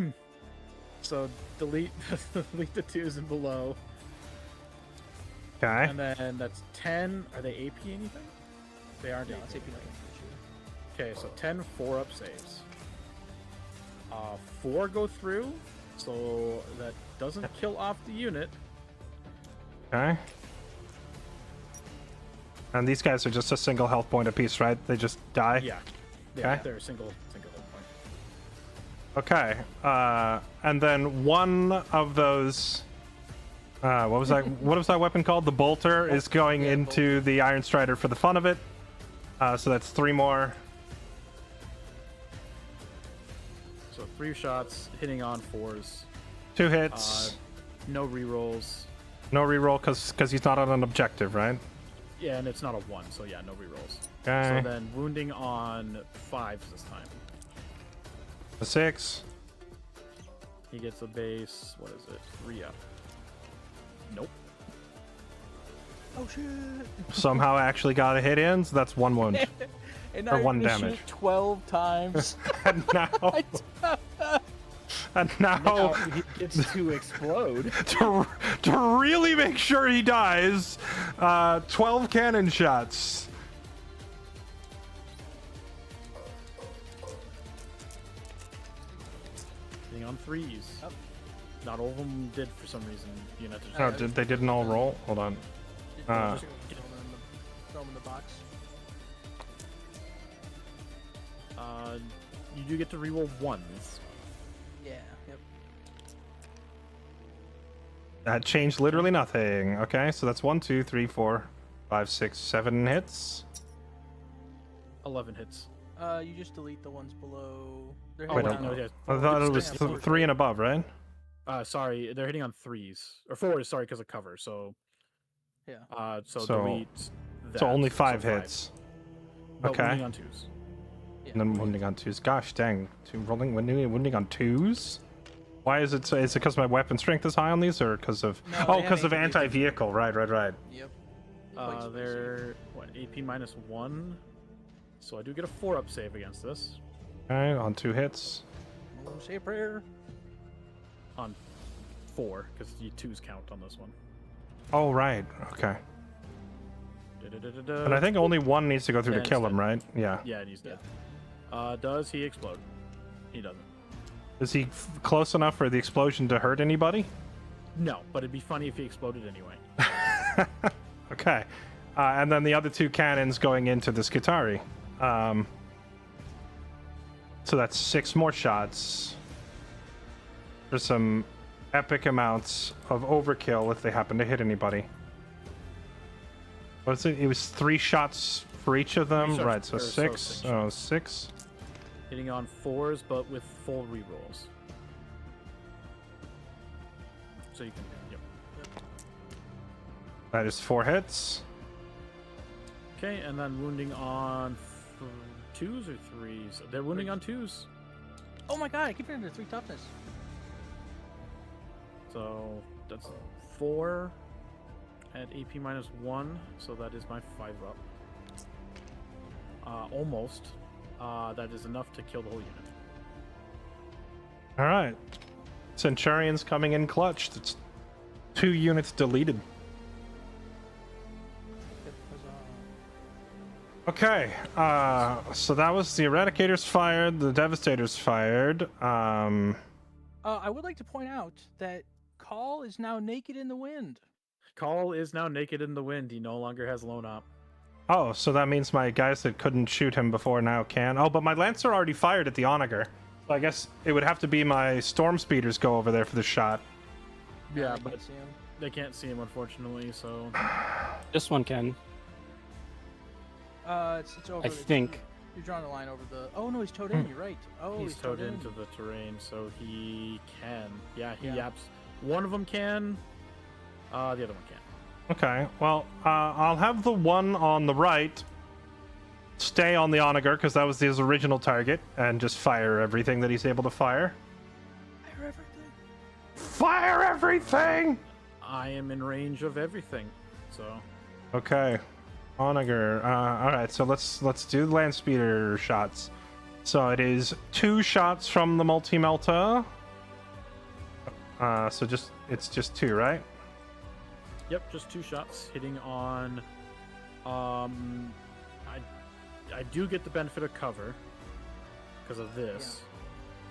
so delete delete the 2s and below, Okay. and then that's 10. Are they AP anything? They aren't No, AP. it's AP like Okay, so 10 4-up saves. 4 go through, so that doesn't kill off the unit. Okay. And these guys are just a single health point apiece, right? They just die? Yeah, Okay. they're a single hit point. Okay. And then one of those. What was that? What was that weapon called? The bolter is going Yeah, into the Iron Strider for the fun of it. So that's 3 more. So 3 shots hitting on 4s. 2 hits. No rerolls. No reroll because he's not on an objective, right? Yeah, and it's not a 1, so yeah, no rerolls. Okay. So then wounding on 5s this time. A 6. He gets a base, what is it? 3 up. Nope. Oh shit! Somehow actually got a hit in, so that's 1 wound. And Or now 1 you're gonna damage. shoot 12 times. And now. And now. Oh, he gets to explode. to really make sure he dies, 12 cannon shots. Hitting on 3s. Oh. Not all of them did for some reason. You know, Oh, they didn't all roll? Hold on. Just throw them in the box. You do get to reroll 1s. Yeah, yep. That changed literally nothing. Okay, so that's 1, 2, 3, 4, 5, 6, 7 hits. 11 hits. You just delete the ones below. They're Oh, Wait, hitting no. on- yeah. I thought it was 3 and above, right? Sorry, they're hitting on 3s. Or 4s, sorry, because of cover, so... Yeah. So So- delete that. So only 5 so hits. But Okay. wounding on 2s. Yeah. And then wounding on 2s. Gosh dang. Wounding on 2s? Why is it? Is it because my weapon strength is high on these, or because of? No, Oh, they have because of anti-vehicle. anti-vehicle. Right. Yep. They're, what, AP minus 1? So I do get a 4-up save against this. Okay, on 2 hits. Oh, say a prayer. On 4, because you 2s count on this one. Oh, right. Okay. Da-da-da-da-da. But I think only 1 needs to go through Yeah, to kill it's him, right? Yeah. Yeah, and he's dead. Does he explode? He doesn't. Is he close enough for the explosion to hurt anybody? No, but it'd be funny if he exploded anyway. Okay. And then the other 2 cannons going into the Skitarii. So that's 6 more shots. For some epic amounts of overkill if they happen to hit anybody. What is it? It was 3 shots for each of them, shots right? So per- so 6. six Oh, shots. 6. Hitting on 4s, but with full rerolls. So you can. Yep. That is 4 hits. Okay, and then wounding on 2s or 3s. They're wounding on 2s. Oh my god, I keep hitting the 3 toughness. So that's 4 at AP -1. So that is my 5 up. Almost. That is enough to kill the whole unit. All right. Centurion's coming in clutch. It's 2 units deleted. Okay, so that was the Eradicators fired, the Devastators fired. I would like to point out that Call is now naked in the wind. Call is now naked in the wind. He no longer has lone op. Oh, so that means my guys that couldn't shoot him before now can. Oh, but my Lancer already fired at the Onager. So I guess it would have to be my Storm Speeders go over there for the shot. Yeah, I but can't see him. they can't see him unfortunately. So This one can. It's over. I think. You're drawing the line over the. Oh no, he's towed in. You're right. Oh, he's towed into the terrain, so he can. Yeah, he Yeah. one of them can. The other one can't. Okay, well, I'll have the one on the right stay on the Onager, because that was his original target, and just fire everything that he's able to fire. Fire everything. Fire everything! I am in range of everything, so Okay, Onager. All right, so let's do the land speeder shots. So it is 2 shots from the multi-melta. So it's just 2, right? yep, just 2 shots hitting on. I do get the benefit of cover because of this,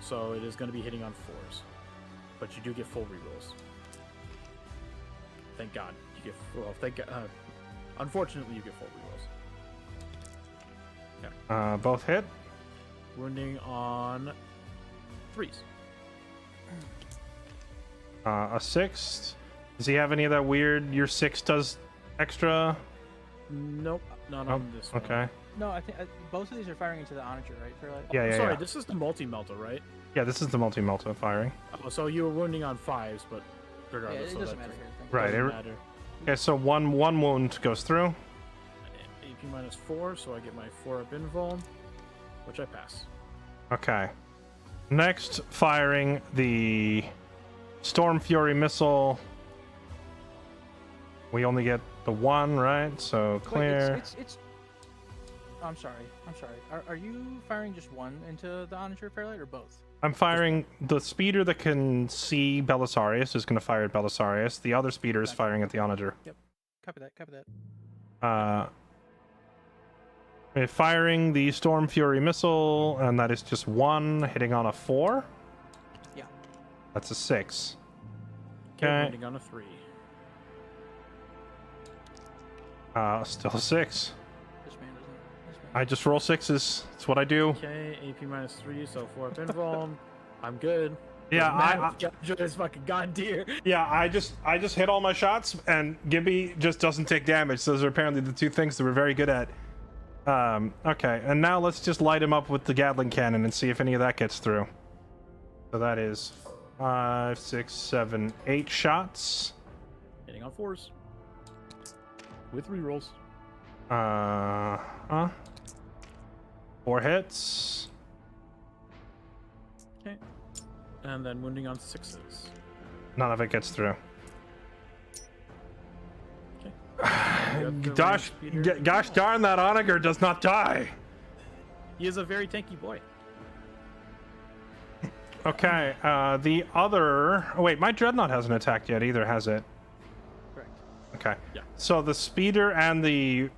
so it is going to be hitting on 4s, but you do get full rerolls. Thank God you get. Well, thank God. Unfortunately, you get full rerolls. Both hit. Wounding on 3s. A 6. Does he have any of that weird? Your 6 does extra. Nope, not Oh, on this one. okay. No, I think both of these are firing into the Onager, right? Fairlight? Yeah, yeah, Sorry, yeah. this is the multi-melta, right? Yeah, this is the multi-melta firing. Oh, so you were wounding on 5s, but Yeah, regardless, it so doesn't that matter here. Thank Right. Doesn't it- matter. Okay, so one wound goes through. AP -4, so I get my 4 up invuln, which I pass. Okay. Next, firing the Storm Fury missile. We only get the 1, right? So clear. Wait, it's. I'm sorry. Are you firing just 1 into the Onager, Fairlight, or both? I'm firing the speeder that can see Belisarius is going to fire at Belisarius. The other speeder is firing at the Onager. Copy that. We're firing the Storm Fury missile, and that is just 1 hitting on a 4. Yeah. That's a 6. Okay, Okay. wounding on a 3. Still a 6. This man doesn't. I just roll 6s. That's what I do. Okay, AP -3, so 4 up invuln. I'm good. Yeah, This fucking god tier. I just hit all my shots, and Gibby just doesn't take damage. Those are apparently the 2 things that we're very good at. Okay, and now let's just light him up with the Gatling cannon and see if any of that gets through. So that is 5, 6, 7, 8 shots. Hitting on 4s. With rerolls. 4 hits. Okay. And then wounding on 6s. None of it gets through. Okay. You have the Gosh, range speeder. gosh darn, that Onager does not die. He is a very tanky boy. Okay, the other... Oh, wait, my Dreadnought hasn't attacked yet either, has it? Correct. Okay. Yeah. So the Speeder and the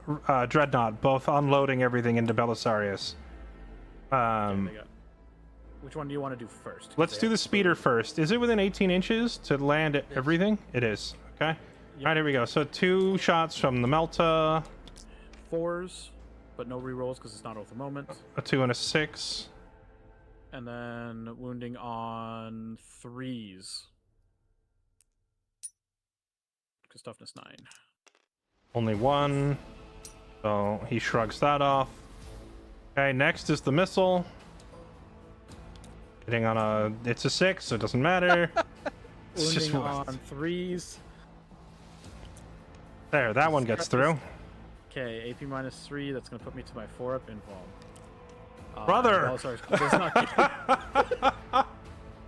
Dreadnought both unloading everything into Belisarius. They got- Which one do you want to do first? 'Cause Let's they do have the Speeder first. Is it within 18 inches to land at everything? It is. Okay. Yep. All right, here we go. So 2 shots from the Melta, 4s, but no rerolls because it's not oath of moment. a 2 and a 6. And then wounding on 3s. is toughness 9. Only 1. So he shrugs that off. Okay, next is the missile. Hitting on a... It's a 6, so it doesn't matter. It's just Wounding on 3s. There, that one gets through. Okay, AP minus 3. That's going to put me to my 4-up invuln. Brother! Oh, sorry. Does not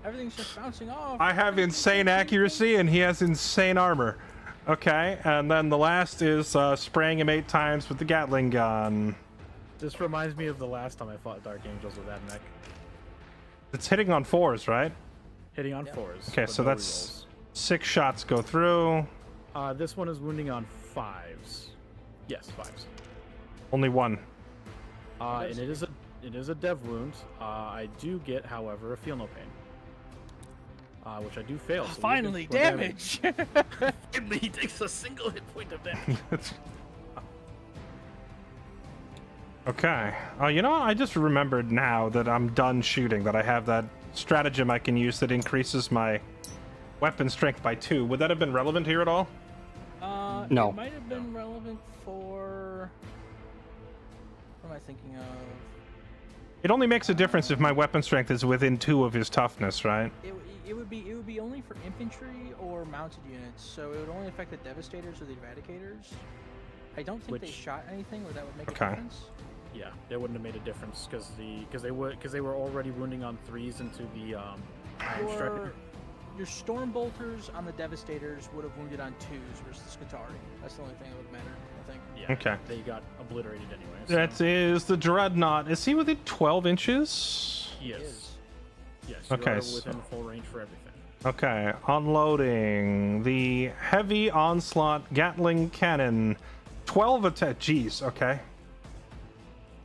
Everything's just bouncing off. I have insane accuracy, and he has insane armor. Okay, and then the last is spraying him 8 times with the Gatling gun. This reminds me of the last time I fought Dark Angels with Admech. It's hitting on 4s, right? Hitting on 4s. Okay, but so no that's 6 shots go through. This one is wounding on 5s. Yes, 5s. Only 1. And it is a dev wound. I do get, however, a feel no pain. Which I do fail. So Finally, more damage. Finally, he takes a single hit point of damage. Okay. Oh, you know what? I just remembered now that I'm done shooting, that I have that stratagem I can use that increases my weapon strength by 2. Would that have been relevant here at all? No. It might have been relevant for... What am I thinking of? It only makes a difference if my weapon strength is within 2 of his toughness, right? It would be only for infantry or mounted units, so it would only affect the Devastators or the Eradicators. I don't think they shot anything where that would make a difference. Yeah, it wouldn't have made a difference because they were already wounding on 3s into the Iron Striker. Your Stormbolters on the Devastators would have wounded on 2s versus the Skitarii. That's the only thing that would matter, I think. Yeah, Okay. They got obliterated anyway. So. That is the Dreadnought. Is he within 12 inches? Yes. Yes. Okay, You are so- within full range for everything. Okay, unloading the heavy onslaught Gatling cannon. 12 attack. Jeez, okay.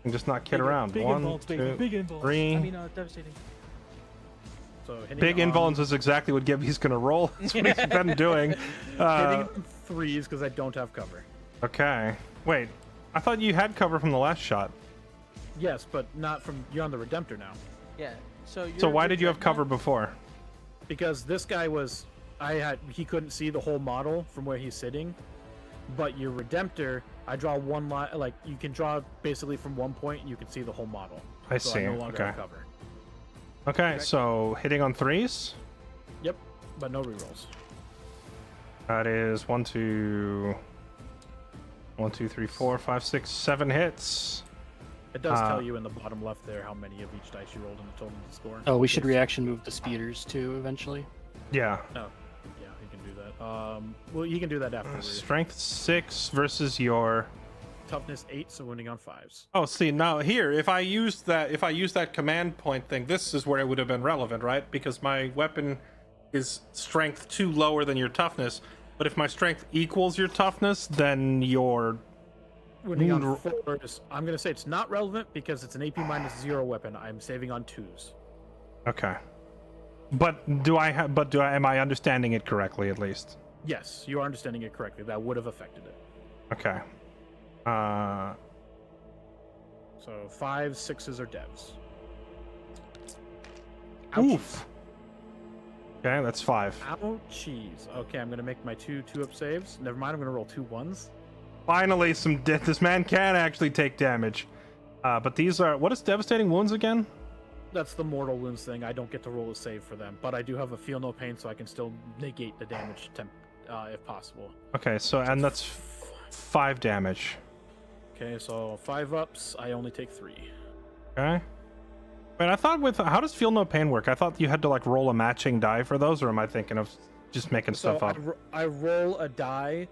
And just not kid around. Big 1, involves, 2, baby. Big involves. 3. I mean, devastating. So hitting Big on, invulns is exactly what Gibby's gonna roll. That's what he's been doing. hitting on 3s because I don't have cover. Okay. Wait, I thought you had cover from the last shot. Yes, but not from you're on the Redemptor now. Yeah. So So why did you have cover before? Because this guy was he couldn't see the whole model from where he's sitting. But your Redemptor, I draw one line, like you can draw basically from one point and you can see the whole model. I So see. I no longer Okay. have cover. Okay, so hitting on 3s. Yep, but no rerolls. That is 1, 2, 3, 4, 5, 6, 7 hits. It does tell you in the bottom left there how many of each dice you rolled in the total score. Oh, we should reaction move the speeders too eventually. Yeah. Oh, yeah, he can do that. Well, he can do that after. Strength 6 versus your... Toughness 8, so wounding on 5s. Oh, see, now here, if I used that command point thing, this is where it would have been relevant, right? Because my weapon is strength 2 lower than your toughness. But if my strength equals your toughness, then your... Wounding on 4s. I'm gonna say it's not relevant because it's an AP minus 0 weapon. I'm saving on 2s. Okay. But am I understanding it correctly at least? Yes, you are understanding it correctly. That would have affected it. Okay. So 5s, 6s are devs. Oof. Okay, that's 5. Ouchies. Okay, I'm gonna make my 2 2-up saves. Never mind, I'm gonna roll 2 1s. Finally, this man can actually take damage. But these are... What is devastating wounds again? That's the mortal wounds thing. I don't get to roll a save for them, but I do have a feel no pain, so I can still negate the damage if possible. Okay, so and that's 5 damage. Okay, so 5 ups. I only take 3. Okay. Wait, I thought how does feel no pain work? I thought you had to like roll a matching die for those, or am I thinking of just making So stuff up? I roll a die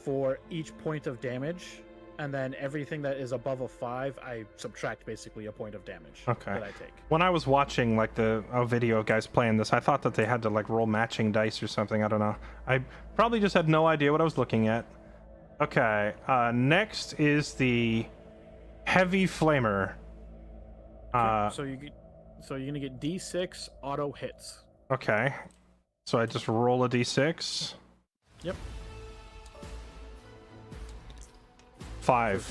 for each point of damage, and then everything that is above a 5, I subtract basically a point of damage Okay. that I take. When I was watching like a video of guys playing this, I thought that they had to like roll matching dice or something. I don't know. I probably just had no idea what I was looking at. Okay, next is the heavy flamer. So you're gonna get D6 auto hits. Okay, so I just roll a d6. Yep. 5.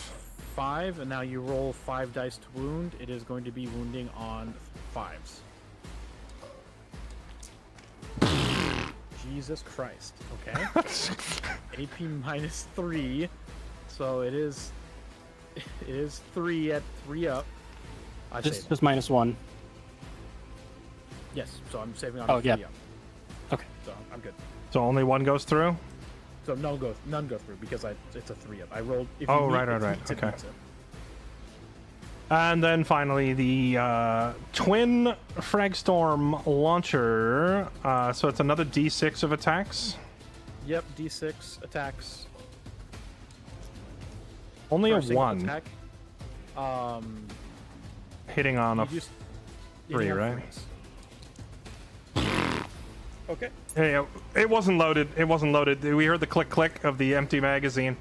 5, and now you roll 5 dice to wound. It is going to be wounding on 5s. Jesus Christ. Okay. AP minus 3. So it is 3 at 3 up. I Just save. just -1. Yes, so I'm saving on Oh, 3 yeah. up. Okay. So I'm good. So only one goes through? So none go through because it's a 3 up. I rolled. If Oh, you right. Okay. And then finally, the twin Fragstorm launcher. So it's another D6 of attacks. Yep, D6 attacks. Only for a single 1. attack. Hitting on a You just 3, hitting on right? 3s. Okay. Hey, it wasn't loaded. It wasn't loaded. We heard the click of the empty magazine.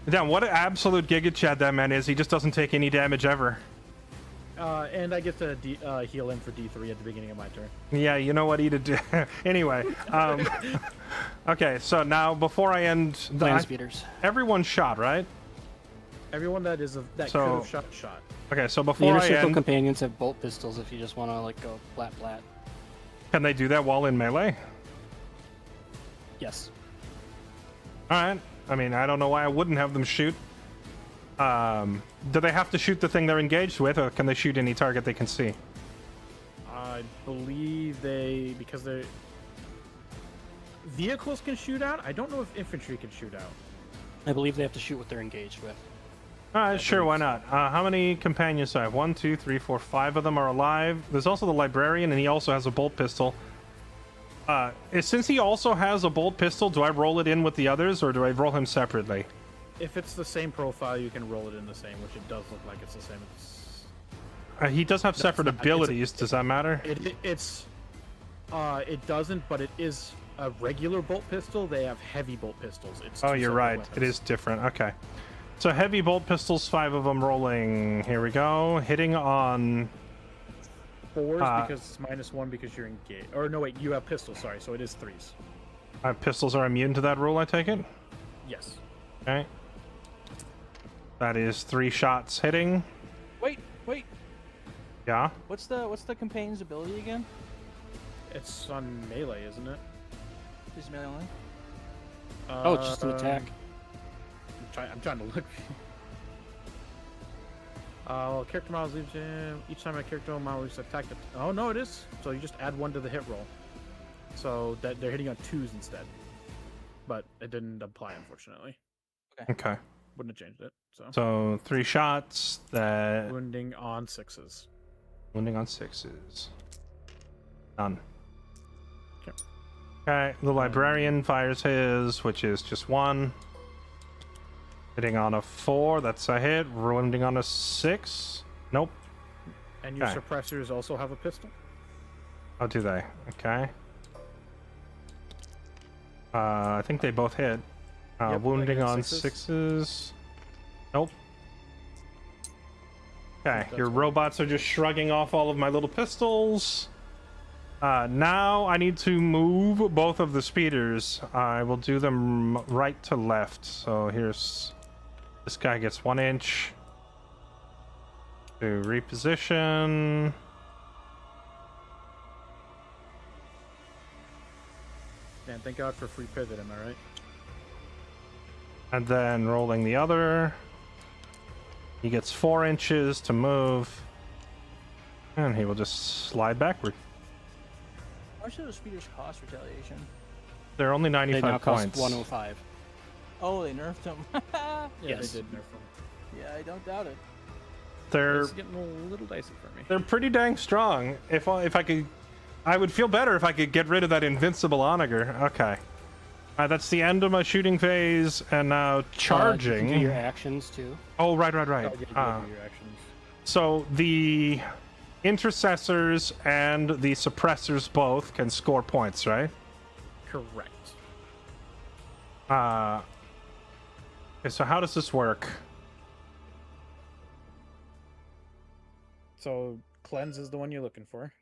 Damn, what an absolute Giga Chad that man is. He just doesn't take any damage ever. And I get to heal in for D3 at the beginning of my turn. Yeah, you know what he to do. Anyway, okay, so now before I end, Land speeders. everyone's shot, right? Everyone that So- could have shot. Okay, so The before inner I circle end, companions have bolt pistols if you just want to like go flat. can they do that while in melee? Yes. All right. I mean, I don't know why I wouldn't have them shoot. Do they have to shoot the thing they're engaged with, or can they shoot any target they can see? I believe because they're vehicles can shoot out. I don't know if infantry can shoot out. I believe they have to shoot what they're engaged with. All right, sure, why not? How many companions do I have? 1, 2, 3, 4, 5 of them are alive. There's also the librarian, and he also has a bolt pistol. Since he also has a bolt pistol, do I roll it in with the others, or do I roll him separately? If it's the same profile, you can roll it in the same, which it does look like it's the same. He does have separate not- it's a- abilities. Does that matter? It doesn't, but it is a regular bolt pistol. They have heavy bolt pistols. It's Oh, two you're separate right. weapons. It is different. Okay. So heavy bolt pistols, 5 of them rolling. Here we go. Hitting on... 4s because it's -1 because you're engaged. Or no, wait, you have pistols. Sorry, so it is 3s. pistols are immune to that rule, I take it? Yes. Okay. That is 3 shots hitting. Wait. Yeah. What's the companion's ability again? It's on melee, isn't it? Is melee only? Oh, it's just an attack. I'm trying to look. Character models leaves him. Each time a character model is attacked. Oh no, it is. So you just add 1 to the hit roll. So that they're hitting on 2s instead. But it didn't apply, unfortunately. Okay. Wouldn't have changed it. So 3 shots. That Wounding on 6s. wounding on 6s. Done. Okay. Okay. The librarian fires his, which is just 1. Hitting on a 4. That's a hit. Wounding on a 6. Nope. And your Okay. suppressors also have a pistol. How do they? Okay. I think they both hit. Yep, Wounding against on 6s. 6s. Nope. Okay, That's your fine. robots are just shrugging off all of my little pistols. Now I need to move both of the speeders. I will do them right to left. So here's... This guy gets 1 inch. To reposition. Man, thank God for free pivot, am I right? And then rolling the other. He gets 4 inches to move. And he will just slide backward. How much do those speeders cost retaliation? They're only They 95 now cost points. 105. Oh, they nerfed them. Yeah, Yes. they did nerf them. Yeah, I don't doubt it. They're It's getting a little dicey for me. they're pretty dang strong. If I could, I would feel better if I could get rid of that invincible onager. Okay. That's the end of my shooting phase, and now You charging. can do your actions too. Oh, right. Oh, yeah, you do your actions. So the intercessors and the suppressors both can score points, right? Correct. Okay, so how does this work? So cleanse is the one you're looking for.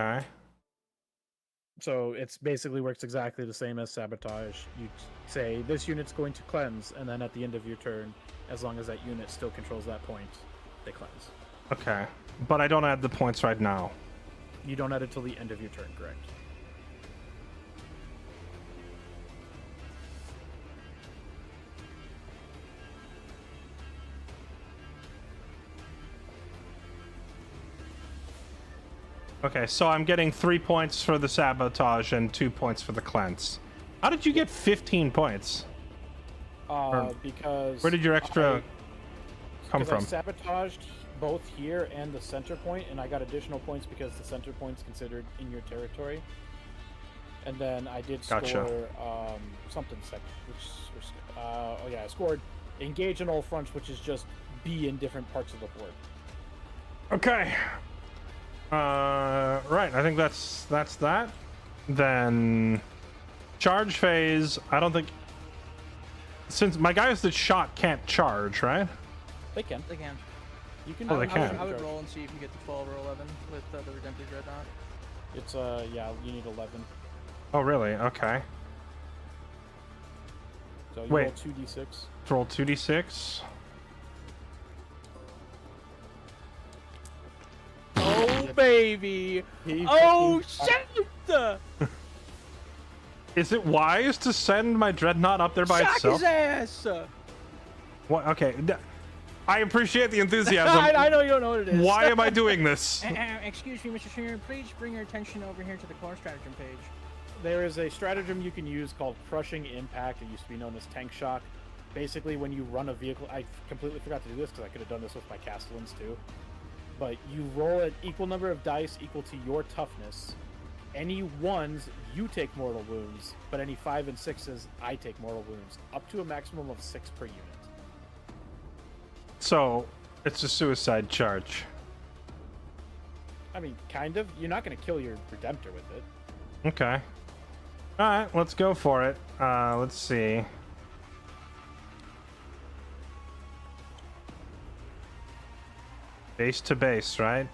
Okay. So it's basically works exactly the same as sabotage. You say this unit's going to cleanse, and then at the end of your turn, as long as that unit still controls that point, they cleanse. Okay. But I don't add the points right now. You don't add it till the end of your turn, correct? Okay, so I'm getting 3 points for the sabotage and 2 points for the cleanse. How did you get 15 points? Because Where did your extra come from? I sabotaged both here and the center point, and I got additional points because the center point's considered in your territory. And then I did score something second, I scored engage in all fronts, which is just be in different parts of the board. Okay. Right. I think that's that. Then charge phase. I don't think, since my guys that shot can't charge, right? They can. They can. You can. Oh, they can. I would roll and see if you get the 12 or 11 with the Redemptive Dreadnought. It's you need 11. Oh, really? Okay. So you Wait. roll 2d6. Roll 2d6. Oh baby! Oh shit! Is it wise to send my dreadnought up there by Shock itself? his ass! What? Okay. I appreciate the enthusiasm. I know you don't know what it is. Why am I doing this? Excuse me, Mr. Senior. Please bring your attention over here to the core stratagem page. There is a stratagem you can use called Crushing Impact. It used to be known as Tank Shock. Basically, when you run a vehicle, I completely forgot to do this because I could have done this with my Castellans too. But you roll an equal number of dice equal to your toughness. Any ones, you take mortal wounds, but any 5 and 6s, I take mortal wounds, up to a maximum of 6 per unit. So, it's a suicide charge. I mean, kind of. You're not going to kill your Redemptor with it. Okay. Alright, let's go for it. Let's see. Base to base, right?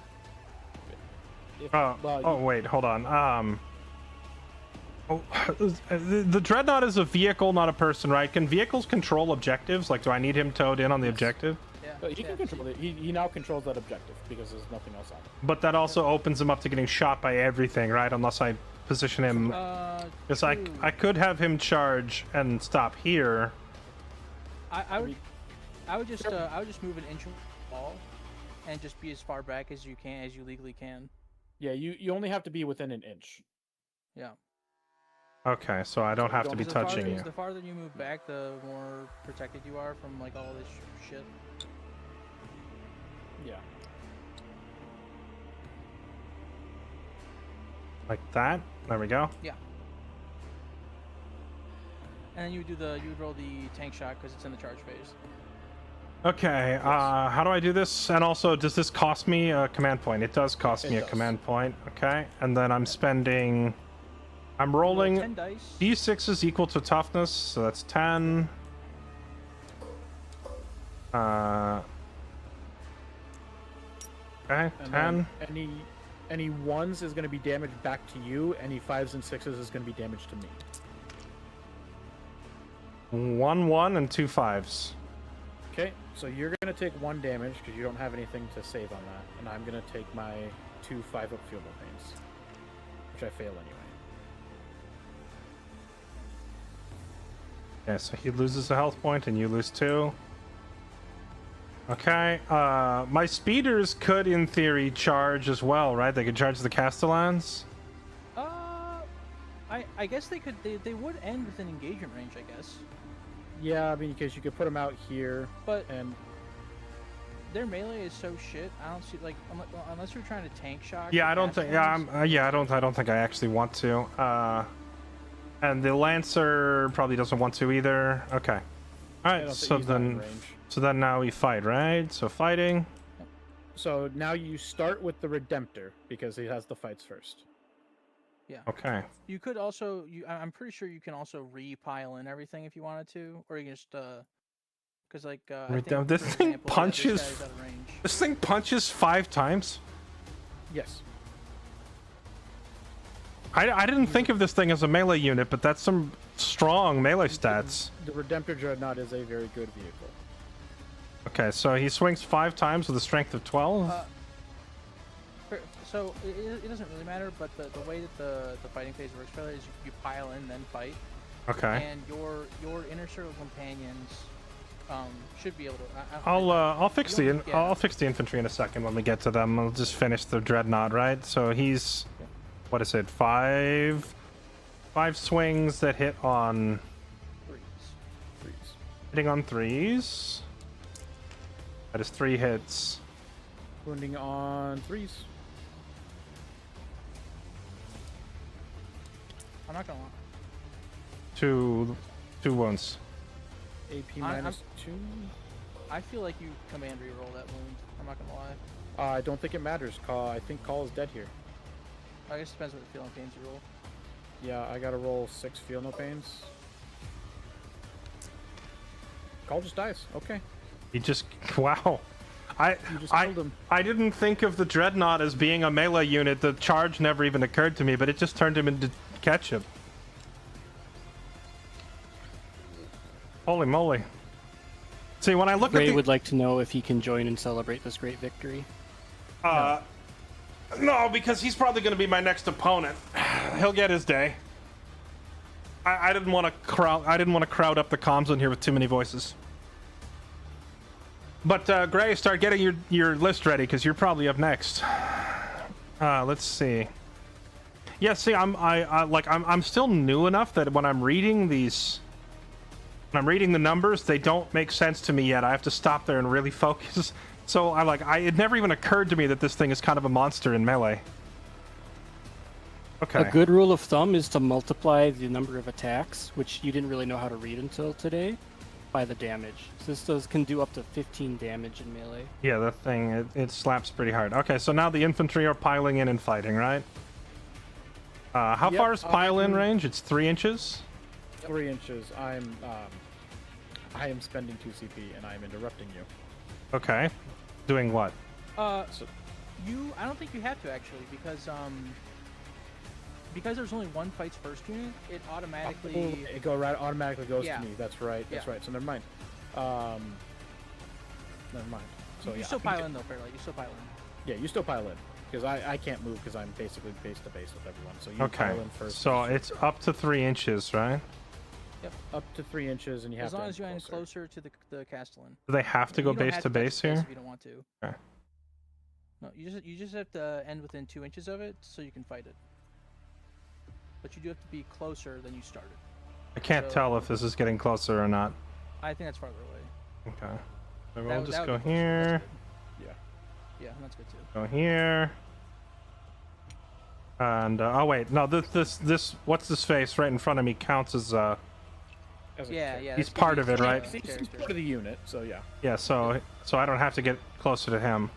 Wait, hold on. The Dreadnought is a vehicle, not a person, right? Can vehicles control objectives? Like, do I need him towed in on the objective? Yeah. But he can control it. He now controls that objective because there's nothing else on it. But that also opens him up to getting shot by everything, right? Unless I position him. Because I could have him charge and stop here. I would just move an inch wall, and just be as far back as you can, as you legally can. Yeah, you only have to be within an inch. Yeah. Okay, so I don't have to be touching you. The farther you move back, the more protected you are from like all this shit. Yeah. Like that? There we go. Yeah. And then you would roll the tank shot because it's in the charge phase. Okay, how do I do this? And also, does this cost me a command point? It does cost me a command point. Okay, and then I'm spending... I'm rolling 10 dice. d6 is equal to toughness, so that's 10. Okay, And 10. then any ones is going to be damaged back to you. Any 5s and 6s is going to be damaged to me. 1 1 and 2 5s. Okay, so you're going to take 1 damage because you don't have anything to save on that, and I'm going to take my 2 5-up field pains, which I fail anyway. Yeah, so he loses a health point and you lose 2. Okay, my speeders could, in theory, charge as well, right? They could charge the Castellans? I guess they could. They would end within engagement range, I guess. Yeah, I mean, because you could put them out here, But and their melee is so shit. I don't see, like, unless you're trying to tank shock. Yeah, the I don't think. Yeah, Castellans. I don't think I actually want to. And the Lancer probably doesn't want to either. Okay. All I right. don't So think he's not in then, range. so then now we fight, right? So fighting. So now you start with the Redemptor because he has the fights first. Yeah. Okay. You could also. I'm pretty sure you can also repile in everything if you wanted to, or you can just because like I think, This for thing example, yeah, punches. This guy's out of range. This thing punches 5 times. Yes. I didn't think of this thing as a melee unit, but that's some strong melee stats. The Redemptor Dreadnought is a very good vehicle. Okay, so he swings 5 times with a strength of 12. So it doesn't really matter, but the way that the fighting phase works for is you pile in, then fight. Okay. And your inner circle companions should be able to. I'll fix the Yeah. I'll fix the infantry in a second when we get to them. I'll just finish the dreadnought, right? So he's, what is it? Five swings that hit on hitting on threes. That is 3 hits. Wounding on 3s. I'm not gonna lie. 2 wounds. AP I'm- minus 2. I feel like you command reroll that wound. I'm not gonna lie. I don't think it matters. I think Call is dead here. I guess it depends what the feeling pains you roll. Yeah, I gotta roll 6 feel no pains. Call just dies. Okay. He just wow. You just killed him. I didn't think of the dreadnought as being a melee unit. The charge never even occurred to me, but it just turned him into ketchup. Holy moly. See, when I look Ray at the would like to know if he can join and celebrate this great victory. no, because he's probably going to be my next opponent. He'll get his day. I didn't want to crowd up the comms on here with too many voices. But Gray, start getting your list ready because you're probably up next. Let's see. Yeah, see, I'm still new enough that when I'm reading these, when I'm reading the numbers, they don't make sense to me yet. I have to stop there and really focus. So it never even occurred to me that this thing is kind of a monster in melee. Okay. A good rule of thumb is to multiply the number of attacks, which you didn't really know how to read until today, by the damage. So this can do up to 15 damage in melee. Yeah, that thing, it slaps pretty hard. Okay, so now the infantry are piling in and fighting, right? How Yep, far is pile in range? It's 3 inches? 3 inches. I am spending 2 CP and I am interrupting you. Okay. Doing what? I don't think you have to actually because there's only one fights first unit. It automatically. It automatically goes Yeah. to me. That's right. That's Yeah. right. So never mind. Never mind. So you yeah. still pile in though, Fairlight. You still pile in. Yeah, you still pile in because I can't move because I'm basically base to base with everyone. So you Okay. pile in first. So it's up to 3 inches, right? Up to 3 inches, and you have As to long end as you end closer to the castellan. Do they have to go You don't base have to touch base the here? if you don't want to. Okay. No, you just have to end within 2 inches of it so you can fight it. But you do have to be closer than you started. I can't So- tell if this is getting closer or not. I think that's farther away. Okay. So That we'll would- just that go would be closer. here, That's Yeah. good. Yeah, that's good too. go here. And, oh wait, no, this, what's this face right in front of me counts as, As a Yeah, character. yeah. He's that's part gonna of be it, a right? He's character. part of the unit, so yeah. yeah, so I don't have to get closer to him.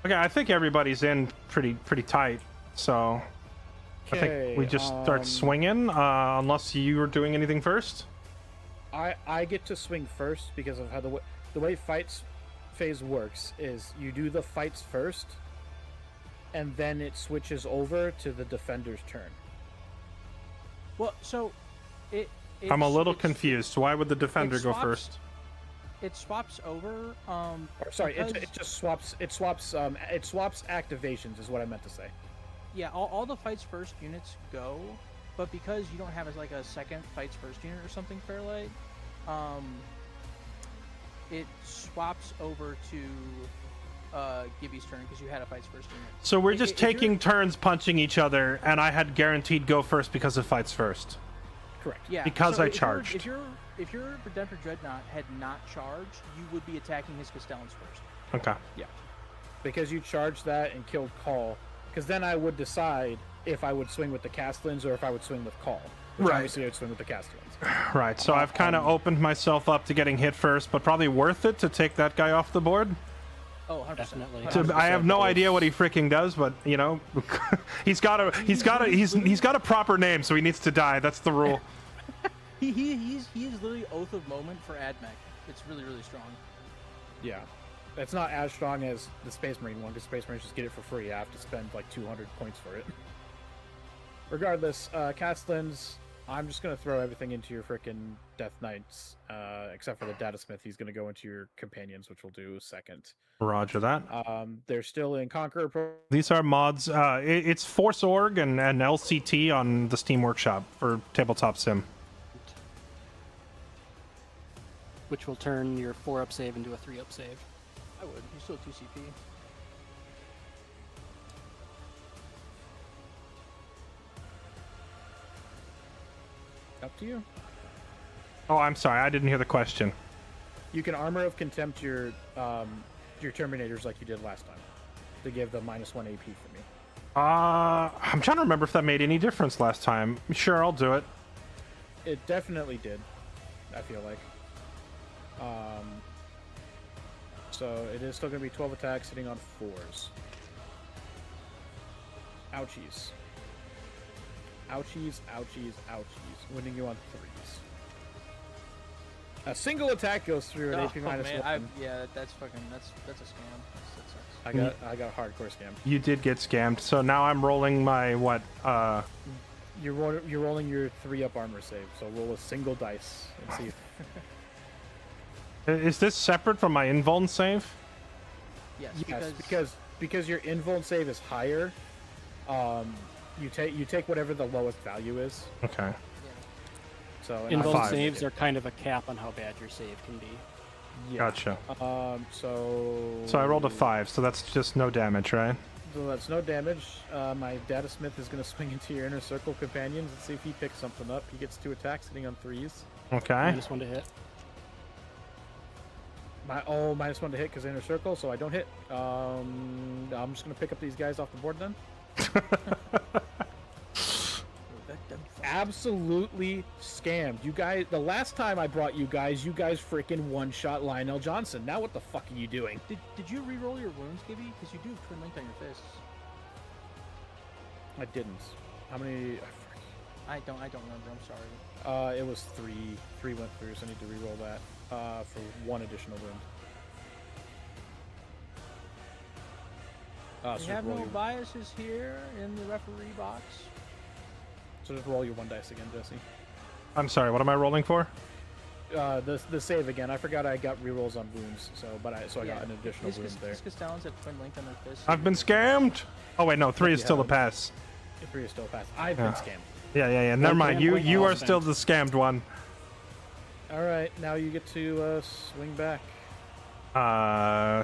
Okay, I think everybody's in pretty tight, so I think we just start swinging, unless you were doing anything first. I get to swing first because of how the way fights phase works is you do the fights first, and then it switches over to the defender's turn. Well, so I'm a little it's- confused. Why would the defender go swaps- first? It swaps over. Or, sorry, because- it just swaps. It swaps activations is what I meant to say. Yeah, all the fights first units go, but because you don't have like a second fights first unit or something, Fairlight, it swaps over to Gibby's turn because you had a fights first unit. So we're If- just if you're- taking turns punching each other, and I had guaranteed go first because of fights first. Correct. Yeah, because so I if charged. If your Redemptor Dreadnought had not charged, you would be attacking his Castellans first. Okay. Because you charged that and killed Call. Because then I would decide if I would swing with the Castellans or if I would swing with Call. Which Right. Obviously, I would swing with the Castellans. Right, so I've kind of opened myself up to getting hit first, but probably worth it to take that guy off the board. Oh, 100%. Definitely. 100%. I have no because- idea what he freaking does, but you know, he's got a proper name, so he needs to die. That's the rule. He is literally Oath of Moment for AdMech. It's really, really strong. Yeah. It's not as strong as the Space Marine one, because Space Marines just get it for free. I have to spend like 200 points for it. Regardless, Castellans, I'm just going to throw everything into your frickin' Death Knights, except for the Data Smith. He's going to go into your Companions, which we'll do second. Roger that. They're still in Conqueror Pro. These are mods. It's Force Org and LCT on the Steam Workshop for Tabletop Sim. which will turn your 4-up save into a 3-up save. I would. You still have 2 CP. Up to you. Oh, I'm sorry. I didn't hear the question. You can Armor of Contempt your Terminators like you did last time to give the -1 AP for me. I'm trying to remember if that made any difference last time. Sure, I'll do it. It definitely did. I feel like. So it is still going to be 12 attacks sitting on 4s. Ouchies. Ouchies, ouchies, ouchies. Winning you on 3s. A single attack goes through at AP -1. Yeah, that's fucking that's a scam. That sucks. I got a hardcore scam. You did get scammed. So now I'm rolling my what? You're rolling your 3-up armor save. So roll a single dice and see if Is this separate from my invuln save? Yes, yes, because your invuln save is higher. You take whatever the lowest value is. Okay. Yeah. So Invuln five. saves are kind of a cap on how bad your save can be. yeah. Gotcha. So I rolled a 5, so that's just no damage, right? So that's no damage. My Data Smith is going to swing into your inner circle companions and see if he picks something up. He gets 2 attacks, hitting on 3s. Okay. Just one to hit. -1 to hit because inner circle, so I don't hit. I'm just going to pick up these guys off the board then. Absolutely scammed. You guys, the last time I brought you guys freaking one-shot Lionel Johnson. Now what the fuck are you doing? Did you re-roll your wounds, Gibby? Because you do have twin linked on your fists. I didn't. How many? I don't remember. I'm sorry. It was 3. 3 went through, so I need to re-roll that for 1 additional wound. We So have roll no your- biases here in the referee box. So just roll your 1 dice again, Jesse. I'm sorry, what am I rolling for? The save again. I forgot I got rerolls on wounds, I got an additional wound there. His talons have twin linked on their fists. I've been scammed! Oh wait, no, 3 is You still a haven't. pass. 3 is still passed. I've Yeah. been scammed. Yeah. Never mind. scam point, You all are still the scammed one. All right, now you get to swing back.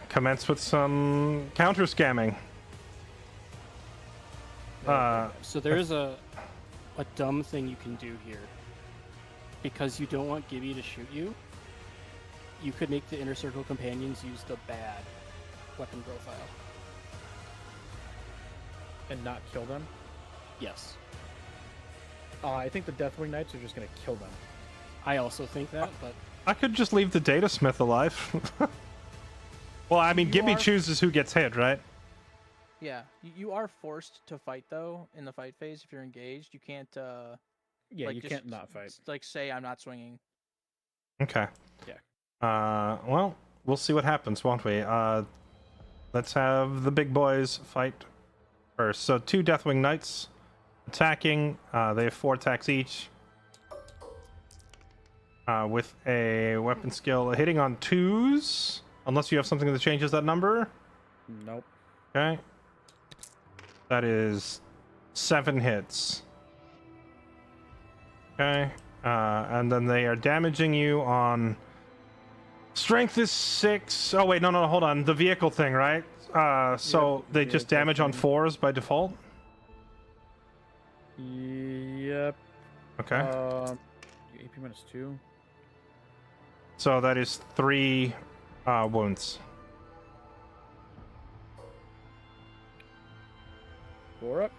Commence with some counter scamming. So there is a dumb thing you can do here. Because you don't want Gibby to shoot you, you could make the inner circle companions use the bad weapon profile. And not kill them. Yes. I think the Deathwing Knights are just gonna kill them. I also think that, but I could just leave the Data Smith alive. Well, I mean, You Gibby are- chooses who gets hit, right? Yeah, you are forced to fight though in the fight phase if you're engaged. You can't. Yeah, like, you just can't not fight. Like say I'm not swinging. Okay. Yeah. Well, we'll see what happens, won't we? Let's have the big boys fight first. So 2 Deathwing Knights attacking. They have 4 attacks each. With a weapon skill hitting on 2s. Unless you have something that changes that number. Nope. Okay. That is 7 hits. Okay. And then they are damaging you on... Strength is 6. Oh, wait, no, hold on. The vehicle thing, right? So Yep, they just vehicle damage on thing. 4s by default? Yep. Okay. AP -2. So that is 3 wounds. 4 up.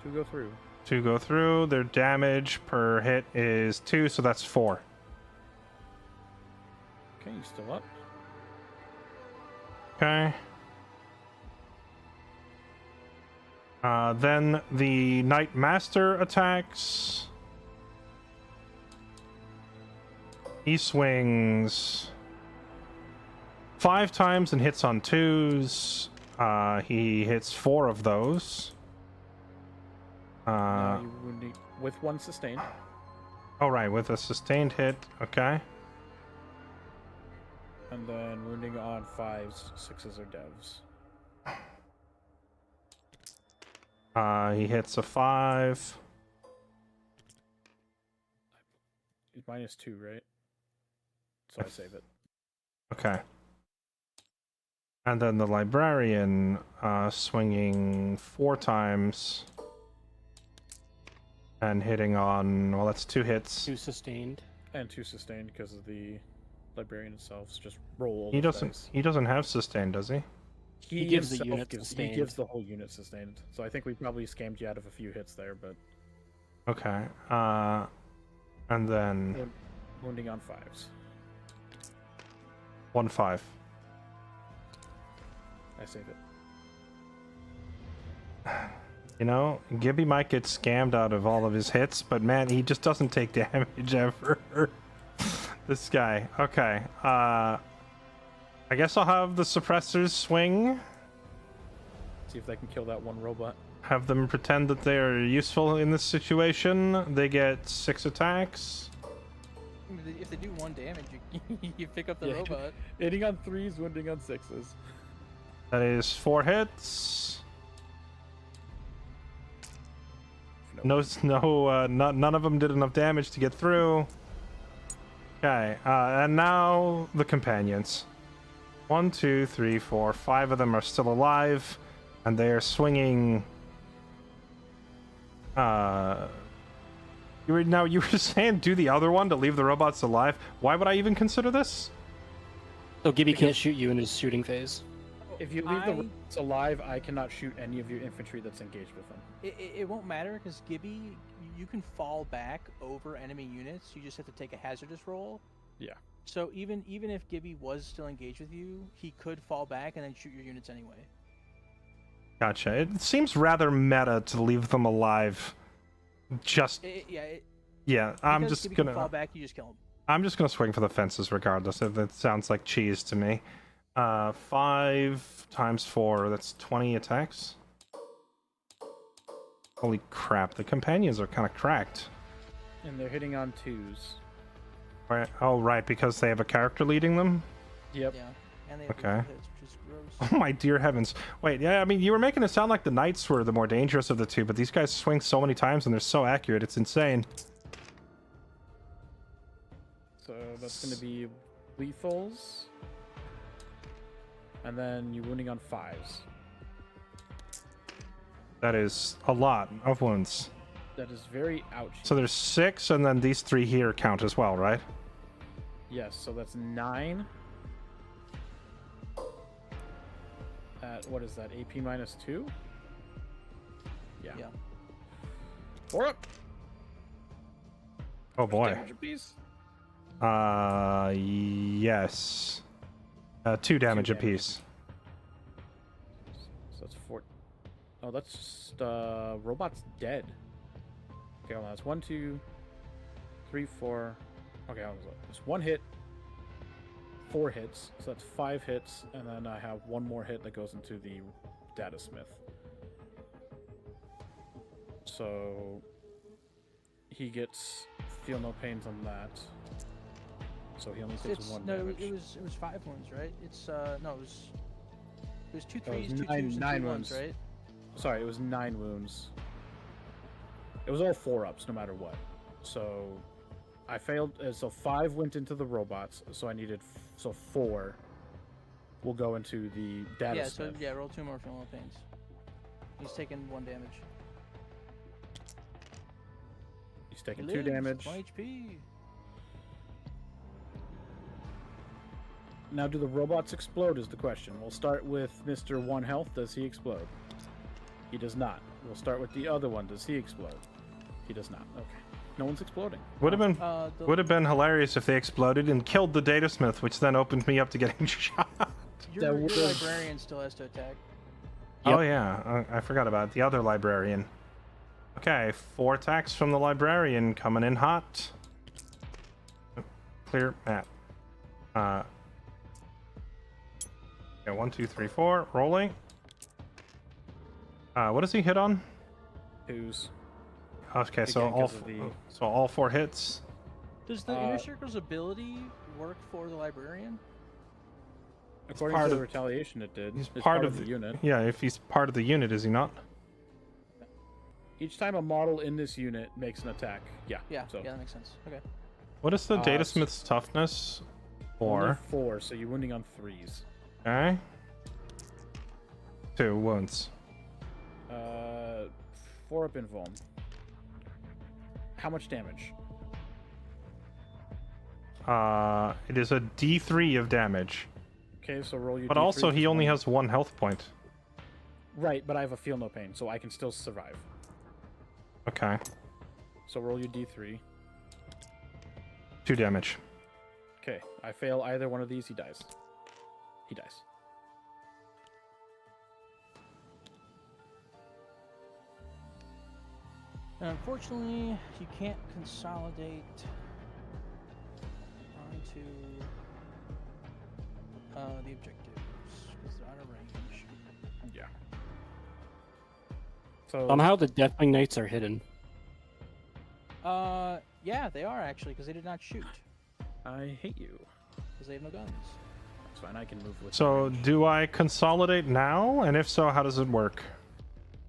2 go through. 2 go through. Their damage per hit is 2, so that's 4. Okay, you still up. Okay. Then the Knight Master attacks. He swings 5 times and hits on 2s. He hits 4 of those. Now you wounding with 1 sustained. Oh, right, with a sustained hit. Okay. And then wounding on 5s, 6s, or devs. He hits a 5. He's -2, right? so I save it. Okay. And then the librarian swinging 4 times and hitting on, well, that's 2 hits. 2 sustained. And 2 sustained because of the librarian itself. So just roll all He those doesn't. dice. He doesn't have sustain, does he? He gives the himself unit gives, he sustained. gives the whole unit sustained. So I think we probably scammed you out of a few hits there, but Okay. And then wounding on 5s. 1-5. I save it. You know, Gibby might get scammed out of all of his hits, but man, he just doesn't take damage ever. This guy. Okay. I guess I'll have the suppressors swing. See if they can kill that one robot. Have them pretend that they are useful in this situation. They get 6 attacks. If they do 1 damage, you pick up the Yeah. robot. Hitting on 3s, wounding on 6s. That is 4 hits. None of them did enough damage to get through. Okay, and now the companions. 1, 2, 3, 4, 5 of them are still alive, and they are swinging. You were saying do the other one to leave the robots alive. Why would I even consider this? So Gibby can't shoot you in his shooting phase. If you leave the robots alive, I cannot shoot any of your infantry that's engaged with them. It won't matter because Gibby, you can fall back over enemy units. You just have to take a hazardous roll. Yeah. So even if Gibby was still engaged with you, he could fall back and then shoot your units anyway. Gotcha. It seems rather meta to leave them alive. Just yeah. I'm because just Gibby gonna can fall back. You just kill him. I'm just gonna swing for the fences regardless. It sounds like cheese to me. 5 times 4. That's 20 attacks. Holy crap! The companions are kind of cracked. And they're hitting on 2s. Right. Oh, right, because they have a character leading them. Yep. Yeah. And they have Okay. hits, which is gross. Oh my dear heavens! Wait, yeah, I mean, you were making it sound like the knights were the more dangerous of the two, but these guys swing so many times and they're so accurate. It's insane. So that's going to be lethals. And then you wounding on 5s. That is a lot of wounds. That is very ouchy. So there's 6, and then these 3 here count as well, right? Yes, so that's 9. At, what is that, AP minus 2? Yeah. 4 up! Oh boy. Damage apiece? Yes. 2 damage apiece. So that's 4. Oh, that's just, robot's dead. Okay, hold on. That's 1, 2, 3, 4. Okay, hold on. It's 1 hit, 4 hits. So that's 5 hits, and then I have 1 more hit that goes into the data smith. So he gets feel no pains on that. So he only takes 1 damage. It was 5 wounds, right? It's no, it was 2 It was 3s, 2 nine- 2s, and nine 2 wounds. 1s, right? Sorry, it was 9 wounds. It was all 4-ups, no matter what. So I failed. So 5 went into the robots. So I needed. So 4 will go into the data Yeah. smith. So yeah, roll 2 more feel no pains. He's taking 1 damage. He's taking He 2 lives, damage. 1 HP. Now, do the robots explode? Is the question. We'll start with Mr. 1 Health. Does he explode? He does not. We'll start with the other one. Does he explode? He does not. Okay. No one's exploding. Would have been The- would have been hilarious if they exploded and killed the datasmith, which then opened me up to getting shot. Your would've- librarian still has to attack. Oh yeah, I forgot about the other librarian. Okay, 4 attacks from the librarian coming in hot. Clear map. Yeah, 1, 2, 3, 4. Rolling. What does he hit on? 2s. Okay, so Again, all 'cause of the- all 4 hits. Does the inner circle's ability work for the librarian? According part to the of- retaliation, it did. He's It's part of the unit. Yeah, if he's part of the unit, is he not? Each time a model in this unit makes an attack. Yeah. Yeah. So Yeah, that makes sense. Okay. What is the Uh, datasmith's toughness? 4. Only 4, so you're wounding on 3s. Okay. 2 wounds. 4 up in Vuln. How much damage? It is a D3 of damage. Okay, so roll your But D3 also, he plus only 1. has 1 health point. Right, but I have a feel no pain, so I can still survive. Okay. So roll your D3. 2 damage. Okay, I fail either one of these, he dies. He dies. Unfortunately, you can't consolidate onto the objectives because they're out of range. Yeah. So Somehow the Deathwing Knights are hidden. Yeah, they are actually because they did not shoot I hate you. because they have no guns. That's fine, I can move with So, range. do I consolidate now? And if so, how does it work?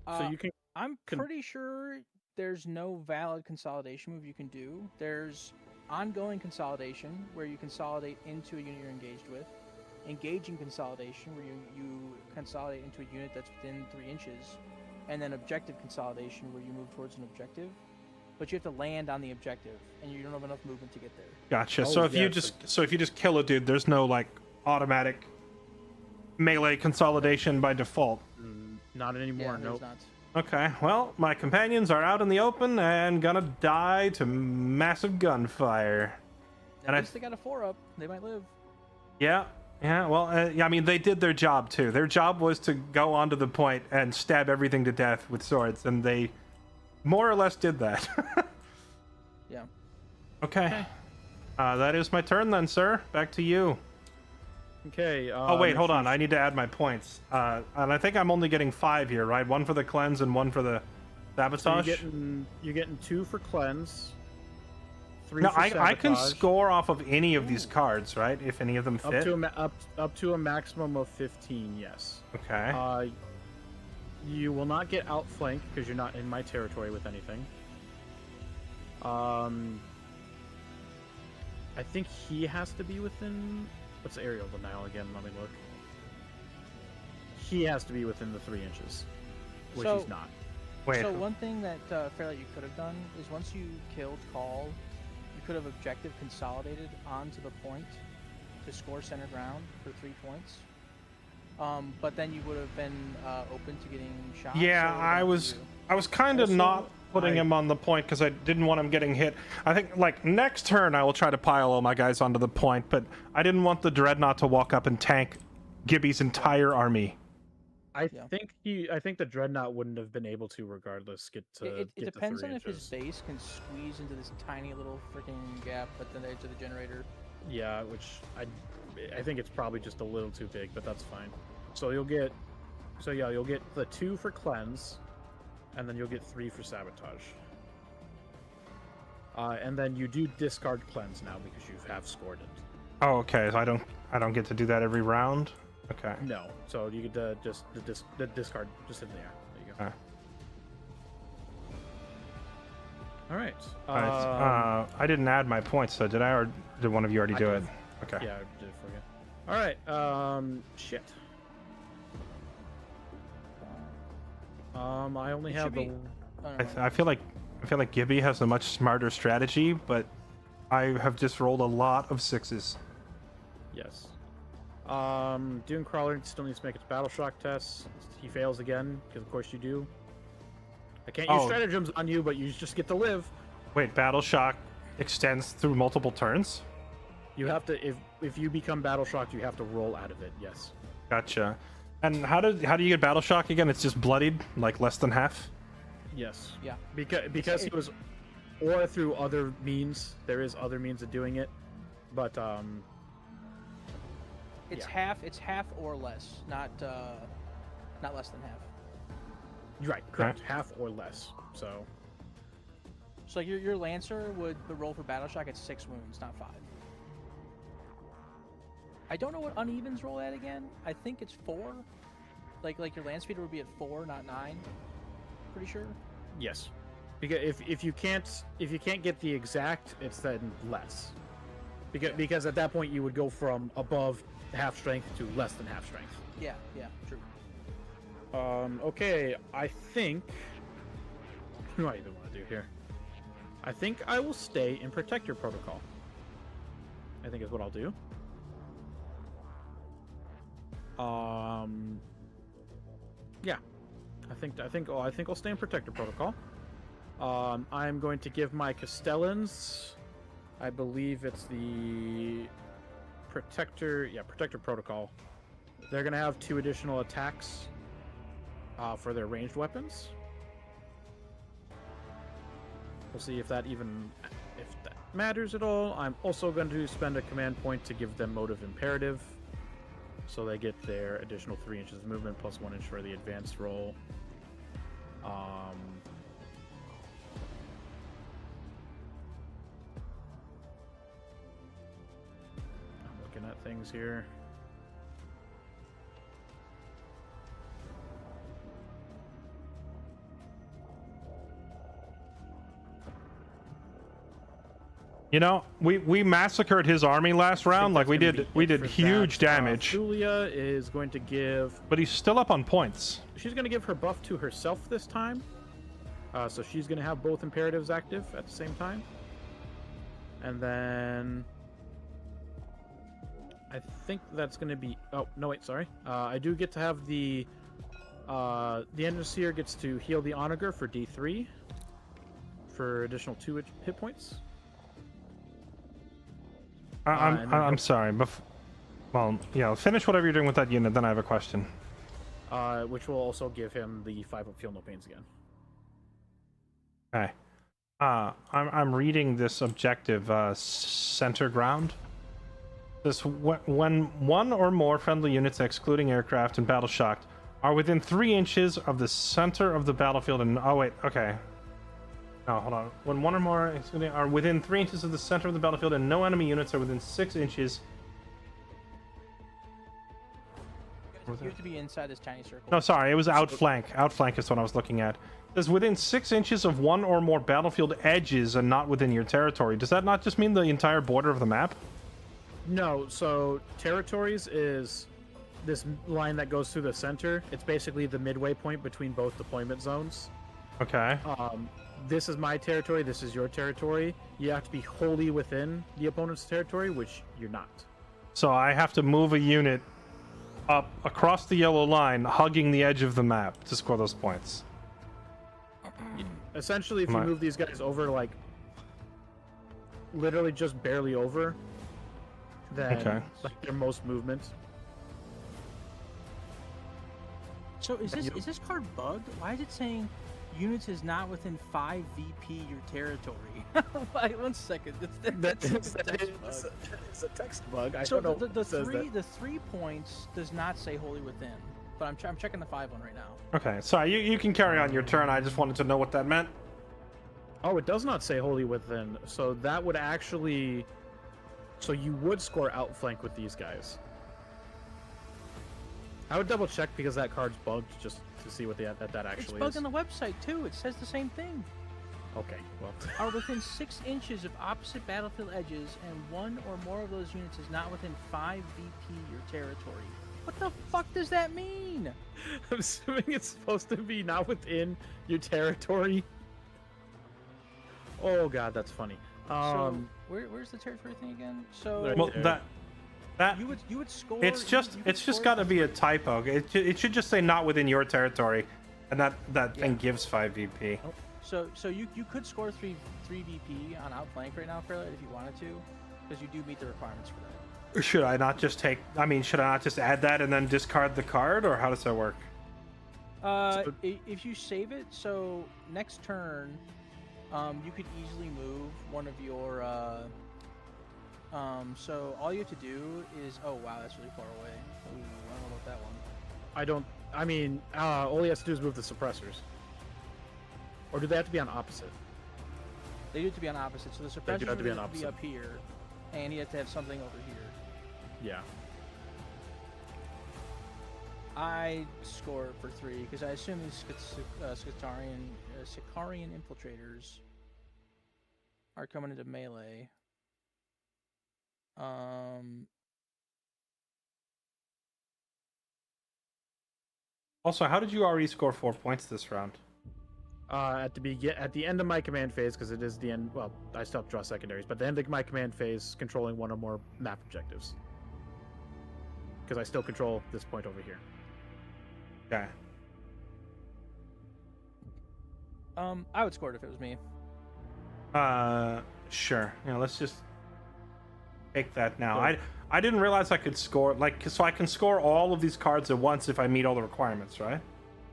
So you can I'm Con- pretty sure there's no valid consolidation move you can do. There's ongoing consolidation where you consolidate into a unit you're engaged with, engaging consolidation where you consolidate into a unit that's within 3 inches, and then objective consolidation where you move towards an objective. But you have to land on the objective, and you don't have enough movement to get there. Gotcha. Oh, So if yeah, you just kill a dude, there's no like automatic melee consolidation by default. not anymore. Yeah, there's Nope. not. Okay, well, my companions are out in the open and gonna die to massive gunfire. At And I- least they got a 4-up. They might live. Yeah, well, yeah, I mean, they did their job too. Their job was to go onto the point and stab everything to death with swords, and they more or less did that. Yeah. Okay. That is my turn then, sir. Back to you. Okay. Oh, wait, make hold sure on. I need to add my points. And I think I'm only getting 5 here, right? 1 for the cleanse and 1 for the So sabotage. you're getting 2 for cleanse. 3 No, for I can sabotage, score off of any of these cards, right? If any of them up fit. to up to a maximum of 15. Yes. Okay. You will not get outflanked because you're not in my territory with anything. I think he has to be within. What's aerial denial again? Let me look. He has to be within the 3 inches, which So- he's not. Wait. So one thing that Fairlight you could have done is once you killed Call, you could have objective consolidated onto the point to score center ground for 3 points. But then you would have been open to getting shot. Yeah, I was kind of Also, not putting I- him on the point because I didn't want him getting hit. I think like next turn I will try to pile all my guys onto the point, but I didn't want the Dreadnought to walk up and tank Gibby's entire army. I Yeah. think the dreadnought wouldn't have been able to regardless get to It get to depends 3 on if his inches. base can squeeze into this tiny little freaking gap at the edge of the generator. Yeah, which I think it's probably just a little too big, but that's fine. So you'll get the 2 for cleanse, and then you'll get 3 for sabotage. And then you do discard cleanse now because you have scored it. Oh, okay. So I don't get to do that every round. Okay. No, so you get the discard just in there. There you go. Okay. All right. Alright, I didn't add my points, so did I, or did one of you already do it? Okay. Yeah, I did it for you. All right. Shit. I only It have should the. be- Oh, no, I feel like Gibby has a much smarter strategy, but I have just rolled a lot of 6s. Yes. Dune Crawler still needs to make its battle shock test. He fails again, because of course you do. I can't use Oh. stratagems on you, but you just get to live. Wait, Battle Shock extends through multiple turns? You have to if you become battle shocked, you have to roll out of it. Yes. Gotcha. And how do you get Battle Shock again? It's just bloodied, like less than half? Yes. Yeah. Because he was, or through other means. There is other means of doing it, but It's yeah. half or less, not less than half. Right. Correct. Half or less. So. So like your Lancer would roll for Battle Shock at 6 wounds, not 5. I don't know what unevens roll at again. I think it's 4. Like your Land Speeder would be at 4, not 9. Pretty sure. Yes. Because if you can't get the exact, it's then less. Because at that point you would go from above half strength to less than half strength. Yeah, true. Okay, I think... What do I want to do here? I think I will stay in Protector Protocol. I think is what I'll do. Yeah. I think I'll stay in Protector Protocol. I'm going to give my Castellans... I believe it's the Protector Protocol. They're going to have 2 additional attacks for their ranged weapons. We'll see if that matters at all. I'm also going to spend a command point to give them Motive Imperative, so they get their additional 3 inches of movement plus 1 inch for the advanced roll. I'm looking at things here. You know, we massacred his army last round. Like we did huge damage. Julia is going to give... But he's still up on points. She's going to give her buff to herself this time. So she's going to have both imperatives active at the same time. And then... I think that's going to be... Oh, no, wait, sorry. I do get to have the Enderseer gets to heal the Onager for D3 for additional 2 hit points. I'm sorry. Well, yeah, finish whatever you're doing with that unit, then I have a question. Which will also give him the 5 up Feel No Pains again. Okay. I'm reading this objective, center ground. This when one or more friendly units, excluding aircraft and battle shocked, are within 3 inches of the center of the battlefield and... Oh, wait, okay. No, hold on. When one or more are within 3 inches of the center of the battlefield and no enemy units are within 6 inches... You have to be inside this tiny circle. No, sorry, it was outflank. Outflank is what I was looking at. It says within 6 inches of one or more battlefield edges and not within your territory. Does that not just mean the entire border of the map? No, so territories is this line that goes through the center. It's basically the midway point between both deployment zones. Okay. This is my territory, this is your territory. You have to be wholly within the opponent's territory, which you're not. So I have to move a unit up across the yellow line, hugging the edge of the map to score those points. Essentially, if you move these guys over, like, literally just barely over, then like their most movement. So is this card bugged? Why is it saying units is not within 5 VP your territory? Wait, 1 second. It's a text bug. I so don't know. the 3 points does not say wholly within, but I'm checking the 5 one right now. Okay, sorry, you can carry on your turn. I just wanted to know what that meant. Oh, it does not say wholly within. So that would actually... So you would score outflank with these guys. I would double check because that card's bugged just to see what that actually is. It's bugged on the website too. It says the same thing. Okay, well. Are within 6 inches of opposite battlefield edges, and one or more of those units is not within 5 VP your territory. What the fuck does that mean? I'm assuming it's supposed to be not within your territory. Oh god, that's funny. So where's the territory thing again? So well, that you would score. It's just got to be a typo. It should just say not within your territory, and that thing gives 5 VP. So you could score 3 VP on outflank right now, Fairlight, if you wanted to, because you do meet the requirements for that. Should I not just should I not just add that and then discard the card, or how does that work? If you save it, so next turn, you could easily move one of your. So all you have to do is. Oh wow, that's really far away. Ooh, I don't know about that one. I mean, all he has to do is move the suppressors. Or do they have to be on opposite? They do have to be on opposite. So the suppressors have to be on have to be opposite. up here, and you have to have something over here. Yeah. I score for 3 because I assume these Sicarian infiltrators are coming into melee. Also, how did you already score 4 points this round? At the end of my command phase, because it is the end. Well, I still have to draw secondaries, but the end of my command phase, controlling one or more map objectives. Because I still control this point over here. Okay. I would score it if it was me. Sure. Yeah, let's just take that now. Go. I didn't realize I could score so I can score all of these cards at once if I meet all the requirements, right?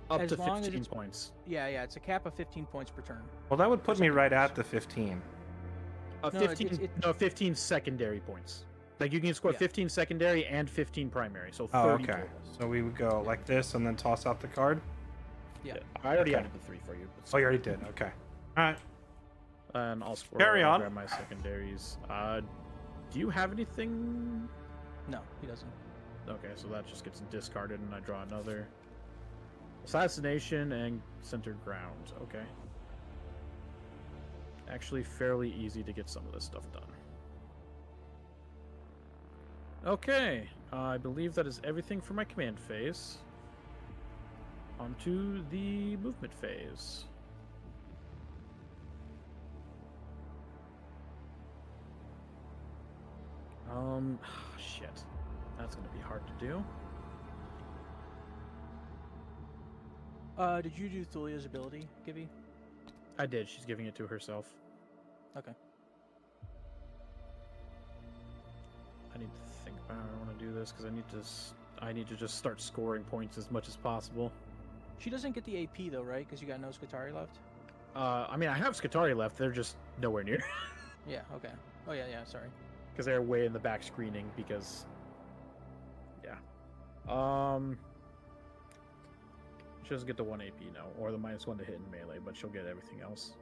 Up As to long as 15 it's- points. Yeah, it's a cap of 15 points per turn. Well, that would put me something right else. at the 15. No, 15. No, 15 secondary points. Like you can score Yeah. 15 secondary and 15 primary, so 30 Oh, okay. total. So we would go like this and then toss out the card. Yeah. I already Okay. added the 3 for you. But Oh, you already did. Okay. All right. And I'll score. Carry I'll on. grab my secondaries. Do you have anything? No, he doesn't. Okay, so that just gets discarded, and I draw another. Assassination and centered ground. Okay. Actually, fairly easy to get some of this stuff done. Okay, I believe that is everything for my command phase. On to the movement phase. Shit. That's gonna be hard to do. Did you do Thulia's ability, Gibby? I did. She's giving it to herself. Okay. I need to think about how I want to do this because I need to just start scoring points as much as possible. She doesn't get the AP though, right? Because you got no Skatari left. I mean, I have Skatari left. They're just nowhere near Yeah. Okay. Oh yeah. Sorry. because they're way in the back screening. Because, yeah, she doesn't get the 1 AP now, or the -1 to hit in melee, but she'll get everything else.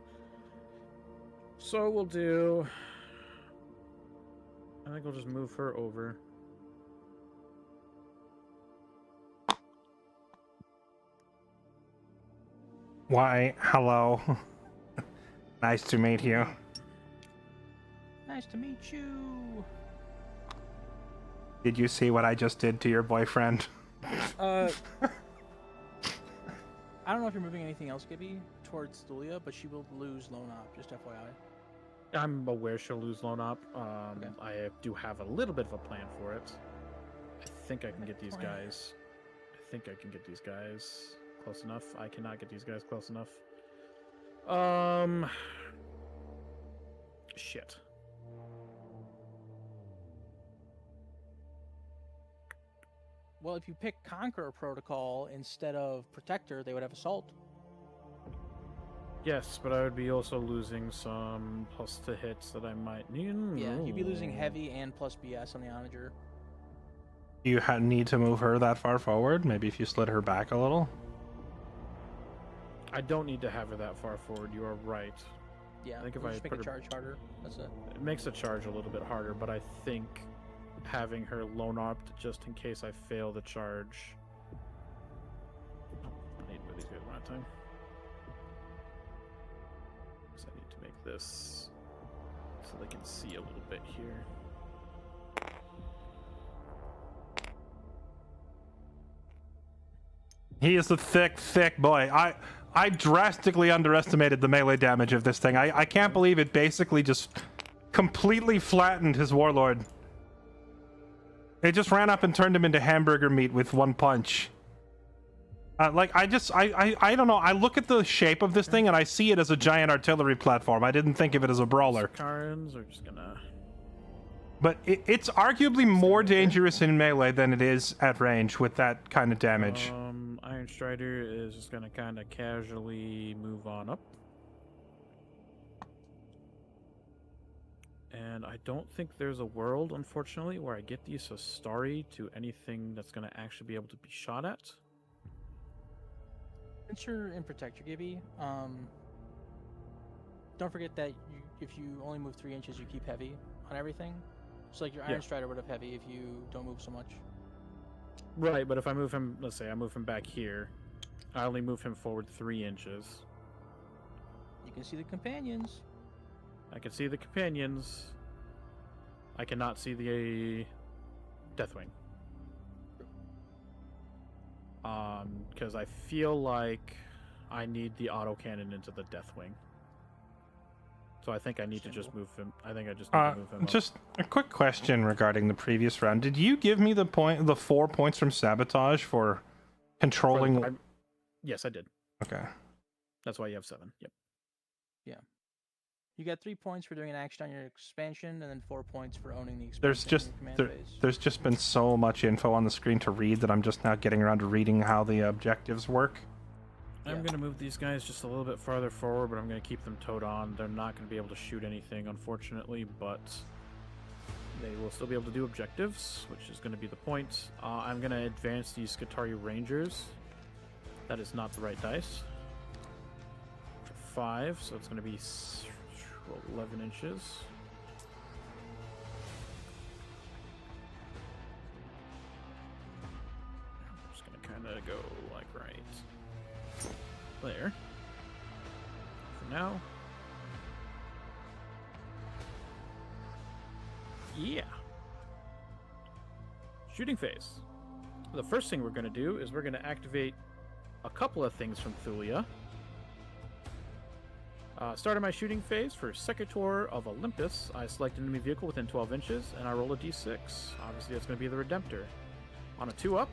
So we'll do. I think we'll just move her over. Why? Hello. Nice to meet you. Nice to meet you. Did you see what I just did to your boyfriend? I don't know if you're moving anything else, Gibby, towards Thulia, but she will lose Lone Op, just FYI. I'm aware she'll lose Lone Op. Okay. I do have a little bit of a plan for it. I think I can get these Plan. guys. I think I can get these guys close enough. I cannot get these guys close enough. Shit. Well, if you pick Conqueror Protocol instead of Protector, they would have Assault. Yes, but I would be also losing some plus to hits that I might need. Yeah, you'd be losing Heavy and plus BS on the Onager. You need to move her that far forward? Maybe if you slid her back a little? I don't need to have her that far forward. You are right. Yeah, I think if you I just make put a her- charge harder. That's it. It makes the charge a little bit harder, but I think having her lone opt just in case I fail the charge. I need to move these guys one at a time. So I need to make this so they can see a little bit here. He is a thick, thick boy. I drastically underestimated the melee damage of this thing. I can't believe it basically just completely flattened his warlord. It just ran up and turned him into hamburger meat with one punch. I don't know. I look at the shape of this thing and I see it as a giant artillery platform. I didn't think of it as a brawler. Karens are just gonna. But it's arguably more dangerous in melee than it is at range with that kind of damage. Iron Strider is just gonna kind of casually move on up. And I don't think there's a world, unfortunately, where I get these Astari to anything that's gonna actually be able to be shot at. Since you're in Protector, Gibby, don't forget that if you only move 3 inches, you keep Heavy on everything. So like your Iron Yeah. Strider would have Heavy if you don't move so much. Right, but if I move him, let's say I move him back here, I only move him forward 3 inches. You can see the companions. I can see the companions. I cannot see the Deathwing. Because I feel like I need the autocannon into the Deathwing. So I think I need to just move him. I think I just need to move him up. Just a quick question regarding the previous round. Did you give me the 4 points from sabotage for controlling? Yes, I did. Okay. That's why you have 7. Yep. You got 3 points for doing an action on your expansion, and then 4 points for owning the expansion. There's just been so much info on the screen to read that I'm just now getting around to reading how the objectives work. I'm going to move these guys just a little bit farther forward, but I'm going to keep them towed on. They're not going to be able to shoot anything, unfortunately, but they will still be able to do objectives, which is going to be the point. I'm going to advance these Skitarii Rangers. That is not the right dice. For 5, so it's going to be 11 inches. I'm just going to kind of go like right there for now. Yeah. Shooting phase. The first thing we're going to do is we're going to activate a couple of things from Thulia. Starting my shooting phase for Secutor of Olympus, I select an enemy vehicle within 12 inches, and I roll a d6. Obviously, that's going to be the Redemptor. On a 2-up,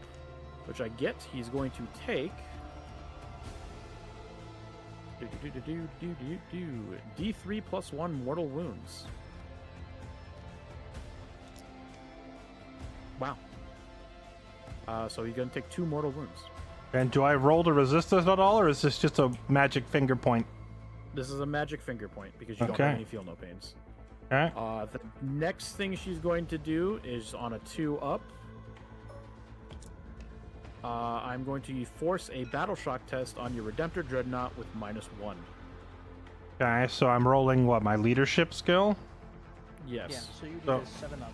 which I get, he's going to take D3 plus 1 mortal wounds. Wow. So he's going to take 2 mortal wounds. And do I roll to resist this at all, or is this just a magic finger point? This is a magic finger point because you don't have any feel no pains. Okay. The next thing she's going to do is on a 2-up. I'm going to force a battle shock test on your Redemptor Dreadnought with -1. Okay, so I'm rolling what, my leadership skill? Yes. Yeah, so you do a 7-up.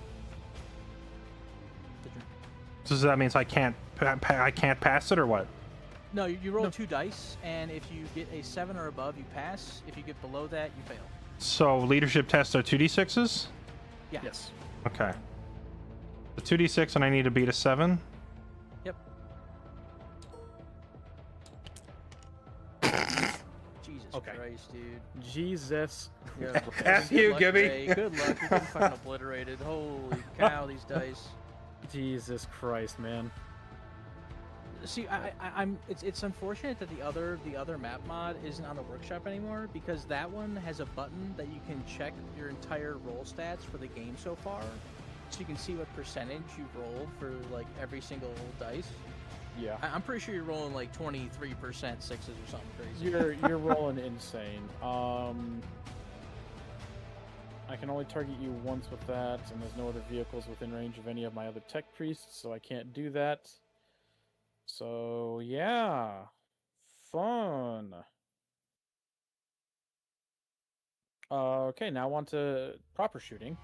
So that means I can't pass it, or what? No, you roll 2 dice, and if you get a 7 or above, you pass. If you get below that, you fail. So leadership tests are 2d6s? Yeah. Yes. Okay. The 2d6, and I need to beat a 7? Yep. Jesus Christ, dude. Jesus. Yeah, F good you, luck Gibby. today. Good luck. You're getting fucking obliterated. Holy cow, these dice. Jesus Christ, man. See, it's unfortunate that the other map mod isn't on the workshop anymore, because that one has a button that you can check your entire roll stats for the game so far, so you can see what percentage you've rolled for like every single dice. Yeah. I'm pretty sure you're rolling like 23% 6s or something crazy. You're rolling insane. I can only target you once with that, and there's no other vehicles within range of any of my other tech priests, so I can't do that. So, yeah. Fun. Okay, now on to proper shooting.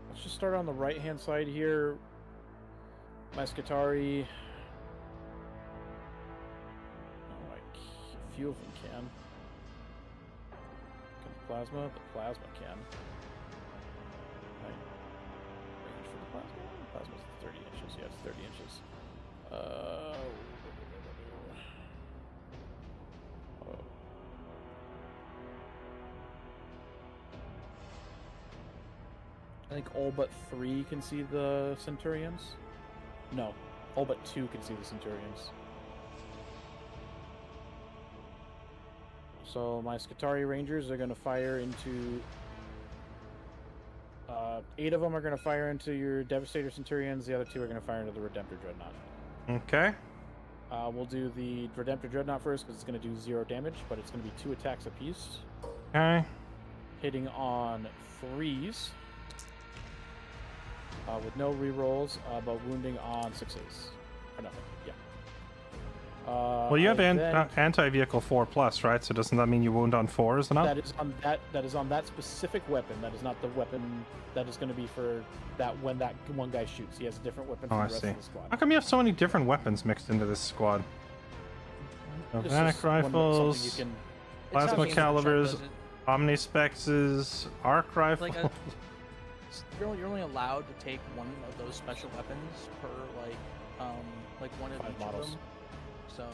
Let's just start on the right-hand side here. My Skitarii. A few of them can. Can the plasma? The plasma can. Right. Range for the plasma? Plasma's 30 inches. Yeah, it's 30 inches. Oh. I think all but 3 can see the Centurions. No, all but 2 can see the Centurions. So my Skitarii Rangers are going to fire into... 8 of them are going to fire into your Devastator Centurions. The other 2 are going to fire into the Redemptor Dreadnought. Okay. We'll do the Redemptor Dreadnought first because it's going to do 0 damage, but it's going to be 2 attacks apiece. Okay. Hitting on 3s. With no rerolls, but wounding on 6s. Or nothing, yeah. Well, you have anti-vehicle 4+, right? So doesn't that mean you wound on 4s enough? That is on that specific weapon. That is not the weapon that is going to be for that when that one guy shoots. He has a different weapon from the rest of the squad. How come you have so many different weapons mixed into this squad? Galvanic rifles. Plasma not calibers, does it? omnispexes, arc rifle. Like you're only allowed to take one of those special weapons per like one of 5 each models. of them. So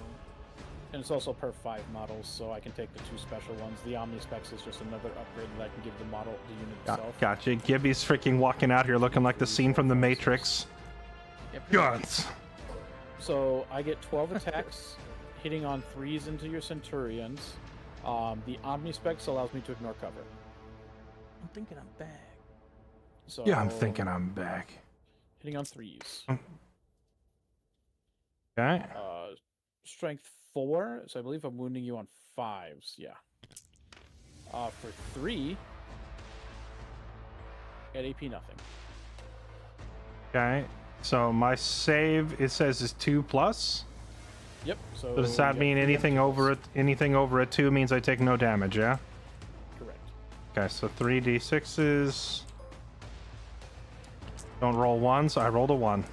And it's also per 5 models, so I can take the 2 special ones. The Omnispecs is just another upgrade that I can give the unit itself. Gotcha. Gibby's freaking walking out here looking like the scene from The Matrix. yeah, pretty much. Guns. So I get 12 attacks, hitting on 3s into your Centurions. The Omnispecs allows me to ignore cover. I'm thinking I'm back. So Yeah, I'm thinking I'm back. hitting on 3s. Okay. Strength 4, so I believe I'm wounding you on 5s. Yeah. For 3, at AP nothing. Okay. So my save, it says, is 2+. Yep. So So does that you mean get 3 anything over it? Anything over a 2 means I take no damage, yeah? Correct. Okay, so 3d6s. Don't roll 1, so I rolled a 1.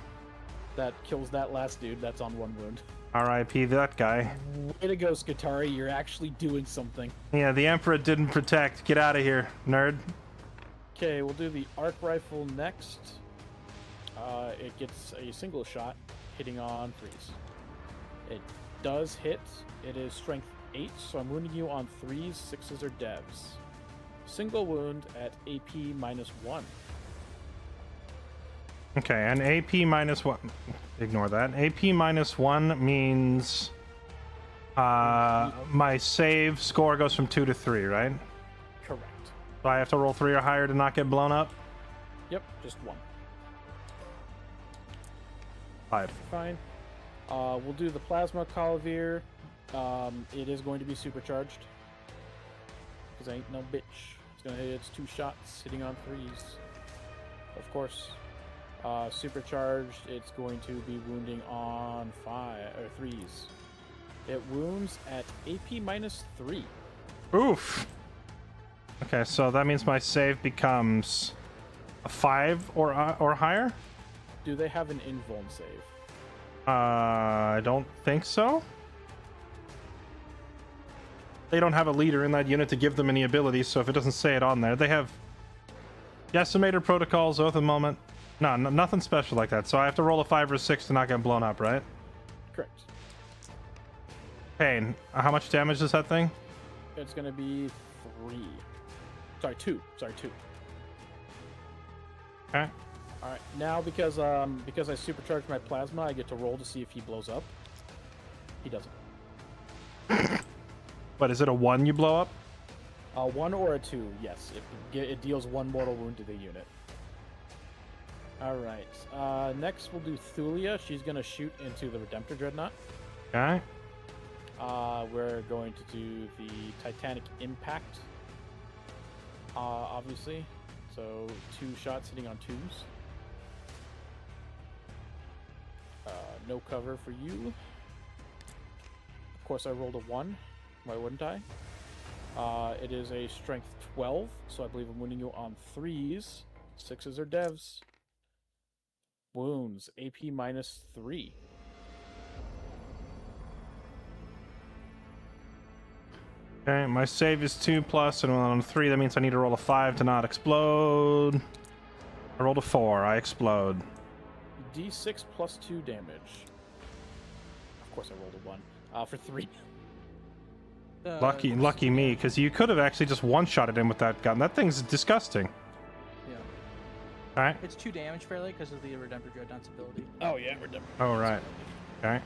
That kills that last dude. That's on 1 wound. R.I.P. that guy. Way to go, Skatari. You're actually doing something. Yeah, the Emperor didn't protect. Get out of here, nerd. Okay, we'll do the arc rifle next. It gets a single shot, hitting on 3s. It does hit. It is strength 8, so I'm wounding you on 3s, 6s, or devs. Single wound at AP -1. Okay, and AP -1. Ignore that. AP -1 means my save score goes from 2 to 3, right? Correct. So I have to roll 3 or higher to not get blown up? Yep, just 1. 5. Fine. We'll do the plasma Calivir. It is going to be supercharged. Because I ain't no bitch. It's going to hit its 2 shots, hitting on 3s. Of course. Supercharged, it's going to be wounding on 3s. It wounds at AP -3. Oof. Okay, so that means my save becomes a 5 or higher? Do they have an invuln save? I don't think so. They don't have a leader in that unit to give them any abilities, so if it doesn't say it on there, they have decimator protocols, oath of moment. No, nothing special like that. So I have to roll a 5 or a 6 to not get blown up, right? Correct. Pain. How much damage is that thing? It's going to be 3. Sorry, 2. Sorry, 2. Okay. All right. Now, because I supercharged my plasma, I get to roll to see if he blows up. He doesn't. But is it a 1 you blow up? 1 or a 2, yes. It deals 1 mortal wound to the unit. Alright. Next, we'll do Thulia. She's going to shoot into the Redemptor Dreadnought. Okay. We're going to do the Titanic Impact. Obviously. So, 2 shots hitting on 2s. No cover for you. Of course, I rolled a 1. Why wouldn't I? It is a strength 12, so I believe I'm wounding you on 3s. 6s or devs. Wounds, AP -3. Okay, my save is 2+, and on 3, that means I need to roll a 5 to not explode. I rolled a 4, I explode. D6 plus 2 damage. Of course I rolled a 1. For 3. Lucky me, because you could have actually just one-shotted him with that gun. That thing's disgusting. Yeah. Alright. It's 2 damage fairly because of the Redemptor Dreadnought's ability. Oh yeah, Redemptor. Oh, right. Okay.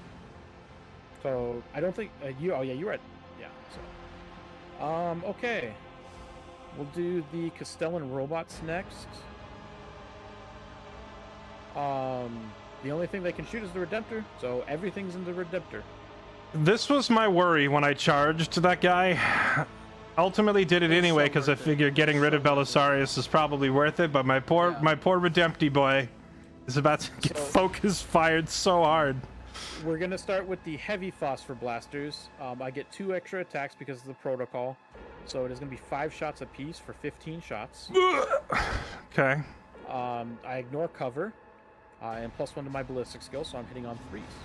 So, I don't think... you... Oh yeah, you're right. Yeah, so... okay. We'll do the Castellan robots next. The only thing they can shoot is the Redemptor, so everything's in the Redemptor. This was my worry when I charged that guy. Ultimately did it anyway because I figured getting rid of Belisarius is probably worth it, but my poor Redempty boy is about to get focus fired so hard. We're gonna start with the heavy phosphor blasters. I get 2 extra attacks because of the protocol, so it is gonna be 5 shots apiece for 15 shots. Okay. I ignore cover, and +1 to my ballistic skill, so I'm hitting on 3s.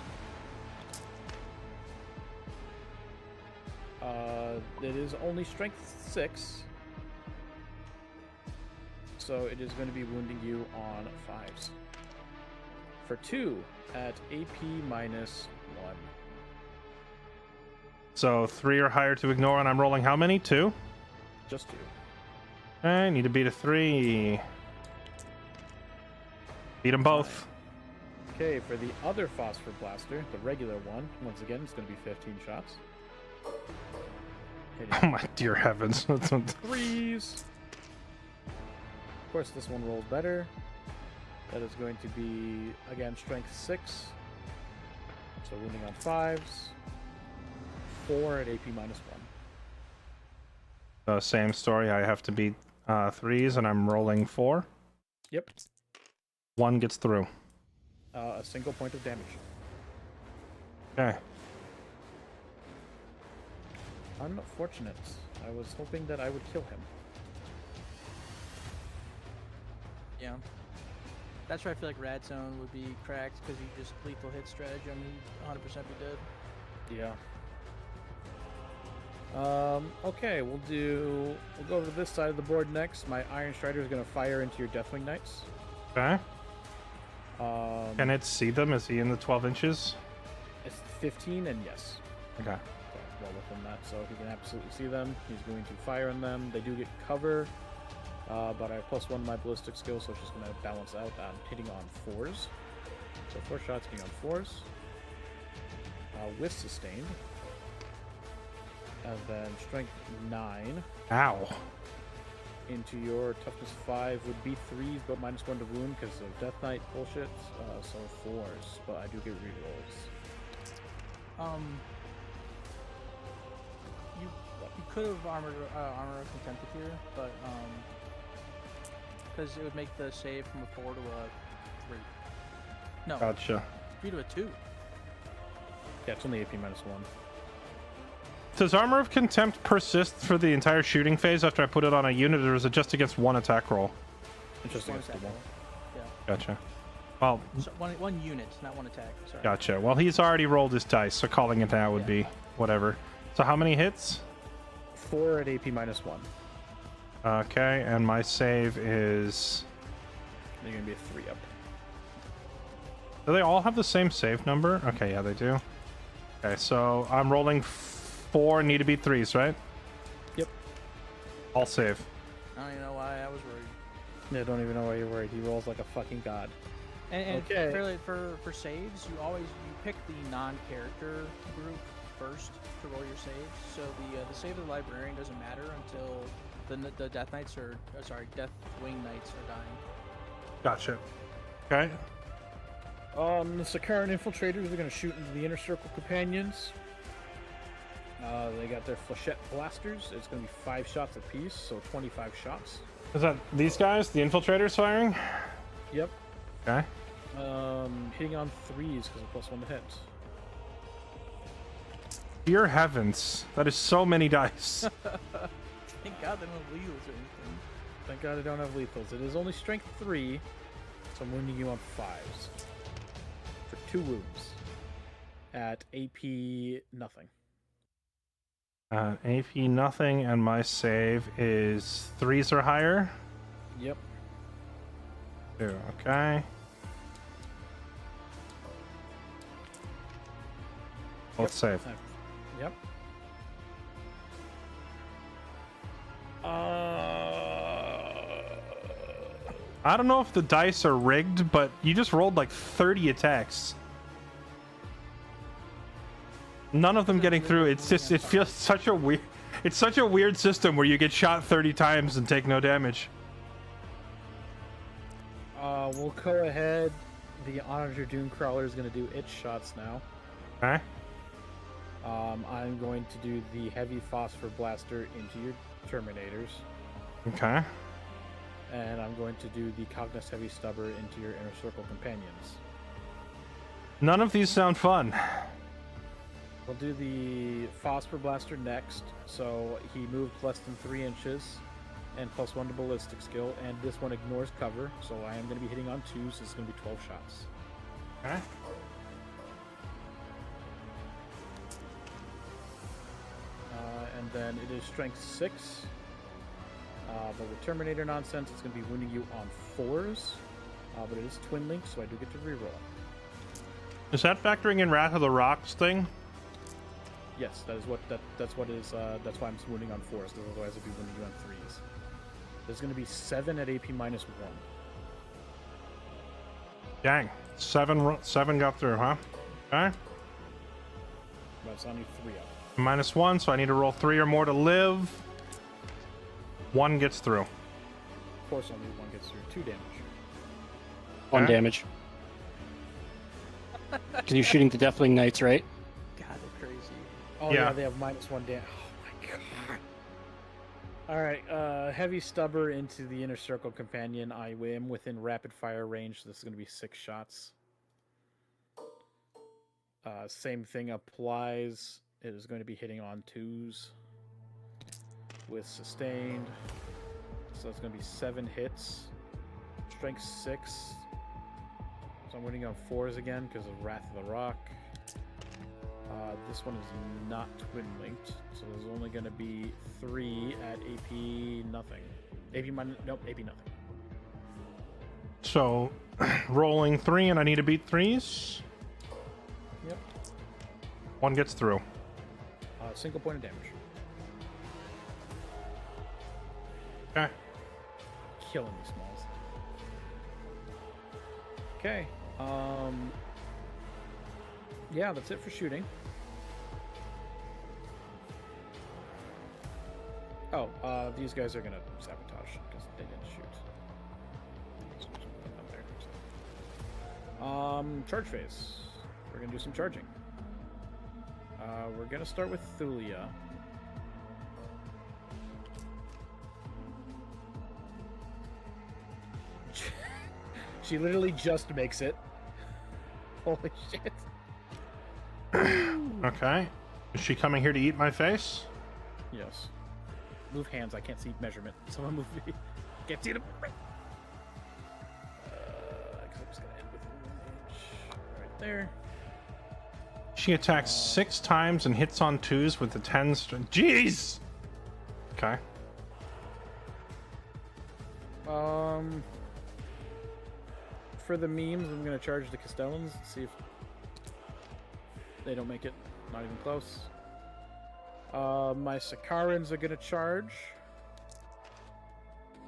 It is only strength 6. So it is going to be wounding you on 5s. For 2 at AP minus 1. So 3 or higher to ignore, and I'm rolling how many? 2? Just 2. I need to beat a 3. Beat them both. Okay, for the other Phosphor Blaster, the regular one, once again, it's going to be 15 shots. Oh my dear heavens. 3s. Of course, this one rolls better. That is going to be, again, strength 6. So wounding on 5s. 4 at AP minus 1. Same story. I have to beat 3s, and I'm rolling 4. Yep. 1 gets through. A single point of damage. Okay. Unfortunate. I was hoping that I would kill him. Yeah. That's where I feel like Rad Zone would be cracked because you just lethal hit stratagem, he'd 100% be dead. Yeah. Okay, we'll go over to this side of the board next. My Iron Strider is going to fire into your Deathwing Knights. Okay. Can it see them? Is he in the 12 inches? It's 15, and yes. Okay. So, well within that, so he can absolutely see them. He's going to fire on them. They do get cover, but I have +1 to my ballistic skill, so it's just going to balance out on hitting on 4s. So 4 shots hitting on 4s. With sustained. And then strength 9. Ow. Into your toughness 5 would be 3s, but -1 to wound because of Death Knight bullshit. So 4s, but I do get rerolls. You could have armor of contempt here, but because it would make the save from a 4 to a 3. No, Gotcha. 3 to a 2. Yeah, it's only AP -1. Does Armor of Contempt persist for the entire shooting phase after I put it on a unit, or is it just against one attack roll? It's just against the attack one. roll. Yeah. Gotcha. Well, So one unit, not one attack. Sorry. gotcha. Well, he's already rolled his dice, so calling it out would be whatever. So how many hits? 4 at AP -1. Okay, and my save is... They're going to be a 3 up. Do they all have the same save number? Okay, yeah, they do. Okay, so I'm rolling 4, need to beat 3s, right? Yep. All save. I don't even know why I was worried. Yeah, don't even know why you're worried. He rolls like a fucking god. And Okay. for saves, you pick the non-character group first to roll your saves. So the save of the librarian doesn't matter until the Death Knights Deathwing Knights are dying. Gotcha. Okay. The Sakaran infiltrators are going to shoot into the inner circle companions. They got their flechette blasters. It's going to be 5 shots apiece, so 25 shots. Is that these guys, the infiltrators firing? Yep. Okay. Hitting on 3s because of +1 to hit. Dear heavens, that is so many dice. Thank God they don't have wheels or anything. Thank God I don't have lethals. It is only strength 3, so I'm wounding you on 5s. For 2 wounds. At AP nothing. AP nothing, and my save is 3s or higher. Yep. 2, okay. Let's save. Yep. I don't know if the dice are rigged, but you just rolled like 30 attacks. None of them getting through. It feels such a weird. It's such a weird system where you get shot 30 times and take no damage. We'll go ahead. The Onager Doomcrawler is going to do its shots now. Okay. I'm going to do the Heavy Phosphor Blaster into your Terminators. Okay. And I'm going to do the Cognos Heavy Stubber into your Inner Circle Companions. None of these sound fun. We'll do the Phosphor Blaster next. So he moved less than 3 inches and +1 to ballistic skill, and this one ignores cover, so I am going to be hitting on 2s, so it's going to be 12 shots. Okay. and then it is strength 6. But with Terminator nonsense, it's going to be wounding you on 4s. But it is twin link, so I do get to reroll. Is that factoring in Wrath of the Rocks thing? Yes, that is what that's what is. That's why I'm wounding on 4s. Because otherwise, I'd be wounding you on 3s. There's going to be 7 at AP -1. Dang, seven got through, huh? Okay. But so I need 3 up. -1, so I need to roll 3 or more to live. 1 gets through. Of course, only 1 gets through. 2 damage. 1 Okay. damage. Because you're shooting the Deathwing Knights, right? God, they're crazy. Oh Yeah. yeah, they have -1 damage. Oh my god. All right, heavy stubber into the inner circle companion. I am within rapid fire range, so this is going to be 6 shots. Same thing applies. It is going to be hitting on 2s with sustained. So it's going to be 7 hits. Strength 6. So I'm winning on 4s again because of Wrath of the Rock. This one is not twin linked, so there's only going to be 3 at AP nothing. Nope, AP nothing. So, rolling 3, and I need to beat 3s. Yep. 1 gets through. Single point of damage. Okay. Killing me, Smalls. Okay. Yeah, that's it for shooting. Oh, these guys are gonna sabotage because they didn't shoot. So just put them there. Charge phase. We're gonna do some charging. We're gonna start with Thulia. She literally just makes it. Holy shit. Okay. Is she coming here to eat my face? Yes. Move hands. I can't see measurement. Someone move me. Can't see them. I'm just gonna end with an inch right there. She attacks 6 times and hits on 2s with the 10 string. Jeez! Okay. For the memes, I'm gonna charge the Castellans. See if they don't make it. Not even close. My Sakarans are gonna charge.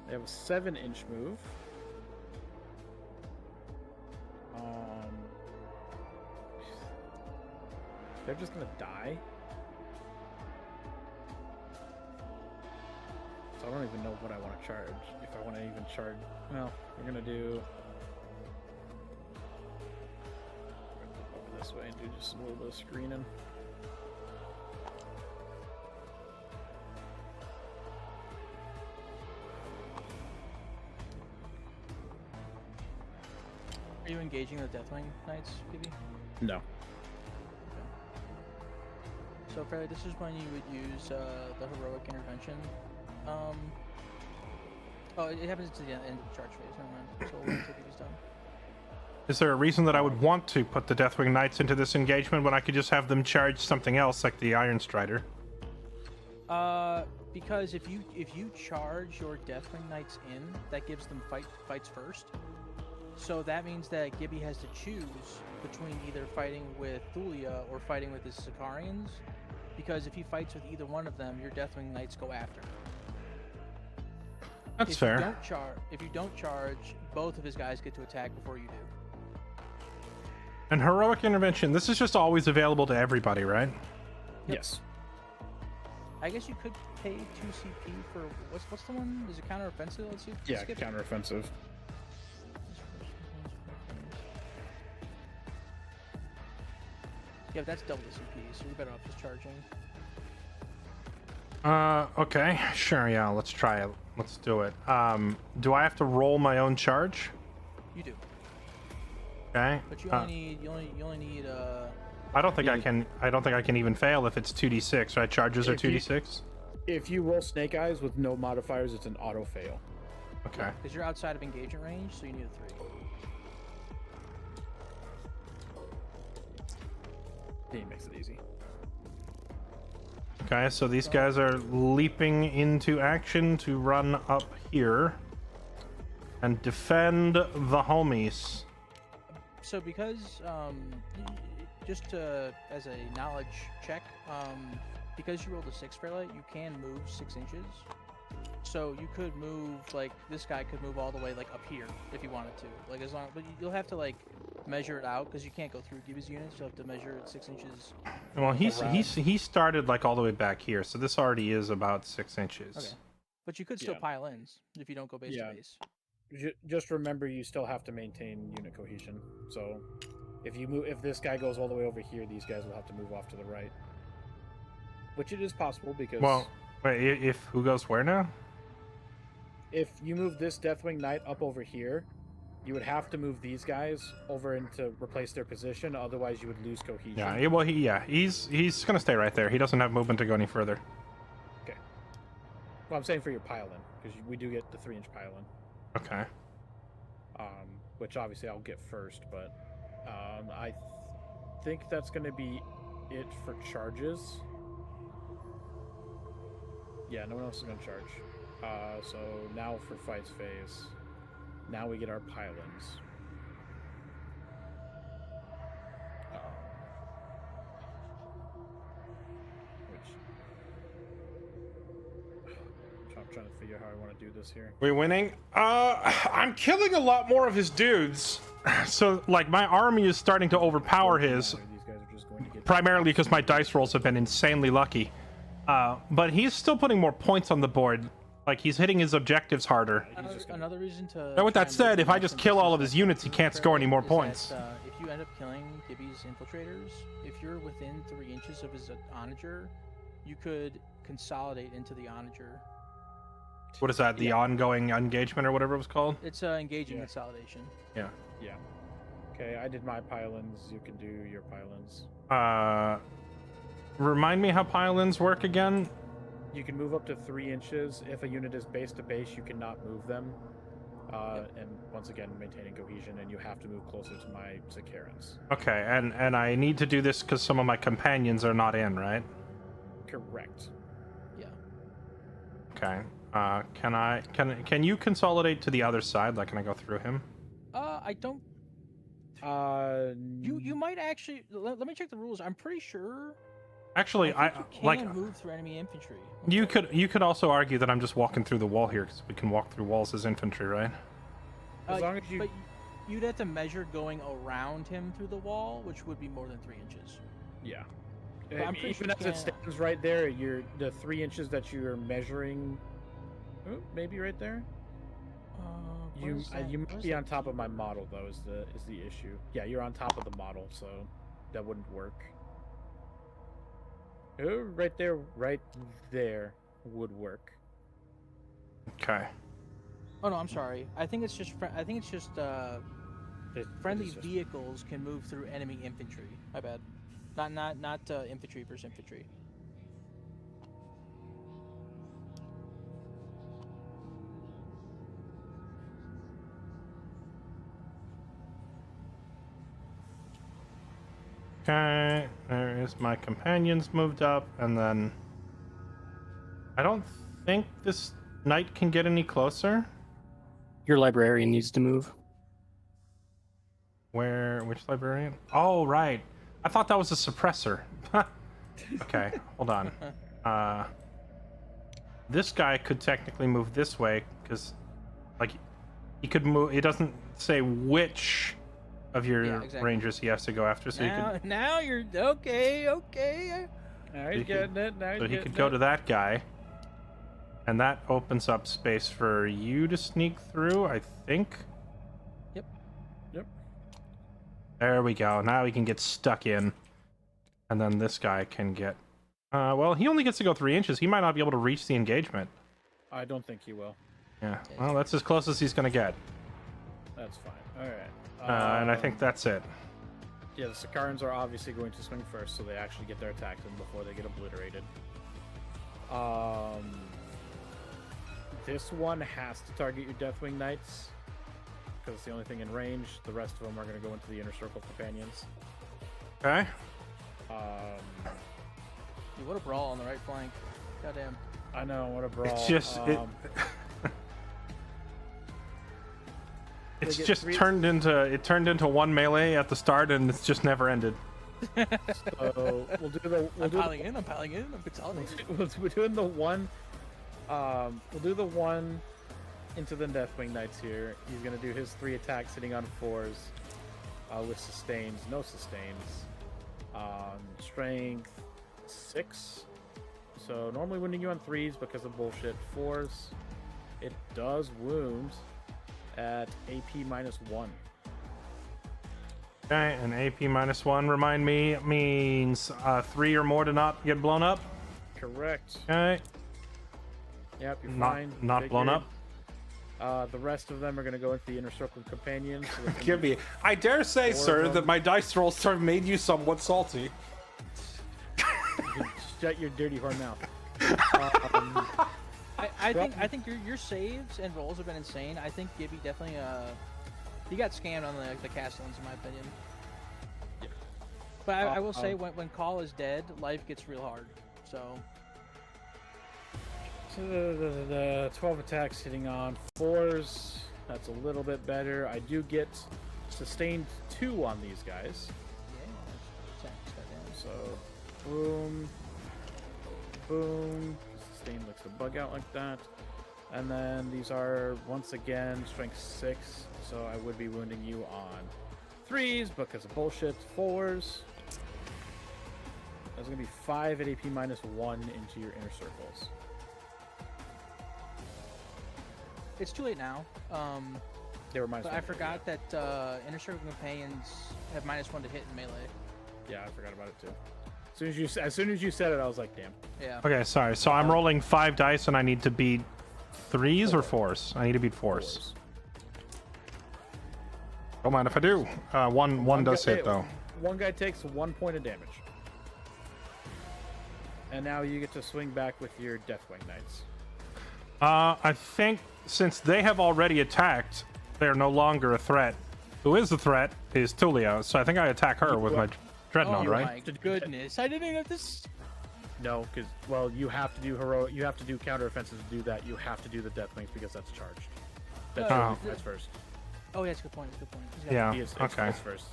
They have a 7-inch move. They're just gonna die. So I don't even know what I want to charge. If I want to even charge, well, we're gonna do. Over this way and do just a little bit of screening. Are you engaging the Deathwing Knights, BB? No. So, Fairlight, this is when you would use the heroic intervention. Oh, it happens to the end of the charge phase. Never mind. So we'll wait until BB's done. Is there a reason that I would want to put the Deathwing Knights into this engagement when I could just have them charge something else like the Iron Strider? Because if you charge your Deathwing Knights in, that gives them fights first. So that means that Gibby has to choose between either fighting with Thulia or fighting with his Sicarians. Because if he fights with either one of them, your Deathwing Knights go after. That's fair. If you don't charge, both of his guys get to attack before you do. And heroic intervention, this is just always available to everybody, right? Yep. Yes. I guess you could pay 2 CP for what's the one? Is it counteroffensive? Let's see. Yeah, skip it. counteroffensive. Yeah, that's double the CP, so you're better off just charging. Okay, sure, yeah, let's try it. Let's do it. Do I have to roll my own charge? You do, Okay. but you only need I don't think I can. I don't think I can even fail if it's 2d6. Right? Charges are If you- 2d6. If you roll Snake Eyes with no modifiers, it's an auto fail. Okay. because you're outside of engagement range, so you need a 3. He makes it easy. Okay, so these guys are leaping into action to run up here and defend the homies. So because just to, as a knowledge check, because you rolled a 6 Fairlight, you can move 6 inches. So you could move, like, this guy could move all the way, like, up here if he wanted to. Like, as long, but you'll have to, like, measure it out because you can't go through Gibby's units. You'll have to measure it 6 inches. Well, he started like all the way back here, so this already is about 6 inches. Okay. But you could still Yeah. pile ins if you don't go base to base. Just remember, you still have to maintain unit cohesion. So, if this guy goes all the way over here, these guys will have to move off to the right. Which it is possible because. Well, wait, if who goes where now? If you move this Deathwing Knight up over here, you would have to move these guys over and to replace their position. Otherwise, you would lose cohesion. Yeah. He's gonna stay right there. He doesn't have movement to go any further. Okay. Well, I'm saying for your pile-in because we do get the 3-inch pile-in. Okay. Which obviously I'll get first, but I think that's going to be it for charges. Yeah, no one else is going to charge. So now for fights phase, now we get our pile-ins. I'm trying to figure out how I want to do this here. We winning? I'm killing a lot more of his dudes. So, like, my army is starting to overpower his. These guys are just going to get Primarily because my dice rolls have been insanely lucky. But he's still putting more points on the board. Like, he's hitting his objectives harder. Another reason to. Now, with that try and said, move if I them just from kill all of distance his units, he can't score any more is that, points. if you end up killing Gibby's infiltrators, if you're within 3 inches of his onager, you could consolidate into the onager. What is that? The ongoing engagement or whatever it was called? It's engaging Yeah. consolidation. Yeah. Yeah. Okay, I did my pile-ins. You can do your pile-ins. Remind me how pile-ins work again? You can move up to 3 inches. If a unit is base to base, you cannot move them. And once again, maintaining cohesion, and you have to move closer to my Sicarans. Okay, and I need to do this because some of my companions are not in, right? Correct. Yeah. Okay. Can you consolidate to the other side? Like, can I go through him? I don't. You might actually. Let me check the rules. I'm pretty sure. Actually, I think you can like move through enemy infantry. you could also argue that I'm just walking through the wall here because we can walk through walls as infantry, right? As long as you. But you'd have to measure going around him through the wall, which would be more than 3 inches. Yeah. But I'm pretty Even sure as it stands right there, the 3 inches that you're measuring. Oh, maybe right there. You might be on top of my model though. Is the issue? Yeah, you're on top of the model, so that wouldn't work. Oh, right there would work. Okay. Oh no, I'm sorry. I think it's just. Friendly It's just- vehicles can move through enemy infantry. My bad. Not infantry versus infantry. Okay, there is my companions moved up, and then I don't think this knight can get any closer. Your librarian needs to move. Which librarian? Oh, right. I thought that was a suppressor. Okay, hold on. This guy could technically move this way because, like, he could move. It doesn't say which of your exactly. rangers he has to go after, so Now you're okay. Now He he's getting it. Now so he's he getting could go it. to that guy, and that opens up space for you to sneak through, I think. Yep. There we go. Now he can get stuck in, and then this guy can get. Well, he only gets to go 3 inches. He might not be able to reach the engagement. I don't think he will. Yeah. Well, that's as close as he's gonna get. That's fine. All right. And I think that's it. Yeah, the Sicarans are obviously going to swing first, so they actually get their attacks in before they get obliterated. This one has to target your Deathwing Knights, because it's the only thing in range. The rest of them are going to go into the Inner Circle Companions. Okay. Dude, what a brawl on the right flank. Goddamn. I know, what a brawl. It's just it's get just turned into one melee at the start, and it's just never ended. So we'll do the I'm piling in, I'm consolidating. we're doing the one. We'll do the one into the Deathwing Knights here. He's gonna do his 3 attacks hitting on 4s with sustains, no sustains. Strength 6. So normally wounding you on 3s because of bullshit. 4s, it does wound at AP -1. Okay, and AP -1, remind me, means 3 or more to not get blown up. Correct. Okay, Yep, you're not fine. blown up. The rest of them are going to go into the inner circle of companions. So it's gonna Give be me. I dare say, 4 sir, of that them. my dice rolls have made you somewhat salty. Shut your dirty whore mouth. I think your saves and rolls have been insane. I think Gibby definitely he got scammed on the castles in my opinion. Yeah. But I will say when Call is dead, life gets real hard. So The 12 attacks hitting on 4s. That's a little bit better. I do get sustained 2 on these guys. yeah, So boom, boom. Sustain looks to bug out like that. And then these are once again strength 6. So I would be wounding you on 3s because of bullshit. 4s. That's gonna be 5 at AP -1 into your inner circles. it's too late now. They were minus But 1. I forgot that inner circle companions have -1 to hit in melee. Yeah, I forgot about it too. As soon as you said it, I was like, damn. Yeah. Okay, sorry. So I'm rolling 5 dice, and I need to beat 3s or 4s. I need to beat 4s. Don't mind if I do. One does hit though. One guy takes 1 point of damage. And now you get to swing back with your Deathwing Knights. I think since they have already attacked, they're no longer a threat. Who is the threat is Tulia, so I think I attack her with my Dreadnought, Oh right? my goodness! I didn't even have this. No, because you have to do heroic. You have to do counter offensive to do that. You have to do the Deathwings because that's charged. That's first. Oh, yeah, that's a good point. That's a good point. He's got- Yeah. He is Okay. it's first.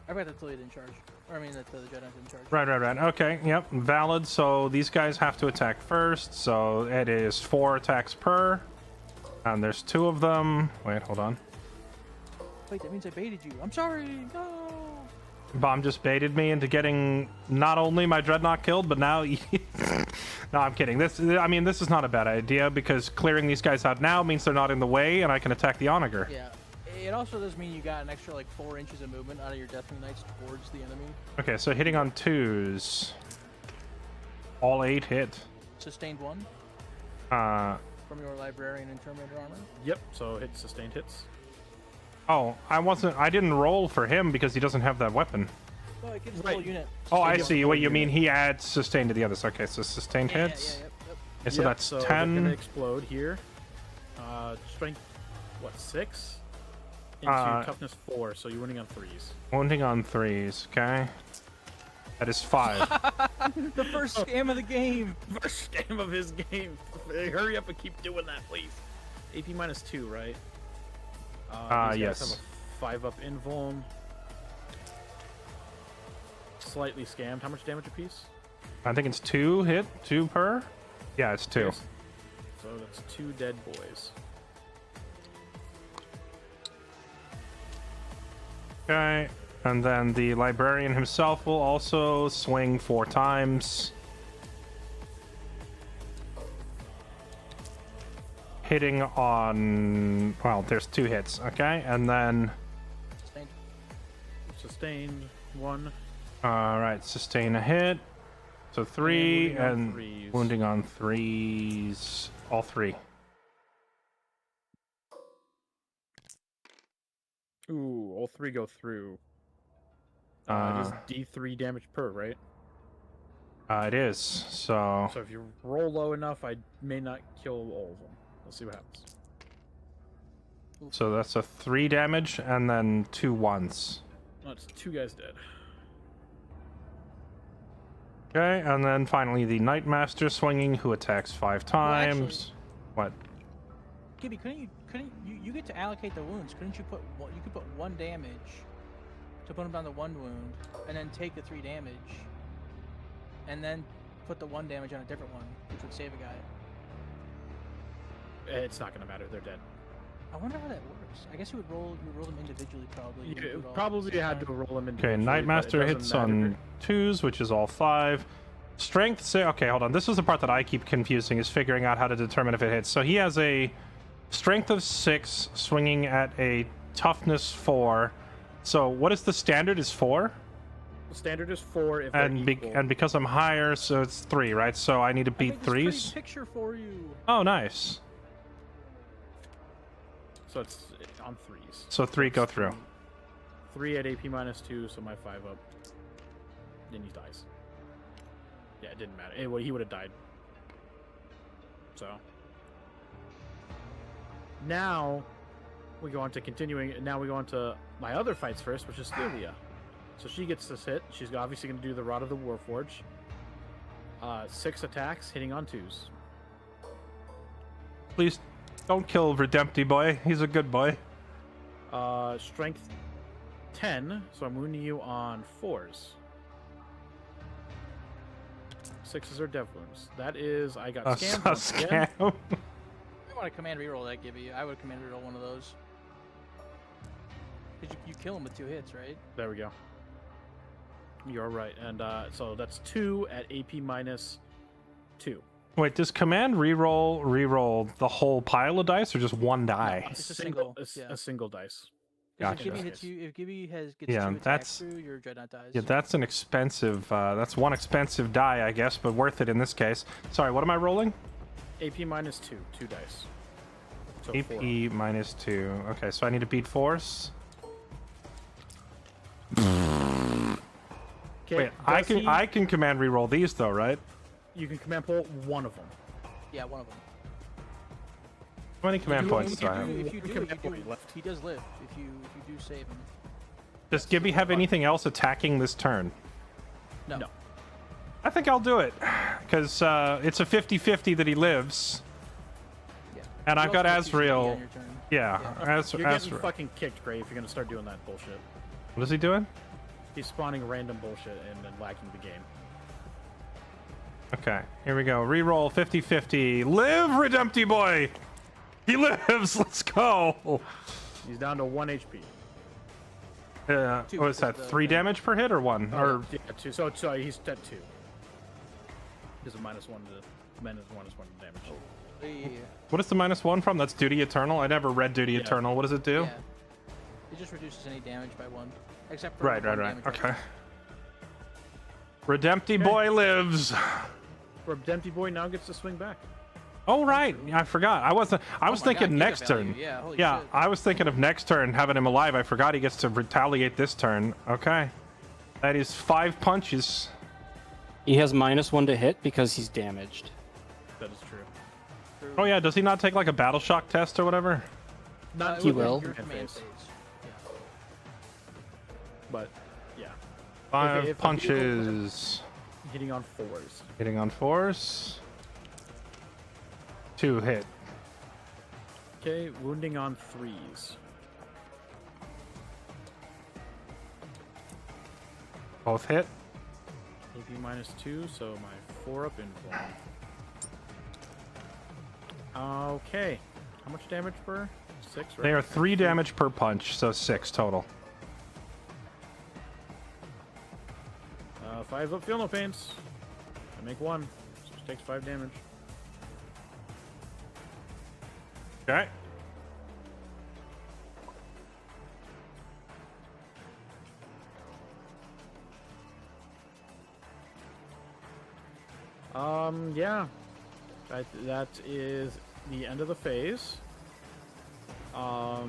I forgot that Tulia didn't charge. Or I mean that the Jedi didn't charge. Right. Okay, yep, valid. So these guys have to attack first. So it is 4 attacks per. And there's 2 of them. Wait, hold on. Wait, that means I baited you. I'm sorry. No. Bomb just baited me into getting not only my Dreadnought killed, but now... No, I'm kidding. This is not a bad idea, because clearing these guys out now means they're not in the way, and I can attack the Onager. Yeah. It also does mean you got an extra like 4 inches of movement out of your Deathwing Knights towards the enemy. Okay, so hitting on 2s. All 8 hit. Sustained 1 from your Librarian and Terminator armor. Yep. So hit sustained hits. Oh, I didn't roll for him because he doesn't have that weapon. Well, it gives the Right. whole unit. Oh, I Sustained see. hits What the you whole mean? unit. He adds sustain to the others. Okay, so sustained Yeah, hits. yep. Okay, so Yep, that's so they're gonna 10. explode here. Strength, 6? Into toughness 4. So you're winning on 3s. Wounding on 3s. Okay. That is 5. The first scam of the game. First game of his game. Hurry up and keep doing that, please. AP -2, right? These guys yes. have a 5-up invuln. Slightly scammed. How much damage apiece? I think it's 2 hit, 2 per. Yeah, it's 2. Yes. So that's 2 dead boys. Okay, and then the librarian himself will also swing 4 times. Hitting on, well, there's 2 hits, okay? And then, Sustained. Sustained 1. alright, sustain a hit. So 3, wounding on and 3s. wounding on 3s, all 3. Ooh, all 3 go through. It is D3 damage per, right? It is, so So if you roll low enough, I may not kill all of them. Let's see what happens. that's a 3 damage, and then 2 1s. Oh, it's 2 guys dead. Okay, and then finally the Nightmaster swinging, who attacks 5 times. What? Gibby, couldn't you get to allocate the wounds? Couldn't you put you could put 1 damage to put him down to 1 wound, and then take the 3 damage, and then put the 1 damage on a different one, which would save a guy. It's not gonna matter. They're dead. I wonder how that works. I guess you would roll them individually, probably. You wouldn't do it all at Probably the had same to roll them Okay, individually. but it Nightmaster doesn't hits matter. on 2s, which is all 5. Strength, say, okay, hold on. This is the part that I keep confusing, is figuring out how to determine if it hits. So he has a strength of 6, swinging at a toughness 4. So what is the standard? Is 4? The standard is 4 if And they're equal. and because I'm higher, so it's 3, right? So I need to I beat made this pretty 3s. picture for you. Oh, nice. So it's on 3s. So 3 go through. 3 at AP -2, so my 5 up. Then he dies. Yeah, it didn't matter. He would have died. So now we go on to continuing. Now we go on to my other fights first, which is Thelia. So she gets this hit. She's obviously going to do the Rod of the Warforged. 6 attacks, hitting on 2s. Please don't kill Redempty boy. He's a good boy. Strength 10, so I'm wounding you on 4s. 6s are dev wounds. That is, I got A scammed once again. scam. I want to command reroll that, Gibby. I would command reroll one of those. Cause you kill him with 2 hits, right? There we go. You're right, and so that's 2 at AP -2. Wait, does command reroll the whole pile of dice or just 1 die? It's a single, a yeah. single dice. 'Cause Gotcha. If Gibby hits you, if Gibby gets Yeah, 2 attacks that's- through, your Dreadnought dies. Yeah, that's an expensive. That's 1 expensive die, I guess, but worth it in this case. Sorry, what am I rolling? AP -2, 2 dice. So AP 4. -2. Okay, so I need to beat 4s. Okay, Wait, does I can command reroll these though, right? You can command pull one of them. Yeah, one of them. How many command You points only do I can have? do- If you do, command if you point do left. he does live. If you do save him. Does Gibby have anything else attacking this turn? No. No. I think I'll do it, because it's a 50-50 that he lives. Yeah. And You I've got also get 2 CD Azrael. on your turn. Yeah, Yeah. You're getting fucking kicked, Gray, if you're gonna start doing that bullshit. What is he doing? He's spawning random bullshit and then lacking the game. Okay, here we go. Reroll 50-50. Live, Redempty boy! He lives! Let's go! He's down to 1 HP. Two What is is that? the 3 thing. damage per hit or 1? Or Yeah, 2. So he's at 2. He's a -1 to -1 damage. Yeah. what is the -1 from? That's Duty Eternal? I never read Duty Yeah. Eternal. What does it do? Yeah. It just reduces any damage by 1, except for Right. 1 damage by Okay. Redempty boy lives. Redempty Boy now gets to swing back. Oh right, yeah, I forgot. I was Oh my thinking God, next giga turn. value. Yeah, holy Yeah, shit. I was thinking of next turn having him alive. I forgot he gets to retaliate this turn. Okay, that is 5 punches. He has -1 to hit because he's damaged. That is true. Oh yeah, does he not take like a battle shock test or whatever? Not It He would be will. Your Command command phase, phase. Yeah. but yeah, 5 if a punches. hitting on 4s. Hitting on 4s. 2 hit. Okay, wounding on 3s. Both hit. AP -2, so my 4 up inform. Okay, how much damage per? 6, right? They are 3 damage per punch, so 6 total. 5 up, feel no pains. I make 1, so it takes 5 damage. Okay. Yeah. That is the end of the phase. I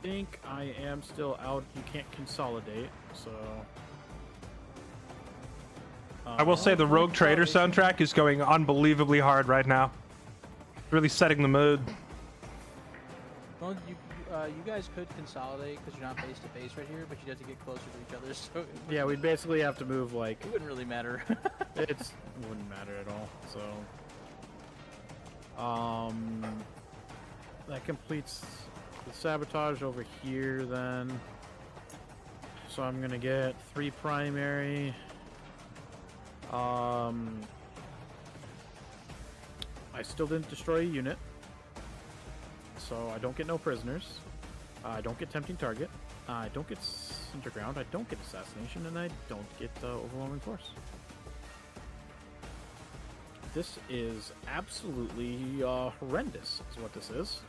think I am still out. You can't consolidate, so. I will say the Rogue Trader soundtrack is going unbelievably hard right now. Really setting the mood. Well, you guys could consolidate because you're not base to base right here, but you'd have to get closer to each other, so Yeah, we'd basically have to move like it wouldn't really matter. it wouldn't matter at all. So, that completes the sabotage over here. Then, so I'm gonna get 3 primary. I still didn't destroy a unit, so I don't get no prisoners. I don't get tempting target. I don't get underground. I don't get assassination, and I don't get overwhelming force. This is absolutely horrendous, is what this is.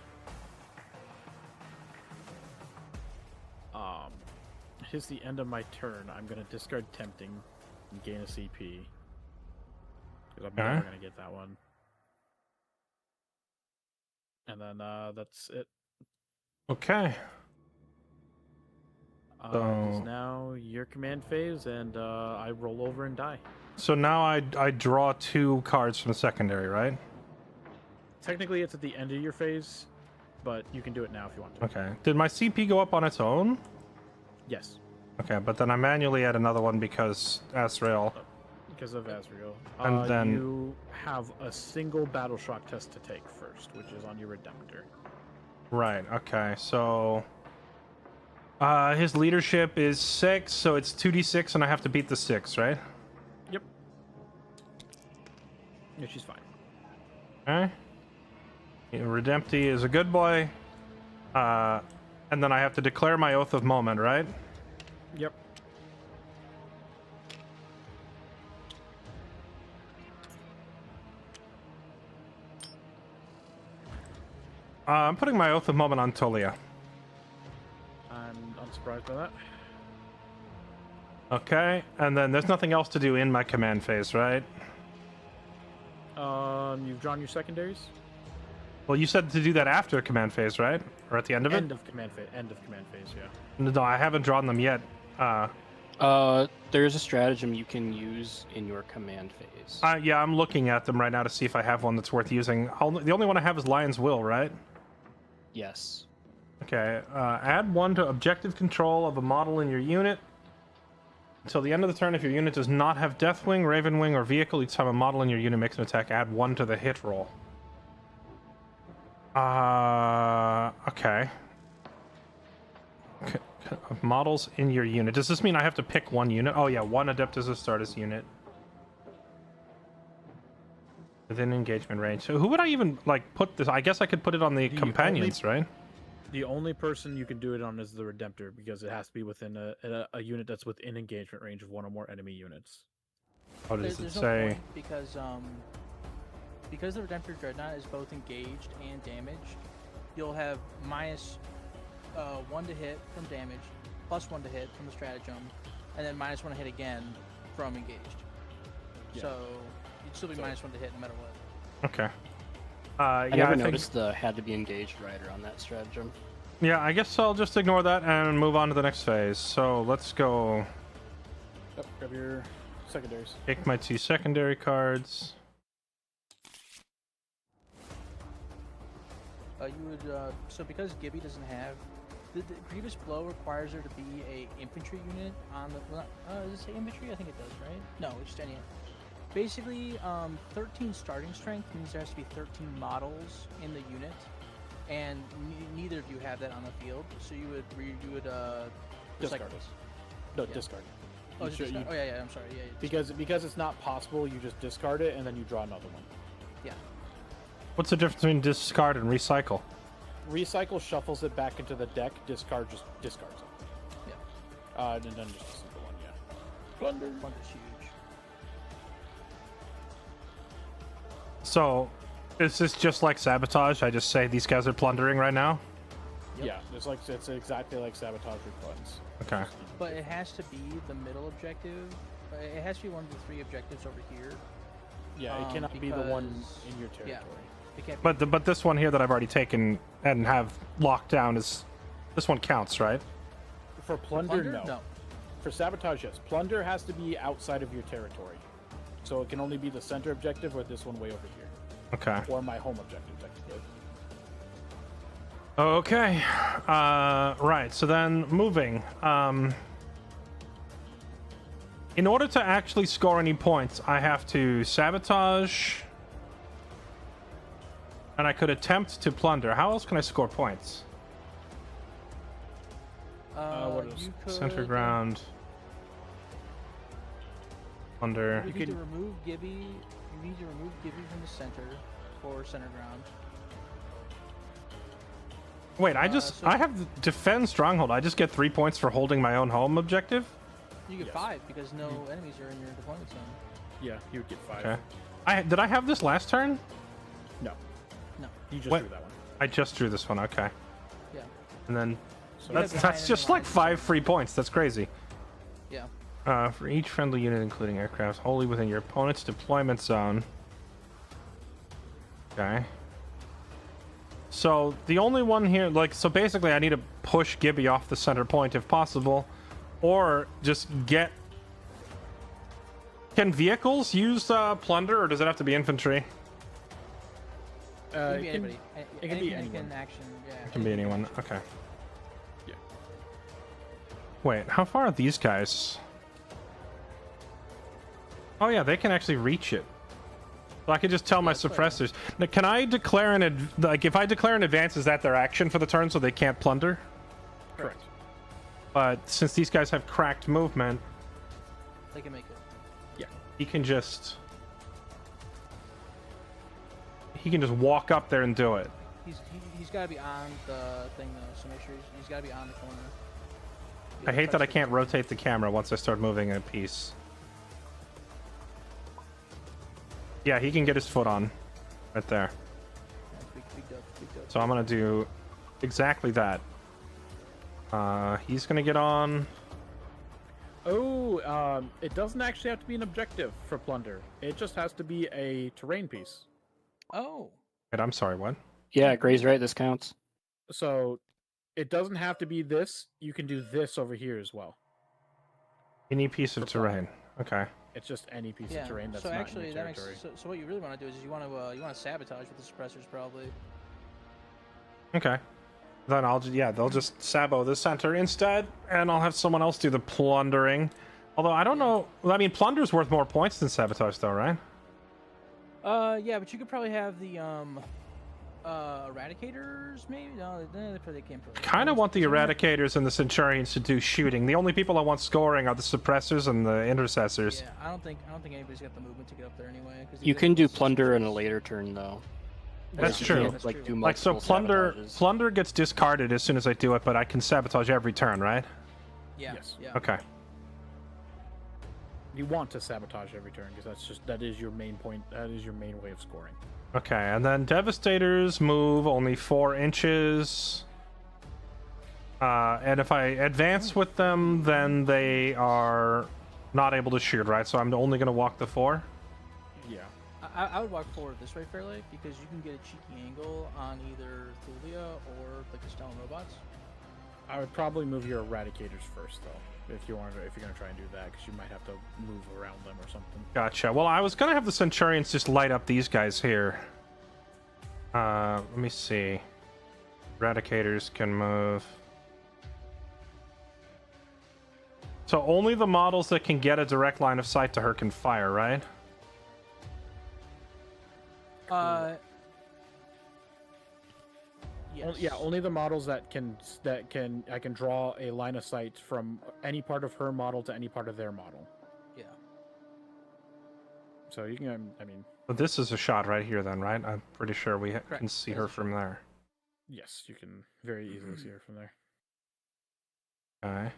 It is the end of my turn. I'm going to discard Tempting and gain a CP. Because I'm never going to get that one. And then that's it. Okay. It's So- now your command phase, and I roll over and die. So now I draw 2 cards from the secondary, right? Technically, it's at the end of your phase, but you can do it now if you want to. Okay. Did my CP go up on its own? Yes, Okay, but then I manually add another one because Asrael. because of Azrael. And then- You have a single battle shock test to take first, which is on your Redemptor. Right, okay, so... his leadership is 6, so it's 2d6 and I have to beat the 6, right? Yep. Yeah, she's fine. Okay. Redempti is a good boy. And then I have to declare my Oath of Moment, right? Yep. I'm putting my Oath of Moment on Tolia. I'm unsurprised by that. Okay, and then there's nothing else to do in my command phase, right? You've drawn your secondaries. Well, you said to do that after command phase, right? Or at the end of it? End of command phase. End of command phase. Yeah. No, I haven't drawn them yet. There's a stratagem you can use in your command phase. Yeah, I'm looking at them right now to see if I have one that's worth using. The only one I have is Lion's Will, right? Yes. Okay, add 1 to objective control of a model in your unit. Until the end of the turn, if your unit does not have Deathwing, Ravenwing, or Vehicle, each time a model in your unit makes an attack, add 1 to the hit roll. Okay. Models in your unit. Does this mean I have to pick 1 unit? Oh yeah, 1 Adeptus Astartes unit. Within engagement range. So who would I even, like, put this? I guess I could put it on the companions, right? The only person you can do it on is the Redemptor, because it has to be within a unit that's within engagement range of 1 or more enemy units. What does it There's say? no point because the Redemptor Dreadnought is both engaged and damaged, you'll have minus 1 to hit from damage, plus 1 to hit from the stratagem, and then minus 1 to hit again from engaged. Yeah. So you'd still be minus 1 to hit no matter what. Okay. I Yeah, never I think, noticed the had to be engaged rider on that stratagem. yeah, I guess I'll just ignore that and move on to the next phase. So let's go Yep, grab your secondaries. take my 2 secondary cards. You would so because Gibby doesn't have the Grievous Blow requires there to be a infantry unit on the. Well, does it say infantry? I think it does, right? No, it's just any. Basically, 13 starting strength means there has to be 13 models in the unit, and neither of you have that on the field. So you would just like Discard it. No, Yeah. discard. Oh, You just should- discard? you- Oh yeah, I'm sorry. Yeah, because it's not possible, you just discard it and then you draw another one. yeah. What's the difference between discard and recycle? Recycle shuffles it back into the deck. Discard just discards it. Yeah. And then just a simple one, yeah. Plunder. Plunder's huge. So, is this just like sabotage? I just say these guys are plundering right now? Yep. Yeah, it's exactly like sabotage refunds. Okay. But it has to be the middle objective. It has to be one of the 3 objectives over here. Yeah, it cannot be the one because- in your territory. It can't be. But this one here that I've already taken and have locked down is... This one counts, right? For plunder, Plunder? no. No. For sabotage, yes. Plunder has to be outside of your territory. So it can only be the center objective or this one way over here. Okay. Or my home objective, technically. Okay. Right. So then moving. In order to actually score any points, I have to sabotage, and I could attempt to plunder. How else can I score points? What else? You could Center ground. Plunder. You You need can- to remove Gibby. You need to remove Gibby from the center for center ground. Wait, I so- have defend stronghold. I just get 3 points for holding my own home objective? You get Yes. 5 because no enemies are in your deployment zone. Yeah, you would get 5. Okay. Did I have this last turn? No, No. you just What? drew that one. I just drew this one. Okay. Yeah. And then So You have that's behind that's enemy just like lines. 5 free points. That's crazy. Yeah. For each friendly unit, including aircraft, wholly within your opponent's deployment zone. Okay. So the only one here, so basically, I need to push Gibby off the center point if possible, or just get. Can vehicles use plunder, or does it have to be infantry? It can be It can- anybody. it can be Anything anyone. in action. Yeah. It can be anyone. Okay. Yeah. Wait, how far are these guys? Oh yeah, they can actually reach it. So I could just tell my that's right. suppressors. Now, can I declare if I declare an advance, is that their action for the turn, so they can't plunder? Correct. But since these guys have cracked movement, They can make it. Yeah. he can just walk up there and do it. He's got to be on the thing though, so make sure he's got to be on the corner. I hate that I can't rotate the camera once I start moving a piece. Yeah, he can get his foot on right there. Big dub. So I'm gonna do exactly that. He's gonna get on. Oh, it doesn't actually have to be an objective for plunder. It just has to be a terrain piece. Oh. Wait, I'm sorry, what? Yeah, Gray's right. This counts. So it doesn't have to be this. You can do this over here as well. Any piece of For fun. terrain. Okay. It's just any piece Yeah. of terrain that's So not actually, in your that makes territory. so what you really want to do is you want to sabotage with the suppressors probably. Okay. Then they'll just sabo the center instead, and I'll have someone else do the plundering. Although I don't know. I mean, plunder's worth more points than sabotage, though, right? Yeah, but you could probably have the eradicators maybe. No, they probably can't. Kind of want the eradicators and the centurions to do shooting. The only people I want scoring are the suppressors and the intercessors. Yeah, I don't think anybody's got the movement to get up there anyway. 'Cause You these can do are- plunder in a later turn, though. That's You true. can't, That's like, true. do Like so, multiple sabotages. plunder gets discarded as soon as I do it, but I can sabotage every turn, right? Yeah. Yes. Yeah. Okay. You want to sabotage every turn because that is your main point. That is your main way of scoring. Okay, and then Devastators move only 4 inches. And if I advance with them, then they are not able to shoot, right? So I'm only going to walk the 4? Yeah. I would walk forward this way, Fairlight, because you can get a cheeky angle on either Thulia or the Castellan robots. I would probably move your eradicators first, though, if you're gonna try and do that, because you might have to move around them or something. Gotcha. Well, I was going to have the Centurions just light up these guys here. Let me see. Eradicators can move. So only the models that can get a direct line of sight to her can fire, right? Yes. Yeah, only the models that can I can draw a line of sight from any part of her model to any part of their model. Yeah. So you can, I mean, But this is a shot right here, then, right? I'm pretty sure we can Correct. see That her is a from there. yes, you can very easily see her from there. Okay.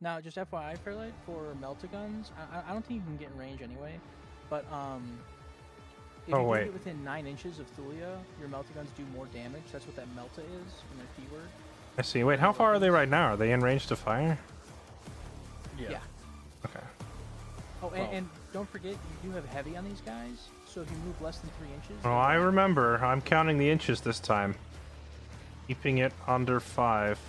Now, just FYI, Fairlight, for Meltaguns, I don't think you can get in range anyway, but if Oh, you wait. do get within 9 inches of Thulia, your Meltaguns do more damage. That's what that Melta is in their keyword. I see. Wait, how far are they right now? Are they in range to fire? Yeah. Okay. Oh, Oh. and don't forget, you do have heavy on these guys, so if you move less than 3 inches... Oh, I remember. I'm counting the inches this time. Keeping it under 5.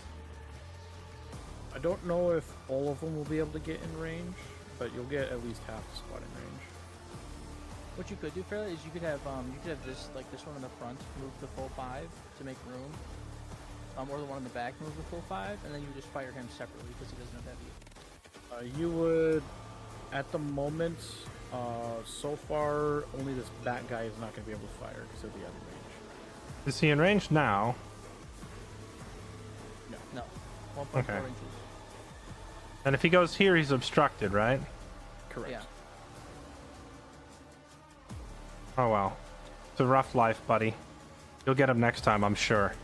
I don't know if all of them will be able to get in range, but you'll get at least half the squad in range. What you could do, Fairlight, is you could have this this one in the front move the full 5 to make room, or the one in the back move the full 5, and then you just fire him separately because he doesn't have heavy. You would, at the moment, so far only this bat guy is not going to be able to fire because of the other range. Is he in range now? No, 1.4 Okay. inches. And if he goes here, he's obstructed, right? Correct. Yeah. Oh well. It's a rough life, buddy. You'll get him next time, I'm sure.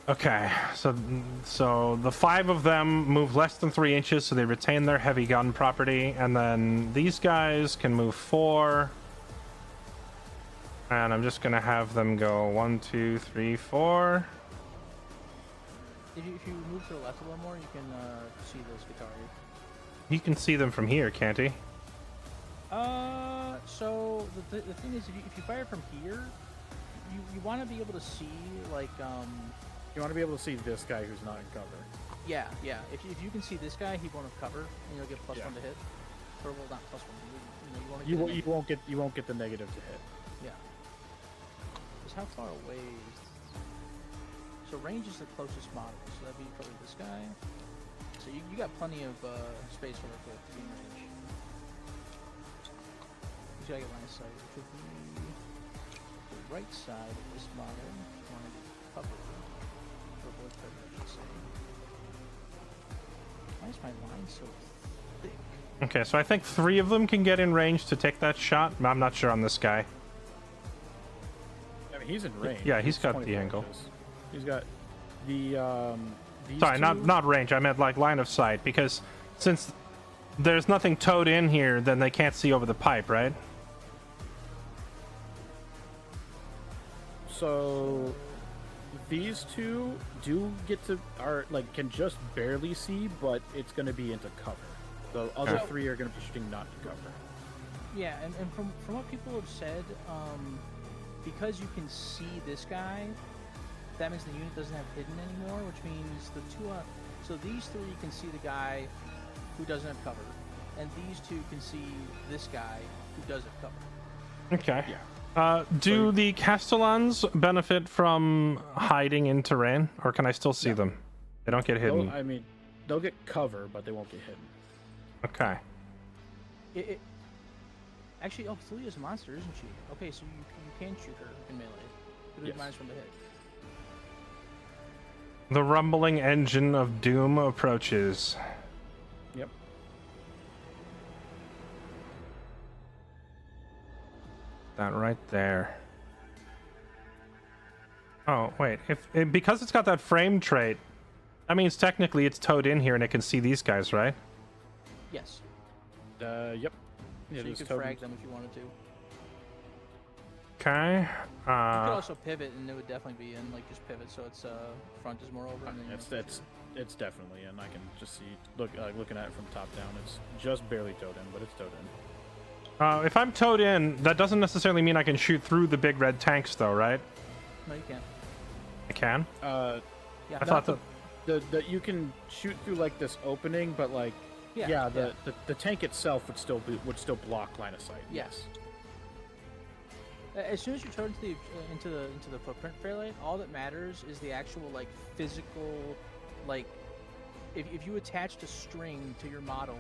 Okay, so the 5 of them move less than 3 inches, so they retain their heavy gun property, and then these guys can move 4. And I'm just gonna have them go 1, 2, 3, 4. If you move to the left a little more, you can see those Skitarii. You can see them from here, can't he? So the thing is, if you fire from here, you want to be able to see like You want to be able to see this guy who's not in cover. yeah. If you can see this guy, he won't have cover, and you'll get +1 to hit. Or well, not +1. You won't get the negative to hit. Yeah. Just how far away is... So range is the closest model, so that'd be probably this guy. So you got plenty of space for it to be in range. You gotta get line of sight, which would be the right side of this model. You want to get covered. Or avoid cover, I should say. Why is my line so thick? Okay, so I think 3 of them can get in range to take that shot. I'm not sure on this guy. I mean, he's in range. Yeah, he's got the 24 angle. inches. He's got the these Sorry, two- not range. I meant like line of sight, because since there's nothing towed in here, then they can't see over the pipe, right? So these two do get to can just barely see, but it's going to be into cover. The other Okay. 3 are going to be shooting not to cover. Yeah, and from what people have said, because you can see this guy, that means the unit doesn't have hidden anymore, which means the 2 so these 3 can see the guy who doesn't have cover, and these 2 can see this guy who does have cover. Okay. Yeah. Do the Castellans benefit from hiding in terrain, or can I still see No. them? They don't get hidden. I mean, they'll get cover, but they won't get hidden. Okay. Actually, Thalia's a monster, isn't she? Okay, so you can shoot her in melee. It Yes. minus from the hit. The rumbling engine of doom approaches. Yep. That right there. Oh, wait. Because it's got that frame trait, that means technically it's towed in here and it can see these guys, right? Yes. Yep. So you could frag them if you wanted to. Okay. You could also pivot, and it would definitely be in, just pivot, so it's front is more over. And then It's definitely in. I can just see looking at it from top down. It's just barely towed in, but it's towed in. If I'm towed in, that doesn't necessarily mean I can shoot through the big red tanks, though, right? No, you can't. I can? Yeah. I thought that... The you can shoot through this opening, but the tank itself would still block line of sight. Yes. As soon as you turn into the footprint Fairlight, all that matters is the actual physical, if you attached a string to your model,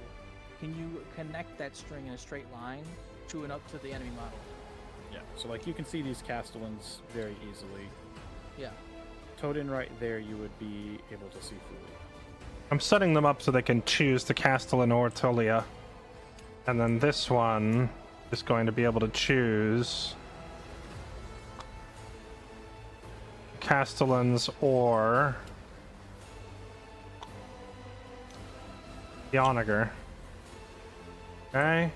can you connect that string in a straight line to the enemy model? Yeah. So you can see these Castellans very easily. Yeah. towed in right there, you would be able to see fully. I'm setting them up so they can choose the Castellan or Tulia. And then this one is going to be able to choose Castellans or the Onager. Okay.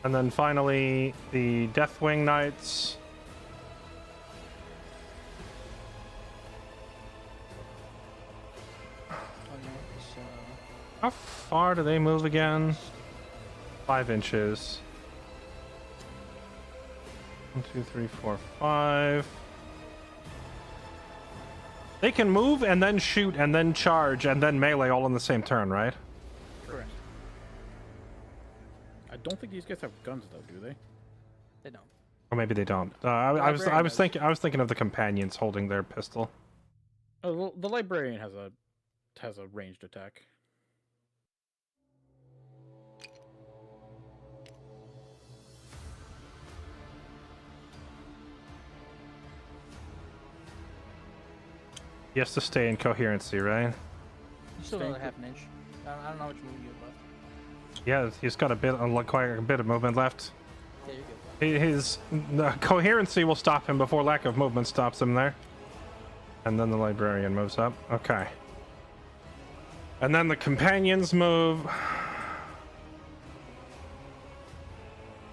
And then finally the Deathwing Knights. How far do they move again? 5 inches. 1, 2, 3, 4, 5. They can move and then shoot and then charge and then melee all in the same turn, right? Correct. don't think these guys have guns though, do they? They don't. Or maybe they don't. I was thinking of the companions holding their pistol. Oh, well, the librarian has a ranged attack. He has to stay in coherency, right? You still got a half an inch. I don't know how much movement you have left. Yeah, he's got quite a bit of movement left. Yeah, you're good. His coherency will stop him before lack of movement stops him there. And then the librarian moves up. Okay. And then the companions move.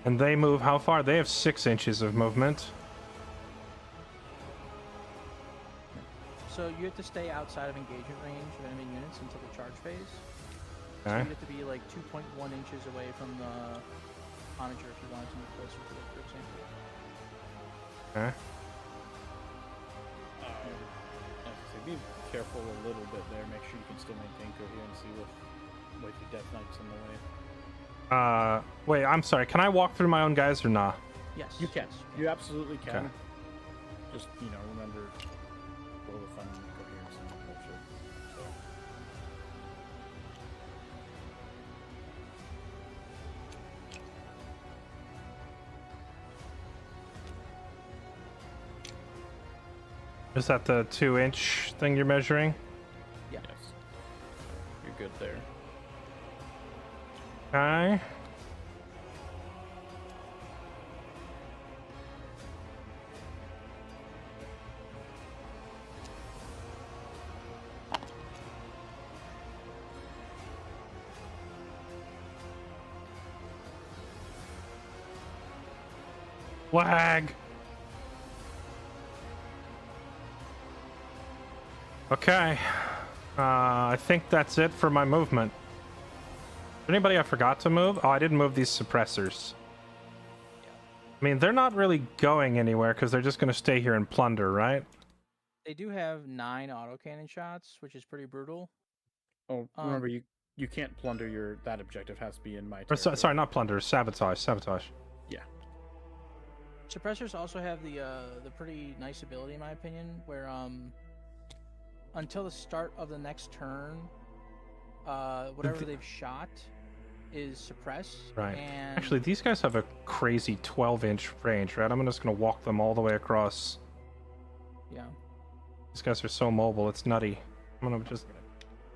And they move how far? They have 6 inches of movement. So you have to stay outside of engagement range of enemy units until the charge phase. So Okay. you have to be like 2.1 inches away from the onager if you wanted to move closer to it, for example. Okay. Be careful a little bit there. Make sure you can still maintain coherency with your Death Knights in the way. Wait, I'm sorry. Can I walk through my own guys or not? Yes. You can. yes. You absolutely can. Okay. Just, remember a little fun coherence and bullshit. So. Is that the 2-inch thing you're measuring? Yeah. Yes. You're good there. Okay. Lag. Okay. I think that's it for my movement. Anybody I forgot to move? Oh, I didn't move these suppressors. I mean, they're not really going anywhere because they're just going to stay here and plunder, right? They do have 9 autocannon shots, which is pretty brutal. Oh, remember you can't plunder that objective has to be in my Or, territory. sorry, not plunder. Sabotage. Sabotage. Yeah. Suppressors also have the pretty nice ability, in my opinion, where until the start of the next turn, whatever they've shot is suppressed. Right. And Actually, these guys have a crazy 12-inch range, right? I'm just going to walk them all the way across. yeah. These guys are so mobile, it's nutty. I'm going to just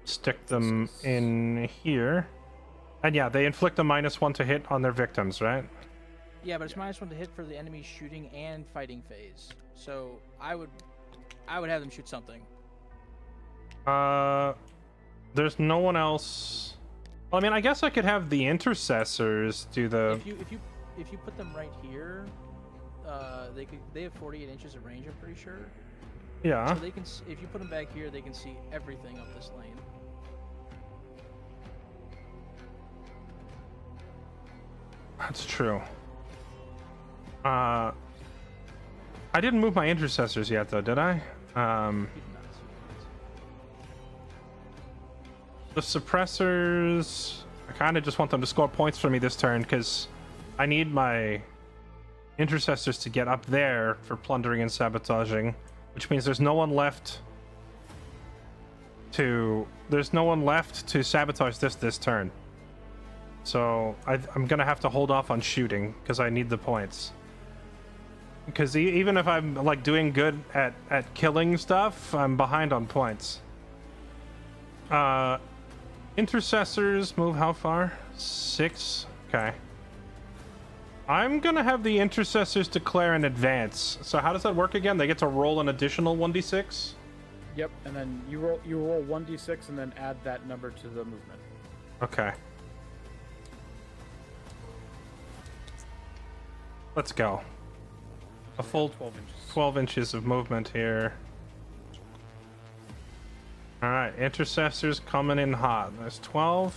stick them in here. And yeah, they inflict a -1 to hit on their victims, right? Yeah, but it's -1 to hit for the enemy shooting and fighting phase. So I would have them shoot something. There's no one else. Well, I mean, I guess I could have the intercessors do the. If you put them right here, they have 48 inches of range. I'm pretty sure. Yeah. So they can. If you put them back here, they can see everything up this lane. That's true. I didn't move my intercessors yet, though, did I? You do not see it. The suppressors. I kind of just want them to score points for me this turn because I need my intercessors to get up there for plundering and sabotaging, which means there's no one left to sabotage this turn. So I'm gonna have to hold off on shooting because I need the points. Because even if I'm like doing good at killing stuff, I'm behind on points. Intercessors move how far? 6. Okay. I'm gonna have the intercessors declare an advance. So how does that work again? They get to roll an additional 1d6? Yep, and then you roll 1d6 and then add that number to the movement. Okay. Let's go. A full 12 inches. 12 inches of movement here. Alright, intercessors coming in hot. There's 12.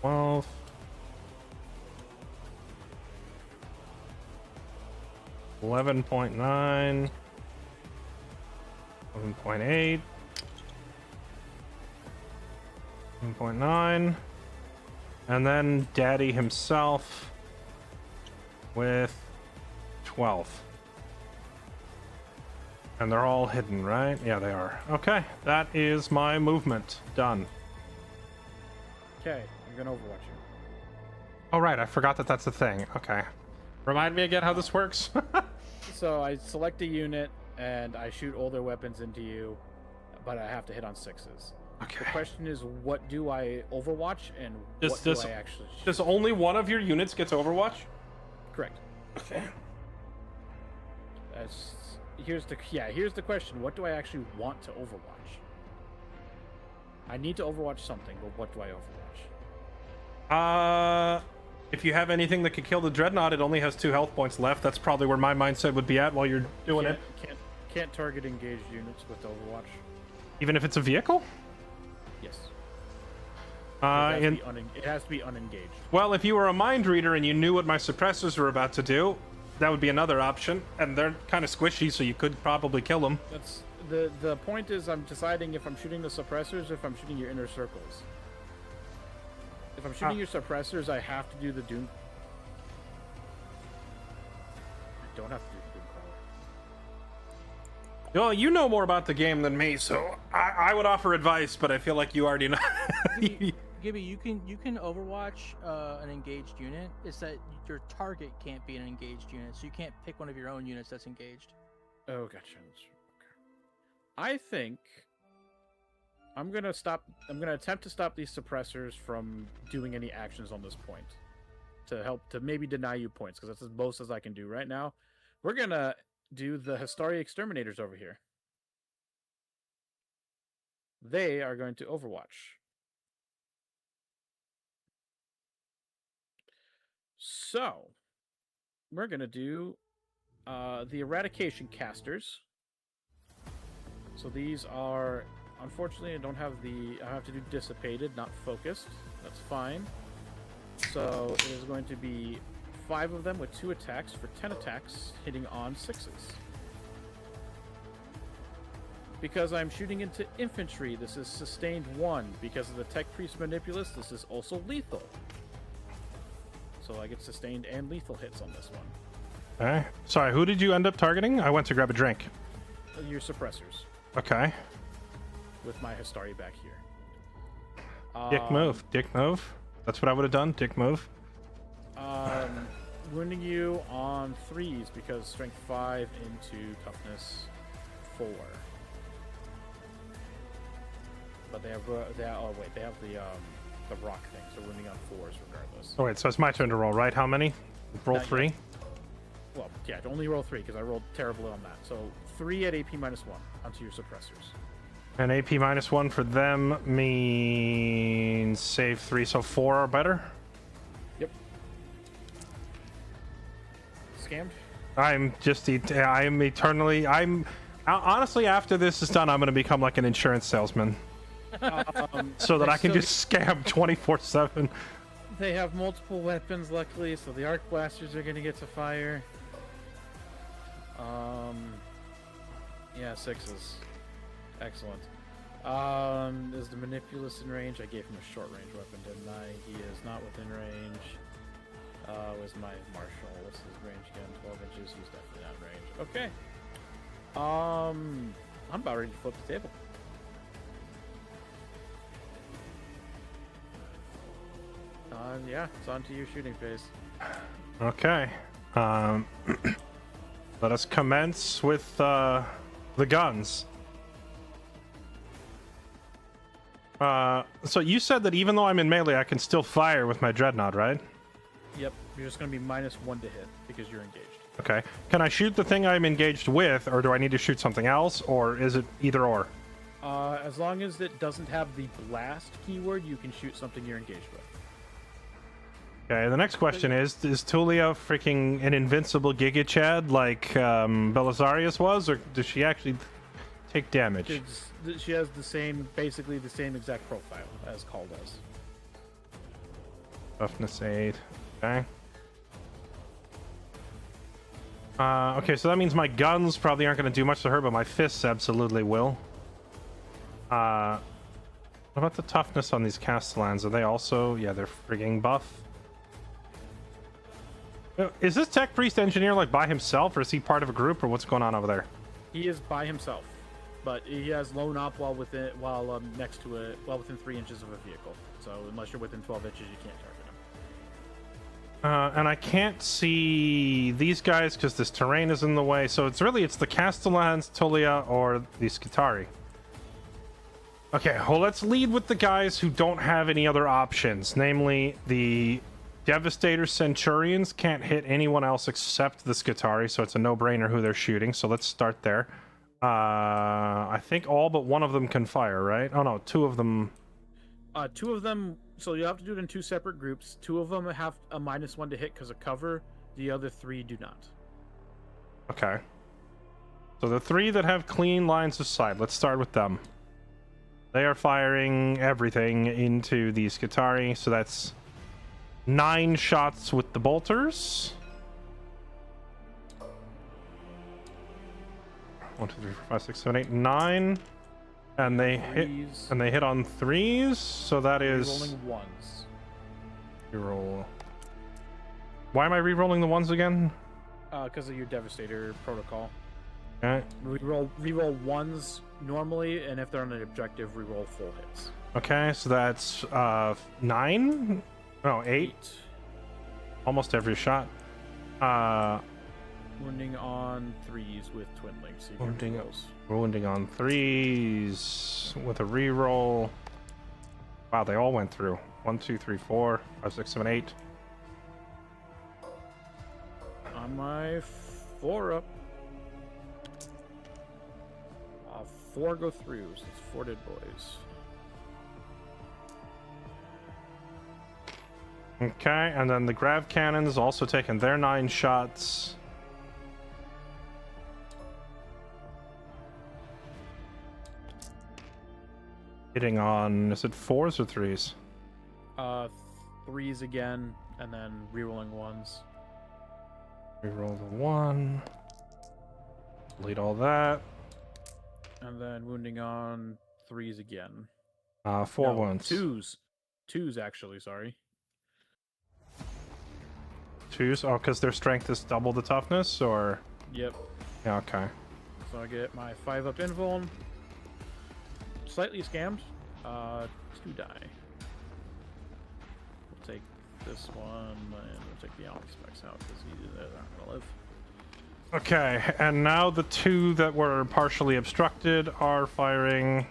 Well, 11.9, 11.8, 1.9. And then Daddy himself with 12. And they're all hidden, right? Yeah, they are. Okay, that is my movement. Done. Okay, I'm gonna overwatch you. Oh, right, I forgot that that's the thing. Okay. Remind me again how this works? So I select a unit and I shoot all their weapons into you, but I have to hit on 6s. Okay. The question is, what do I overwatch and what Does do I actually shoot? Does only one of your units gets Overwatch? Correct. Okay. Here's the question. What do I actually want to overwatch? I need to overwatch something, but what do I overwatch? If you have anything that could kill the Dreadnought, it only has 2 health points left. That's probably where my mindset would be at while you're doing it. Can't target engaged units with Overwatch. Even if it's a vehicle? Yes. It has to be unengaged. Well, if you were a mind reader and you knew what my suppressors were about to do, that would be another option. And they're kind of squishy, so you could probably kill them. That's the point is I'm deciding if I'm shooting the suppressors or if I'm shooting your inner circles. If I'm shooting your suppressors, I have to do the Doom. I don't have to do the Doom Crawler. Well, you know more about the game than me, so I would offer advice, but I feel like you already know. Gibby, you can overwatch an engaged unit. It's that your target can't be an engaged unit, so you can't pick one of your own units that's engaged. Oh, gotcha. Okay. I think I'm gonna attempt to stop these suppressors from doing any actions on this point, to help to maybe deny you points, because that's as most as I can do right now. We're gonna do the Histari Exterminators over here. They are going to overwatch. So we're gonna do the Eradication Casters. So these are, unfortunately, I have to do Dissipated, not Focused. That's fine. So it is going to be 5 of them with 2 attacks for 10 attacks, hitting on 6s. Because I'm shooting into infantry, this is sustained 1. Because of the Tech Priest Manipulus, this is also lethal. So I get sustained and lethal hits on this one. Okay. Sorry, who did you end up targeting? I went to grab a drink. Your suppressors. Okay. With my Histari back here. Dick move. Dick move. That's what I would have done. Dick move. Wounding you on 3s because strength 5 into toughness 4. But they have the rock thing, so wounding on 4s regardless. Oh wait, so it's my turn to roll, right? How many? Roll Not 3. yet. Well, yeah, only roll 3 because I rolled terribly on that. So 3 at AP -1 onto your suppressors. And AP -1 for them means save 3, so 4 or better. Yep. Scammed. Honestly, after this is done, I'm going to become like an insurance salesman. So that I can just scam 24/7. They have multiple weapons, luckily, so the arc blasters are going to get to fire. Yeah, 6s. Excellent. Is the Manipulus in range? I gave him a short range weapon, didn't I? He is not within range. Was my Marshal? What's his range again? 12 inches. He's definitely not in range. Okay. I'm about ready to flip the table. Yeah, it's on to your shooting phase. Okay. Let us commence with the guns. So you said that even though I'm in melee, I can still fire with my Dreadnought, right? Yep, you're just going to be -1 to hit because you're engaged. Okay. Can I shoot the thing I'm engaged with, or do I need to shoot something else, or is it either or? As long as it doesn't have the blast keyword, you can shoot something you're engaged with. Okay, the next question is Tulia freaking an invincible Giga Chad like Belisarius was, or does she actually take damage? She has basically the same exact profile as Call does. Toughness 8. Okay. Okay, so that means my guns probably aren't going to do much to her, but my fists absolutely will. What about the toughness on these Castellans? Are they also... Yeah, they're frigging buff. Is this Tech Priest Engineer like by himself, or is he part of a group, or what's going on over there? He is by himself, but he has lone op while next to it, while within 3 inches of a vehicle. So unless you're within 12 inches, you can't target him. And I can't see these guys because this terrain is in the way. So it's the Castellans, Tulia, or the Skitari. Okay, well, let's lead with the guys who don't have any other options, namely the Devastator Centurions can't hit anyone else except the Skitari, so it's a no-brainer who they're shooting. So let's start there. I think all but one of them can fire, right? Oh no, 2 of them. 2 of them. So you have to do it in 2 separate groups. 2 of them have a -1 to hit because of cover. The other 3 do not. Okay. So the 3 that have clean lines of sight, let's start with them. They are firing everything into the Skitari, so that's 9 shots with the bolters. 1, 2, 3, 4, 5, 6, 7, 8, 9. And they hit on 3s, so that is rolling 1s. Reroll. Why am I re-rolling the 1s again? Because of your Devastator protocol. Okay. Reroll 1s normally, and if they're on an objective, reroll full hits. Okay, so that's 9? No, 8. Almost every shot. Wounding on 3s with twin links. So Wounding on 3s with a reroll. Wow, they all went through. 1, 2, 3, 4, 5, 6, 7, 8. On my 4 up. 4 go through, so it's 4 dead boys. Okay, and then the grav cannons also taking their 9 shots. Hitting on, is it 4s or 3s? 3s again, and then rerolling 1s. Reroll the 1. Delete all that. And then wounding on 3s again. 4 wounds. 2s actually, sorry. 2s? Oh, because their strength is double the toughness, or? Yep. Yeah, okay. So I get my 5 up invuln. Slightly scammed. 2 die. We'll take this one, and we'll take the Omni Specs out because they're not gonna live. Okay, and now the 2 that were partially obstructed are firing.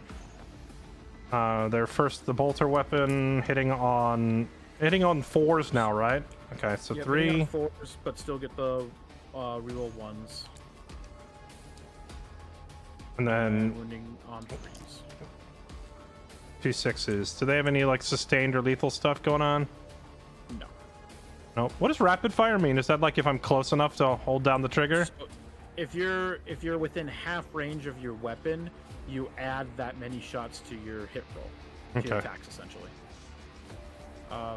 Their first, the bolter weapon, hitting on 4s now, right? Okay, so 3 4s, but still get the reroll 1s. And then wounding on 3s. 2 6s. Do they have any like sustained or lethal stuff going on? No. No. What does rapid fire mean? Is that like if I'm close enough to hold down the trigger? So if you're within half range of your weapon, you add that many shots to your hit roll, to your attacks essentially.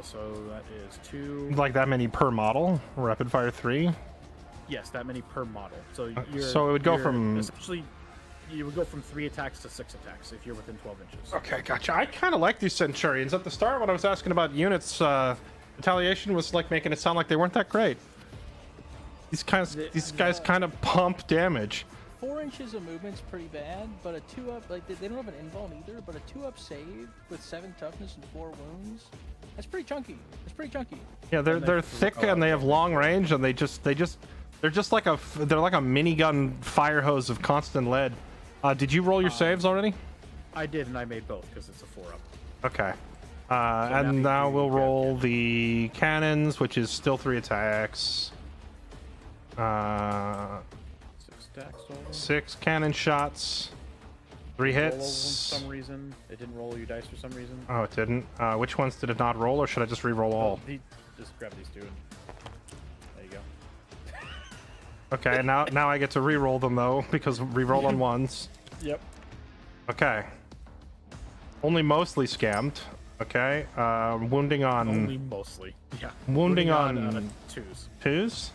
So that is 2. Like that many per model? Rapid fire 3? Yes, that many per model. So so it would go from essentially you would go from 3 attacks to 6 attacks if you're within 12 inches. Okay, gotcha. I kind of like these Centurions. At the start, when I was asking about units, Retaliation was like making it sound like they weren't that great. These guys kind of pump damage. 4 inches of movement's pretty bad, but a 2-up, like they don't have an invuln either, but a 2-up save with 7 toughness and 4 wounds, that's pretty chunky. It's pretty chunky. Yeah, they're thick and they have long range, and they're just like a minigun fire hose of constant lead. Did you roll your saves already? I did, and I made both because it's a 4-up. Okay. And now we'll roll the cannons, which is still 3 attacks. 6 attacks total. 6 cannon shots. 3 hits. For some reason, it didn't roll your dice for some reason. Oh, it didn't. Which ones did it not roll, or should I just re-roll all? Just grab these 2 and there you go. Okay, now I get to re-roll them though, because re-roll on 1s. Yep. Okay. Only mostly scammed. Okay. Wounding on. Only mostly. Yeah. Wounding on 2s. 2s.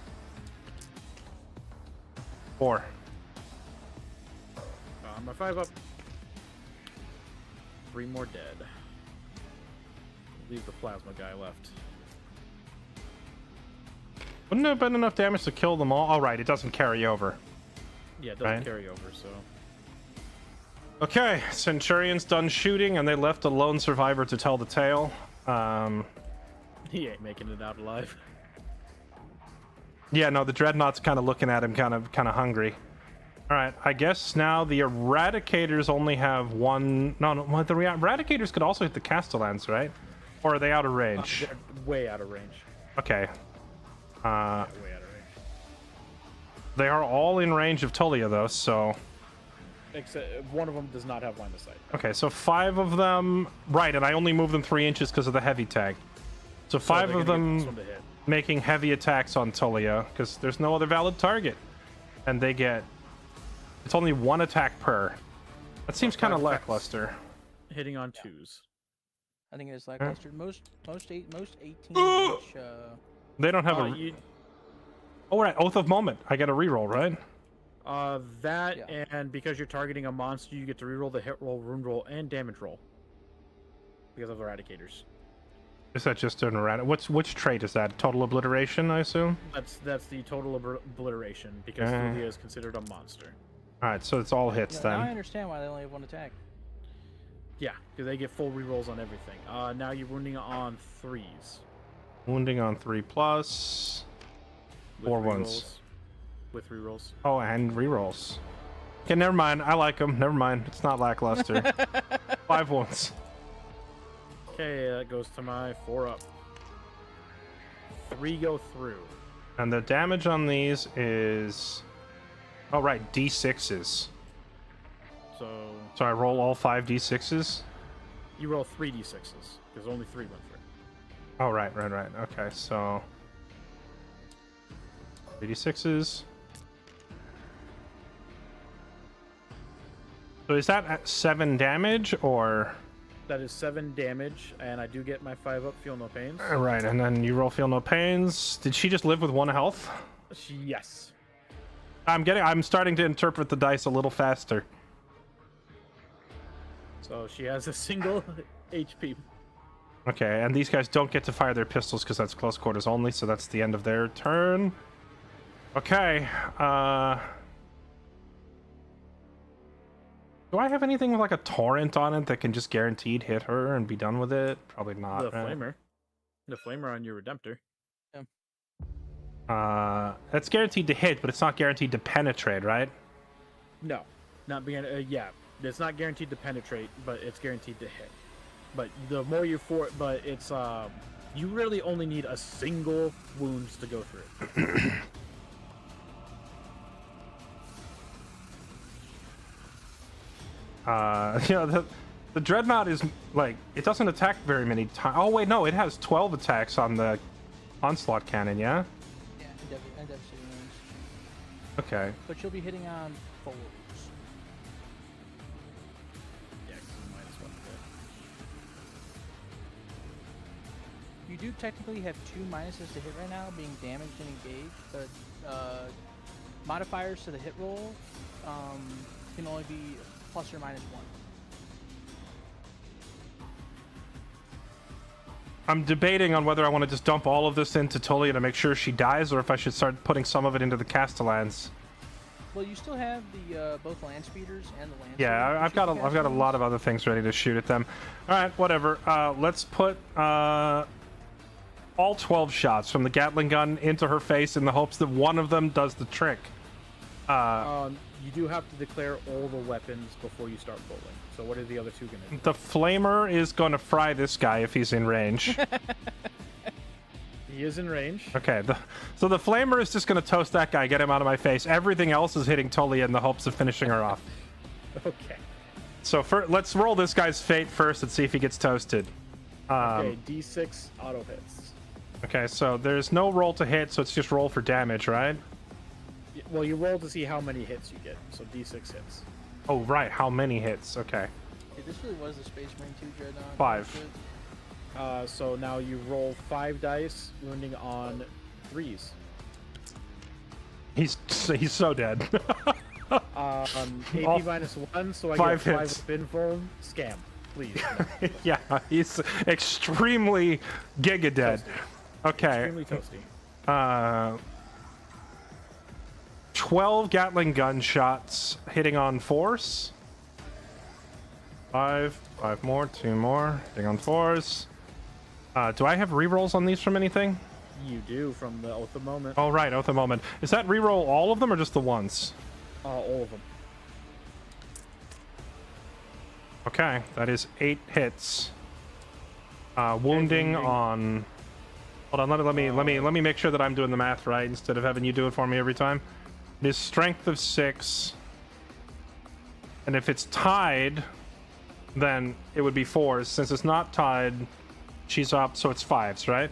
4. My 5 up. 3 more dead. leave the plasma guy left. Wouldn't it have been enough damage to kill them all? All right, it doesn't carry over. Yeah, it doesn't Right. carry over, so... Okay, Centurion's done shooting, and they left a lone survivor to tell the tale. He ain't making it out alive. Yeah, no, the Dreadnought's kind of looking at him, kind of hungry. All right, I guess now the Eradicators only have one... No, well, the Eradicators could also hit the Castellans, right? Or are they out of range? They're way out of range. Okay. Way out of range. They are all in range of Tulia, though, so... Except one of them does not have line of sight. Okay, so 5 of them... Right, and I only moved them 3 inches because of the heavy tag. So 5 they're of gonna get this them one to hit. making heavy attacks on Tulia, because there's no other valid target. And they get... It's only 1 attack per. That seems kind of five attacks. lackluster. Hitting on 2s. I think it is lackluster. Most 18 each. They don't have a... Oh, right, Oath of Moment. I get a reroll, right? That, Yeah. and because you're targeting a monster, you get to reroll the hit roll, wound roll, and damage roll. Because of Eradicators. Is that just an errata? Which trait is that? Total obliteration, I assume? That's the total obliteration, because Thulia is considered a monster. Alright, so it's all hits Now I then. understand why they only have 1 attack. Yeah, because they get full rerolls on everything. Now you're wounding on 3s. Wounding on 3+. with 4 rerolls. ones. With rerolls. Oh, and rerolls. Okay, never mind. I like them. Never mind. It's not lackluster. 5 wounds. Okay, that goes to my 4 up. 3 go through. And the damage on these is... Oh, right. D6s. So So I roll all 5 D6s? you roll 3 d6s, because only 3 went through. Oh, right. Okay, so... 3 D6s. So is that at 7 damage, or... That is 7 damage, and I do get my 5 up, feel no pains. Right, and then you roll feel no pains. Did she just live with 1 health? Yes. I'm starting to interpret the dice a little faster. So she has a single HP. Okay, and these guys don't get to fire their pistols because that's close quarters only, so that's the end of their turn. Okay, do I have anything with like a torrent on it that can just guaranteed hit her and be done with it? Probably not. The right? flamer. The flamer on your Redemptor. That's guaranteed to hit, but it's not guaranteed to penetrate, right? No. Not being yeah. It's not guaranteed to penetrate, but it's guaranteed to hit. But the more you but it's you really only need a single wounds to go through it. The Dreadnought is like, it doesn't attack very many times. Oh wait, no, it has 12 attacks on the onslaught cannon, yeah? Yeah, and devastating wounds. Okay. But you'll be hitting on 4s. Yeah, 'cause you minus 1 hit. You do technically have 2 minuses to hit right now, being damaged and engaged, but modifiers to the hit roll can only be plus or minus 1. I'm debating on whether I want to just dump all of this into Tulia to make sure she dies, or if I should start putting some of it into the Castellans. Well, you still have the both land speeders and the land. Yeah, I've got a lot of other things ready to shoot at them. All right, whatever. Let's put all 12 shots from the Gatling gun into her face in the hopes that one of them does the trick. You do have to declare all the weapons before you start rolling. So what are the other 2 gonna do? The Flamer is going to fry this guy if he's in range. He is in range. Okay, so the Flamer is just going to toast that guy, get him out of my face. Everything else is hitting Tulia in the hopes of finishing her off. Okay. So let's roll this guy's fate first and see if he gets toasted. Okay, D6 auto hits. Okay, so there's no roll to hit, so it's just roll for damage, right? Well, you roll to see how many hits you get. So D6 hits. Oh, right, how many hits? Okay. Hey, this really was the Space Marine 2 Dreadnought. 5. So now you roll 5 dice, wounding on 3s. He's so dead. AP All minus 1, so I 5 get 5 hits. with Binfoam. Scam. please. No. Yeah, he's extremely giga dead. Okay. Extremely toasty. 12 Gatling gun shots hitting on fours. 5 more, 2 more hitting on fours. Do I have rerolls on these from anything? You do from the Oath of Moment. Oh right, Oath of Moment. Is that reroll all of them or just the ones? All of them. Okay, that is 8 hits. Wounding on. Hold on, let me make sure that I'm doing the math right instead of having you do it for me every time. It is strength of 6, and if it's tied, then it would be 4s. Since it's not tied, she's up, so it's 5s, right?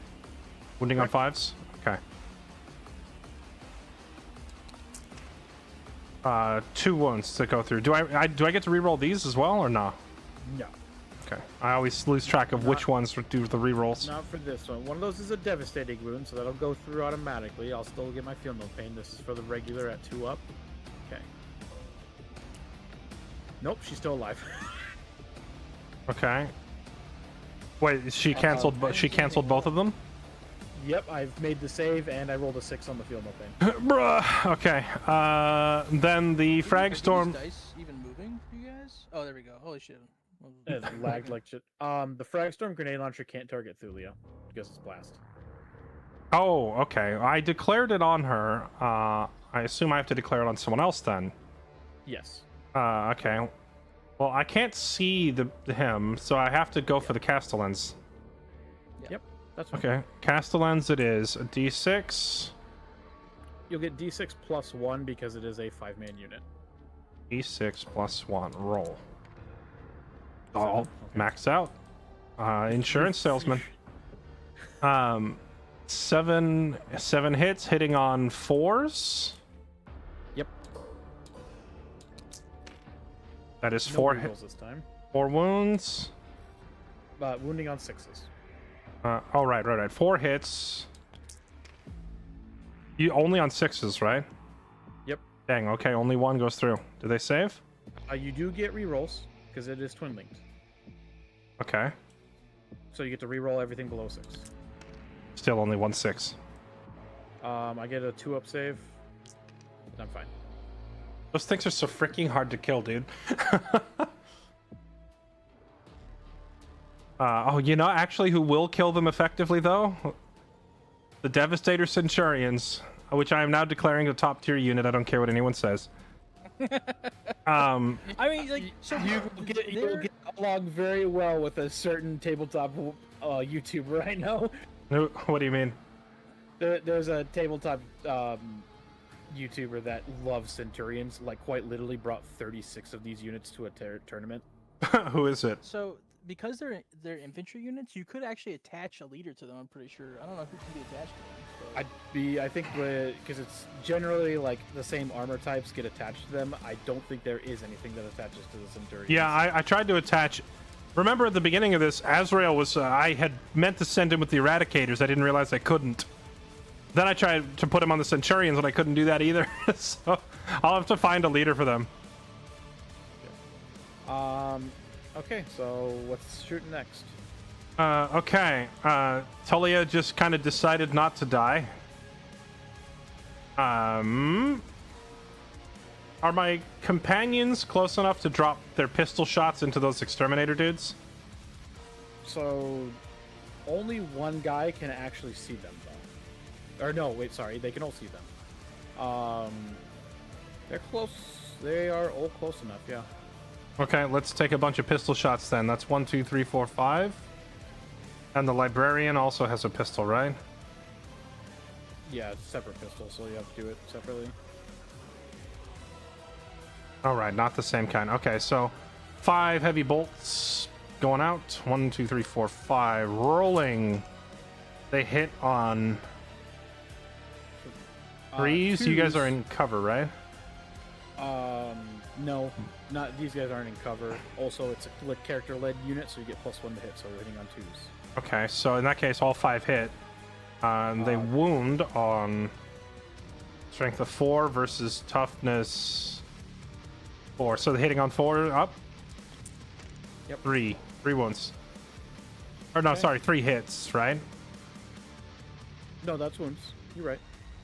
Wounding on 5s. Okay. 2 wounds to go through. Do I get to reroll these as well or no? No. Okay. I always lose track of which ones do the rerolls. Not for this one. One of those is a devastating wound, so that'll go through automatically. I'll still get my feel no pain. This is for the regular at 2 up. Okay. Nope, she's still alive. Okay. Wait, she canceled. She canceled both of them. Yep, I've made the save and I rolled a 6 on the feel no pain. Bruh. Okay. Then the frag storm. Dice even moving for you guys? Oh, there we go. Holy shit. It lagged like shit. The frag storm grenade launcher can't target Thulia because it's blast. Oh, okay. I declared it on her. I assume I have to declare it on someone else then. Yes. Okay. Well, I can't see him, so I have to go for the Castellans. Yep, that's fine. Okay, Castellans it is. A D6. You'll get D6 plus 1 because it is a 5-man unit. D6 plus 1. Roll. Oh, Okay. max out. Insurance salesman. 7 hits hitting on 4s. Yep. That is No 4 rerolls hits. this time. 4 wounds. Wounding on 6s. Oh, right. 4 hits. You only on 6s, right? Yep. Dang, okay, only 1 goes through. Do they save? You do get rerolls because it is twin linked. Okay. So you get to reroll everything below 6. Still only 1 6. I get a 2-up save. I'm fine. Those things are so freaking hard to kill, dude. Oh, you know actually who will kill them effectively, though? The Devastator Centurions, which I am now declaring a top tier unit. I don't care what anyone says. I mean, like, so You'll get along very well with a certain tabletop YouTuber I know. What do you mean? There's a tabletop YouTuber that loves Centurions, like quite literally brought 36 of these units to a tournament. Who is it? So because they're infantry units, you could actually attach a leader to them. I'm pretty sure. I don't know who can be attached to them. But... I think because it's generally like the same armor types get attached to them. I don't think there is anything that attaches to the Centurions. Yeah, I tried to attach. Remember at the beginning of this, Azrael was. I had meant to send him with the Eradicators. I didn't realize I couldn't. Then I tried to put him on the Centurions, and I couldn't do that either. So I'll have to find a leader for them. Okay, so what's shooting next? Okay. Tulia just kind of decided not to die. Are my companions close enough to drop their pistol shots into those exterminator dudes? So only one guy can actually see them, though. Or no, wait, sorry, they can all see them. They're close. They are all close enough, yeah. Okay, let's take a bunch of pistol shots then. That's 1, 2, 3, 4, 5. And the librarian also has a pistol, right? Yeah, it's a separate pistol, so you have to do it separately. All right, not the same kind. Okay, so 5 heavy bolts going out. 1, 2, 3, 4, 5. Rolling. They hit on 3s. You guys are in cover, right? No, not these guys aren't in cover. Also, it's a character-led unit, so you get +1 to hit, so we're hitting on 2s. Okay, so in that case, all 5 hit. They wound on strength of 4 versus toughness 4. So they're hitting on 4 up. Yep. 3. 3 wounds. Or no, Okay. sorry, 3 hits, right? No, that's wounds. You're right.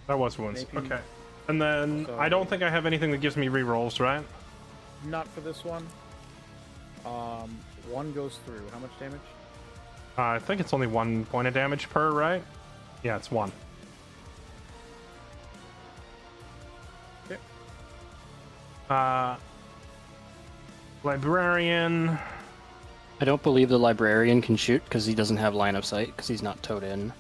That was wounds. AP. Okay. And then So- I don't think I have anything that gives me rerolls, right? Not for this one. 1 goes through. How much damage? I think it's only 1 point of damage per, right? Yeah, it's 1. Okay. Librarian. I don't believe the librarian can shoot because he doesn't have line of sight because he's not towed in.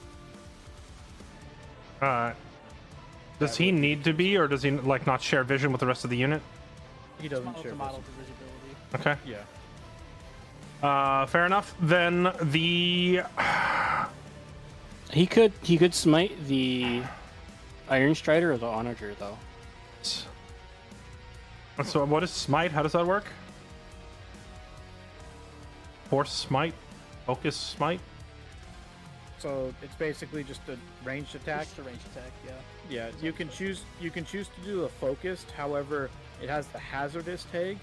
Does he need to be, or does he like not share vision with the rest of the unit? He doesn't It's share a model vision. for visibility. Okay. Yeah. Fair enough. Then the He could smite the Iron Strider or the Onager though. so what is smite? How does that work? Force smite, focus smite. So it's basically just a ranged attack. Just a range attack, yeah. Yeah, you can choose to do a focused. However, it has the hazardous tag,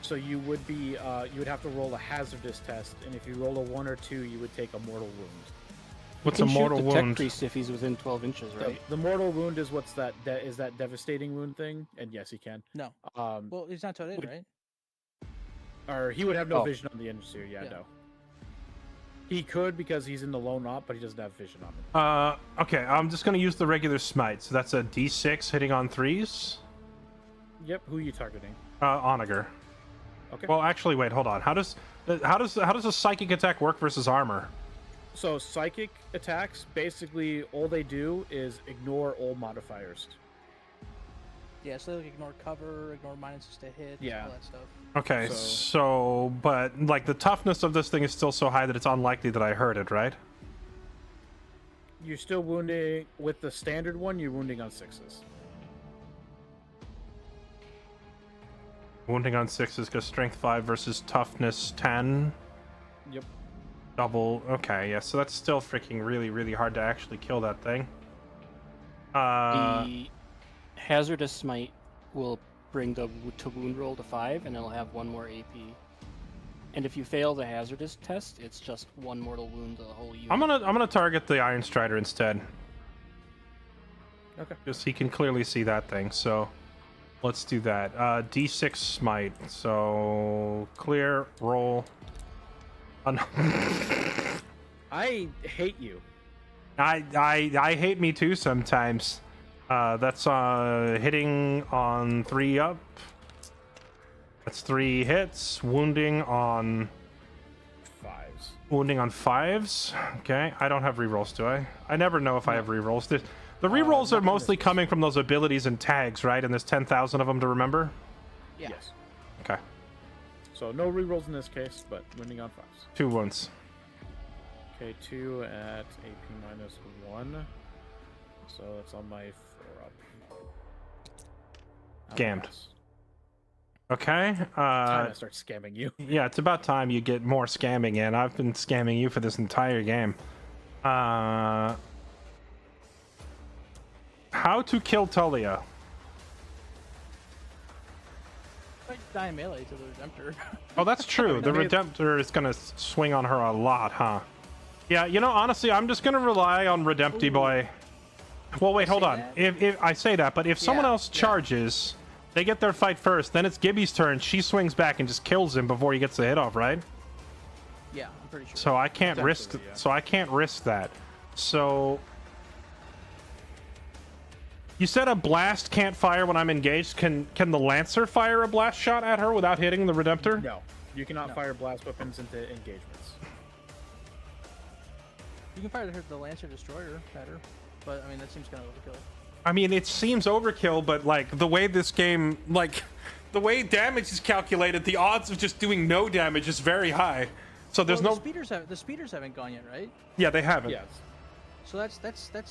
so you would have to roll a hazardous test, and if you roll a 1 or 2, you would take a mortal wound. What's He a can shoot mortal the Tech wound? Priest if he's within 12 inches, right? The mortal wound is what's that? Is that devastating wound thing? And yes, he can. No. Um, Well, he's not towed in, would- right? or he would have no Oh. vision on the Initiator. Yeah, Yeah. no. He could because he's in the lone op, but he doesn't have vision on him. Okay, I'm just gonna use the regular smite. So that's a D6 hitting on 3s. Yep. Who are you targeting? Onager. Okay. Well, actually, wait, hold on. How does a psychic attack work versus armor? So psychic attacks, basically, all they do is ignore all modifiers. Yeah, so like ignore cover, ignore minuses to hit, Yeah. all that stuff. Okay, So- so but like the toughness of this thing is still so high that it's unlikely that I hurt it, right? You're still wounding with the standard one. You're wounding on 6s. Wounding on 6s because strength 5 versus toughness 10. Yep. Double. Okay, yeah. So that's still freaking really hard to actually kill that thing. The hazardous smite will bring the to wound roll to 5, and it'll have 1 more AP. And if you fail the hazardous test, it's just 1 mortal wound to the whole unit. I'm gonna target the Iron Strider instead. Okay. Because he can clearly see that thing. So let's do that. D6 smite. So clear roll. Oh, no. I hate you. I hate me too sometimes. That's hitting on 3 up. That's 3 hits. Wounding on 5s. 5s. Okay, I don't have rerolls, do I? I never know if I have rerolls. The rerolls not are in mostly this coming from those abilities and tags, right? And there's 10,000 of them to remember. Yeah. Yes. Okay, So no rerolls in this case, but wounding on 5s. 2 wounds. Okay, 2 at AP minus 1. So that's on my 4 up. Scammed. Nice. Okay. Time I start scamming you. Yeah, it's about time you get more scamming in. I've been scamming you for this entire game. How to kill Tulia? Like die melee to the Redemptor. Oh, that's true. The Redemptor is going to swing on her a lot, huh? Yeah, you know, honestly, I'm just going to rely on Redempty Boy. Well, wait, hold say on. that? If I say that, but if someone Yeah, else yeah. charges, they get their fight first, then it's Gibby's turn. She swings back and just kills him before he gets the hit off, right? Yeah, I'm pretty sure. So I can't risk. Potentially, yeah. So I can't risk that. So you said a blast can't fire when I'm engaged. Can the Lancer fire a blast shot at her without hitting the Redemptor? No. You cannot No. fire blast weapons into engagements. You can fire the Lancer Destroyer at her, but I mean that seems kind of overkill. I mean, it seems overkill, but like the way this game, like the way damage is calculated, the odds of just doing no damage is very high. So there's Well, no. the speeders haven't gone yet, right? Yeah, they haven't. Yes. So that's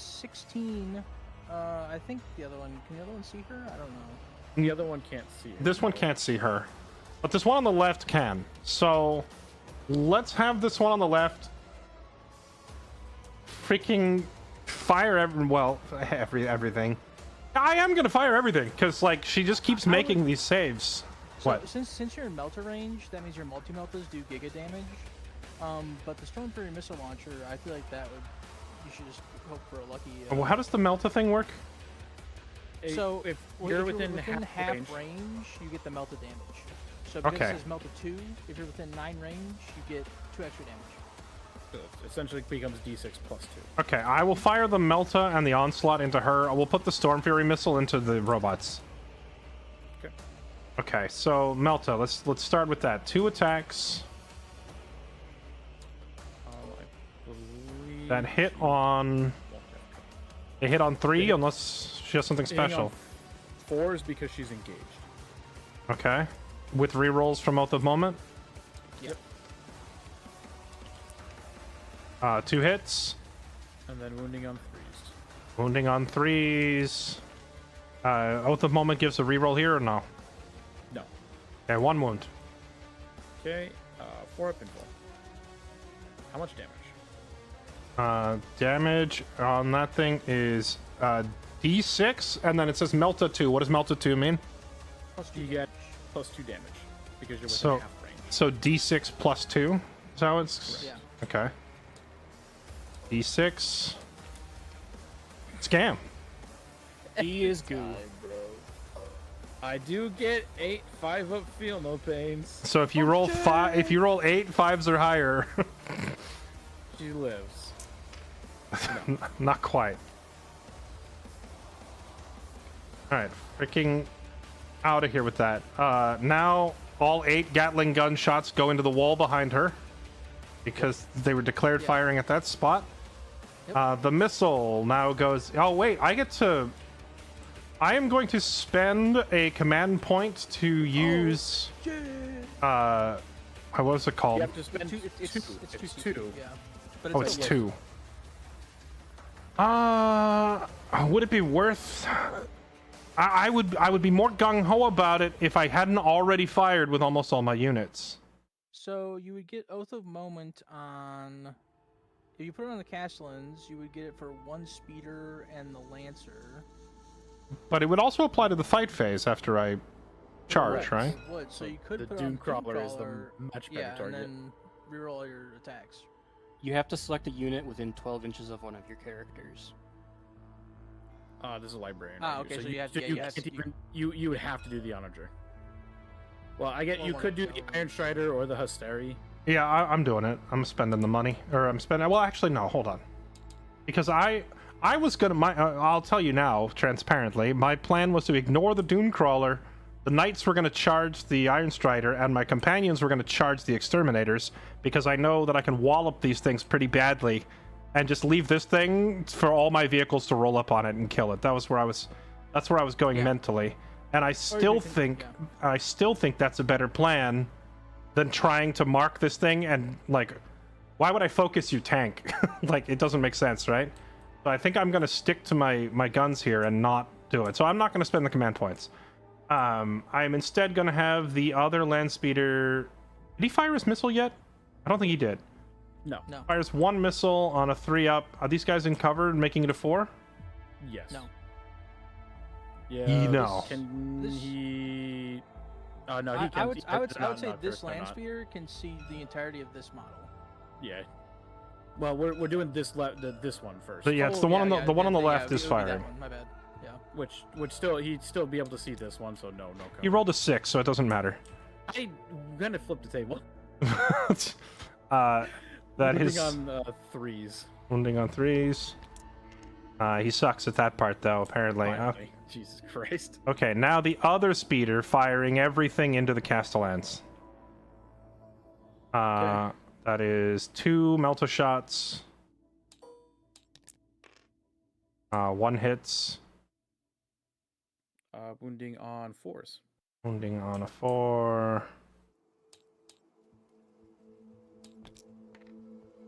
16. I think the other one. Can the other one see her? I don't know. The other one can't see. This one can't see her, but this one on the left can. So let's have this one on the left freaking fire everything. I am gonna fire everything because like she just keeps I making would- these saves. So What? since you're in melter range, that means your multi meltas do giga damage. But the Storm Fury missile launcher, I feel like that would. You should just hope for a lucky. Well, how does the Melta thing work? So if if you're within half range, range, you get the melted damage. So because Okay. it says melted 2, if you're within 9 range, you get 2 extra damage. essentially becomes D6 plus 2. Okay, I will fire the Melta and the Onslaught into her. I will put the Storm Fury missile into the robots. Okay. Okay, so Melta, let's start with that. 2 attacks. I believe That hit on. They hit on 3 unless she has something Hitting on special. 4s because she's engaged. Okay. With rerolls from Oath of Moment. Yep. 2 hits. And then wounding on 3s. Wounding on 3s. Oath of Moment gives a reroll here or no? No. Okay, 1 wound. Okay. 4 up and 4. How much damage? Damage on that thing is D6, and then it says Melta 2. What does Melta 2 mean? Plus You 2 get damage. plus 2 damage because you're within So, half range. so D6 plus 2 is how it's. Yeah. Okay. D6. Scam. He is goo. I do get 8 5-up feel no pains. So if you roll 5, if you roll 8 5s or higher, She lives. not quite. All right, freaking out of here with that. Now all 8 Gatling gun shots go into the wall behind her because they were declared firing at that spot. Yep. The missile now goes. Oh wait, I get to. I am going to spend a command point to use. What was it called? You have to spend It's 2. 2. It's 2. Yeah. But Oh, it's like- 2. Would it be worth? I would be more gung ho about it if I hadn't already fired with almost all my units. So you would get Oath of Moment on. If you put it on the Castellans, you would get it for 1 speeder and the Lancer. But it would also apply to the fight phase after I charge, Correct. right? It would. So you could The put it on Doom Crawler is the Crawler, much better yeah, target. and then reroll your attacks. You have to select a unit within 12 inches of one of your characters. This is a librarian. Ah, right okay, here. so you have- so yeah, you you have can't to- even- you would have to do the Onager. Well, I get Well, you one could of do the the other Iron Strider or the Hysteri. Yeah, I'm doing it. I'm spending the money, or I'm spending. Well, actually, no. Hold on, because I was gonna. I'll tell you now, transparently. My plan was to ignore the Dune Crawler. The Knights were gonna charge the Iron Strider, and my companions were gonna charge the Exterminators because I know that I can wallop these things pretty badly, and just leave this thing for all my vehicles to roll up on it and kill it. That was where I was. That's where I was going mentally, and I still think that's a better plan than trying to mark this thing and like, why would I focus you tank? Like, it doesn't make sense, right? So I think I'm gonna stick to my guns here and not do it. So I'm not gonna spend the command points. I'm instead gonna have the other land speeder. Did he fire his missile yet? I don't think he did. No. No. Fires 1 missile on a 3-up. Are these guys in cover, making it a 4? Yes. No. Yeah. No. Can This- he? Oh no, he I can. would, he- I would, I no, would say no, this they're land not. speeder can see the entirety of this model. Yeah. Well, we're doing this this one first. So yeah, it's Oh, the one yeah, on the one on the yeah, left it is would be that firing. one, my bad. Yeah. Which would still he'd still be able to see this one, so no cover. He rolled a 6, so it doesn't matter. I'm gonna flip the table. That Moving his on 3s. wounding on 3s. He sucks at that part though, apparently. Finally. Jesus Christ. Okay, now the other speeder firing everything into the Castellans. Okay. That is 2 Melta shots. 1 hits. Wounding on 4s. Wounding on a 4.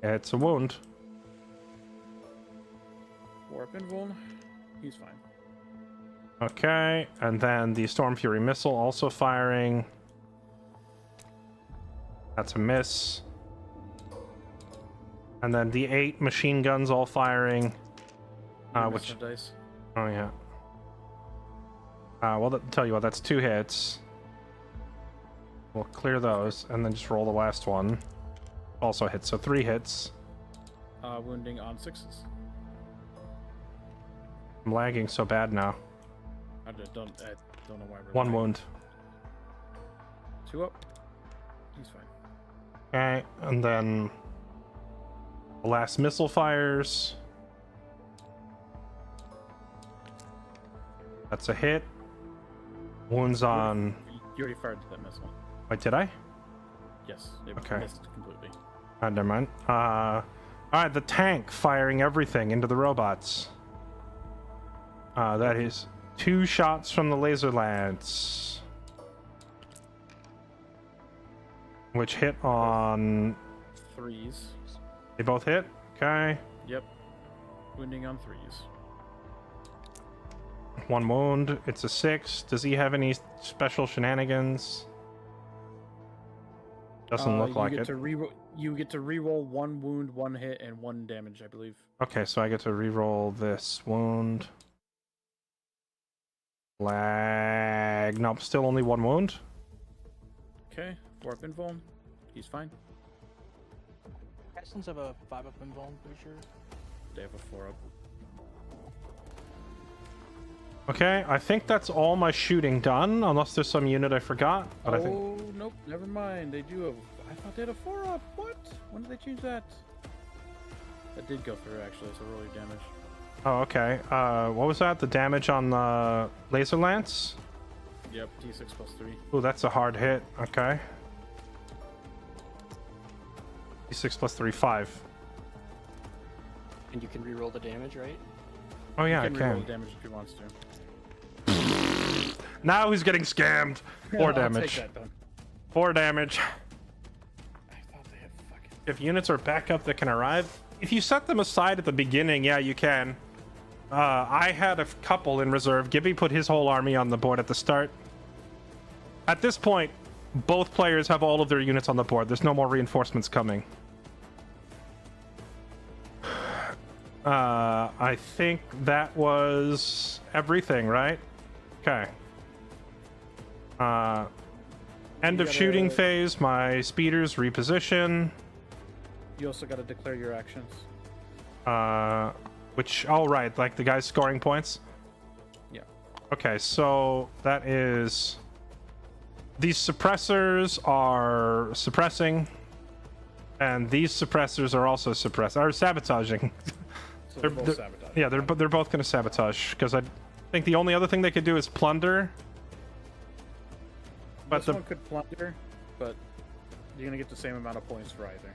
It's a wound. 4 up invuln. He's fine. Okay, and then the Storm Fury missile also firing. That's a miss. And then the 8 machine guns all firing. Which, Missing dice. oh yeah. Well, tell you what, that's 2 hits. We'll clear those, and then just roll the last one. Also hit, so 3 hits. Wounding on 6s. I'm lagging so bad now. I don't know why we're 1 lagging. wound. 2 up. He's fine. Okay, and then the last missile fires. That's a hit. Wounds on. You already fired that missile. Wait, did I? Yes. It Okay. missed completely. Never mind. Alright, the tank firing everything into the robots. That is 2 shots from the laser lance. Which hit on. 3s. They both hit? Okay. Yep. Wounding on 3s. 1 wound. It's a 6. Does he have any special shenanigans? Doesn't look like it. You get to reroll 1 wound, 1 hit, and 1 damage, I believe. Okay, so I get to reroll this wound. Lag. Nope, still only 1 wound. Okay. 4 up invuln. He's fine. Essence have a 5 up invuln, pretty sure. They have a 4 up. Okay, I think that's all my shooting done, unless there's some unit I forgot. But I think. Oh, nope. Never mind. They do have. I thought they had a 4 up. What? When did they change that? That did go through, actually. So early damage. Oh, okay. What was that? The damage on the laser lance? Yep. D6 plus 3. Ooh, that's a hard hit. Okay. D6 plus 3, 5. And you can reroll the damage, right? Oh, yeah, I He can. reroll damage if he wants to. Now he's getting scammed. 4 I'll damage. take that then. 4 damage. I thought they had fucking. If units are backup that can arrive, if you set them aside at the beginning, yeah, you can. I had a couple in reserve. Gibby put his whole army on the board at the start. At this point, both players have all of their units on the board. There's no more reinforcements coming. I think that was everything, right? Okay. End of shooting phase. My speeders reposition. You also got to declare your actions. Which, oh, right, like the guys scoring points? Yeah. Okay, so that is. These suppressors are suppressing, and these suppressors are also sabotaging. So they're both sabotage. Yeah, they're both going to sabotage, because I think the only other thing they could do is plunder. But This one could plunder, but you're gonna get the same amount of points for either.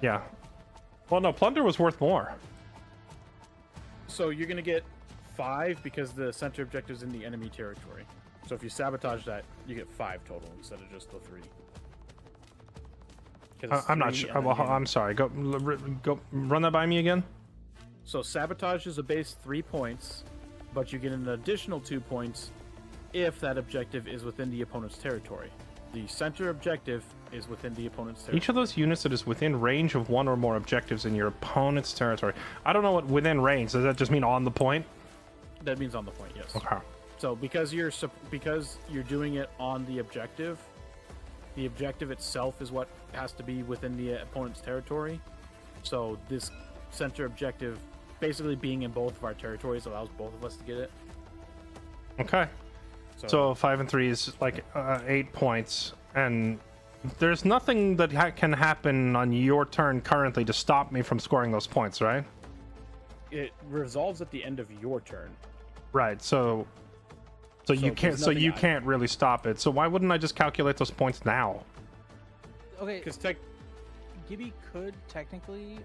Yeah. Well, no, plunder was worth more. So you're gonna get 5 because the center objective is in the enemy territory. So if you sabotage that, you get 5 total instead of just the 3. I'm not sure. Well, I'm sorry. Go run that by me again. So sabotage is a base 3 points, but you get an additional 2 points if that objective is within the opponent's territory. The center objective is within the opponent's territory. Each of those units that is within range of 1 or more objectives in your opponent's territory. I don't know what within range. Does that just mean on the point? That means on the point, yes. Okay. So because you're doing it on the objective itself is what has to be within the opponent's territory. So this center objective basically being in both of our territories allows both of us to get it. Okay. So 5 and 3 is like 8 points, and there's nothing that can happen on your turn currently to stop me from scoring those points, right? It resolves at the end of your turn. Right. So you can't. there's So nothing you I- can't really stop it. So why wouldn't I just calculate those points now? Okay, Because Gibby could technically,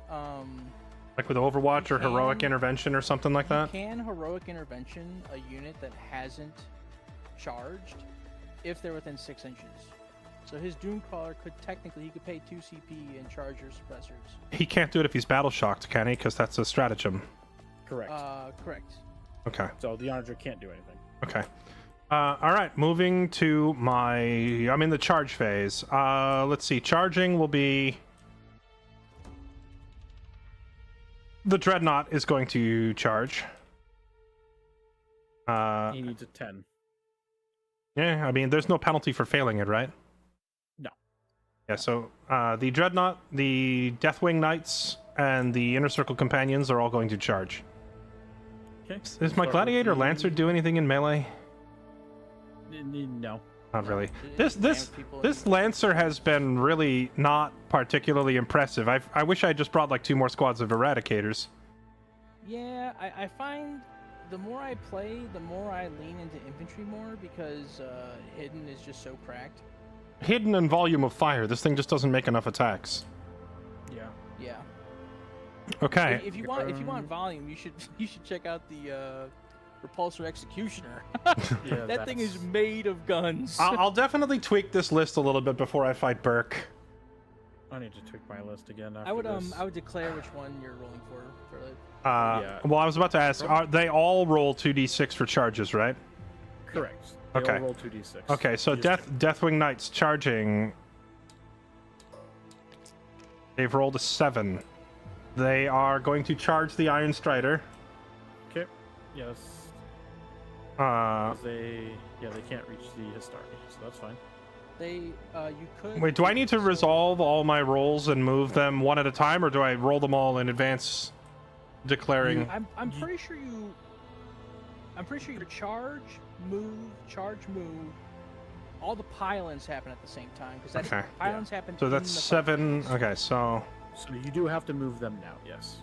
Like with Overwatch or You Heroic can- Intervention or something like that? can heroic intervention a unit that hasn't charged if they're within 6 inches. So his Doomcrawler could technically, he could pay 2 CP and charge your suppressors. He can't do it if he's battle shocked, can he? Because that's a stratagem. correct. Correct. Okay. So the Onager can't do anything. Okay. All right. Moving to my. I'm in the charge phase. Let's see. Charging will be. The Dreadnought is going to charge. He needs a 10. Yeah, I mean, there's no penalty for failing it, right? No. Yeah, so the Dreadnought, the Deathwing Knights, and the Inner Circle Companions are all going to charge. Okay. Does my Start with Gladiator the- Lancer do anything in melee? No. Not really. It This rams people this in- Lancer has been really not particularly impressive. I wish I just brought like 2 more squads of Eradicators. Yeah, I find the more I play, the more I lean into infantry more because hidden is just so cracked. Hidden and volume of fire. This thing just doesn't make enough attacks. Yeah. Yeah. Okay. If you want volume, you should check out the Repulsor Executioner. Yeah, That thing is that's- made of guns. I'll definitely tweak this list a little bit before I fight Burke. I need to tweak my list again. After I would this. I would declare which one you're rolling for like. Yeah. Well, I was about to ask, are they all roll 2d6 for charges, right? Correct. They Okay. all roll 2d6. Okay, so You just- Deathwing Knights charging. They've rolled a 7. They are going to charge the Iron Strider. Okay. Yes. Uh, They can't reach the Histari, so that's fine. They you could. wait, do I need to so- resolve all my rolls and move them one at a time, or do I roll them all in advance, declaring? I'm pretty sure you. I'm pretty sure your charge, move, all the pylons happen at the same time because that's Okay. pylons happen. So in that's the 7. phase. Okay, so So you do have to move them now, yes.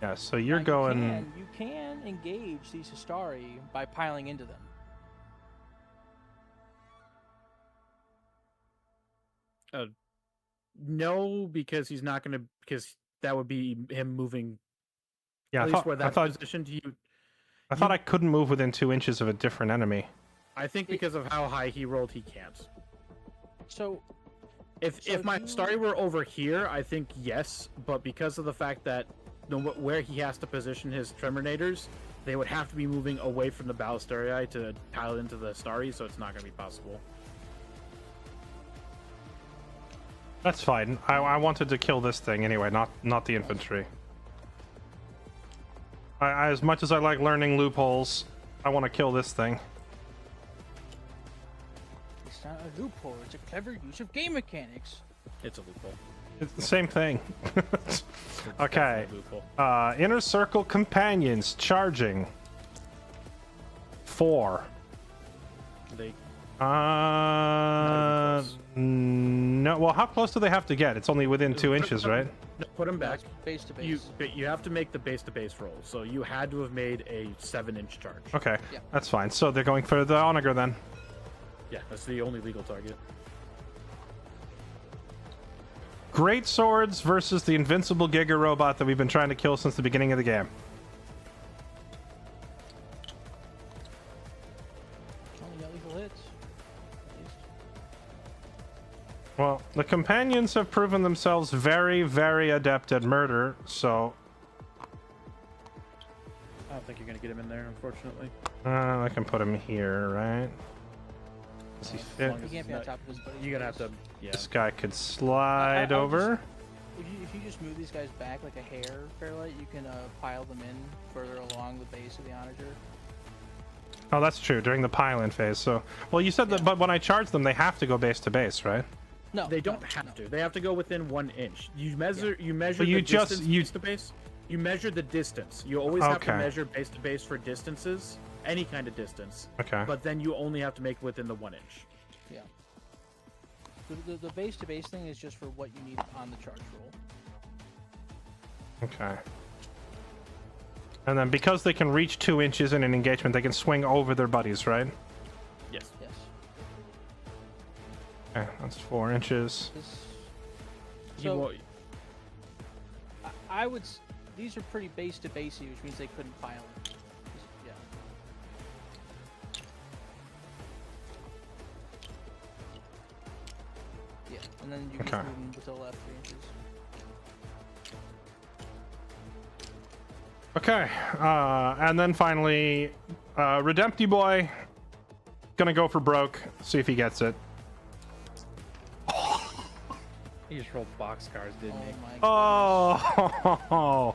yeah, so you're Now, going. You can engage these Histari by piling into them. No, because he's not going to, because that would be him moving, Yeah, at I least thought, where I that thought positioned you. I thought I couldn't move within 2 inches of a different enemy. I think because of how high he rolled, he can't. So If So if my you- Starry were over here, I think yes, but because of the fact that where he has to position his Treminators, they would have to be moving away from the Ballistariae to pile into the Starry, so it's not going to be possible. That's fine. I wanted to kill this thing anyway, not the infantry. As much as I like learning loopholes, I want to kill this thing. it's not a loophole. It's a clever use of game mechanics. It's a loophole. It's the same thing. It's Okay. definitely a loophole. Inner Circle Companions charging. 4. They close. No. Well, how close do they have to get? It's only within 2 inches, right? no, put them back. That's base to You base. you have to make the base to base roll, so you had to have made a 7-inch charge. Okay, Yeah. that's fine. So they're going for the Onager then. Yeah, that's the only legal target. Great swords versus the invincible Giga robot that we've been trying to kill since the beginning of the game. Only got lethal hits. At least. Well, the companions have proven themselves very, very adept at murder, so I don't think you're going to get him in there, unfortunately. I can put him here, right? Does he As fit? long He as can't be on not- top of his buddy. You're going to have to, yeah. This guy could slide I'll over. If you just move these guys back like a hair, Fairlight, you can pile them in further along the base of the onager. Oh, that's true. During the pile-in phase. So, well, you said that, but when I charge them, they have to go base to base, right? No, They don't no, have no. to. They have to go within 1 inch. You measure. You measure. But you the just- distance you- base to base. You measure the distance. You always have to Okay. measure base to base for distances, any kind of distance. Okay. But then you only have to make within the 1 inch. Yeah. The base to base thing is just for what you need on the charge roll. Okay. And then because they can reach 2 inches in an engagement, they can swing over their buddies, right? Yes. Yes. Okay, that's 4 inches. This. You So will- I would. These are pretty base to basey, which means they couldn't pile in. Yeah. Yeah, and then you can Okay. just move them to the left 3 inches. Okay, and then finally, Redempty Boy, gonna go for broke, see if he gets it. He just rolled boxcars, Oh didn't he? my goodness. Oh,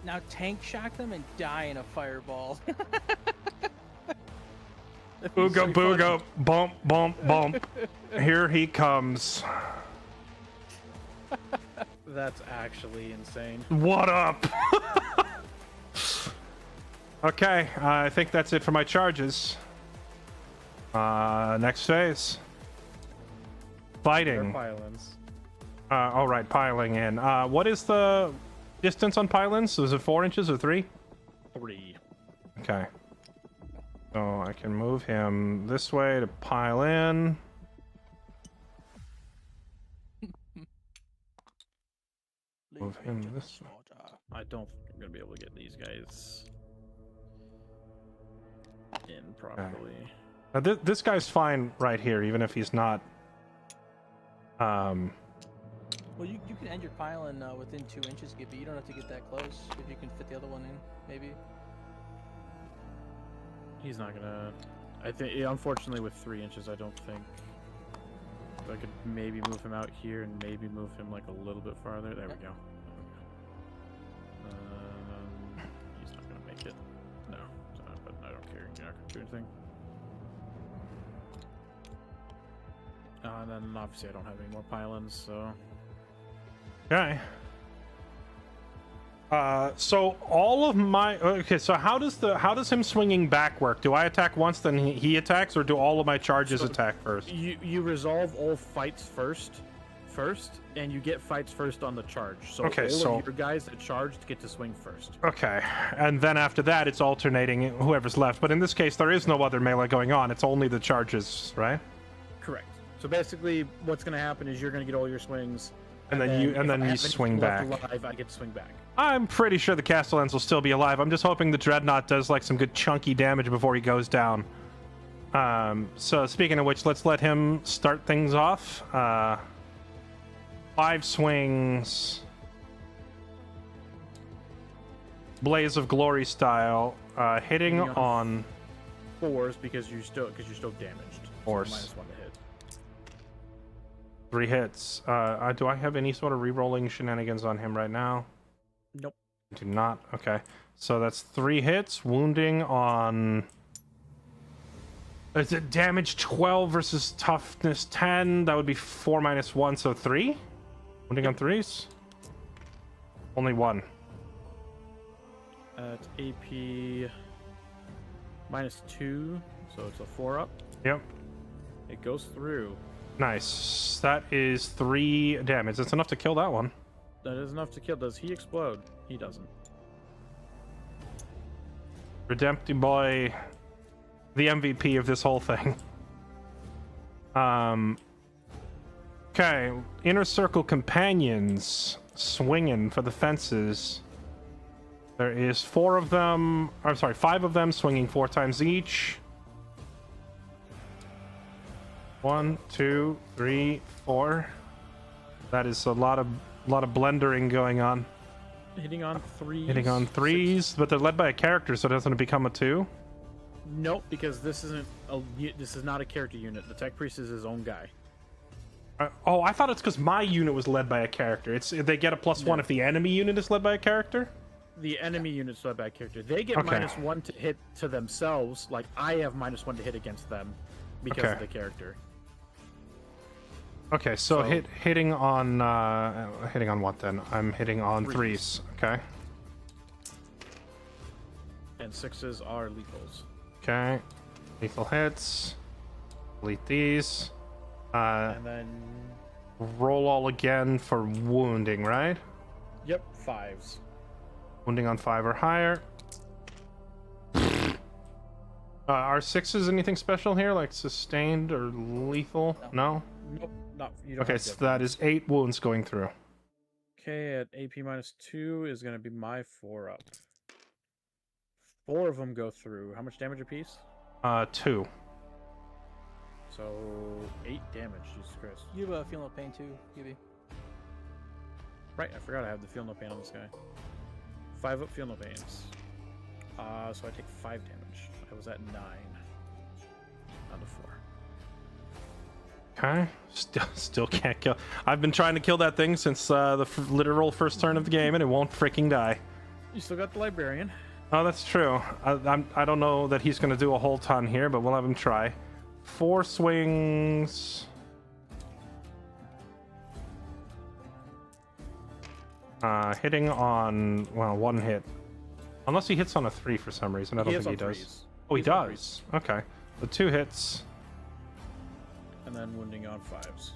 Now tank shock them and die in a fireball. Ooga booga, bump, bump, bump. Here he comes. That's actually insane. What up? Okay, I think that's it for my charges. Next phase. Fighting. Pylons. All right, piling in. What is the distance on pylons? Is it 4 inches or 3? 3. Okay. So I can move him this way to pile in. Move him this way. I don't think I'm gonna be able to get these guys in properly. Now, this guy's fine right here, even if he's not. Well, you can end your pylon within 2 inches, Gibby. You don't have to get that close. If you can fit the other one in, maybe. He's not gonna. I think, yeah, unfortunately, with 3 inches, I don't think. I could maybe move him out here and maybe move him like a little bit farther. There we go. He's not gonna make it. No, but I don't care. You're not gonna do anything. And then obviously I don't have any more pylons, so. Okay. So all of my so how does him swinging back work? Do I attack once, then he attacks, or do all of my charges attack first? You resolve all fights first, and you get fights first on the charge. So okay, all of your guys that charged get to swing first. Okay, and then after that, it's alternating whoever's left. But in this case, there is no other melee going on. It's only the charges, right? Correct. So basically, what's going to happen is you're going to get all your swings, and then you swing back. Alive, I get to swing back. I'm pretty sure the Castellans will still be alive. I'm just hoping the Dreadnought does like some good chunky damage before he goes down. So speaking of which, let's let him start things off. 5 swings. Blaze of Glory style. Hitting on 4s because you're still damaged. Force. So -1 to hit. 3 hits. Do I have any sort of re-rolling shenanigans on him right now? Nope. Do not. Okay. So that's 3 hits. Wounding on. Is it damage 12 versus toughness 10? That would be 4 minus 1, so 3? Wounding on 3s? Only 1. It's AP -2, so it's a 4 up. Yep. It goes through. Nice. That is 3 damage. That's enough to kill that one. That is enough to kill. Does he explode? He doesn't. Redemptive boy. The MVP of this whole thing. Okay. Inner Circle Companions. Swinging for the fences. There is 4 of them. I'm sorry, 5 of them swinging 4 times each. 1, 2, 3, 4. That is a lot of blendering going on. Hitting on 3s. Hitting on 3s, but they're led by a character, so doesn't it become a 2? Nope, because this is not a character unit. The Tech Priest is his own guy. Oh, I thought it's because my unit was led by a character. They get a +1 if the enemy unit is led by a character. The enemy unit's led by a character. They get -1 to hit to themselves. Like I have -1 to hit against them because of the character. Okay, so hitting on what then? I'm hitting on 3s. Okay. And 6s are lethals. Okay. Lethal hits. Delete these. And then roll all again for wounding, right? Yep, 5s. Wounding on 5 or higher. Are 6s anything special here, like sustained or lethal? No? Nope, not. You don't Okay, so that is 8 wounds going through. Okay, at AP -2 is going to be my 4 up. 4 of them go through. How much damage apiece? 2. So 8 damage. Jesus Christ. You have a Feel No Pain too, Gibby. Right, I forgot I have the Feel No Pain on this guy. 5 up Feel No Pains. So I take 5 damage. I was at 9. On the 4. Okay. Still can't kill. I've been trying to kill that thing since the literal first turn of the game, and it won't freaking die. You still got the Librarian. Oh, that's true. I don't know that he's going to do a whole ton here, but we'll have him try. 4 swings. Hitting on, well, 1 hit. Unless he hits on a 3 for some reason. I don't think he does. Threes. Oh, he He's on does. Okay. So 2 hits. And then wounding on 5s.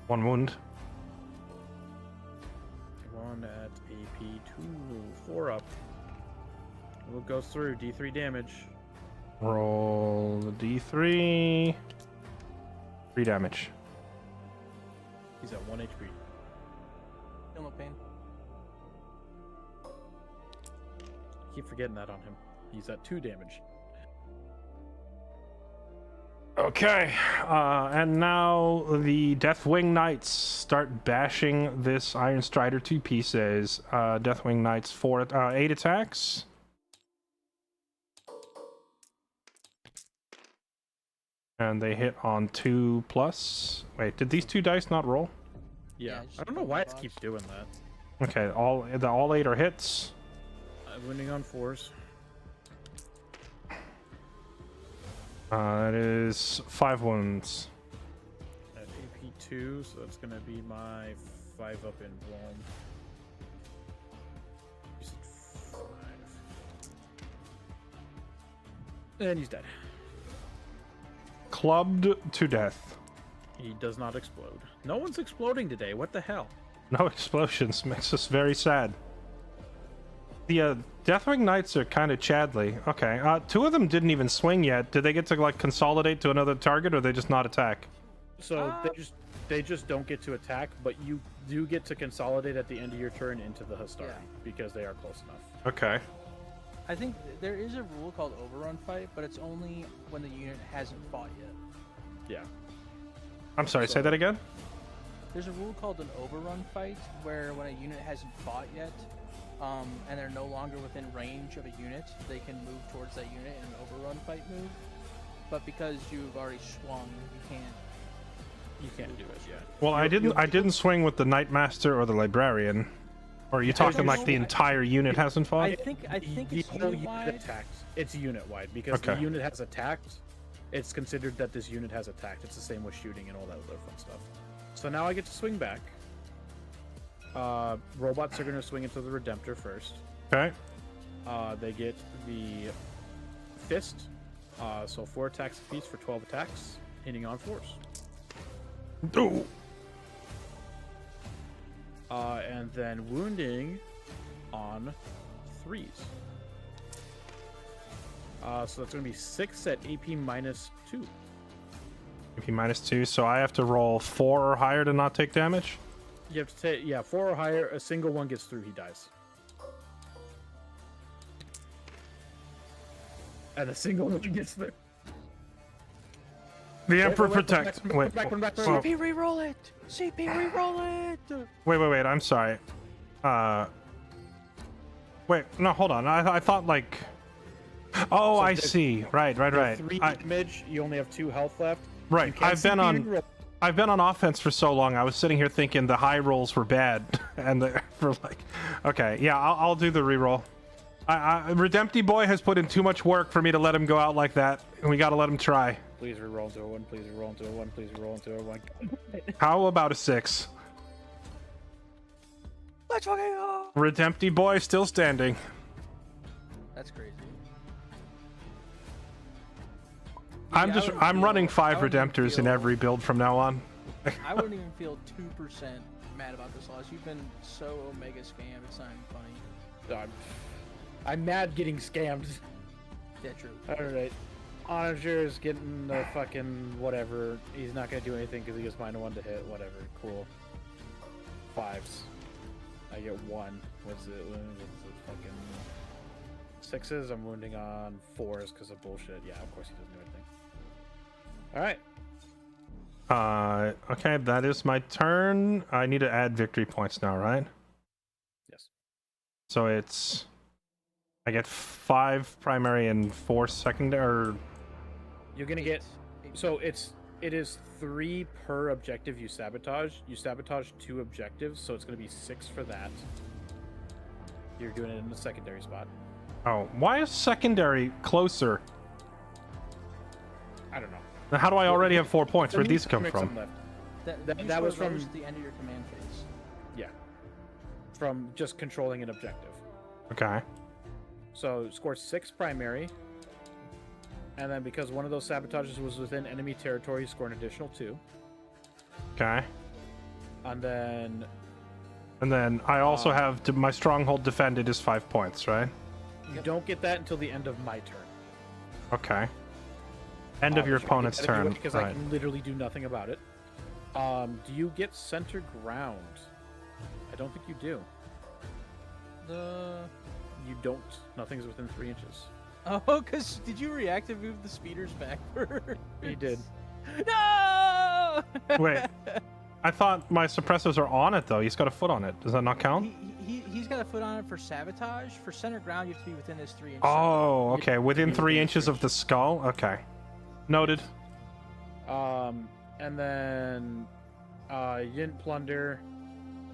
1 wound. 1 at AP 2. 4 up. What goes through? D3 damage. Roll the D3. 3 damage. He's at 1 HP. Feel no pain. Keep forgetting that on him. He's at 2 damage. Okay, and now the Deathwing Knights start bashing this Iron Strider to pieces. Deathwing Knights 8 attacks. And they hit on 2+. Wait, did these 2 dice not roll? Yeah. just I don't know put why the it box. keeps doing that. Okay, all 8 are hits. Wounding on 4s. That is 5 wounds. At AP 2, so that's gonna be my 5 up in Rome. You said 5. And he's dead. Clubbed to death. He does not explode. No one's exploding today. What the hell? No explosions makes us very sad. The Deathwing Knights are kind of Chadley. Okay, 2 of them didn't even swing yet. Did they get to like consolidate to another target, or they just not attack? So they just don't get to attack, but you do get to consolidate at the end of your turn into the Hastari because they are close enough. Okay. I think there is a rule called overrun fight, but it's only when the unit hasn't fought yet. Yeah. I'm sorry. Say that again. There's a rule called an overrun fight, where when a unit hasn't fought yet, and they're no longer within range of a unit, they can move towards that unit in an overrun fight move. But because you've already swung, you can't do it yet. Well, I didn't swing with the Knightmaster or the Librarian. Or are you talking like the entire unit hasn't fought? I think it's the whole unit unit wide. attacked. It's unit wide because the unit has attacked. It's considered that this unit has attacked. It's the same with shooting and all that other fun stuff. So now I get to swing back. Robots are going to swing into the Redemptor first. Okay. They get the Fist. So 4 attacks apiece for 12 attacks, hitting on 4s. Ooh. And then wounding on 3s. So that's going to be 6 at AP -2. AP -2, so I have to roll 4 or higher to not take damage? You have to take, 4 or higher. A single one gets through, he dies. And a single one gets through. The Emperor wait, protects. Wait. back, Whoa. CP reroll it. CP reroll it. Wait. I'm sorry. Wait. No, hold on. I thought like. Oh, So I the- see. Right. 3 damage. You only have 2 health left. Right. You can't I've been CP on. reroll. I've been on offense for so long. I was sitting here thinking the high rolls were bad, and for like, okay, yeah, I'll do the reroll. Redempty Boy has put in too much work for me to let him go out like that, and we got to let him try. Please reroll into a 1. Please reroll into a 1. Please reroll into a 1. How about a 6? Let's fucking go. Redempty Boy still standing. That's crazy. I'm running 5 Redemptors in every build from now on. I wouldn't even feel 2% mad about this loss. You've been so omega scammed. It's not even funny. I'm mad getting scammed. Yeah, true. Alright. Onager is getting the fucking whatever. He's not gonna do anything because he gets -1 to hit. Whatever. Cool. 5s. I get 1. What's it? Fucking 6s. I'm wounding on 4s because of bullshit. Yeah, of course he doesn't do anything. Alright. Okay, that is my turn. I need to add victory points now, right? Yes. So it's I get 5 primary and 4 secondary. You're gonna get. So it is 3 per objective you sabotage. You sabotage 2 objectives, so it's gonna be 6 for that. You're doing it in the secondary spot. Oh, why is secondary closer? I don't know. Then how do I already have 4 points? So Where'd you these come make from? some left. That that was from from- the end of your command phase. Yeah. From just controlling an objective. Okay. So score 6 primary. And then because one of those sabotages was within enemy territory, you score an additional 2. Okay. And then And then I also have my stronghold defended is 5 points, right? you don't get that until the end of my turn. Okay. End of your opponent's turn. Because I Right. can literally do nothing about it. Do you get center ground? I don't think you do. You don't. Nothing's within 3 inches. Oh, because did you react to move the speeders backward? He did. No! Wait. I thought my suppressors are on it, though. He's got a foot on it. Does that not count? He's got a foot on it for sabotage. For center ground, you have to be within this 3 inches. Oh, okay. Within 3 inches of the skull? Okay. Noted. And then you didn't plunder,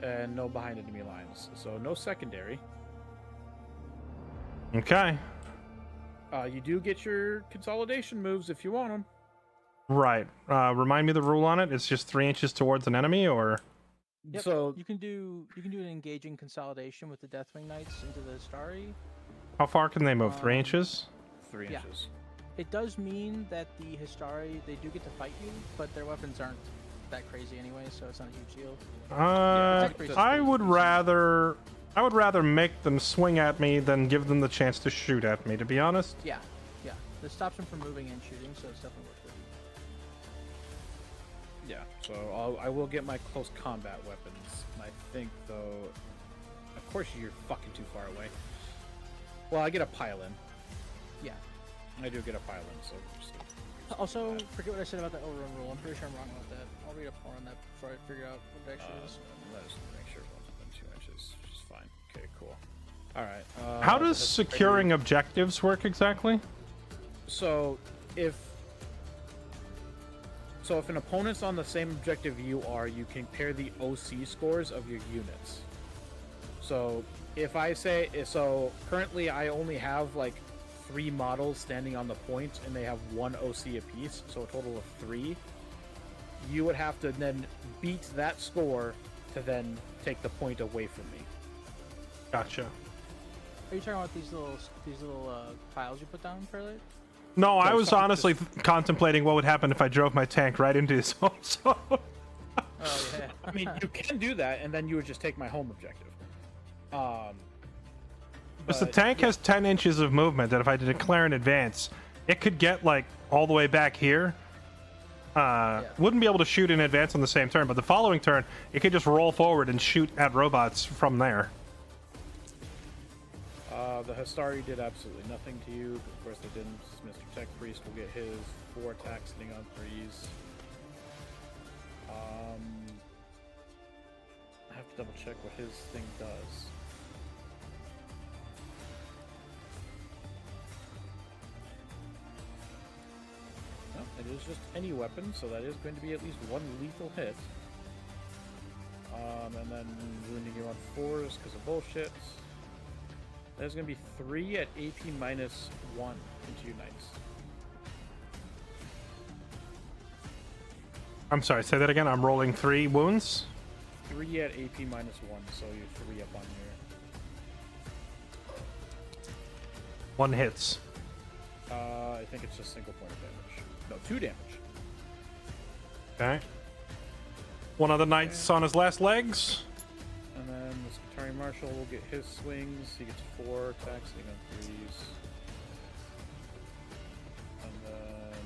and no behind enemy lines. So no secondary. Okay. You do get your consolidation moves if you want them. Right. Remind me the rule on it. It's just 3 inches towards an enemy, or... Yep, So you can do an engaging consolidation with the Deathwing Knights into the Starry. How far can they move? 3 inches? 3 yeah. inches. It does mean that the Histari, they do get to fight you, but their weapons aren't that crazy anyway, so it's not a huge deal. I would rather make them swing at me than give them the chance to shoot at me, to be honest. Yeah. This stops them from moving and shooting, so it's definitely worth it. Yeah, so I will get my close combat weapons. I think, though, of course you're fucking too far away. Well, I get a pile-in. Yeah. I do get a pile-in, so just Also, forget what I said about the overrun rule. I'm pretty sure I'm wrong about that. I'll read up more on that before I figure out what it actually is. let's make sure it's within 2 inches, which is fine. Okay, cool. All right. How does securing objectives work exactly? So if an opponent's on the same objective you are, you can pair the OC scores of your units. So if I say, so currently I only have like 3 models standing on the point and they have 1 OC apiece, so a total of 3. You would have to then beat that score to then take the point away from me. Gotcha. Are you talking about these little piles you put down, Fairlight? No, I No, was sorry, honestly contemplating what would happen if I drove my tank right into his home zone. Oh yeah. I mean, you can do that, and then you would just take my home objective. Because the but, tank yeah. has 10 inches of movement that if I declare in advance, it could get like all the way back here. Wouldn't be able to shoot in advance on the same turn, but the following turn, it could just roll forward and shoot at robots from there. The Histari did absolutely nothing to you. Of course, they didn't. Mr. Tech Priest will get his 4 attacks sitting on 3s. I have to double check what his thing does. No, it is just any weapon, so that is going to be at least 1 lethal hit. And then wounding you on 4s because of bullshit. There's going to be 3 at AP minus 1 into your knights. I'm sorry, say that again. I'm rolling 3 wounds. 3 at AP minus 1, so you're 3 up on your... 1 hits. I think it's just single point of damage. No, 2 damage. Okay. One of the knights on his last legs. And then the Skitari Marshal will get his swings. He gets 4 attacks, hitting on 3s. And then...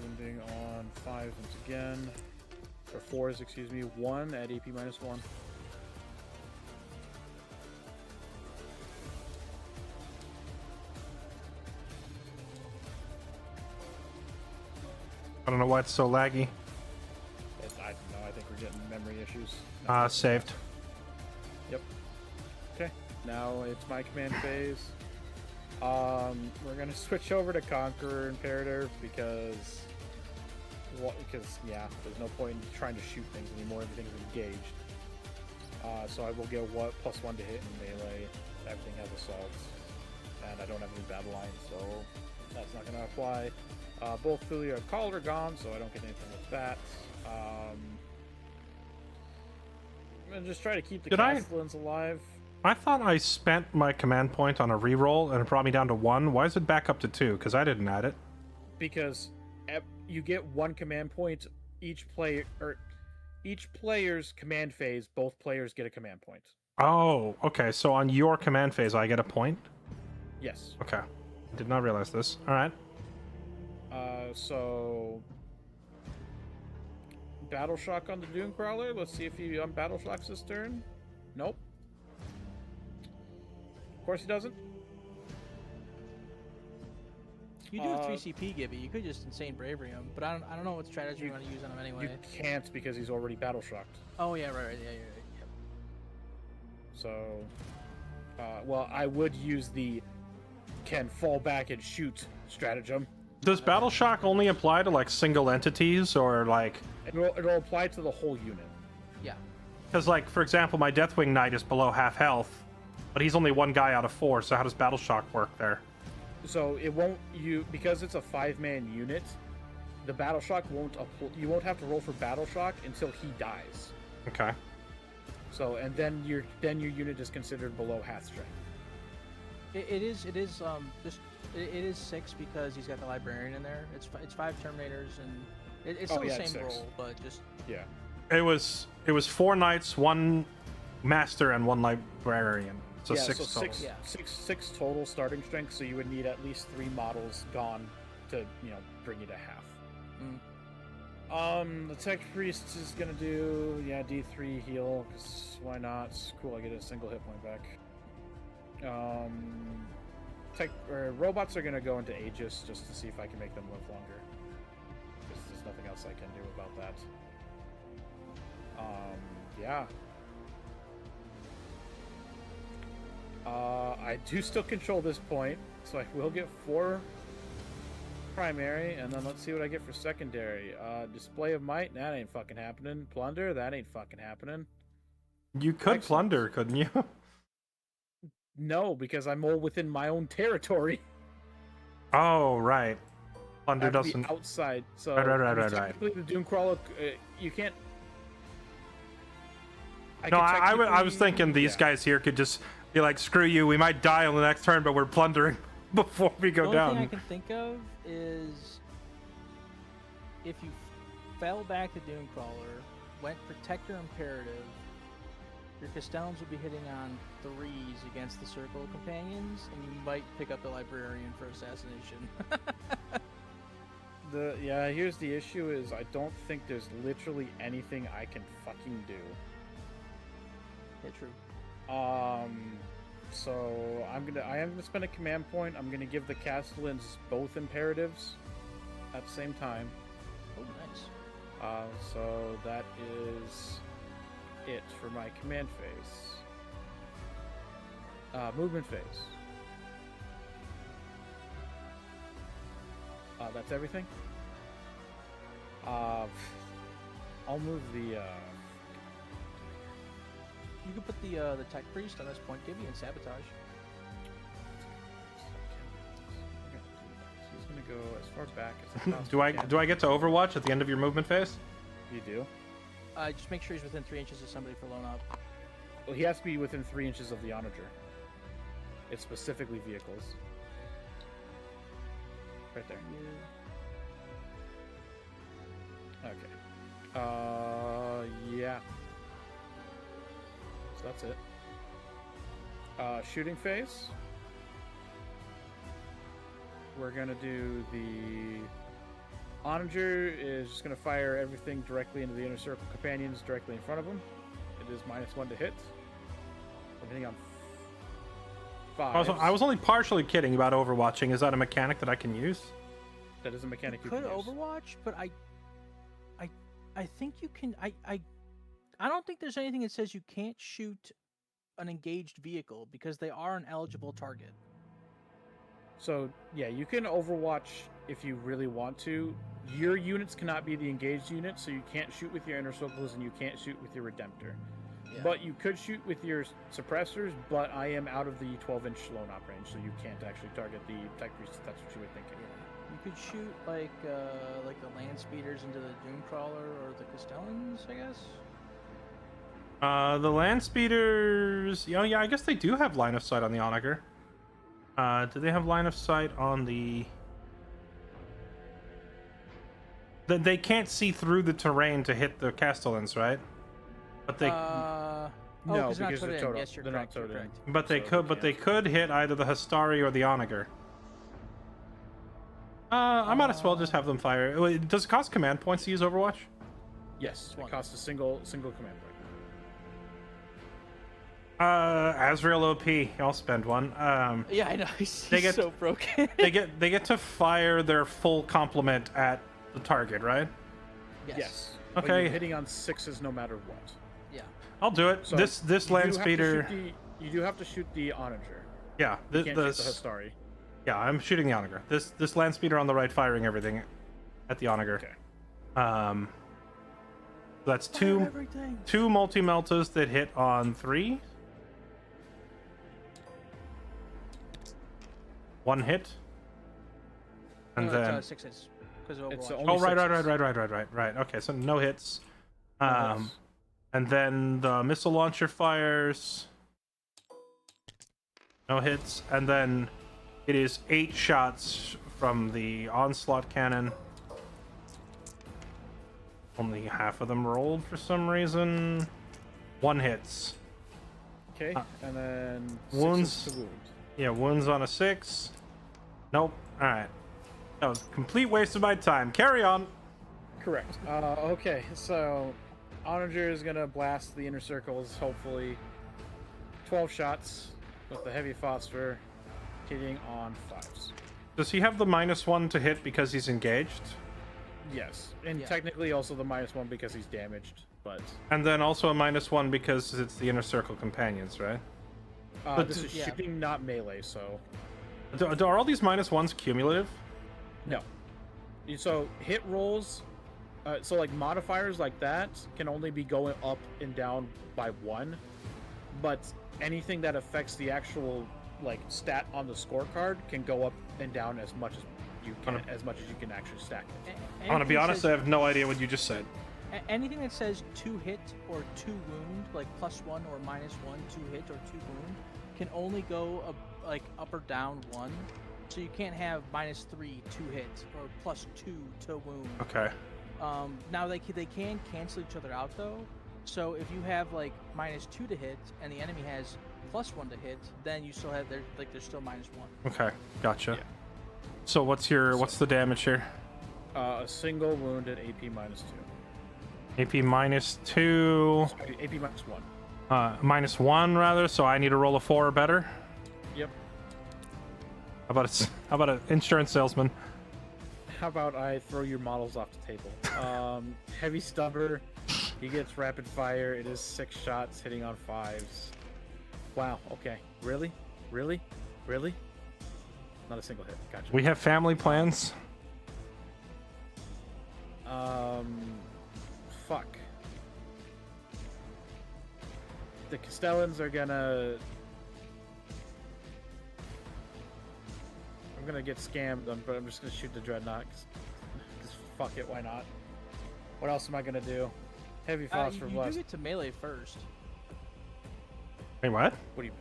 wounding on 5s once again. Or 4s, excuse me. 1 at AP minus 1. I don't know why it's so laggy. I don't know, I think we're getting memory issues. Saved. Yep. Okay, now it's my command phase. We're gonna switch over to Conqueror Imperator because yeah, there's no point in trying to shoot things anymore. Everything's engaged. So I will get what +1 to hit in melee. Everything has assault, and I don't have any battle lines, so that's not going to apply. Both Thulia and Call are gone, so I don't get anything with that. I'm going to just try to keep the Castellans alive. I thought I spent my command point on a reroll and it brought me down to 1. Why is it back up to 2? Because I didn't add it. Because you get 1 command point each player, or each player's command phase. Both players get a command point. Oh, okay. So on your command phase, I get a point? Yes. Okay. I did not realize this. All right. So Battle Shock on the Doom Crawler. Let's see if he Battle Shocks this turn. Nope. Of course he doesn't. You do have 3 CP, Gibby. You could just insane bravery him, but I don't know what strategy you want to use on him anyway. You can't because he's already Battle Shocked. Oh yeah, right. Yeah, you're right. Yep. So, well, I would use the can fall back and shoot stratagem. Does Battle Shock only apply to like single entities or like? It'll apply to the whole unit. Yeah. Because like, for example, my Deathwing Knight is below half health, but he's only 1 guy out of 4. So how does Battle Shock work there? So it won't because it's a 5-man unit. The Battle Shock won't. You won't have to roll for Battle Shock until he dies. Okay. So and then your unit is considered below half strength. It is 6 because he's got the Librarian in there. It's 5 Terminators and it's still the same roll, but just yeah. It was 4 Knights, 1 Master, and 1 Librarian. So yeah, 6 so total. six total starting strength. So you would need at least 3 models gone to bring you to half. The Tech Priest is gonna do D3 heal because why not? It's cool. I get a single hit point back. Robots are gonna go into Aegis just to see if I can make them live longer. Because there's nothing else I can do about that. Yeah. I do still control this point, so I will get 4 primary, and then let's see what I get for secondary. Display of Might, that ain't fucking happening. Plunder, that ain't fucking happening. You could Excellent. plunder, couldn't you? No, because I'm all within my own territory. Oh, right. Plunder I have to be doesn't. outside. So Right. technically the Doomcrawler, you can't. I was thinking these guys here could just be like, screw you, we might die on the next turn, but we're plundering before we go the only down. thing I can think of is if you fell back to Doomcrawler, went Protector Imperative, your Castellans would be hitting on 3s against the Circle of Companions, and you might pick up the Librarian for Assassination. Here's the issue is I don't think there's literally anything I can fucking do. Yeah, true. So I am gonna spend a command point. I'm gonna give the Castellans both imperatives at the same time. Oh, nice. So that is it for my command phase. Movement phase. That's everything. I'll move the. You could put the Tech Priest on this point, Gibby, and Sabotage. He's gonna go as far back as I possibly Do I get to Overwatch at the end of your movement phase? You do. Just make sure he's within 3 inches of somebody for loan up. Well, he has to be within 3 inches of the onager. It's specifically vehicles. Right there. Okay. Yeah. So that's it. Shooting phase. We're gonna do the onager is just gonna fire everything directly into the inner circle companions directly in front of him. It is -1 to hit. I'm hitting on 5. I was only partially kidding about overwatching. Is that a mechanic that I can use? That is a mechanic you could can use. Overwatch, but I think you can. I don't think there's anything that says you can't shoot an engaged vehicle because they are an eligible target. So yeah, you can Overwatch if you really want to. Your units cannot be the engaged unit, so you can't shoot with your inner circles and you can't shoot with your Redemptor. Yeah. But you could shoot with your suppressors, but I am out of the 12-inch slow knock range, so you can't actually target the tech priest. That's what you were thinking. You could shoot like the land speeders into the Doomcrawler or the Castellans, I guess. The land speeders. Oh yeah, I guess they do have line of sight on the Onager. Do they have line of sight on the? They can't see through the terrain to hit the Castellans, right? But they. No, because because they're they're not total. Yes, you're They're correct. not You're total. correct. But they So could. they But they can't. could hit either the Hastari or the Onager. I might as well just have them fire. Wait, does it cost command points to use Overwatch? Yes, One. it costs a single command point. Azrael OP. I'll spend one. Yeah, I know. He's They get- so broken. they get to fire their full complement at the target, right? Yes. Okay. But you're hitting on 6s no matter what. Yeah. I'll do it. So This you land do have to speeder. shoot you do have to shoot the Onager. Yeah, You can't this. shoot the Hastari. Yeah, I'm shooting the Onager. This land speeder on the right, firing everything at the Onager. Okay. That's Fire two everything. multi meltas that hit on 3. 1 hit, and No, then it's, 6 hits because of It's Overwatch. only oh right, sixes. right. Okay, so no hits. Yes. And then the missile launcher fires. No hits, and then it is 8 shots from the onslaught cannon. Only half of them rolled for some reason. 1 hits. Okay, and then wounds. 6s to wound. Yeah, wounds on a 6. Nope. All right. That was a complete waste of my time. Carry on. Correct. Okay, so Onager is gonna blast the inner circles. Hopefully, 12 shots with the heavy phosphor, hitting on 5s. Does he have the -1 to hit because he's engaged? Yes, and Yeah. technically also the -1 because he's damaged, but And then also a -1 because it's the inner circle companions, right? But this is yeah. shooting, not melee. So Are all these -1s cumulative? no. So hit rolls, so like modifiers like that can only be going up and down by 1, but anything that affects the actual like stat on the scorecard can go up and down as much as you can, as much as you can actually stack it. I'm gonna be honest, I have no idea what you just said. Anything that says 2 hit or 2 wound, like +1 or -1, 2 hit or 2 wound, can only go like up or down 1. So you can't have -3 2 hit or +2 to wound. Okay. Now they can cancel each other out though. So if you have like -2 to hit and the enemy has +1 to hit, then you still have there's still -1. Okay. Gotcha. Yeah. So what's the damage here? A single wounded AP -2. AP -2. AP -1. -1 rather. So I need to roll a 4 or better. Yep. How about an insurance salesman? How about I throw your models off the table? Heavy stubber. He gets rapid fire. It is 6 shots hitting on 5s. Wow. Okay. Really? Not a single hit. Gotcha. We have family plans. Fuck. The Castellans are gonna. I'm gonna get scammed, but I'm just gonna shoot the Dreadnought. Cause fuck it, why not? What else am I gonna do? Heavy phosphor You do blast. get to melee first. Wait, what? What do you?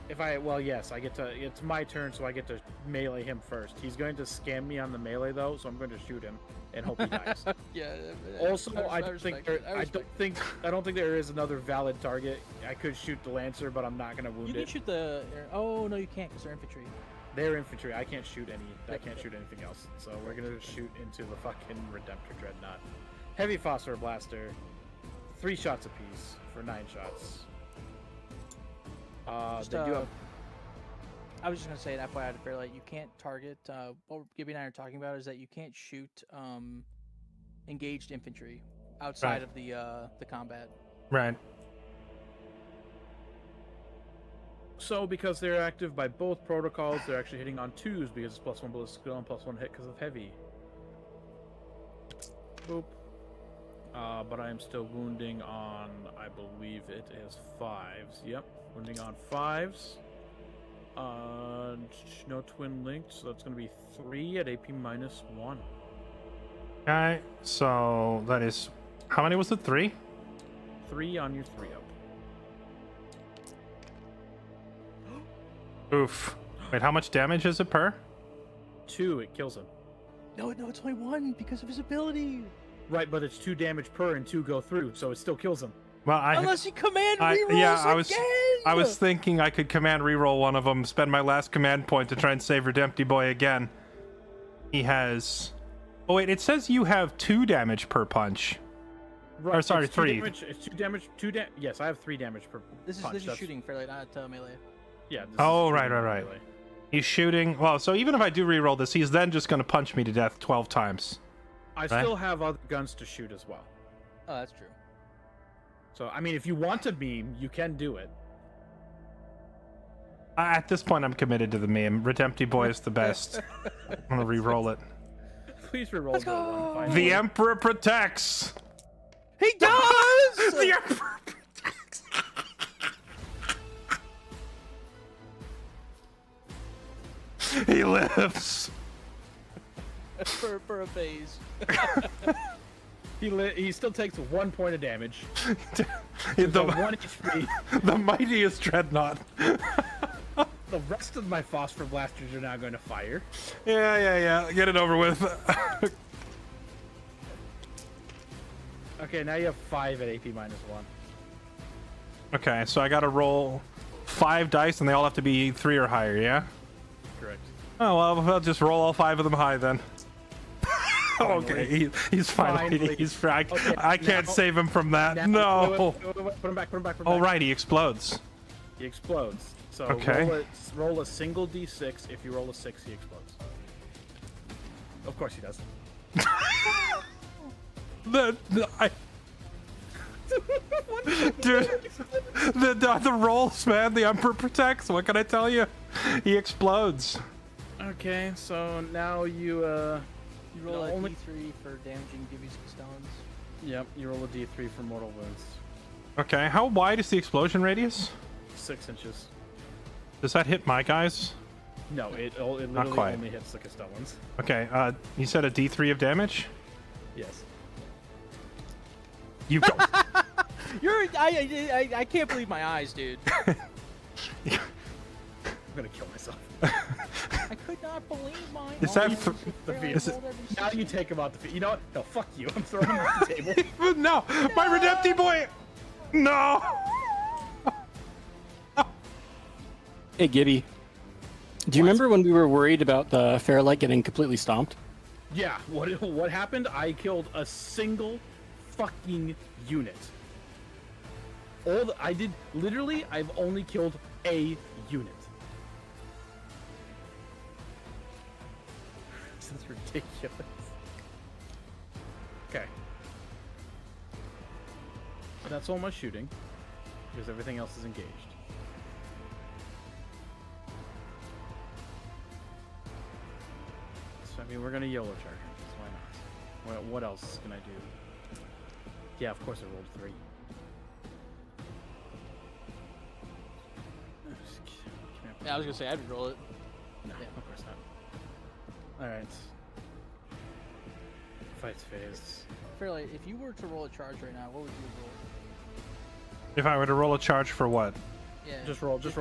If I yes, I get to. It's my turn, so I get to melee him first. He's going to scam me on the melee though, so I'm going to shoot him and hope he dies. Yeah. Also, I don't think there is another valid target. I could shoot the Lancer, but I'm not going to wound You can it. shoot the. Oh no, you can't because they're infantry. They're infantry. I can't shoot anything else. So we're gonna shoot into the fucking Redemptor Dreadnought. Heavy phosphor blaster, 3 shots apiece for 9 shots. Just, They do have. I was just gonna say an FYI to Fairlight, you can't target. What Gibby and I are talking about is that you can't shoot engaged infantry outside of the combat. Right. So because they're active by both protocols, they're actually hitting on 2s because it's +1 ballistic skill and +1 hit because of heavy. Boop. but I am still wounding on, I believe it is 5s. Yep, wounding on 5s. No twin linked, so that's going to be 3 at AP -1. Okay, so that is, how many was it? 3? 3 on your 3-up. Oof. Wait, how much damage is it per? 2, it kills him. No, it's only 1 because of his ability. Right, but it's 2 damage per and 2 go through, so it still kills him. Well, Unless he command rerolls yeah, again. I was thinking I could command reroll one of them, spend my last command point to try and save Redempty Boy again. He has. Oh wait, it says you have 2 damage per punch. Right, Or sorry, it's 2 3. Damage, it's 2 damage. Yes, I have 3 damage per This punch. is That's- shooting fairly, not melee. Yeah. This Oh, is right, shooting right. melee. He's shooting. Well, so even if I do reroll this, he's then just going to punch me to death 12 times. I still have other guns to shoot as well. Oh, that's true. So, I mean, if you want to beam, you can do it. At this point, I'm committed to the meme. Redempty Boy is the best. I'm going to reroll it. Please reroll Let's the go! 1. The Emperor protects! He does. The Emperor protects! He lives! for a phase. He still takes 1 point of damage. the, So 1 HP. the mightiest dreadnought. The rest of my phosphor blasters are now going to fire. Yeah. Get it over with. Okay, now you have 5 at AP -1. Okay, so I gotta roll 5 dice and they all have to be 3 or higher, yeah? Correct. Oh, well, I'll just roll all 5 of them high then. Okay, he's finally. Okay, I can't now- save him from that. Now- No. wait, put him back. Put him back. Oh, right, he explodes. He explodes. So Okay. roll a single d6. If you roll a 6, he explodes. Of course he does. Dude, the rolls, man. The Emperor protects. What can I tell you? He explodes. Okay, so now you You roll a only- D3 for damaging Gibby's stones. Yep, you roll a d3 for mortal wounds. Okay, how wide is the explosion radius? 6 inches. Does that hit my guys? No, it literally quite. only hits the Castellans. Okay, you said a D3 of damage? Yes. You go. I can't believe my eyes, dude. I'm gonna kill myself. I could not believe my Is that eyes. for- Barely is it- rolled every Now you take him out the. You know what? No, fuck you. I'm throwing him off the table. No, my Redempty Boy. No. Hey, Gibby. Do you remember when we were worried about the Fairlight getting completely stomped? Yeah. What happened? I killed a single fucking unit. I did literally. I've only killed a unit. This is ridiculous. Okay. That's all my shooting, because everything else is engaged. So, I mean, we're gonna YOLO charge him, 'cause why not? What else can I do? Yeah, of course I rolled 3. Yeah, I was gonna say I'd roll it. No, Yeah. of course not. Alright. Fights phase. Fairlight, if you were to roll a charge right now, what would you roll? If I were to roll a charge for what? Yeah. Just roll a charge.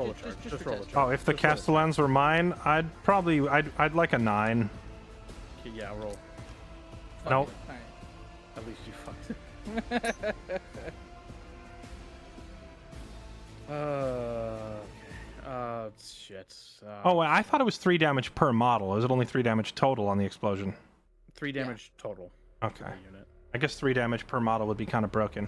Just for roll a test. charge. Oh, if the Just roll a Castellans were mine, I'd like a 9. Okay, yeah, roll. Fuck Nope. it. Alright. At least you fucked. Shit. Oh, wait, I thought it was 3 damage per model. Is it only 3 damage total on the explosion? 3 damage total. Okay. Per unit. I guess 3 damage per model would be kind of broken.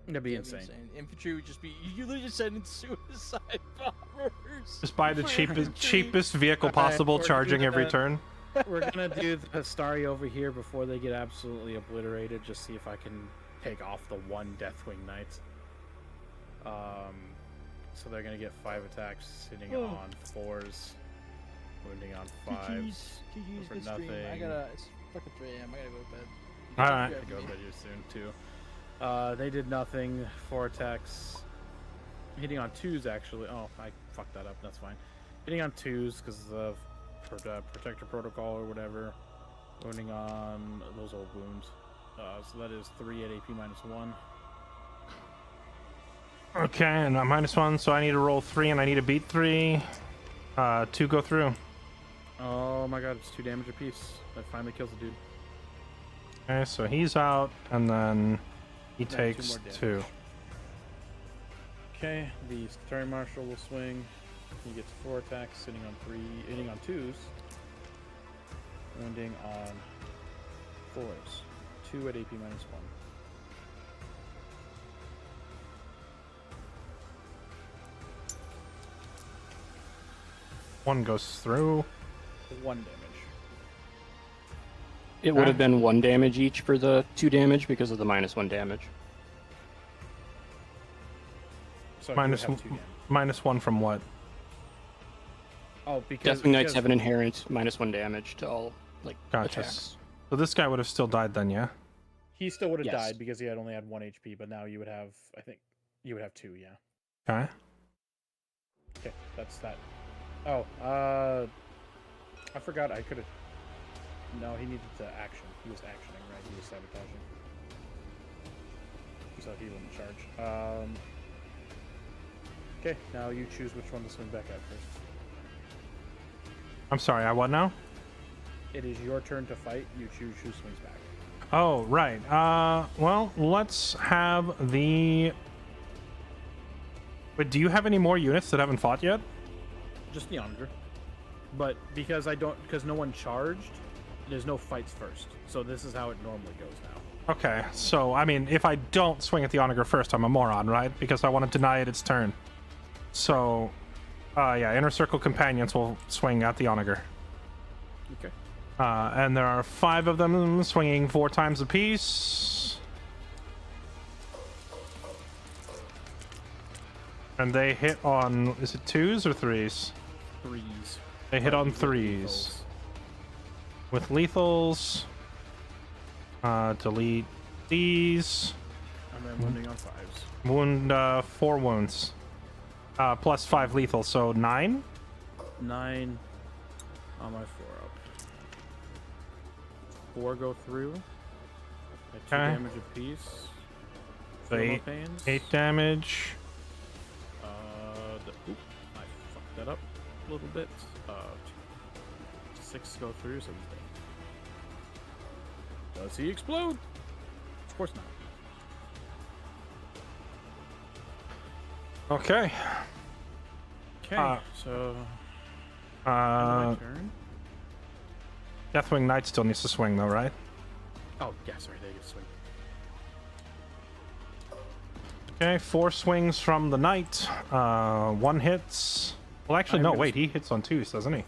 That'd be That'd be insane. Infantry would just be. You literally just send in suicide bombers. Just buy the For cheapest vehicle Alright, possible, we're charging gonna- every turn. We're gonna do the Astari over here before they get absolutely obliterated. Just see if I can take off the 1 Deathwing Knight. So they're gonna get 5 attacks, hitting Oh. on 4s, wounding on 5s. GG's, for good stream. I nothing. gotta. It's fucking 3 a.m. I gotta go to bed. Alright. I go to bed here soon too. They did nothing. 4 attacks. Hitting on 2s, actually. Oh, I fucked that up. That's fine. Hitting on 2s because of Protector Protocol or whatever. Wounding on those old wounds. So that is 3 at AP -1. Okay, and I'm -1, so I need to roll 3 and I need to beat 3. 2 go through. Oh my god, it's 2 damage apiece. That finally kills the dude. Okay, so he's out, and then he Then 2 takes more damage. 2. Okay, the Secretary Marshal will swing. He gets 4 attacks, hitting on 2s. Wounding on 4s. 2 at AP -1. 1 goes through. 1 damage. It would have been 1 damage each for the 2 damage because of the -1 damage. So Minus you would have 2 damage. -1 from what? Oh, because Deathwing Knights because have an inherent -1 damage to all Gotcha. attacks. So this guy would have still died then, yeah? he still would have Yes. died because he had only had 1 HP, but now you would have, I think, you would have 2. Yeah. Okay. Okay, that's that. Oh, I forgot. I could have. No, he needed to action. He was actioning, right? He was sabotaging. So he wouldn't charge. Okay, now you choose which one to swing back at first. I'm sorry, I what now? It is your turn to fight. You choose who swings back. Oh, right. Well, let's have the... Wait, do you have any more units that haven't fought yet? Just the Onager. But because no one charged, there's no fights first. So this is how it normally goes now. Okay, so, I mean, if I don't swing at the Onager first, I'm a moron, right? Because I want to deny it its turn. So, yeah, Inner Circle Companions will swing at the Onager. Okay. And there are 5 of them swinging 4 times apiece. And they hit on, is it 2s or 3s? 3s. They hit But on you get 3s. lethals. With lethals. Delete these. And then wounding on 5s. Wound, 4 wounds. Plus 5 lethal, so 9? 9 on my 4 up. 4 go through. At 2 Okay. damage apiece. So Feel no 8 pains. damage. Oop, I fucked that up a little bit. 6 go through, so he's dead. Does he explode? Of course not. Okay. Okay, so Uh, my turn. Deathwing Knight still needs to swing, though, right? Oh, yeah, sorry, they get swing. Okay, 4 swings from the Knight. 1 hits. Well, actually, I'm no, gonna wait, he hits on 2s, doesn't he?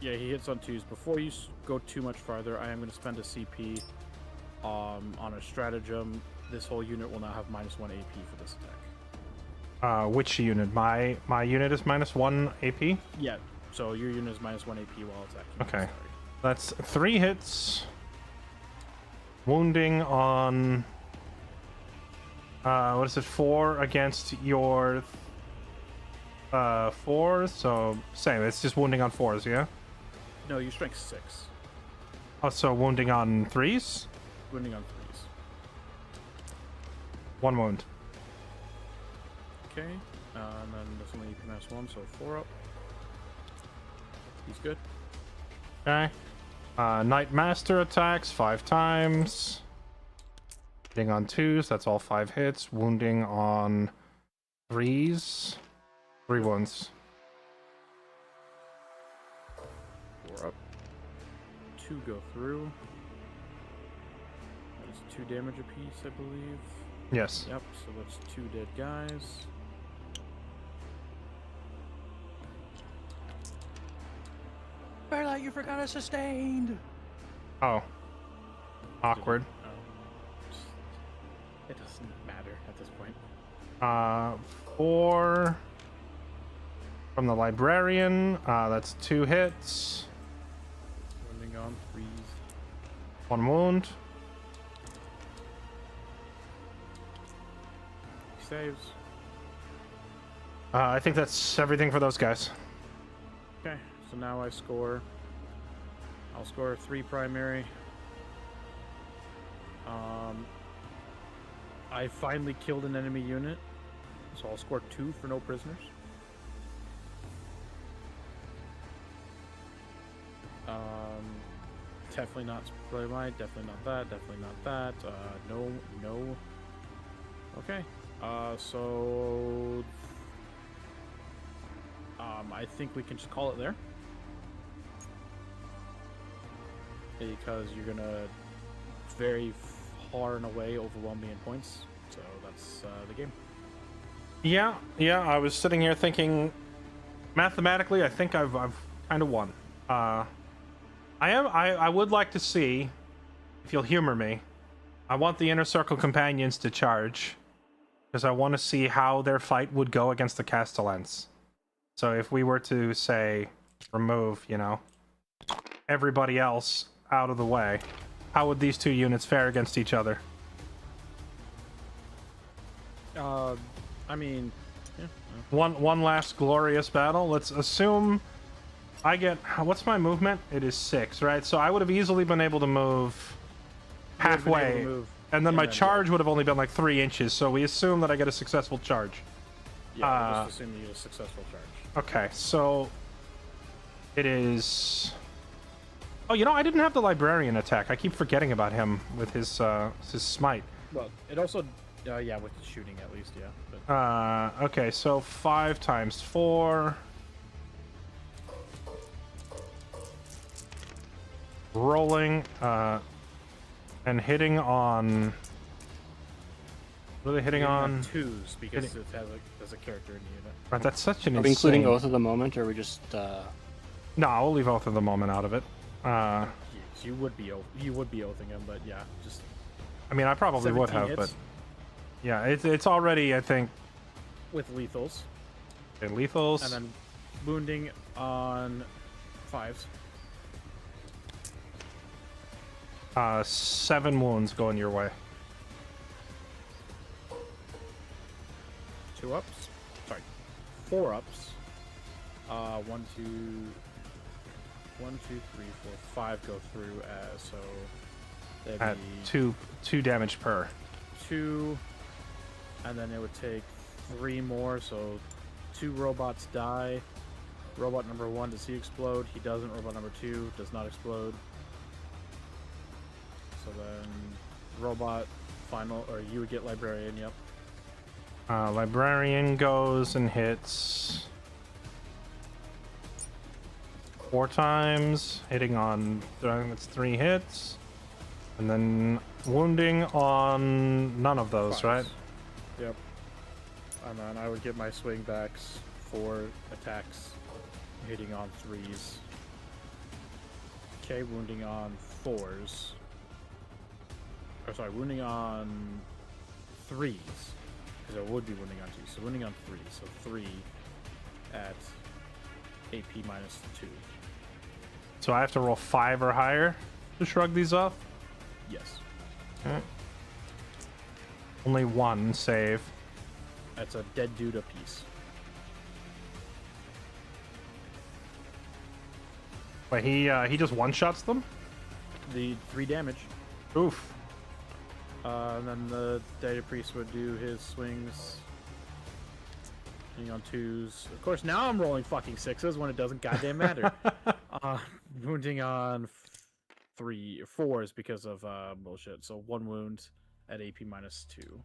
Yeah, he hits on 2s. Before you go too much farther, I am going to spend a CP on a stratagem. This whole unit will now have -1 AP for this attack. Which unit? My unit is -1 AP. Yeah, so your unit is -1 AP while attacking. Okay. Sorry. That's 3 hits. Wounding on... what is it? 4 against your... 4, so same. It's just wounding on 4s, yeah? No, your strength 6. Also wounding on 3s? Wounding on 3s. 1 wound. Okay, and then this only AP -1, so 4 up. He's good. Okay. Knight Master attacks 5 times. Hitting on 2s, that's all 5 hits. Wounding on 3s. 3 wounds. 4 up. 2 go through. That is 2 damage apiece, I believe. Yes. Yep, so that's 2 dead guys. Fairlight, you forgot a sustained. Oh. Awkward. It doesn't matter at this point. 4 from the Librarian. That's 2 hits. Wounding on 3s. 1 wound. saves. I think that's everything for those guys. Okay, so now I'll score 3 primary. I finally killed an enemy unit, so I'll score 2 for no prisoners. Definitely not Fairlight, definitely not that, definitely not that. No. Okay. So I think we can just call it there. Because you're gonna very far and away overwhelm me in points. So that's the game. Yeah. I was sitting here thinking, mathematically, I think I've kind of won. I would like to see, if you'll humor me, I want the Inner Circle companions to charge, because I want to see how their fight would go against the Castellans. So if we were to, say, remove, everybody else out of the way, how would these two units fare against each other? I mean, yeah. One last glorious battle. Let's assume I get... What's my movement? It is 6, right? So I would have easily been able to move halfway, and then my charge would have only been like 3 inches, so we assume that I get a successful charge. Yeah, we'll just assume you get a successful charge. Okay, so it is... Oh, I didn't have the Librarian attack. I keep forgetting about him with his smite. Well, it also... yeah, with the shooting at least, yeah. But... okay, so 5 times 4... Rolling, and hitting on... What are they hitting on? 2s, because it has a character in the unit. Right, that's such an Are we insane... including Oath of the Moment, or are we just... No, we'll leave Oath of the Moment out of it. You would be oathing him, but yeah, just... I mean, I probably would have, hits. but... Yeah, it's already, I think... With lethals. Okay, lethals. And then wounding on 5s. 7 wounds going your way. 2 ups. Sorry, 4 ups. 1, 2, 3, 4, 5 go through as so. That'd At be 2 damage per. 2, and then it would take 3 more. So 2 robots die. Robot number 1 does he explode? He doesn't. Robot number 2 does not explode. So then, robot final, or you would get Librarian. Yep. Librarian goes and hits 4 times, hitting on... That's 3 hits. And then wounding on none of those, 5s. right? Yep. And then I would get my swing backs 4 attacks, hitting on 3s. Okay, wounding on 4s. Or sorry, wounding on 3s. Because I would be wounding on 2s. So wounding on 3. So 3 at AP minus 2. So I have to roll 5 or higher to shrug these off? Yes. Okay. Only 1 save. That's a dead dude apiece. But he just one-shots them? The 3 damage. Oof. And then the Data Priest would do his swings. Hitting on 2s. Of course, now I'm rolling fucking 6s when it doesn't goddamn matter. Wounding on 4s because of bullshit. So 1 wound at AP minus 2.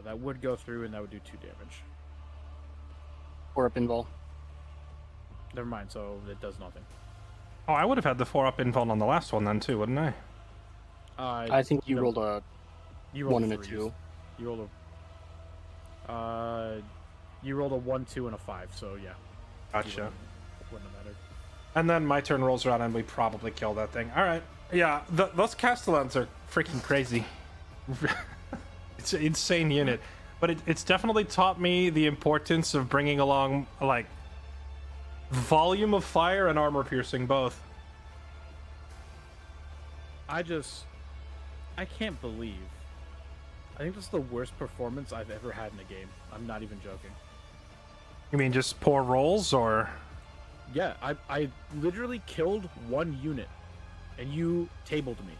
That would go through and that would do 2 damage. Or a pinball. Never mind, so it does nothing. Oh, I would have had the 4-up invuln on the last one then too, wouldn't I? I think you rolled a you 1 and a 3s. 2. You rolled a 1, 2, and a 5. So yeah. Gotcha. Wouldn't have mattered. And then my turn rolls around and we probably kill that thing. All right. Yeah, those Castellans are freaking crazy. It's an insane unit. But it's definitely taught me the importance of bringing along, like, volume of fire and armor piercing both. I can't believe I think that's the worst performance I've ever had in a game. I'm not even joking. You mean just poor rolls, or? Yeah, I literally killed one unit, and you tabled me.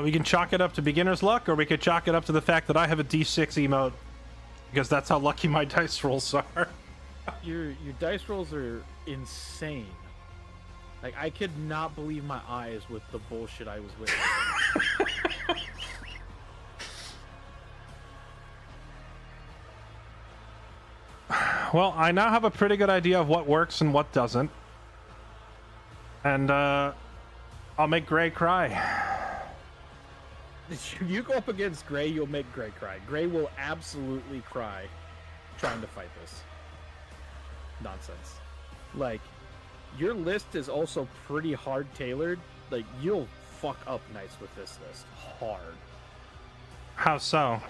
We can chalk it up to beginner's luck, or we could chalk it up to the fact that I have a D6 emote, because that's how lucky my dice rolls are. Your dice rolls are insane. Like, I could not believe my eyes with the bullshit I was witnessing. Well, I now have a pretty good idea of what works and what doesn't. And, I'll make Gray cry. If you go up against Gray, you'll make Gray cry. Gray will absolutely cry trying to fight this nonsense. Like, your list is also pretty hard tailored. Like, you'll fuck up knights with this list hard. How so?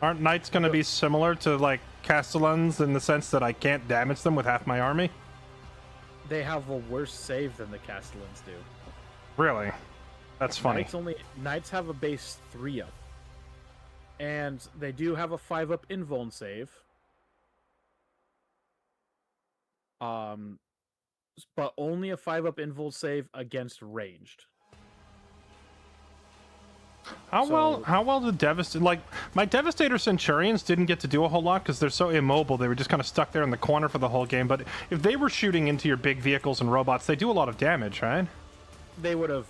Aren't knights going to be similar to, like, castellans in the sense that I can't damage them with half my army? They have a worse save than the castellans do. Really? That's funny. Knights have a base 3 up. And they do have a 5 up invuln save. But only a 5 up invuln save against ranged. How well the Devastator, like, my Devastator Centurions didn't get to do a whole lot because they're so immobile. They were just kind of stuck there in the corner for the whole game. But if they were shooting into your big vehicles and robots, they do a lot of damage, right? They would have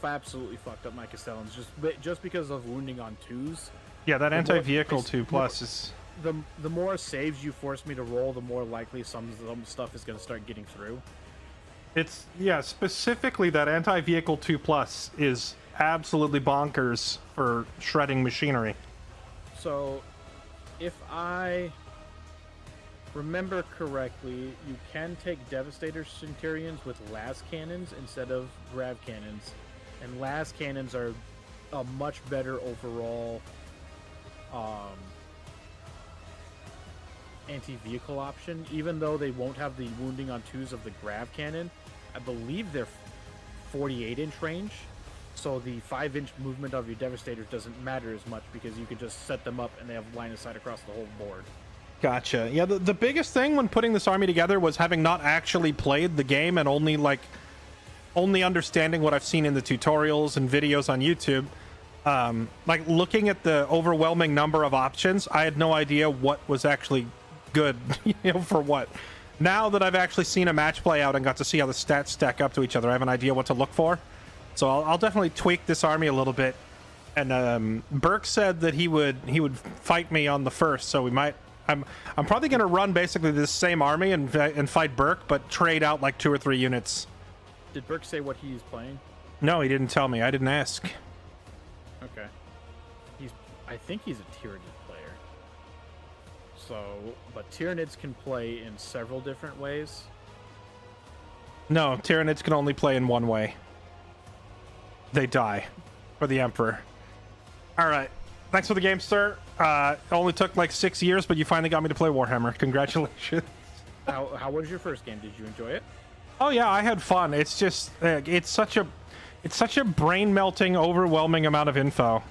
absolutely fucked up my Castellans just because of wounding on 2s. Yeah, that anti-vehicle 2+ is... The more saves you force me to roll, the more likely some stuff is going to start getting through. It's, yeah, specifically that anti-vehicle 2+ is absolutely bonkers for shredding machinery. So, if I remember correctly, you can take Devastator Centurions with las cannons instead of grav cannons, and las cannons are a much better overall anti-vehicle option, even though they won't have the wounding on 2s of the grav cannon. I believe they're 48-inch range, so the 5-inch movement of your Devastators doesn't matter as much because you can just set them up and they have line of sight across the whole board. Gotcha. Yeah, the biggest thing when putting this army together was having not actually played the game and only understanding what I've seen in the tutorials and videos on YouTube. Like, looking at the overwhelming number of options, I had no idea what was actually good, for what. Now that I've actually seen a match play out and got to see how the stats stack up to each other, I have an idea what to look for. So I'll definitely tweak this army a little bit. And Burke said that he would fight me on the first, so we might. I'm probably going to run basically this same army and fight Burke, but trade out like 2 or 3 units. Did Burke say what he's playing? No, he didn't tell me. I didn't ask. Okay. I think he's a Tyranid player. So, but Tyranids can play in several different ways. No, Tyranids can only play in one way. They die for the Emperor. All right. Thanks for the game, sir. It only took like 6 years, but you finally got me to play Warhammer. Congratulations. How was your first game? Did you enjoy it? Oh yeah, I had fun. It's just it's such a brain melting, overwhelming amount of info.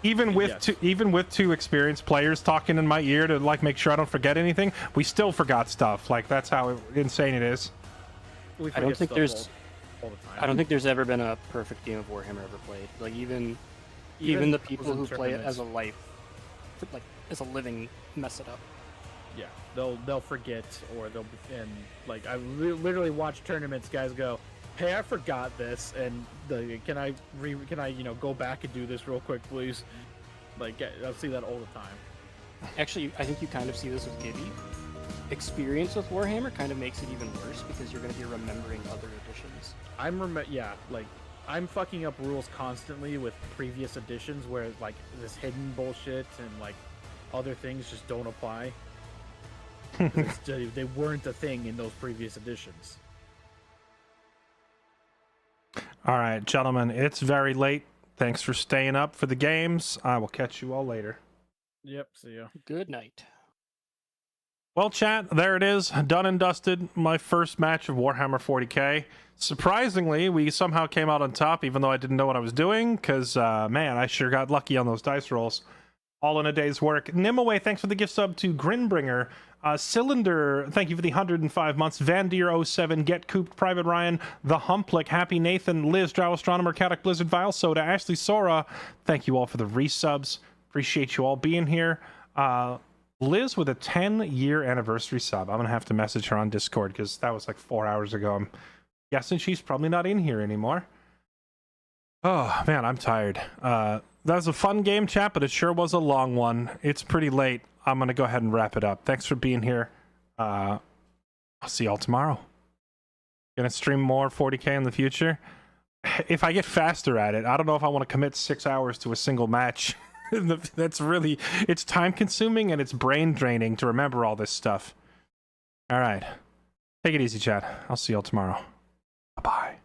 Even with two experienced players talking in my ear to like make sure I don't forget anything, we still forgot stuff. Like, that's how insane it is. I don't think there's ever been a perfect game of Warhammer ever played. Like, even the people who play it as a as a living mess it up. Yeah, they'll forget, or I literally watch tournaments. Guys go, "Hey, I forgot this, and can I go back and do this real quick, please?" Like, I'll see that all the time. Actually, I think you kind of see this with Gibby. Experience with Warhammer kind of makes it even worse because you're going to be remembering other editions. I'm fucking up rules constantly with previous editions where like this hidden bullshit and like other things just don't apply. They weren't a thing in those previous editions. All right, gentlemen, it's very late. Thanks for staying up for the games. I will catch you all later. Yep, see ya. Good night. Well, chat, there it is. Done and dusted. My first match of Warhammer 40k. Surprisingly, we somehow came out on top, even though I didn't know what I was doing, because, man, I sure got lucky on those dice rolls. All in a day's work. Nimaway, thanks for the gift sub to Grinbringer. Cylinder, thank you for the 105 months. Vandeer07, Get Cooped, Private Ryan, The Humplick, Happy Nathan, Liz, Drow Astronomer, Catic Blizzard, Vile Soda, Ashley Sora. Thank you all for the resubs. Appreciate you all being here. Liz with a 10-year anniversary sub. I'm going to have to message her on Discord because that was like 4 hours ago. I'm guessing she's probably not in here anymore. Oh, man, I'm tired. That was a fun game, chat, but it sure was a long one. It's pretty late. I'm going to go ahead and wrap it up. Thanks for being here. I'll see y'all tomorrow. Gonna stream more 40k in the future. If I get faster at it, I don't know if I want to commit 6 hours to a single match. That's really, it's time consuming and it's brain draining to remember all this stuff. All right. Take it easy, chat. I'll see y'all tomorrow. Bye-bye.